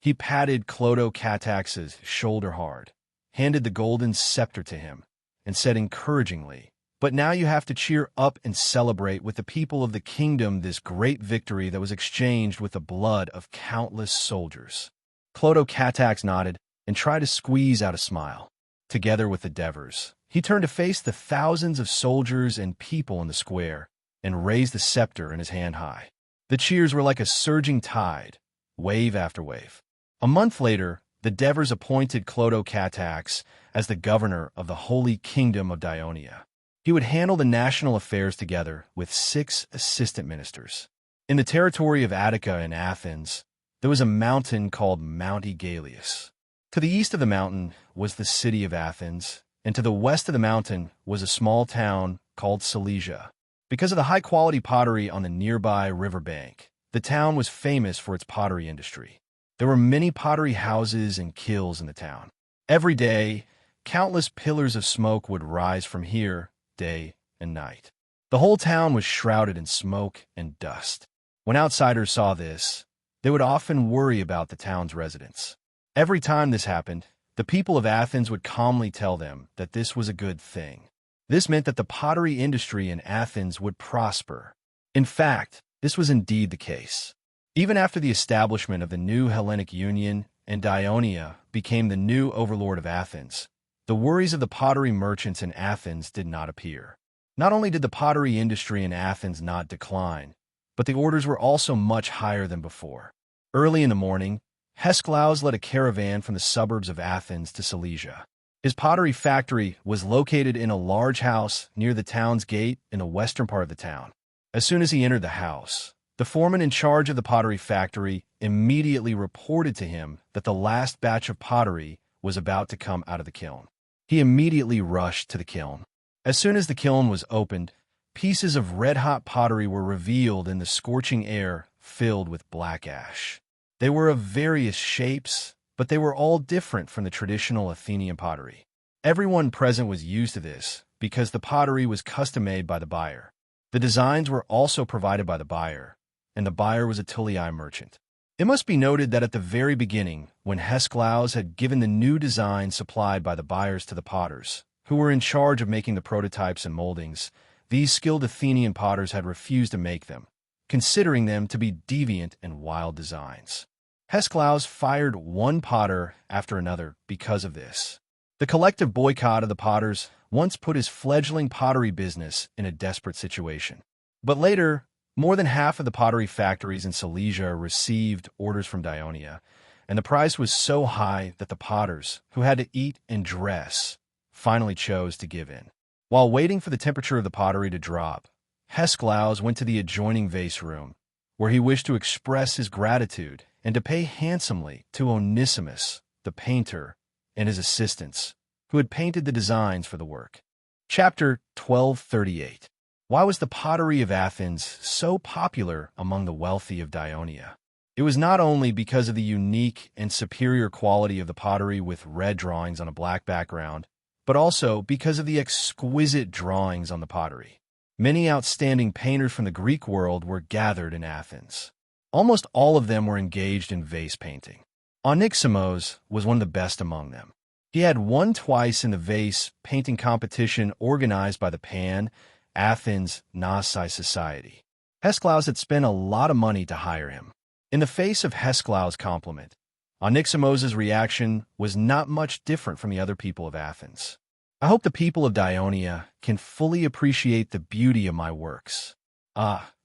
He patted Clodocatax's shoulder hard, handed the golden scepter to him, and said encouragingly, "But now you have to cheer up and celebrate with the people of the kingdom this great victory that was exchanged with the blood of countless soldiers." Clodocatax nodded and tried to squeeze out a smile. Together with the Devers, he turned to face the thousands of soldiers and people in the square and raised the scepter in his hand high. The cheers were like a surging tide, wave after wave. A month later, the Devers appointed Clodocatax as the governor of the Holy Kingdom of Dionia. He would handle the national affairs together with 6 assistant ministers. In the territory of Attica and Athens, there was a mountain called Mount Aegaleus. To the east of the mountain was the city of Athens, and to the west of the mountain was a small town called Silesia. Because of the high-quality pottery on the nearby riverbank, the town was famous for its pottery industry. There were many pottery houses and kilns in the town. Every day, countless pillars of smoke would rise from here, day and night. The whole town was shrouded in smoke and dust. When outsiders saw this, they would often worry about the town's residents. Every time this happened, the people of Athens would calmly tell them that this was a good thing. This meant that the pottery industry in Athens would prosper. In fact, this was indeed the case. Even after the establishment of the new Hellenic Union and Dionia became the new overlord of Athens, the worries of the pottery merchants in Athens did not appear. Not only did the pottery industry in Athens not decline, but the orders were also much higher than before. Early in the morning, Hesklaus led a caravan from the suburbs of Athens to Silesia. His pottery factory was located in a large house near the town's gate in the western part of the town. As soon as he entered the house, the foreman in charge of the pottery factory immediately reported to him that the last batch of pottery was about to come out of the kiln. He immediately rushed to the kiln. As soon as the kiln was opened, pieces of red-hot pottery were revealed in the scorching air filled with black ash. They were of various shapes, but they were all different from the traditional Athenian pottery. Everyone present was used to this because the pottery was custom-made by the buyer. The designs were also provided by the buyer, and the buyer was a Tulii merchant. It must be noted that at the very beginning, when Hesklaus had given the new designs supplied by the buyers to the potters, who were in charge of making the prototypes and moldings, these skilled Athenian potters had refused to make them, considering them to be deviant and wild designs. Hesklaus fired one potter after another because of this. The collective boycott of the potters once put his fledgling pottery business in a desperate situation. But later, more than half of the pottery factories in Silesia received orders from Dionia, and the price was so high that the potters, who had to eat and dress, finally chose to give in. While waiting for the temperature of the pottery to drop, Hesklaus went to the adjoining vase room, where he wished to express his gratitude and to pay handsomely to Onesimus, the painter, and his assistants, who had painted the designs for the work. Chapter 1238. Why was the pottery of Athens so popular among the wealthy of Dionia? It was not only because of the unique and superior quality of the pottery with red drawings on a black background, but also because of the exquisite drawings on the pottery. Many outstanding painters from the Greek world were gathered in Athens. Almost all of them were engaged in vase painting. Onyximos was one of the best among them. He had won twice in the vase painting competition organized by the Pan-Athens Gnosai Society. Hesklaus had spent a lot of money to hire him. In the face of Hesklaus' compliment, Onyximos' reaction was not much different from the other people of Athens. I hope the people of Dionia can fully appreciate the beauty of my works.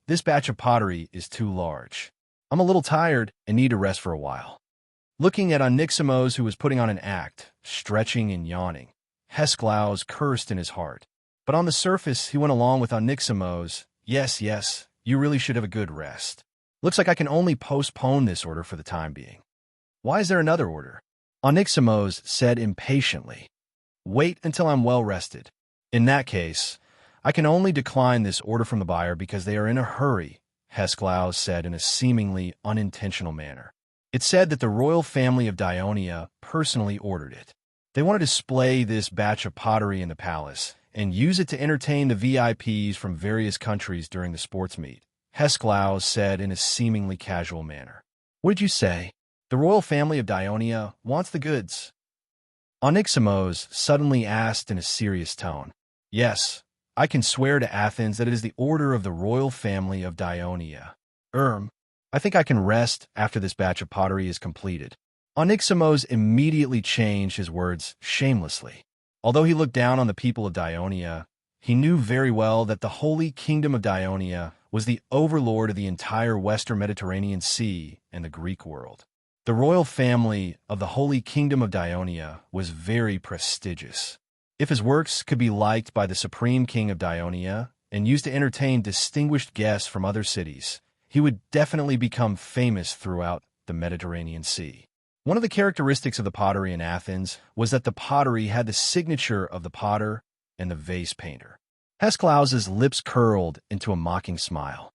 This batch of pottery is too large. I'm a little tired and need to rest for a while. Looking at Onyximos, who was putting on an act, stretching and yawning, Hesklaus cursed in his heart. But on the surface, he went along with Onyximos. Yes, you really should have a good rest. Looks like I can only postpone this order for the time being. Why is there another order? Onyximos said impatiently. Wait until I'm well rested. In that case, I can only decline this order from the buyer because they are in a hurry, Hesklaus said in a seemingly unintentional manner. It said that the royal family of Dionia personally ordered it. They want to display this batch of pottery in the palace and use it to entertain the VIPs from various countries during the sports meet, Hesklaus said in a seemingly casual manner. What did you say? The royal family of Dionia wants the goods. Onyximos suddenly asked in a serious tone. Yes, I can swear to Athens that it is the order of the royal family of Dionia. I think I can rest after this batch of pottery is completed. Onyximos immediately changed his words shamelessly. Although he looked down on the people of Dionia, he knew very well that the holy kingdom of Dionia was the overlord of the entire western Mediterranean Sea and the Greek world. The royal family of the holy kingdom of Dionia was very prestigious. If his works could be liked by the supreme king of Dionia and used to entertain distinguished guests from other cities, he would definitely become famous throughout the Mediterranean Sea. One of the characteristics of the pottery in Athens was that the pottery had the signature of the potter and the vase painter. Hesklaus's lips curled into a mocking smile.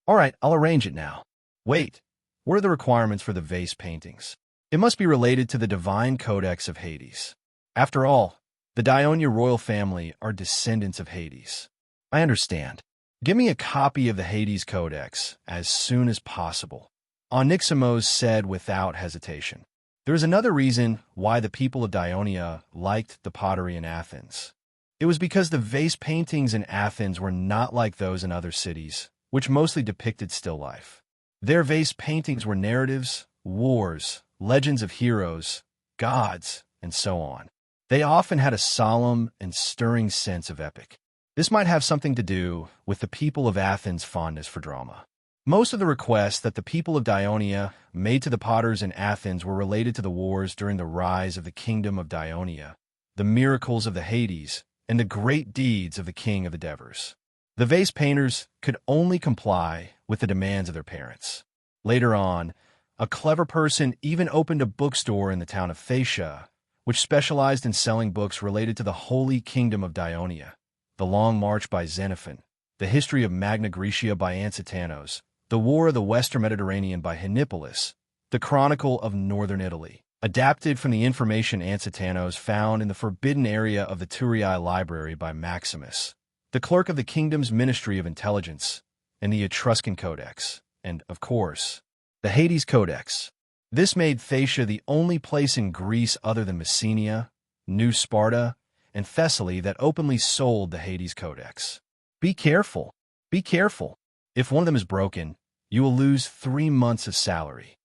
All right, I'll arrange it now. Wait, what are the requirements for the vase paintings? It must be related to the divine codex of Hades. After all, the Dionia royal family are descendants of Hades. I understand. Give me a copy of the Hades Codex as soon as possible, Onyximos said without hesitation. There is another reason why the people of Dionia liked the pottery in Athens. It was because the vase paintings in Athens were not like those in other cities, which mostly depicted still life. Their vase paintings were narratives, wars, legends of heroes, gods, and so on. They often had a solemn and stirring sense of epic. This might have something to do with the people of Athens' fondness for drama. Most of the requests that the people of Dionia made to the potters in Athens were related to the wars during the rise of the kingdom of Dionia, the miracles of the Hades, and the great deeds of the king of the Devers. The vase painters could only comply with the demands of their parents. Later on, a clever person even opened a bookstore in the town of Phaeacia, which specialized in selling books related to the holy kingdom of Dionia. The Long March by Xenophon, The History of Magna Graecia by Ansitanos, The War of the Western Mediterranean by Henipolis, The Chronicle of Northern Italy, adapted from the information Ansitanos found in the forbidden area of the Turiae library by Maximus, the clerk of the kingdom's Ministry of Intelligence, and the Etruscan Codex, and, of course, the Hades Codex. This made Thracia the only place in Greece other than Messenia, New Sparta, and Thessaly that openly sold the Hades Codex. Be careful. Be careful. If one of them is broken, you will lose 3 months of salary.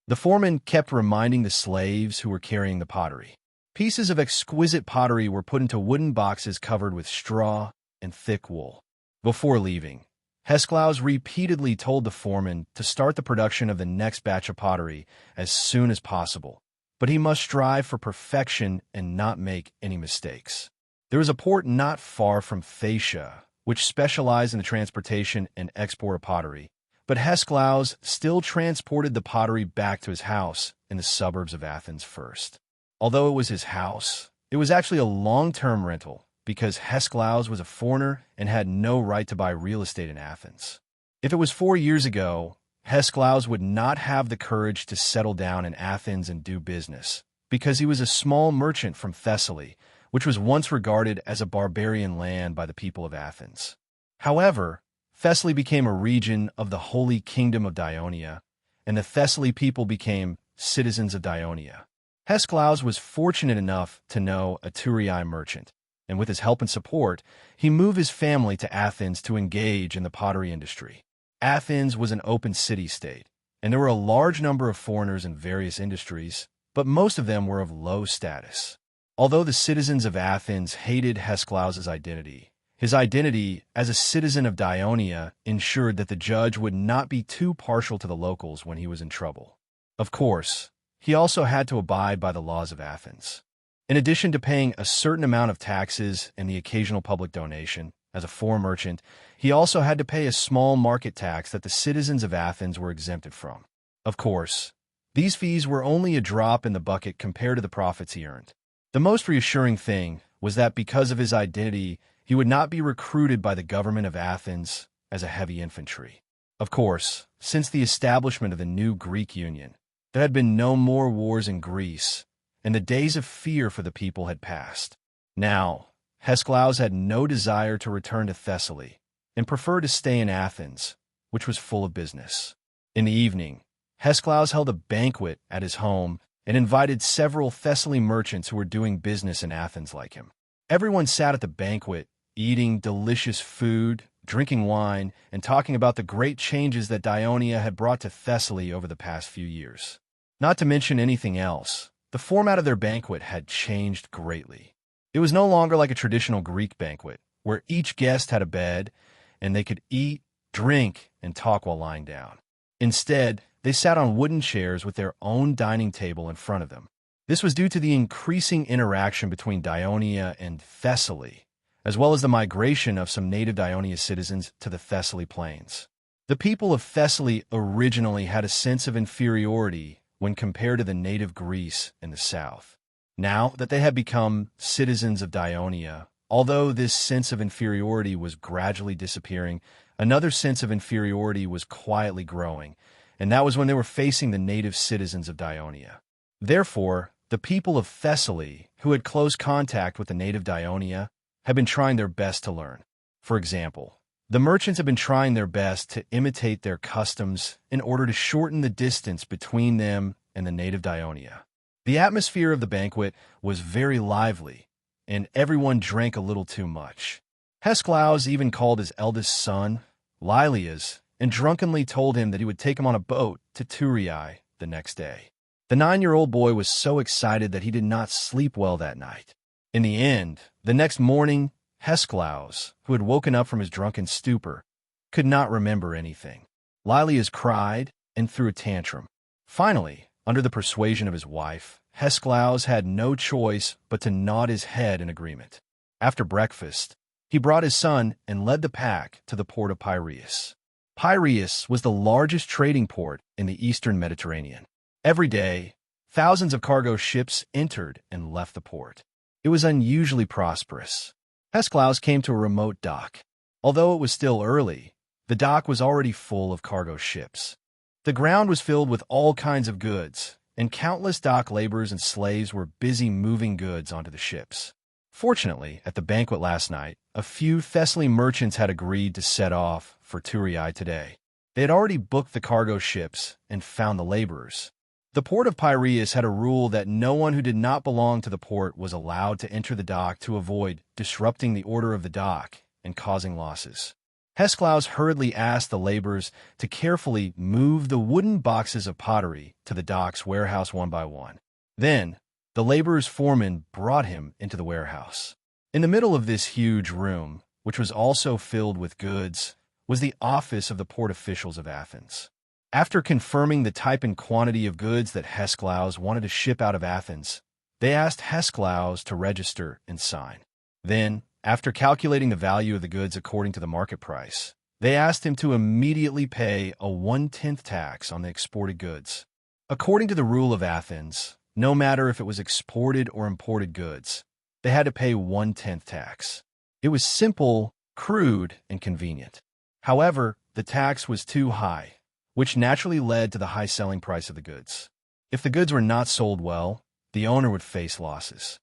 The foreman kept reminding the slaves who were carrying the pottery. Pieces of exquisite pottery were put into wooden boxes covered with straw and thick wool. Before leaving, Hesklaus repeatedly told the foreman to start the production of the next batch of pottery as soon as possible, but he must strive for perfection and not make any mistakes. There was a port not far from Thracia, which specialized in the transportation and export of pottery, but Hesklaus still transported the pottery back to his house in the suburbs of Athens first. Although it was his house, it was actually a long-term rental because Hesklaus was a foreigner and had no right to buy real estate in Athens. If it was 4 years ago, Hesklaus would not have the courage to settle down in Athens and do business, because he was a small merchant from Thessaly, which was once regarded as a barbarian land by the people of Athens. However, Thessaly became a region of the Holy Kingdom of Dionia, and the Thessaly people became citizens of Dionia. Hesklaus was fortunate enough to know a Turiae merchant, and with his help and support, he moved his family to Athens to engage in the pottery industry. Athens was an open city-state, and there were a large number of foreigners in various industries, but most of them were of low status. Although the citizens of Athens hated Hesklaus's identity, his identity as a citizen of Dionia ensured that the judge would not be too partial to the locals when he was in trouble. Of course, he also had to abide by the laws of Athens. In addition to paying a certain amount of taxes and the occasional public donation, as a foreign merchant, he also had to pay a small market tax that the citizens of Athens were exempted from. Of course, these fees were only a drop in the bucket compared to the profits he earned. The most reassuring thing was that because of his identity, he would not be recruited by the government of Athens as a heavy infantry. Of course, since the establishment of the new Greek Union, there had been no more wars in Greece, and the days of fear for the people had passed. Now, Hesklaus had no desire to return to Thessaly, and preferred to stay in Athens, which was full of business. In the evening, Hesklaus held a banquet at his home and invited several Thessaly merchants who were doing business in Athens like him. Everyone sat at the banquet, eating delicious food, drinking wine, and talking about the great changes that Dionia had brought to Thessaly over the past few years. Not to mention anything else, the format of their banquet had changed greatly. It was no longer like a traditional Greek banquet, where each guest had a bed, and they could eat, drink, and talk while lying down. Instead, they sat on wooden chairs with their own dining table in front of them. This was due to the increasing interaction between Dionia and Thessaly, as well as the migration of some native Dionia citizens to the Thessaly plains. The people of Thessaly originally had a sense of inferiority when compared to the native Greece in the south. Now that they had become citizens of Dionia, although this sense of inferiority was gradually disappearing, another sense of inferiority was quietly growing, and that was when they were facing the native citizens of Dionia. Therefore, the people of Thessaly, who had close contact with the native Dionia, had been trying their best to learn. For example, the merchants had been trying their best to imitate their customs in order to shorten the distance between them and the native Dionia. The atmosphere of the banquet was very lively, and everyone drank a little too much. Hesklaus even called his eldest son, Lilias, and drunkenly told him that he would take him on a boat to Turiae the next day. The 9-year-old boy was so excited that he did not sleep well that night. In the end, the next morning, Hesklaus, who had woken up from his drunken stupor, could not remember anything. Lilias cried and threw a tantrum. Finally, under the persuasion of his wife, Hesklaus had no choice but to nod his head in agreement. After breakfast, he brought his son and led the pack to the port of Piraeus. Piraeus was the largest trading port in the eastern Mediterranean. Every day, thousands of cargo ships entered and left the port. It was unusually prosperous. Hesklaus came to a remote dock. Although it was still early, the dock was already full of cargo ships. The ground was filled with all kinds of goods, and countless dock laborers and slaves were busy moving goods onto the ships. Fortunately, at the banquet last night, a few Thessaly merchants had agreed to set off for Turiai today. They had already booked the cargo ships and found the laborers. The port of Piraeus had a rule that no one who did not belong to the port was allowed to enter the dock to avoid disrupting the order of the dock and causing losses. Hesklaus hurriedly asked the laborers to carefully move the wooden boxes of pottery to the dock's warehouse one by one. Then, the laborer's foreman brought him into the warehouse. In the middle of this huge room, which was also filled with goods, was the office of the port officials of Athens. After confirming the type and quantity of goods that Hesklaus wanted to ship out of Athens, they asked Hesklaus to register and sign. Then, after calculating the value of the goods according to the market price, they asked him to immediately pay a 1/10 tax on the exported goods. According to the rule of Athens, no matter if it was exported or imported goods, they had to pay 1/10 tax. It was simple, crude, and convenient. However, the tax was too high, which naturally led to the high selling price of the goods. If the goods were not sold well, the owner would face losses.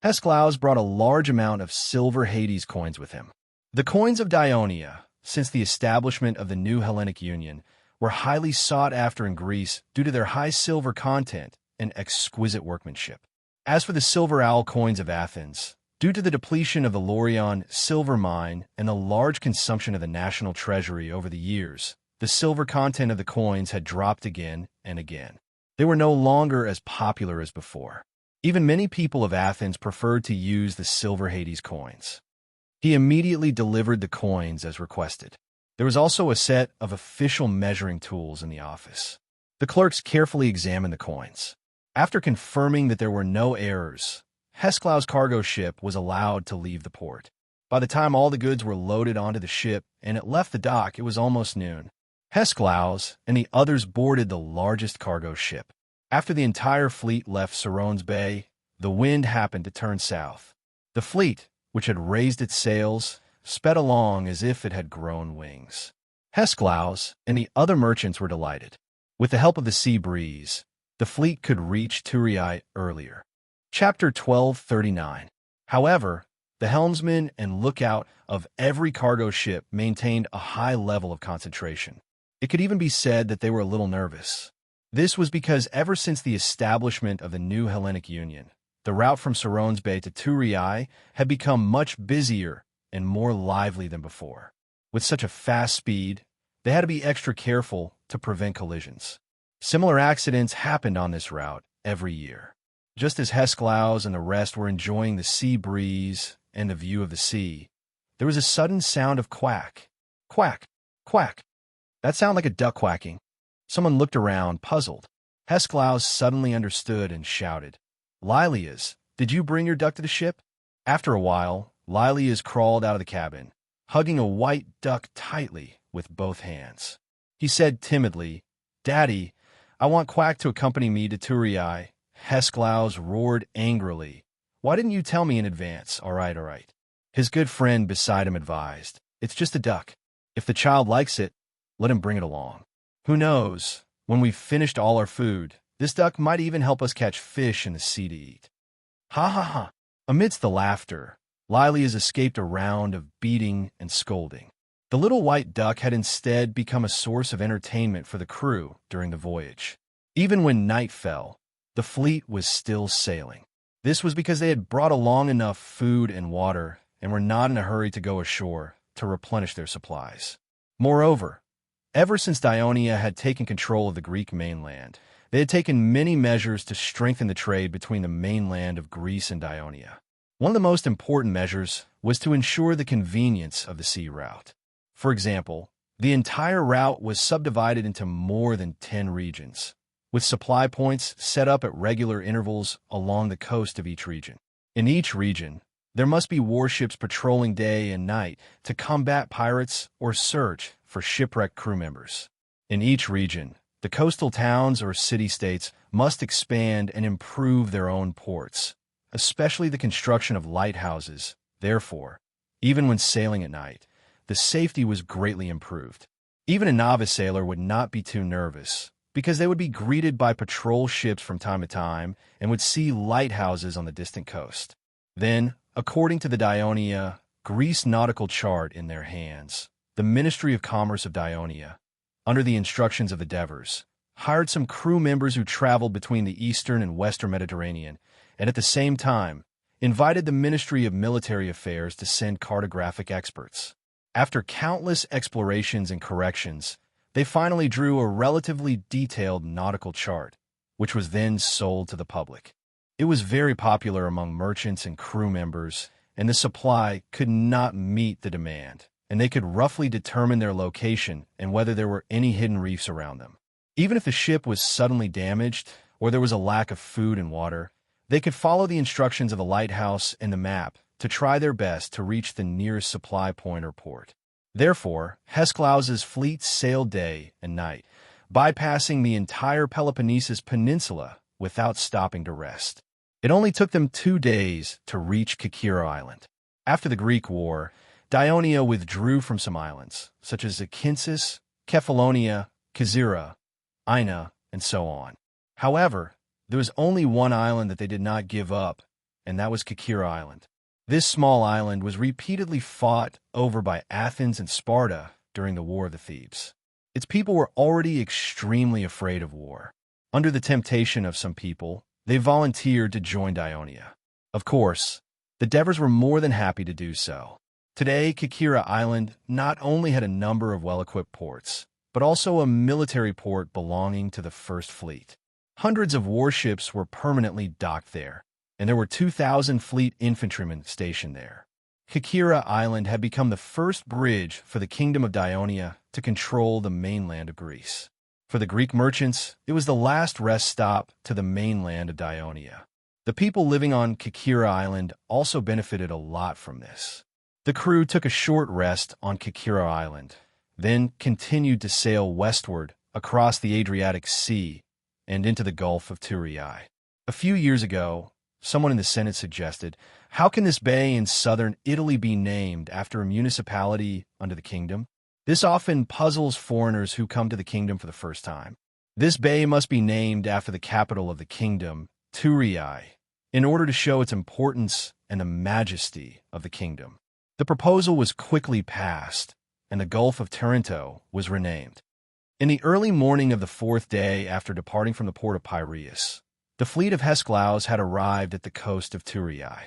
Hesklaus brought a large amount of silver Hades coins with him. The coins of Dionia, since the establishment of the new Hellenic Union, were highly sought after in Greece due to their high silver content and exquisite workmanship. As for the silver owl coins of Athens, due to the depletion of the Laurion silver mine and the large consumption of the national treasury over the years, the silver content of the coins had dropped again and again. They were no longer as popular as before. Even many people of Athens preferred to use the silver Hades coins. He immediately delivered the coins as requested. There was also a set of official measuring tools in the office. The clerks carefully examined the coins. After confirming that there were no errors, Hesklaus' cargo ship was allowed to leave the port. By the time all the goods were loaded onto the ship and it left the dock, it was almost noon. Hesklaus and the others boarded the largest cargo ship. After the entire fleet left Serone's Bay, the wind happened to turn south. The fleet, which had raised its sails, sped along as if it had grown wings. Hesklaus and the other merchants were delighted. With the help of the sea breeze, the fleet could reach Turiai earlier. Chapter 1239. However, the helmsman and lookout of every cargo ship maintained a high level of concentration. It could even be said that they were a little nervous. This was because ever since the establishment of the new Hellenic Union, the route from Serone's Bay to Turiai had become much busier and more lively than before. With such a fast speed, they had to be extra careful to prevent collisions. Similar accidents happened on this route every year. Just as Hesklaus and the rest were enjoying the sea breeze and the view of the sea, there was a sudden sound of quack, quack, quack. That sounded like a duck quacking. Someone looked around, puzzled. Hesklaus suddenly understood and shouted, "Lilias, did you bring your duck to the ship?" After a while, Lilias crawled out of the cabin, hugging a white duck tightly with both hands. He said timidly, "Daddy, I want Quack to accompany me to Turiai." Hesklaus roared angrily. "Why didn't you tell me in advance?" All right. His good friend beside him advised, "It's just a duck. If the child likes it, let him bring it along. Who knows, when we've finished all our food, this duck might even help us catch fish in the sea to eat." Ha ha ha. Amidst the laughter, Lilias escaped a round of beating and scolding. The little white duck had instead become a source of entertainment for the crew during the voyage. Even when night fell, the fleet was still sailing. This was because they had brought along enough food and water and were not in a hurry to go ashore to replenish their supplies. Moreover, ever since Dionia had taken control of the Greek mainland, they had taken many measures to strengthen the trade between the mainland of Greece and Dionia. One of the most important measures was to ensure the convenience of the sea route. For example, the entire route was subdivided into more than 10 regions, with supply points set up at regular intervals along the coast of each region. In each region, there must be warships patrolling day and night to combat pirates or search for shipwrecked crew members. In each region, the coastal towns or city-states must expand and improve their own ports, especially the construction of lighthouses. Therefore, even when sailing at night, the safety was greatly improved. Even a novice sailor would not be too nervous, because they would be greeted by patrol ships from time to time and would see lighthouses on the distant coast. Then, according to the Dionia Greece nautical chart in their hands, the Ministry of Commerce of Dionia, under the instructions of the Devers, hired some crew members who traveled between the eastern and western Mediterranean, and at the same time, invited the Ministry of Military Affairs to send cartographic experts. After countless explorations and corrections, they finally drew a relatively detailed nautical chart, which was then sold to the public. It was very popular among merchants and crew members, and the supply could not meet the demand, and they could roughly determine their location and whether there were any hidden reefs around them. Even if the ship was suddenly damaged or there was a lack of food and water, they could follow the instructions of the lighthouse and the map to try their best to reach the nearest supply point or port. Therefore, Hesklaus's fleet sailed day and night, bypassing the entire Peloponnesus Peninsula without stopping to rest. It only took them 2 days to reach Kikira Island. After the Greek War, Dionia withdrew from some islands, such as Zakynthos, Kephallonia, Kizira, Ina, and so on. However, there was only one island that they did not give up, and that was Kikira Island. This small island was repeatedly fought over by Athens and Sparta during the War of the Thebes. Its people were already extremely afraid of war. Under the temptation of some people, they volunteered to join Dionia. Of course, the Devers were more than happy to do so. Today, Kikira Island not only had a number of well-equipped ports, but also a military port belonging to the First Fleet. Hundreds of warships were permanently docked there, and there were 2,000 fleet infantrymen stationed there. Kikira Island had become the first bridge for the Kingdom of Dionia to control the mainland of Greece. For the Greek merchants, it was the last rest stop to the mainland of Dionia. The people living on Kikira Island also benefited a lot from this. The crew took a short rest on Kikira Island, then continued to sail westward across the Adriatic Sea and into the Gulf of Turii. A few years ago, someone in the Senate suggested, how can this bay in southern Italy be named after a municipality under the kingdom? This often puzzles foreigners who come to the kingdom for the first time. This bay must be named after the capital of the kingdom, Turii, in order to show its importance and the majesty of the kingdom. The proposal was quickly passed, and the Gulf of Taranto was renamed. In the early morning of the 4th day after departing from the port of Piraeus, the fleet of Hesklaus had arrived at the coast of Turii.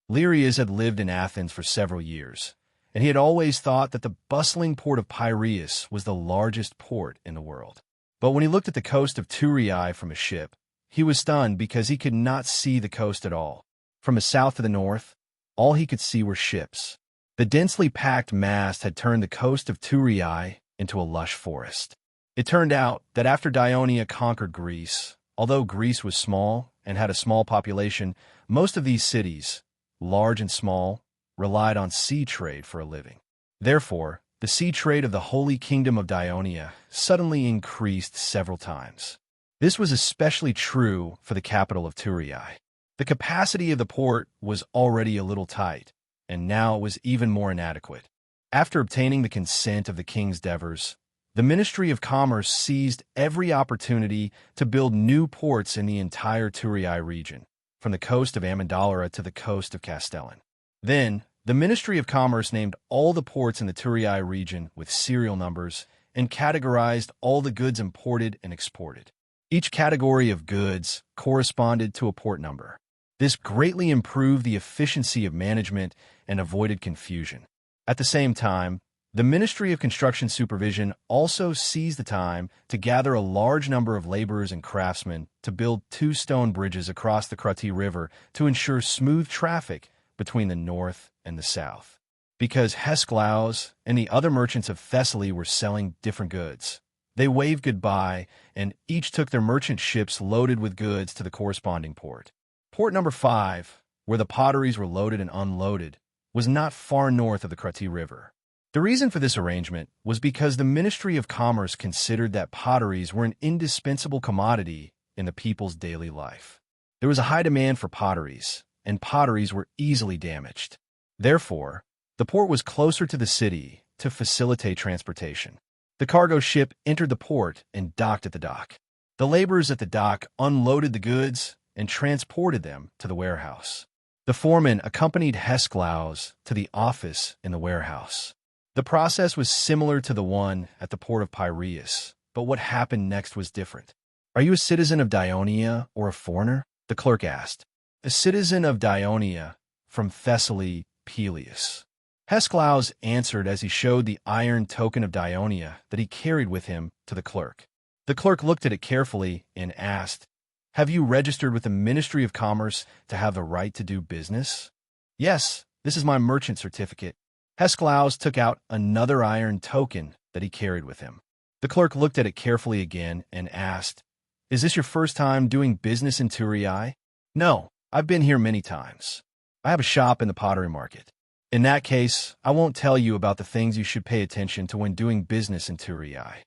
Lyrias had lived in Athens for several years, and he had always thought that the bustling port of Piraeus was the largest port in the world. But when he looked at the coast of Turii from a ship, he was stunned because he could not see the coast at all. From the south to the north, all he could see were ships. The densely packed mast had turned the coast of Turii into a lush forest. It turned out that after Dionia conquered Greece, although Greece was small and had a small population, most of these cities, large and small, relied on sea trade for a living. Therefore, the sea trade of the Holy Kingdom of Dionia suddenly increased several times. This was especially true for the capital of Turii. The capacity of the port was already a little tight, and now it was even more inadequate. After obtaining the consent of the king's Devers, the Ministry of Commerce seized every opportunity to build new ports in the entire Turii region, from the coast of Amendolara to the coast of Castellan. Then, the Ministry of Commerce named all the ports in the Turii region with serial numbers and categorized all the goods imported and exported. Each category of goods corresponded to a port number. This greatly improved the efficiency of management and avoided confusion. At the same time, the Ministry of Construction Supervision also seized the time to gather a large number of laborers and craftsmen to build 2 stone bridges across the Krati River to ensure smooth traffic between the north and the south. Because Hesklaus and the other merchants of Thessaly were selling different goods, they waved goodbye and each took their merchant ships loaded with goods to the corresponding port. Port number 5, where the potteries were loaded and unloaded, was not far north of the Krati River. The reason for this arrangement was because the Ministry of Commerce considered that potteries were an indispensable commodity in the people's daily life. There was a high demand for potteries, and potteries were easily damaged. Therefore, the port was closer to the city to facilitate transportation. The cargo ship entered the port and docked at the dock. The laborers at the dock unloaded the goods and transported them to the warehouse. The foreman accompanied Hesklaus to the office in the warehouse. The process was similar to the one at the port of Piraeus, but what happened next was different. "Are you a citizen of Dionia or a foreigner?" the clerk asked. "A citizen of Dionia, from Thessaly, Peleus." Hesklaus answered as he showed the iron token of Dionia that he carried with him to the clerk. The clerk looked at it carefully and asked, "Have you registered with the Ministry of Commerce to have the right to do business?" "Yes, this is my merchant certificate." Hesklaus took out another iron token that he carried with him. The clerk looked at it carefully again and asked, "Is this your first time doing business in Turii?" "No, I've been here many times. I have a shop in the pottery market." "In that case, I won't tell you about the things you should pay attention to when doing business in Turii."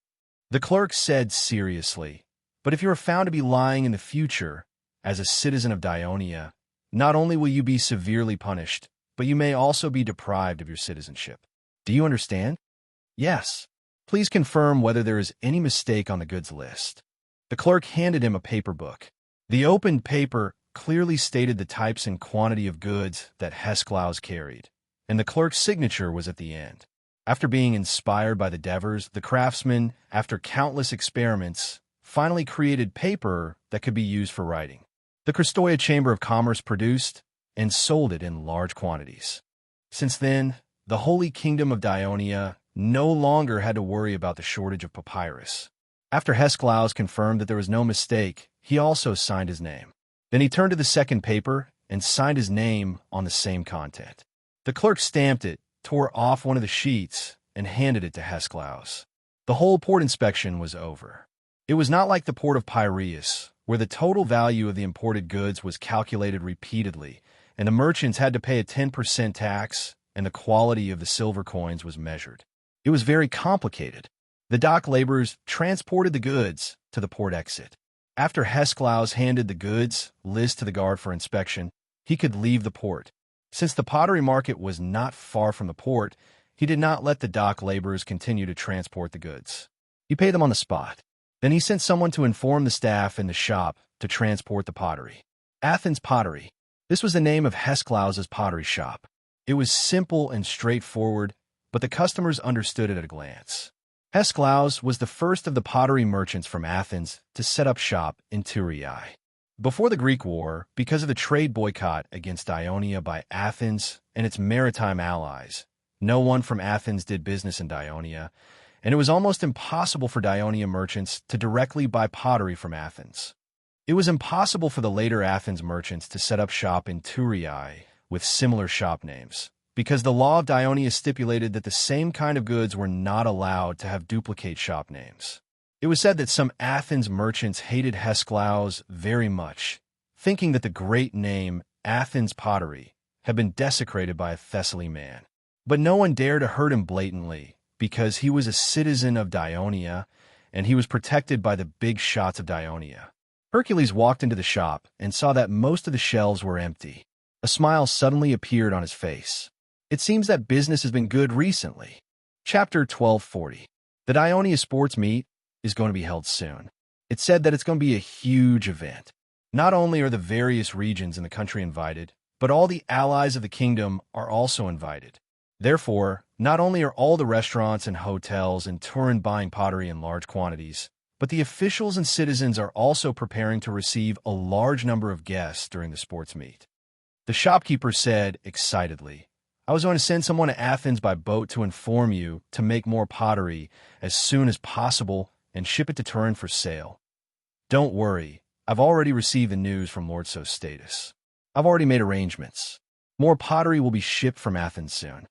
The clerk said seriously, "But if you are found to be lying in the future as a citizen of Dionia, not only will you be severely punished, but you may also be deprived of your citizenship. Do you understand?" "Yes. Please confirm whether there is any mistake on the goods list." The clerk handed him a paper book. The opened paper clearly stated the types and quantity of goods that Hesklaus carried, and the clerk's signature was at the end. After being inspired by the Devers, the craftsman, after countless experiments, finally created paper that could be used for writing. The Kristoia Chamber of Commerce produced and sold it in large quantities. Since then, the Holy Kingdom of Dionia no longer had to worry about the shortage of papyrus. After Hesklaus confirmed that there was no mistake, he also signed his name. Then he turned to the second paper and signed his name on the same content. The clerk stamped it, tore off one of the sheets, and handed it to Hesklaus. The whole port inspection was over. It was not like the port of Piraeus, where the total value of the imported goods was calculated repeatedly, and the merchants had to pay a 10% tax, and the quality of the silver coins was measured. It was very complicated. The dock laborers transported the goods to the port exit. After Hesklaus handed the goods list to the guard for inspection, he could leave the port. Since the pottery market was not far from the port, he did not let the dock laborers continue to transport the goods. He paid them on the spot. Then he sent someone to inform the staff in the shop to transport the pottery. Athens Pottery. This was the name of Hesklaus's pottery shop. It was simple and straightforward, but the customers understood it at a glance. Hesklaus was the first of the pottery merchants from Athens to set up shop in Turii. Before the Greek War, because of the trade boycott against Ionia by Athens and its maritime allies, no one from Athens did business in Ionia, and it was almost impossible for Ionia merchants to directly buy pottery from Athens. It was impossible for the later Athens merchants to set up shop in Turii with similar shop names, because the law of Dionia stipulated that the same kind of goods were not allowed to have duplicate shop names. It was said that some Athens merchants hated Hesklaus very much, thinking that the great name Athens Pottery had been desecrated by a Thessaly man. But no one dared to hurt him blatantly, because he was a citizen of Dionia, and he was protected by the big shots of Dionia. Hercules walked into the shop and saw that most of the shelves were empty. A smile suddenly appeared on his face. "It seems that business has been good recently." Chapter 1240. The Dionia sports meet is going to be held soon. It's said that it's going to be a huge event. Not only are the various regions in the country invited, but all the allies of the kingdom are also invited. Therefore, not only are all the restaurants and hotels in Turin buying pottery in large quantities, but the officials and citizens are also preparing to receive a large number of guests during the sports meet. The shopkeeper said excitedly, "I was going to send someone to Athens by boat to inform you to make more pottery as soon as possible and ship it to Turin for sale. Don't worry, I've already received the news from Lord Sostatus. I've already made arrangements. More pottery will be shipped from Athens soon."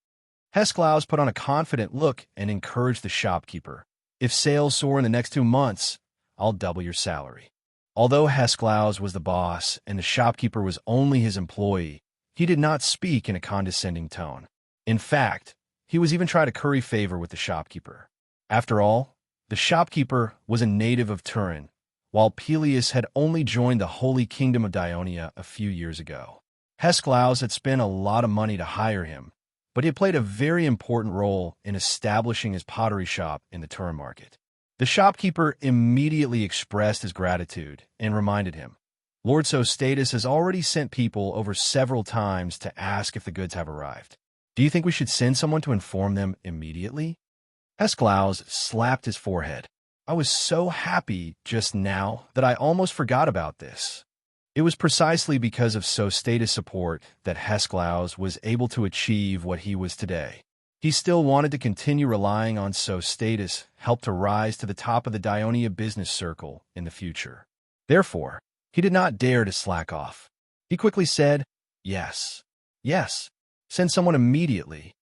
Hesklaus put on a confident look and encouraged the shopkeeper. "If sales soar in the next 2 months, I'll double your salary." Although Hesklaus was the boss and the shopkeeper was only his employee, he did not speak in a condescending tone. In fact, he was even trying to curry favor with the shopkeeper. After all, the shopkeeper was a native of Turin, while Peleus had only joined the Holy Kingdom of Dionia a few years ago. Hesklaus had spent a lot of money to hire him, but he had played a very important role in establishing his pottery shop in the Turin market. The shopkeeper immediately expressed his gratitude and reminded him, Lord Sostatus has already sent people over several times to ask if the goods have arrived. Do you think we should send someone to inform them immediately? Hesklaus slapped his forehead. I was so happy just now that I almost forgot about this. It was precisely because of Sostatus' support that Hesklaus was able to achieve what he was today. He still wanted to continue relying on Sostatus' help to rise to the top of the Dionia business circle in the future. Therefore, he did not dare to slack off. He quickly said, Yes, yes, send someone immediately.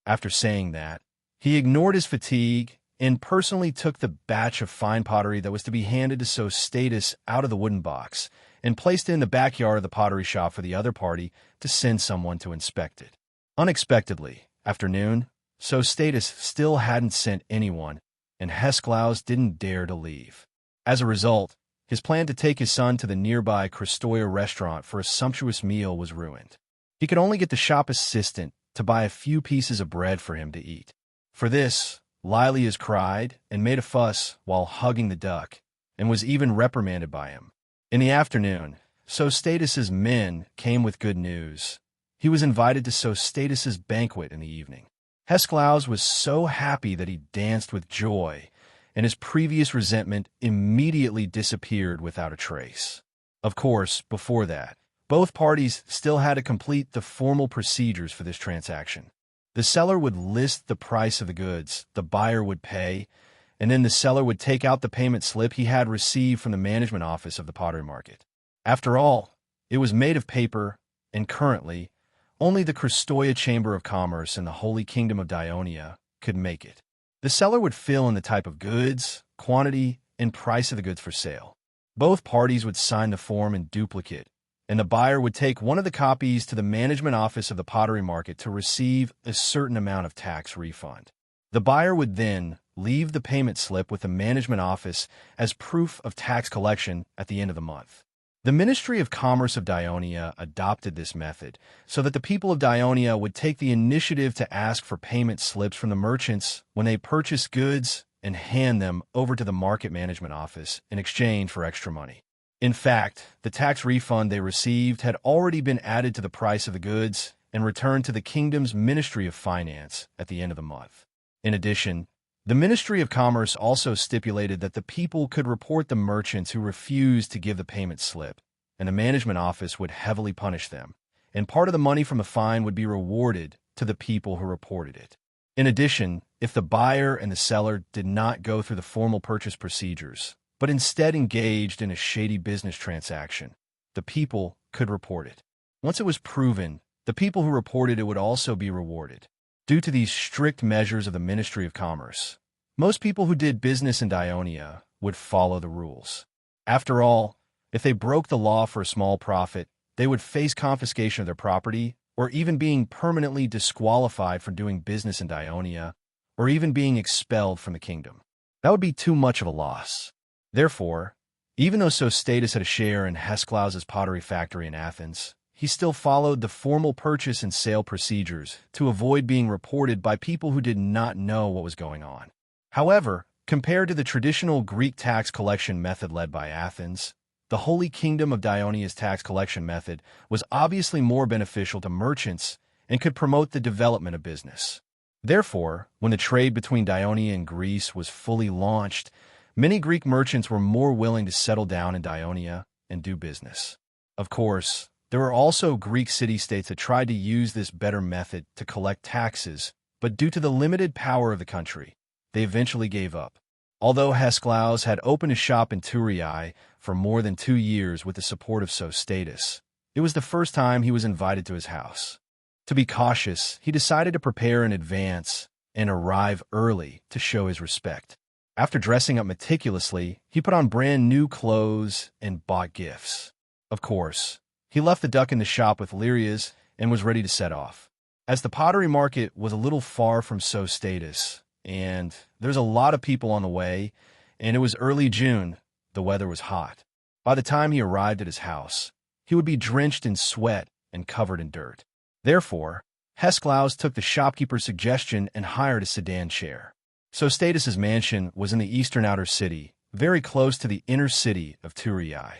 After saying that, he ignored his fatigue and personally took the batch of fine pottery that was to be handed to Sostatus out of the wooden box and placed it in the backyard of the pottery shop for the other party to send someone to inspect it. Unexpectedly, after noon, Sostatus still hadn't sent anyone, and Hesklaus didn't dare to leave. As a result, his plan to take his son to the nearby Kristoya restaurant for a sumptuous meal was ruined. He could only get the shop assistant to buy a few pieces of bread for him to eat. For this, Lilias cried and made a fuss while hugging the duck, and was even reprimanded by him. In the afternoon, Sostatus's men came with good news. He was invited to Sostatus's banquet in the evening. Hesklaus was so happy that he danced with joy, and his previous resentment immediately disappeared without a trace. Of course, before that, both parties still had to complete the formal procedures for this transaction. The seller would list the price of the goods, the buyer would pay, and then the seller would take out the payment slip he had received from the management office of the pottery market. After all, it was made of paper, and currently, only the Kristoya Chamber of Commerce in the Holy Kingdom of Dionia could make it. The seller would fill in the type of goods, quantity, and price of the goods for sale. Both parties would sign the form in duplicate, and the buyer would take one of the copies to the management office of the pottery market to receive a certain amount of tax refund. The buyer would then leave the payment slip with the management office as proof of tax collection at the end of the month. The Ministry of Commerce of Dionia adopted this method so that the people of Dionia would take the initiative to ask for payment slips from the merchants when they purchased goods and hand them over to the market management office in exchange for extra money. In fact, the tax refund they received had already been added to the price of the goods and returned to the kingdom's Ministry of Finance at the end of the month. In addition, the Ministry of Commerce also stipulated that the people could report the merchants who refused to give the payment slip, and the management office would heavily punish them, and part of the money from the fine would be rewarded to the people who reported it. In addition, if the buyer and the seller did not go through the formal purchase procedures, but instead engaged in a shady business transaction, the people could report it. Once it was proven, the people who reported it would also be rewarded. Due to these strict measures of the Ministry of Commerce, most people who did business in Dionia would follow the rules. After all, if they broke the law for a small profit, they would face confiscation of their property, or even being permanently disqualified from doing business in Dionia, or even being expelled from the kingdom. That would be too much of a loss. Therefore, even though Sostatus had a share in Hesklaus's pottery factory in Athens, he still followed the formal purchase and sale procedures to avoid being reported by people who did not know what was going on. However, compared to the traditional Greek tax collection method led by Athens, the Holy Kingdom of Dionia's tax collection method was obviously more beneficial to merchants and could promote the development of business. Therefore, when the trade between Dionia and Greece was fully launched, many Greek merchants were more willing to settle down in Dionia and do business. Of course, there were also Greek city-states that tried to use this better method to collect taxes, but due to the limited power of the country, they eventually gave up. Although Hesklaus had opened a shop in Turiai for more than 2 years with the support of Sostatus, it was the first time he was invited to his house. To be cautious, he decided to prepare in advance and arrive early to show his respect. After dressing up meticulously, he put on brand new clothes and bought gifts. Of course, he left the duck in the shop with Lilias and was ready to set off. As the pottery market was a little far from Sostatus, and there's a lot of people on the way, and it was early June, the weather was hot. By the time he arrived at his house, he would be drenched in sweat and covered in dirt. Therefore, Hesklaus took the shopkeeper's suggestion and hired a sedan chair. So Status's mansion was in the eastern outer city, very close to the inner city of Turii.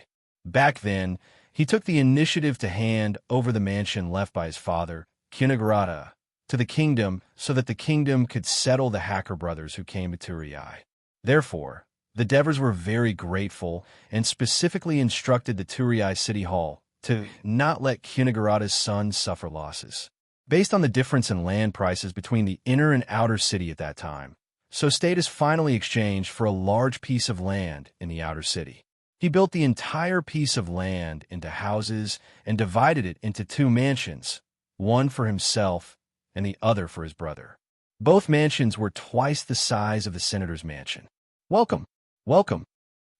Back then, he took the initiative to hand over the mansion left by his father, Kunigarata, to the kingdom so that the kingdom could settle the hacker brothers who came to Turii. Therefore, the Devers were very grateful and specifically instructed the Turii City Hall to not let Kunigarata's son suffer losses. Based on the difference in land prices between the inner and outer city at that time, so Status finally exchanged for a large piece of land in the outer city. He built the entire piece of land into houses and divided it into two mansions, one for himself and the other for his brother. Both mansions were twice the size of the senator's mansion. "Welcome, welcome."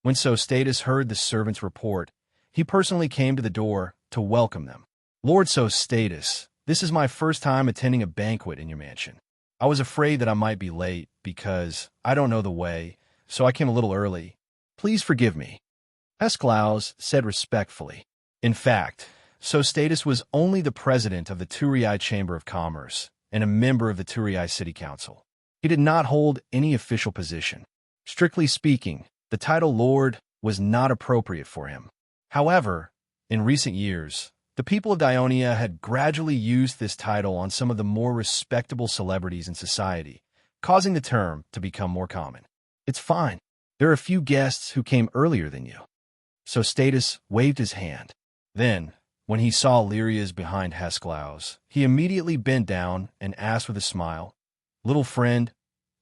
When So Status heard the servants report, he personally came to the door to welcome them. "Lord So Status, this is my first time attending a banquet in your mansion. I was afraid that I might be late because I don't know the way, so I came a little early. Please forgive me," Esclaus said respectfully. In fact, So Status was only the president of the Turii Chamber of Commerce and a member of the Turii City Council. He did not hold any official position. Strictly speaking, the title Lord was not appropriate for him. However, in recent years, the people of Dionia had gradually used this title on some of the more respectable celebrities in society, causing the term to become more common. "It's fine. There are a few guests who came earlier than you." So Status waved his hand. Then, when he saw Lyria's behind Hesclaus, he immediately bent down and asked with a smile, "Little friend,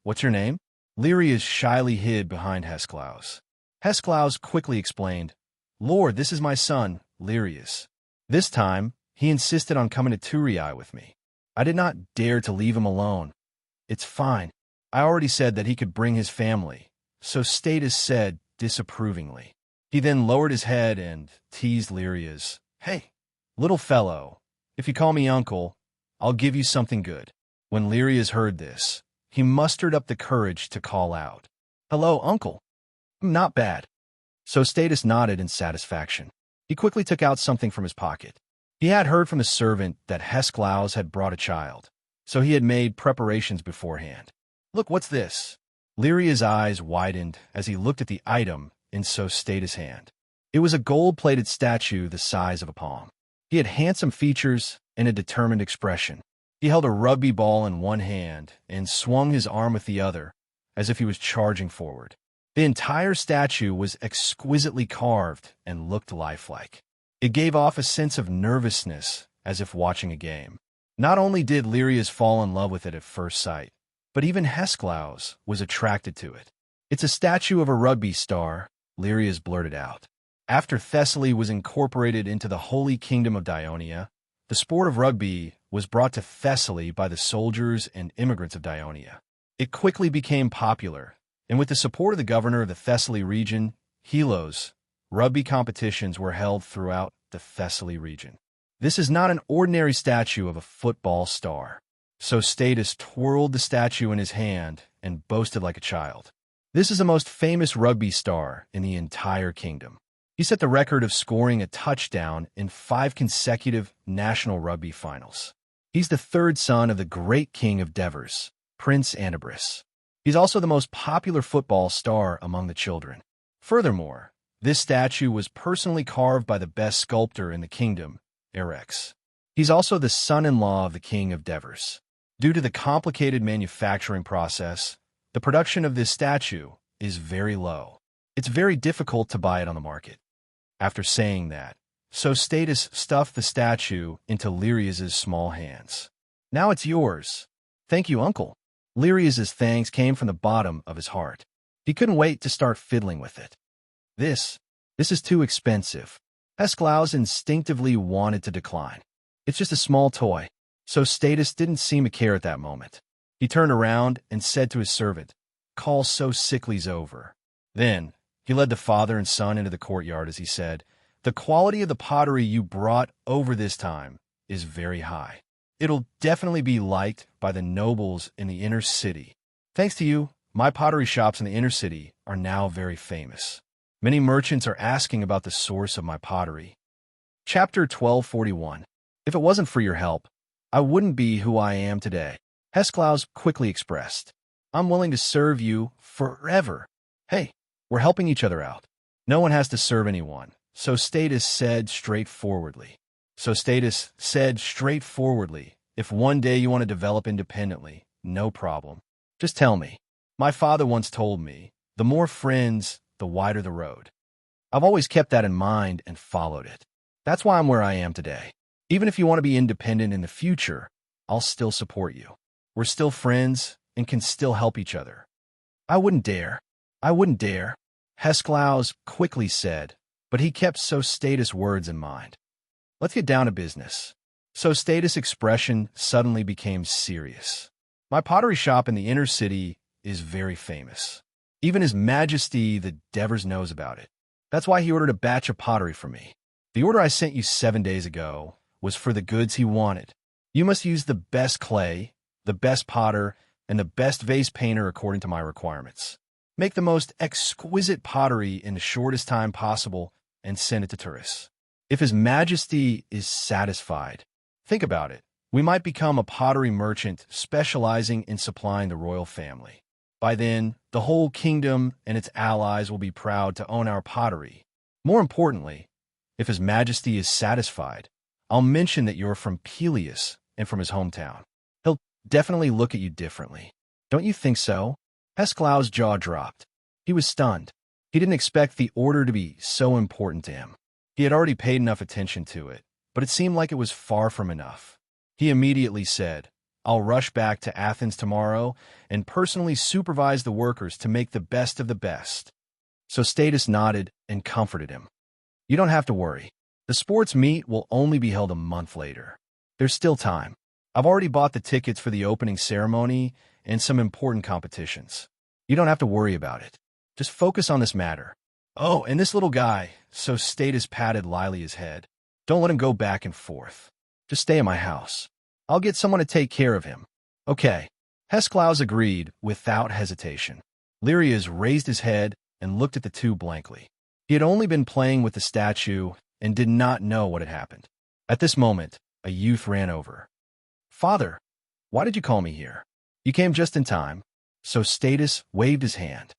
what's your name?" Lyrias shyly hid behind Hesclaus. Hesclaus quickly explained, "Lord, this is my son, Lyrias. This time, he insisted on coming to Turii with me. I did not dare to leave him alone. It's fine. I already said that he could bring his family," so Status said disapprovingly. He then lowered his head and teased Lyrias, "Hey, little fellow, if you call me uncle, I'll give you something good." When Lyrias heard this, he mustered up the courage to call out, "Hello, uncle. Not bad." So Status nodded in satisfaction. He quickly took out something from his pocket. He had heard from the servant that Hesclaus had brought a child, so he had made preparations beforehand. "Look, what's this?" Lyria's eyes widened as he looked at the item in So Status' hand. It was a gold-plated statue the size of a palm. He had handsome features and a determined expression. He held a rugby ball in one hand and swung his arm with the other, as if he was charging forward. The entire statue was exquisitely carved and looked lifelike. It gave off a sense of nervousness, as if watching a game. Not only did Lyrias fall in love with it at first sight, but even Hesclaus was attracted to it. "It's a statue of a rugby star," Lyrias blurted out. After Thessaly was incorporated into the Holy Kingdom of Dionia, the sport of rugby was brought to Thessaly by the soldiers and immigrants of Dionia. It quickly became popular, and with the support of the governor of the Thessaly region, Helos, rugby competitions were held throughout the Thessaly region. This is not an ordinary statue of a football star. So Status twirled the statue in his hand and boasted like a child. "This is the most famous rugby star in the entire kingdom. He set the record of scoring a touchdown in 5 consecutive national rugby finals. He's the third son of the great king of Devers, Prince Anabris. He's also the most popular football star among the children. Furthermore, this statue was personally carved by the best sculptor in the kingdom, Erex. He's also the son-in-law of the king of Devers. Due to the complicated manufacturing process, the production of this statue is very low. It's very difficult to buy it on the market." After saying that, So Status stuffed the statue into Lyrias's small hands. "Now it's yours." "Thank you, uncle." Lyrias's thanks came from the bottom of his heart. He couldn't wait to start fiddling with it. This is too expensive." Hesclaus instinctively wanted to decline. "It's just a small toy." So Status didn't seem to care at that moment. He turned around and said to his servant, "Call So Sickly's over." Then, he led the father and son into the courtyard as he said, "The quality of the pottery you brought over this time is very high. It'll definitely be liked by the nobles in the inner city. Thanks to you, my pottery shops in the inner city are now very famous. Many merchants are asking about the source of my pottery." Chapter 1241. "If it wasn't for your help, I wouldn't be who I am today," Hesclaus quickly expressed. I'm willing to serve you forever. Hey, we're helping each other out. No one has to serve anyone. So Status said straightforwardly. If one day you want to develop independently, no problem. Just tell me. My father once told me, the more friends, the wider the road. I've always kept that in mind and followed it. That's why I'm where I am today. Even if you want to be independent in the future, I'll still support you. We're still friends and can still help each other. I wouldn't dare. Hesklaus quickly said, but he kept So Status' words in mind. Let's get down to business. So Status' expression suddenly became serious. My pottery shop in the inner city is very famous. Even His Majesty the Devers knows about it. That's why he ordered a batch of pottery for me. The order I sent you 7 days ago was for the goods he wanted. You must use the best clay, the best potter, and the best vase painter according to my requirements. Make the most exquisite pottery in the shortest time possible and send it to tourists. If His Majesty is satisfied, think about it. We might become a pottery merchant specializing in supplying the royal family. By then, the whole kingdom and its allies will be proud to own our pottery. More importantly, if His Majesty is satisfied, I'll mention that you're from Peleus and from his hometown. He'll definitely look at you differently. Don't you think so? Hesklaus' jaw dropped. He was stunned. He didn't expect the order to be so important to him. He had already paid enough attention to it, but it seemed like it was far from enough. He immediately said, I'll rush back to Athens tomorrow and personally supervise the workers to make the best of the best. So Status nodded and comforted him. You don't have to worry. The sports meet will only be held a month later. There's still time. I've already bought the tickets for the opening ceremony and some important competitions. You don't have to worry about it. Just focus on this matter. Oh, and this little guy, So Status patted Lilia's head. Don't let him go back and forth. Just stay at my house. I'll get someone to take care of him. Okay. Hesklaus agreed without hesitation. Lirias raised his head and looked at the two blankly. He had only been playing with the statue and did not know what had happened. At this moment, a youth ran over. Father, why did you call me here? You came just in time. So Status waved his hand.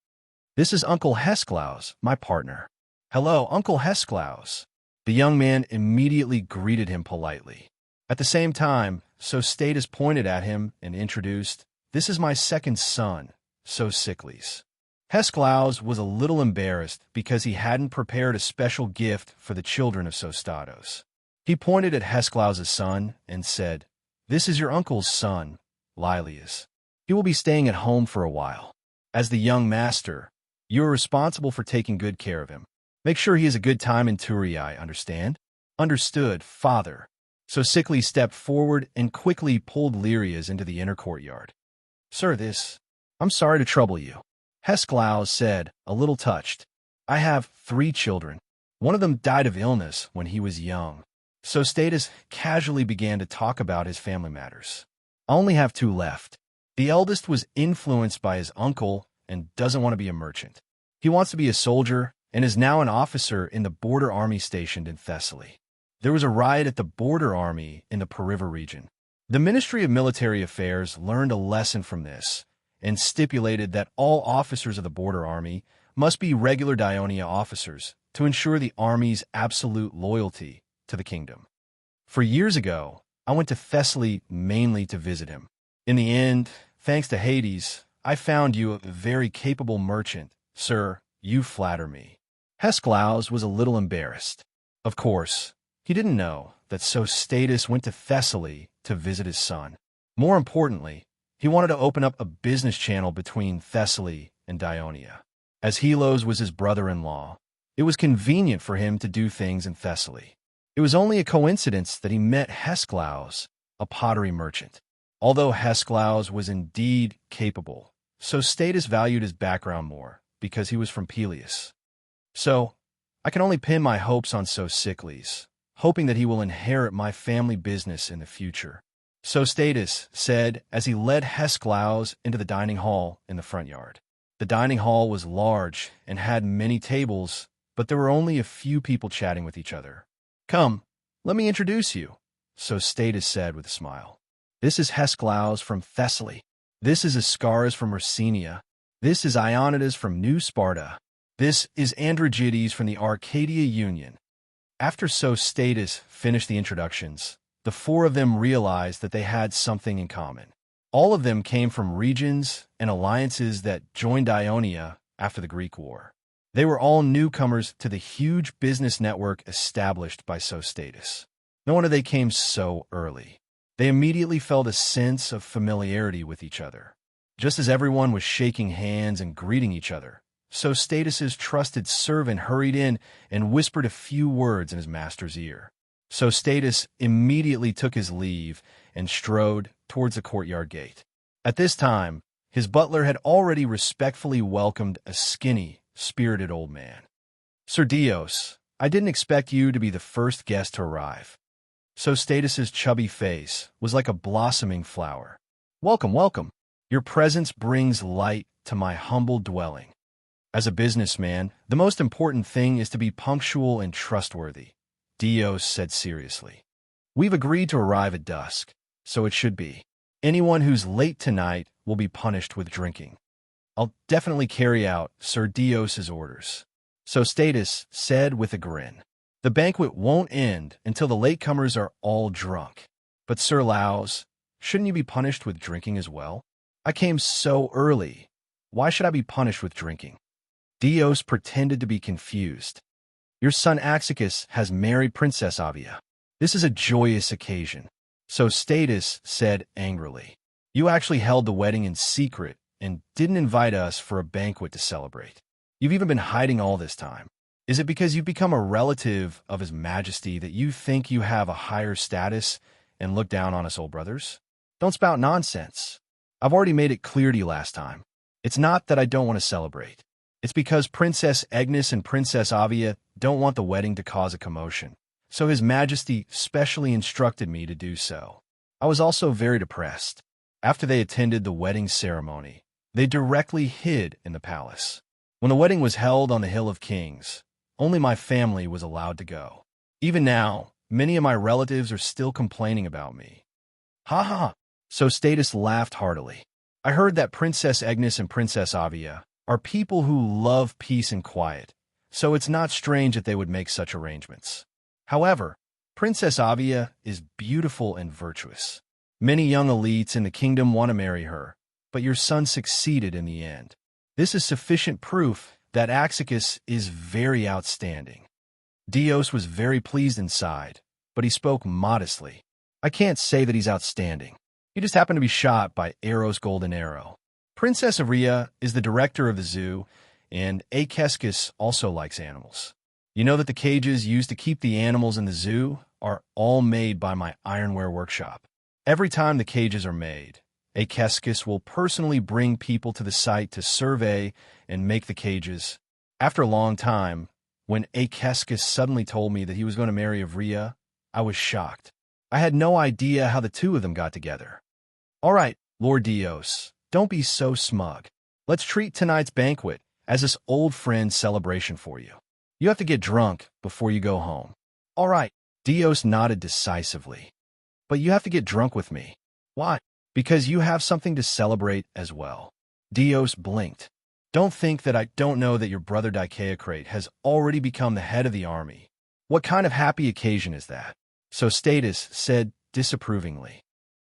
This is Uncle Hesklaus, my partner. Hello, Uncle Hesklaus. The young man immediately greeted him politely. At the same time, So Status pointed at him and introduced, This is my second son, So Sickles. Hesklaus was a little embarrassed because he hadn't prepared a special gift for the children of Sostatos. He pointed at Hesklaus' son and said, This is your uncle's son, Lilias. He will be staying at home for a while. As the young master, you are responsible for taking good care of him. Make sure he has a good time in Turii, understand? Understood, father. So Sickles stepped forward and quickly pulled Lirias into the inner courtyard. Sir, I'm sorry to trouble you. Hesklaus said, a little touched. I have 3 children. One of them died of illness when he was young. So Status casually began to talk about his family matters. I only have 2 left. The eldest was influenced by his uncle and doesn't want to be a merchant. He wants to be a soldier and is now an officer in the border army stationed in Thessaly. There was a riot at the border army in the Periver region. The Ministry of Military Affairs learned a lesson from this and stipulated that all officers of the border army must be regular Dionia officers to ensure the army's absolute loyalty to the kingdom. For years ago, I went to Thessaly mainly to visit him. In the end, thanks to Hades, I found you a very capable merchant. Sir, you flatter me. Hesklaus was a little embarrassed. Of course, he didn't know that So Status went to Thessaly to visit his son. More importantly, he wanted to open up a business channel between Thessaly and Dionia. As Helos was his brother-in-law, it was convenient for him to do things in Thessaly. It was only a coincidence that he met Hesklaus, a pottery merchant. Although Hesklaus was indeed capable, So Status valued his background more because he was from Peleus. So, I can only pin my hopes on So Sickles, hoping that he will inherit my family business in the future. So Status said as he led Hesklaus into the dining hall in the front yard. The dining hall was large and had many tables, but there were only a few people chatting with each other. Come, let me introduce you, So Status said with a smile. This is Hesklaus from Thessaly. This is Ascaris from Myrcenia. This is Ionidas from New Sparta. This is Androgydes from the Arcadia Union. After Sostatus finished the introductions, the four of them realized that they had something in common. All of them came from regions and alliances that joined Ionia after the Greek War. They were all newcomers to the huge business network established by Sostatus. No wonder they came so early. They immediately felt a sense of familiarity with each other. Just as everyone was shaking hands and greeting each other, Sostatus's trusted servant hurried in and whispered a few words in his master's ear. Sostatus immediately took his leave and strode towards the courtyard gate. At this time, his butler had already respectfully welcomed a skinny, spirited old man. "Sir Dios, I didn't expect you to be the first guest to arrive." Sostatus's chubby face was like a blossoming flower. "Welcome, welcome. Your presence brings light to my humble dwelling." As a businessman, the most important thing is to be punctual and trustworthy, Dios said seriously. "We've agreed to arrive at dusk, so it should be. Anyone who's late tonight will be punished with drinking." "I'll definitely carry out Sir Dios's orders," Sostatus said with a grin. "The banquet won't end until the latecomers are all drunk. But Sir Laos, shouldn't you be punished with drinking as well? I came so early. Why should I be punished with drinking?" Dios pretended to be confused. "Your son Axicus has married Princess Avia. This is a joyous occasion," Sostatus said angrily. "You actually held the wedding in secret and didn't invite us for a banquet to celebrate. You've even been hiding all this time. Is it because you've become a relative of His Majesty that you think you have a higher status and look down on us old brothers? Don't spout nonsense. I've already made it clear to you last time. It's not that I don't want to celebrate. It's because Princess Agnes and Princess Avia don't want the wedding to cause a commotion, so His Majesty specially instructed me to do so." I was also very depressed. After they attended the wedding ceremony, they directly hid in the palace. When the wedding was held on the Hill of Kings, only my family was allowed to go. Even now, many of my relatives are still complaining about me. "Ha ha!" Sostatus laughed heartily. "I heard that Princess Agnes and Princess Avia are people who love peace and quiet, so it's not strange that they would make such arrangements. However, Princess Avia is beautiful and virtuous. Many young elites in the kingdom want to marry her, but your son succeeded in the end. This is sufficient proof that Axicus is very outstanding." Dios was very pleased inside, but he spoke modestly. "I can't say that he's outstanding. He just happened to be shot by Eros' golden arrow. Princess Aria is the director of the zoo, and Akescus also likes animals. You know that the cages used to keep the animals in the zoo are all made by my ironware workshop. Every time the cages are made, Akescus will personally bring people to the site to survey and make the cages. After a long time, when Akescus suddenly told me that he was going to marry Avria, I was shocked. I had no idea how the two of them got together." "All right, Lord Dios, don't be so smug. Let's treat tonight's banquet as this old friend's celebration for you. You have to get drunk before you go home." "All right." Dios nodded decisively. "But you have to get drunk with me." "Why?" "Because you have something to celebrate as well." Dios blinked. "Don't think that I don't know that your brother Dicaeocrate has already become the head of the army. What kind of happy occasion is that?" Sostatus said disapprovingly.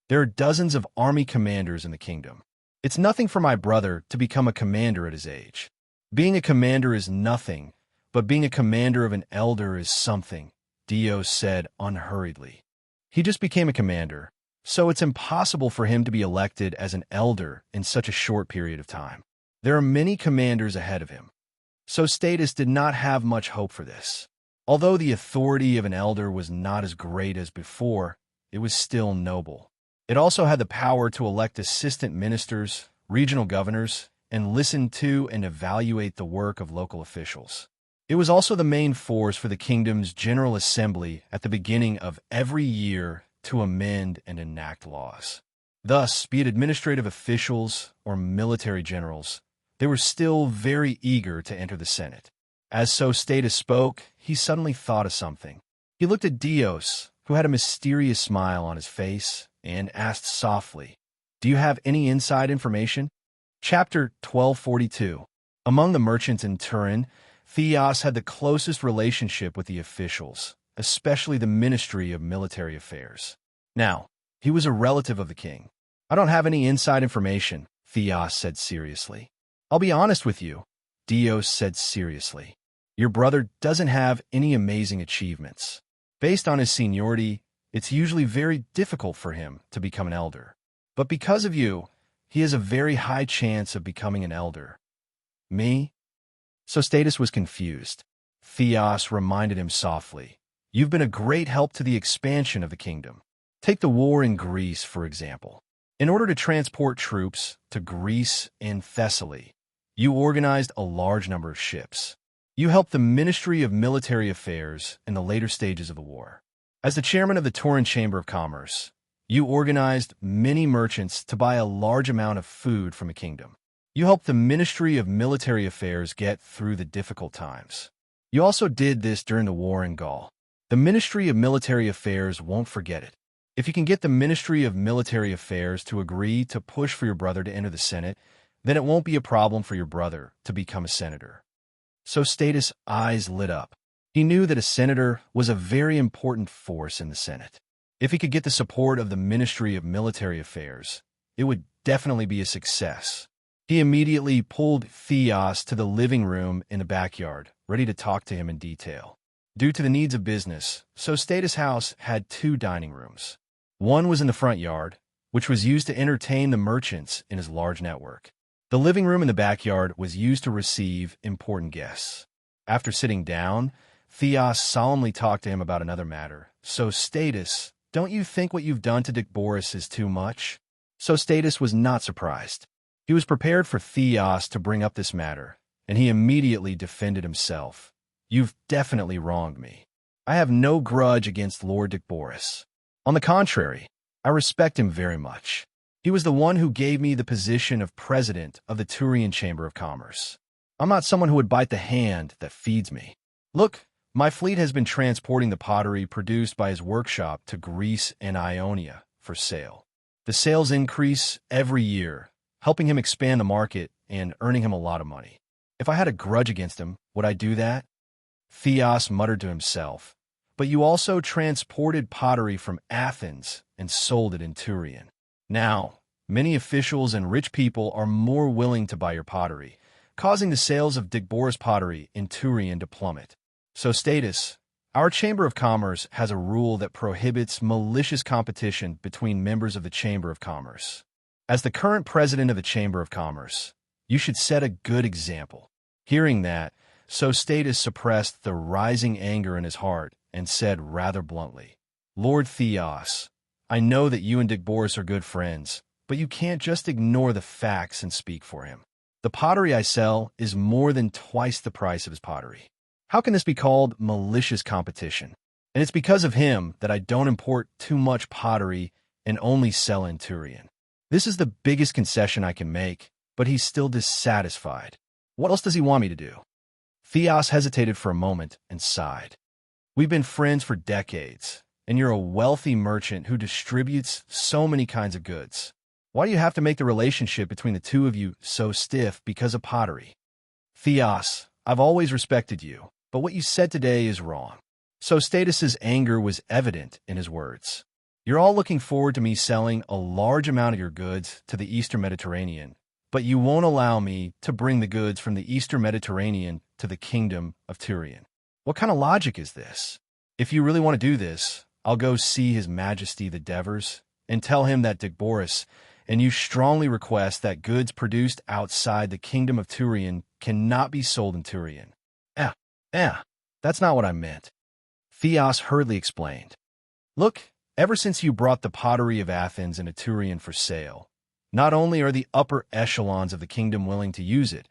"There are dozens of army commanders in the kingdom. It's nothing for my brother to become a commander at his age. Being a commander is nothing, but being a commander of an elder is something," Dios said unhurriedly. "He just became a commander, so it's impossible for him to be elected as an elder in such a short period of time. There are many commanders ahead of him." Sostatus did not have much hope for this. Although the authority of an elder was not as great as before, it was still noble. It also had the power to elect assistant ministers, regional governors, and listen to and evaluate the work of local officials. It was also the main force for the kingdom's General Assembly at the beginning of every year to amend and enact laws. Thus, be it administrative officials or military generals, they were still very eager to enter the Senate. As Sostatus spoke, he suddenly thought of something. He looked at Dios, who had a mysterious smile on his face, and asked softly, Do you have any inside information? Chapter 1242. Among the merchants in Turin, Theos had the closest relationship with the officials, especially the Ministry of Military Affairs. Now, he was a relative of the king. I don't have any inside information, Theos said seriously. I'll be honest with you, Dios said seriously. Your brother doesn't have any amazing achievements. Based on his seniority, it's usually very difficult for him to become an elder. But because of you, he has a very high chance of becoming an elder. Me? So Status was confused. Theos reminded him softly, you've been a great help to the expansion of the kingdom. Take the war in Greece, for example. In order to transport troops to Greece and Thessaly, you organized a large number of ships. You helped the Ministry of Military Affairs in the later stages of the war. As the chairman of the Turin Chamber of Commerce, you organized many merchants to buy a large amount of food from the kingdom. You helped the Ministry of Military Affairs get through the difficult times. You also did this during the war in Gaul. The Ministry of Military Affairs won't forget it. If you can get the Ministry of Military Affairs to agree to push for your brother to enter the Senate, then it won't be a problem for your brother to become a senator. So Status' eyes lit up. He knew that a senator was a very important force in the Senate. If he could get the support of the Ministry of Military Affairs, it would definitely be a success. He immediately pulled Theos to the living room in the backyard, ready to talk to him in detail. Due to the needs of business, so Status' house had 2 dining rooms. One was in the front yard, which was used to entertain the merchants in his large network. The living room in the backyard was used to receive important guests. After sitting down, Theos solemnly talked to him about another matter. So Status, don't you think what you've done to Dicboris is too much? So Status was not surprised. He was prepared for Theos to bring up this matter, and he immediately defended himself. You've definitely wronged me. I have no grudge against Lord Dicboris. On the contrary, I respect him very much. He was the one who gave me the position of president of the Turian Chamber of Commerce. I'm not someone who would bite the hand that feeds me. Look, my fleet has been transporting the pottery produced by his workshop to Greece and Ionia for sale. The sales increase every year, helping him expand the market and earning him a lot of money. If I had a grudge against him, would I do that? Theos muttered to himself. But you also transported pottery from Athens and sold it in Turian. Now, many officials and rich people are more willing to buy your pottery, causing the sales of Dicboris pottery in Turian to plummet. So Status, our Chamber of Commerce has a rule that prohibits malicious competition between members of the Chamber of Commerce. As the current president of the Chamber of Commerce, you should set a good example. Hearing that, so Status suppressed the rising anger in his heart and said rather bluntly, Lord Theos, I know that you and Dicboris are good friends, but you can't just ignore the facts and speak for him. The pottery I sell is more than twice the price of his pottery. How can this be called malicious competition? And it's because of him that I don't import too much pottery and only sell in Turian. This is the biggest concession I can make, but he's still dissatisfied. What else does he want me to do? Theos hesitated for a moment and sighed. We've been friends for decades, and you're a wealthy merchant who distributes so many kinds of goods. Why do you have to make the relationship between the two of you so stiff because of pottery? Theos, I've always respected you, but what you said today is wrong. So Status's anger was evident in his words. You're all looking forward to me selling a large amount of your goods to the Eastern Mediterranean, but you won't allow me to bring the goods from the Eastern Mediterranean to the kingdom of Turian. What kind of logic is this? If you really want to do this, I'll go see His Majesty the Devers and tell him that Dicboris and you strongly request that goods produced outside the kingdom of Turian cannot be sold in Turian. That's not what I meant. Theos hurriedly explained. Look, ever since you brought the pottery of Athens into Turian for sale, not only are the upper echelons of the kingdom willing to use it,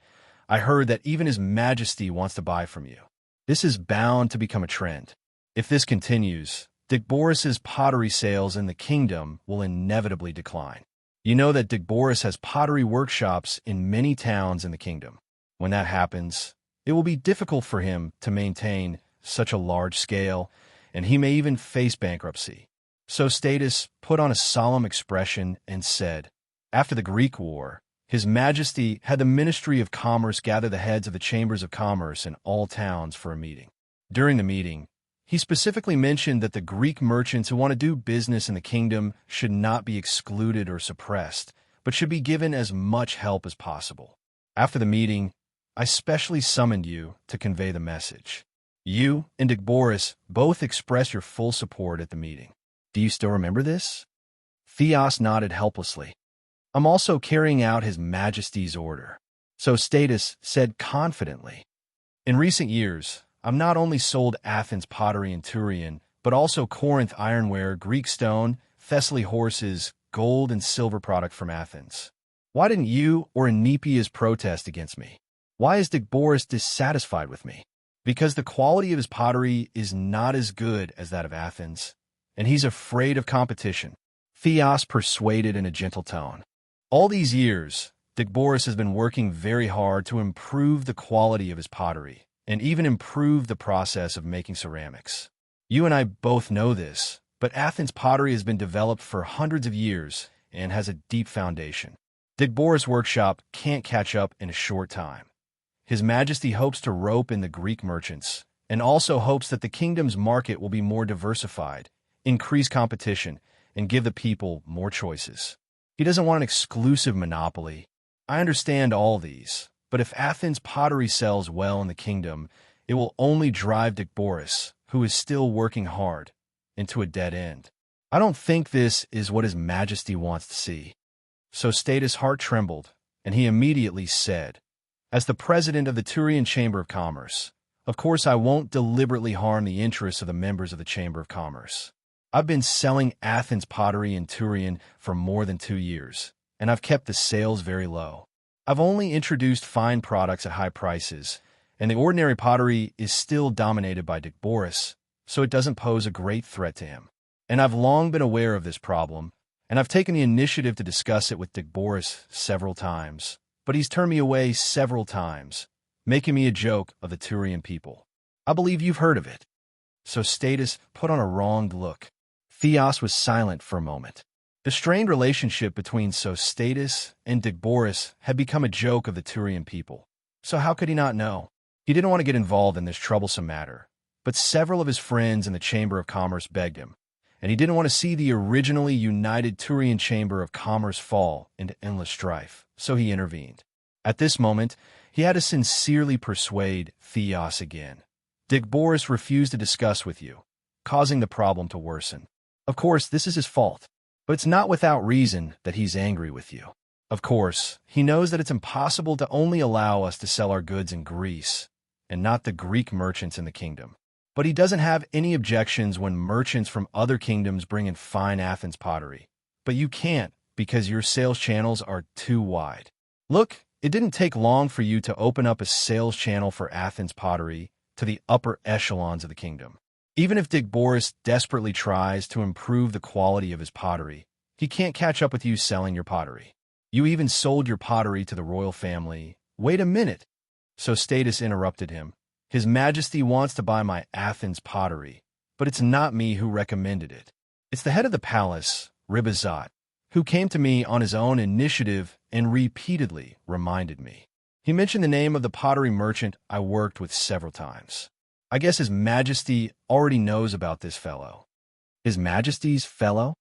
I heard that even His Majesty wants to buy from you. This is bound to become a trend. If this continues, Dicboris's pottery sales in the kingdom will inevitably decline. You know that Dicboris has pottery workshops in many towns in the kingdom. When that happens, it will be difficult for him to maintain such a large scale, and he may even face bankruptcy. So Status put on a solemn expression and said, After the Greek War, His Majesty had the Ministry of Commerce gather the heads of the chambers of commerce in all towns for a meeting. During the meeting, he specifically mentioned that the Greek merchants who want to do business in the kingdom should not be excluded or suppressed, but should be given as much help as possible. After the meeting, I specially summoned you to convey the message. You and Dicboris both expressed your full support at the meeting. Do you still remember this? Theos nodded helplessly. I'm also carrying out His Majesty's order. So Status said confidently. In recent years, I've not only sold Athens pottery and Turian, but also Corinth ironware, Greek stone, Thessaly horses, gold and silver product from Athens. Why didn't you or Enipias protest against me? Why is Dicboris dissatisfied with me? Because the quality of his pottery is not as good as that of Athens, and he's afraid of competition. Theos persuaded in a gentle tone. All these years, Dicboris has been working very hard to improve the quality of his pottery, and even improve the process of making ceramics. You and I both know this, but Athens pottery has been developed for hundreds of years and has a deep foundation. Dicboris' workshop can't catch up in a short time. His Majesty hopes to rope in the Greek merchants, and also hopes that the kingdom's market will be more diversified, increase competition, and give the people more choices. He doesn't want an exclusive monopoly. I understand all these, but if Athens pottery sells well in the kingdom, it will only drive Dicboris, who is still working hard, into a dead end. I don't think this is what His Majesty wants to see. So Status' heart trembled, and he immediately said, as the president of the Turian Chamber of Commerce, of course I won't deliberately harm the interests of the members of the Chamber of Commerce. I've been selling Athens pottery in Turian for more than 2 years, and I've kept the sales very low. I've only introduced fine products at high prices, and the ordinary pottery is still dominated by Dicboris, so it doesn't pose a great threat to him. And I've long been aware of this problem, and I've taken the initiative to discuss it with Dicboris several times, but he's turned me away several times, making me a joke of the Turian people. I believe you've heard of it. So Status put on a wronged look. Theos was silent for a moment. The strained relationship between Sostatus and Dicboris had become a joke of the Turian people. So how could he not know? He didn't want to get involved in this troublesome matter, but several of his friends in the Chamber of Commerce begged him, and he didn't want to see the originally united Turian Chamber of Commerce fall into endless strife, so he intervened. At this moment, he had to sincerely persuade Theos again. Dicboris refused to discuss with you, causing the problem to worsen. Of course, this is his fault, but it's not without reason that he's angry with you. Of course, he knows that it's impossible to only allow us to sell our goods in Greece, and not the Greek merchants in the kingdom. But he doesn't have any objections when merchants from other kingdoms bring in fine Athens pottery. But you can't, because your sales channels are too wide. Look, it didn't take long for you to open up a sales channel for Athens pottery to the upper echelons of the kingdom. Even if Dicboris desperately tries to improve the quality of his pottery, he can't catch up with you selling your pottery. You even sold your pottery to the royal family. Wait a minute. So Status interrupted him. His Majesty wants to buy my Athens pottery, but it's not me who recommended it. It's the head of the palace, Ribazat, who came to me on his own initiative and repeatedly reminded me. He mentioned the name of the pottery merchant I worked with several times. I guess His Majesty already knows about this fellow. His Majesty's fellow?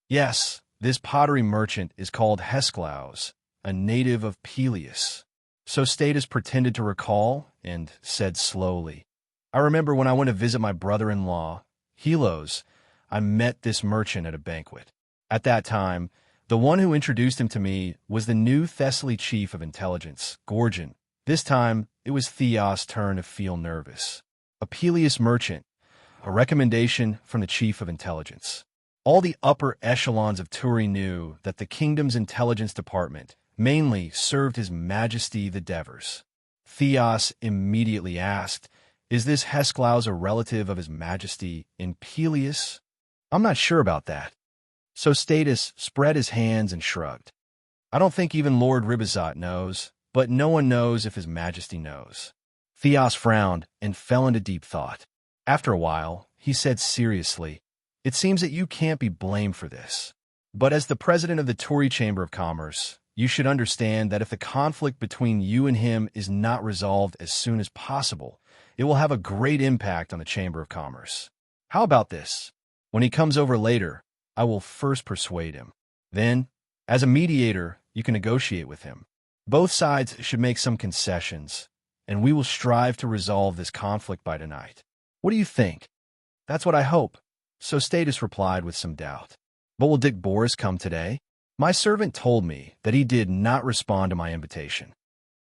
Yes, this pottery merchant is called Hesklaus, a native of Peleus. So Status pretended to recall and said slowly, I remember when I went to visit my brother-in-law, Helos, I met this merchant at a banquet. At that time, the one who introduced him to me was the new Thessaly chief of intelligence, Gorgon. This time, it was Theos' turn to feel nervous. A Peleus merchant, a recommendation from the chief of intelligence. All the upper echelons of Turi knew that the kingdom's intelligence department mainly served His Majesty the Devers. Theos immediately asked, is this Hesklaus a relative of His Majesty in Peleus? I'm not sure about that. So Status spread his hands and shrugged. I don't think even Lord Ribazat knows, but no one knows if His Majesty knows. Theos frowned and fell into deep thought. After a while, he said seriously, it seems that you can't be blamed for this. But as the president of the Tory Chamber of Commerce, you should understand that if the conflict between you and him is not resolved as soon as possible, it will have a great impact on the Chamber of Commerce. How about this? When he comes over later, I will first persuade him. Then, as a mediator, you can negotiate with him. Both sides should make some concessions, and we will strive to resolve this conflict by tonight. What do you think? That's what I hope. So Status replied with some doubt. But will Dick Boris come today? My servant told me that he did not respond to my invitation.